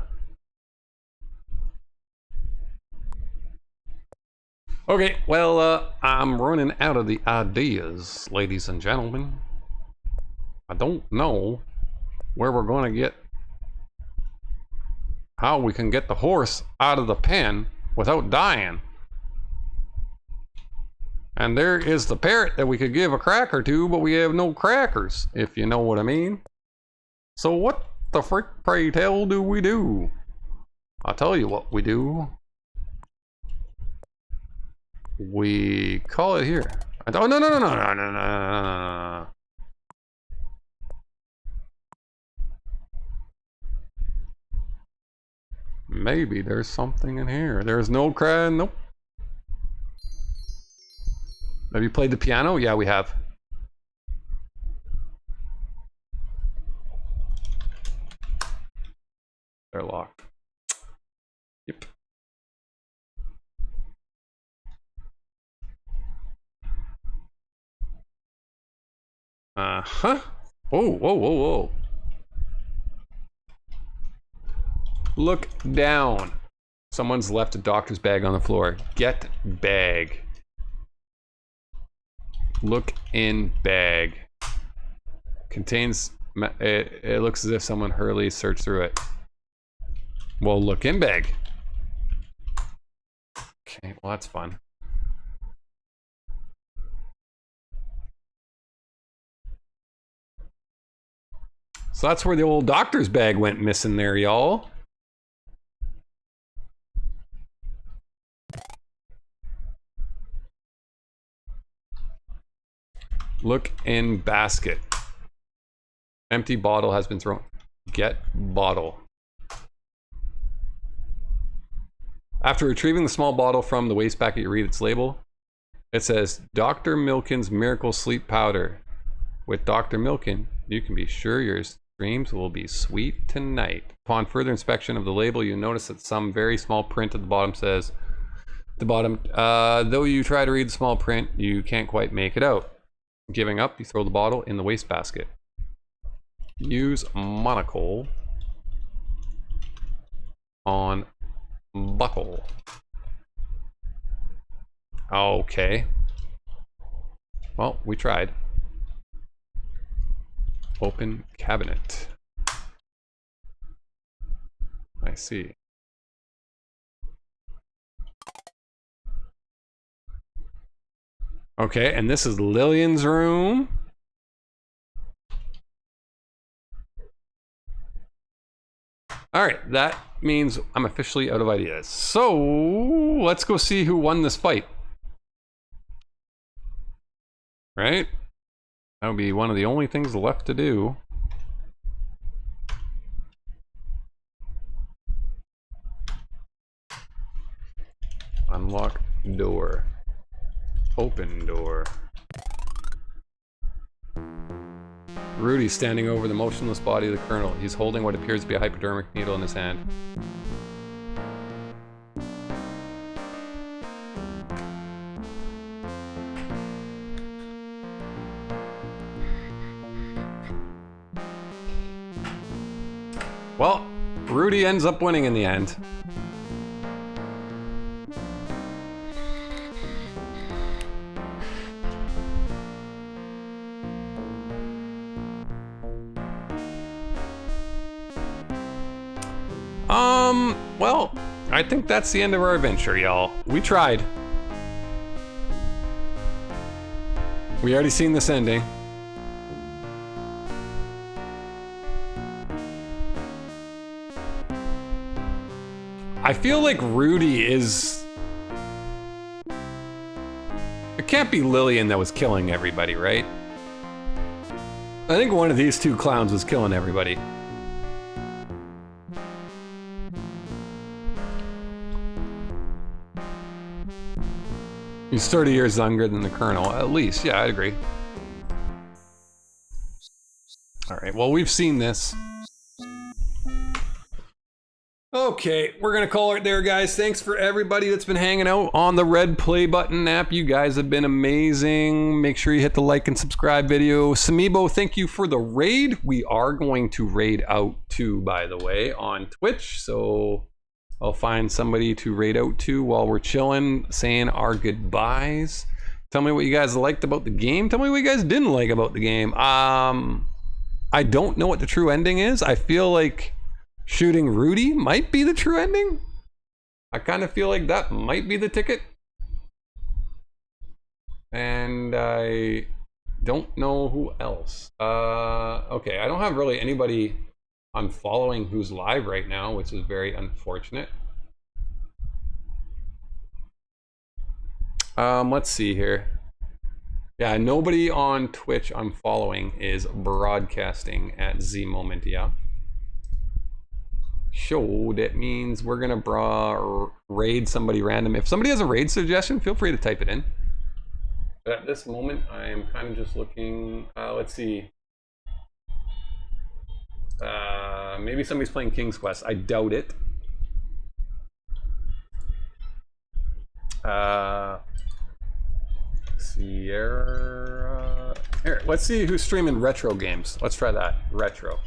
Okay, well, I'm running out of the ideas, ladies and gentlemen. I don't know where we're going to get, how we can get the horse out of the pen without dying. And there is the parrot that we could give a cracker to, but we have no crackers, if you know what I mean. So what the frick, pray tell, do we do? I'll tell you what we do. We call it here. Oh, no, no, no, no, no, no, no, no. Maybe there's something in here. There's no crack, nope. Have you played the piano? Yeah, we have. They're locked. Yep. Uh-huh. Oh, whoa, whoa, whoa. Look down. Someone's left a doctor's bag on the floor. Get bag. Look in bag. Contains, it looks as if someone hurriedly searched through it. Well, look in bag. Okay, well that's fun. So that's where the old doctor's bag went missing there, y'all. Look in basket. Empty bottle has been thrown. Get bottle. After retrieving the small bottle from the wastebasket, you read its label. It says, Dr. Milken's Miracle Sleep Powder. With Dr. Milken, you can be sure your dreams will be sweet tonight. Upon further inspection of the label, you notice that some very small print at the bottom says, though you try to read the small print, you can't quite make it out. Giving up, you throw the bottle in the wastebasket. Use monocle on buckle. Okay. Well, we tried. Open cabinet. I see. Okay, and this is Lillian's room. All right, that means I'm officially out of ideas. So let's go see who won this fight. Right? That would be one of the only things left to do. Unlock door. Open door. Rudy's standing over the motionless body of the colonel. He's holding what appears to be a hypodermic needle in his hand. Well, Rudy ends up winning in the end. Well, I think that's the end of our adventure, y'all. We tried. We already seen this ending. I feel like Rudy is... It can't be Lillian that was killing everybody, right? I think one of these two clowns was killing everybody. He's 30 years younger than the colonel, at least. Yeah, I'd agree. Alright, well, we've seen this. Okay, we're gonna call it there, guys. Thanks for everybody that's been hanging out on the red play button app. You guys have been amazing. Make sure you hit the like and subscribe video. Samibo, thank you for the raid. We are going to raid out too, by the way, on Twitch. So I'll find somebody to raid out to while we're chilling, saying our goodbyes. Tell me what you guys liked about the game. Tell me what you guys didn't like about the game. I don't know what the true ending is. I feel like shooting Rudy might be the true ending. I kind of feel like that might be the ticket. And I don't know who else. Okay, I don't have really anybody I'm following who's live right now, which is very unfortunate. Let's see here. Yeah, nobody on Twitch I'm following is broadcasting at Z Momentia. So that means we're gonna raid somebody random. If somebody has a raid suggestion, feel free to type it in. But at this moment, I am kind of just looking. Let's see. Maybe somebody's playing King's Quest. I doubt it. Sierra. Here, let's see who's streaming retro games. Let's try that. Retro.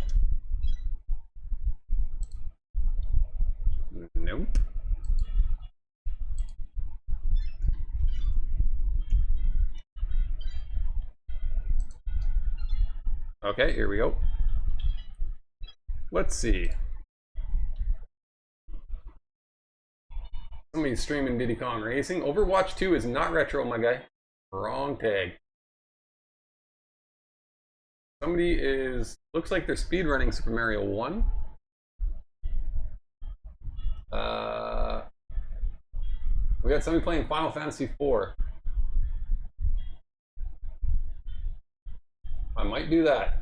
Nope. Okay, here we go. Let's see. Somebody's streaming Diddy Kong Racing. Overwatch 2 is not retro, my guy. Wrong tag. Somebody is... Looks like they're speedrunning Super Mario 1. We got somebody playing Final Fantasy 4. might do that.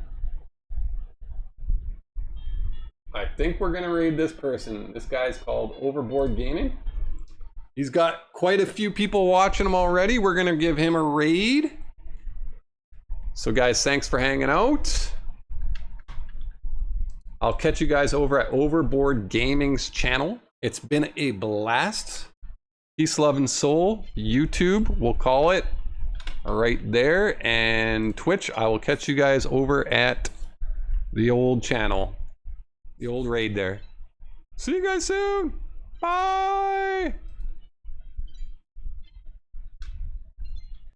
I think we're gonna raid this person. This guy's called Overboard Gaming. He's got quite a few people watching him already. We're gonna give him a raid. So guys, thanks for hanging out. I'll catch you guys over at Overboard Gaming's channel. It's been a blast. Peace, love, and soul. YouTube, we'll call it right there. And Twitch, I will catch you guys over at the old channel. The old raid there. See you guys soon. Bye.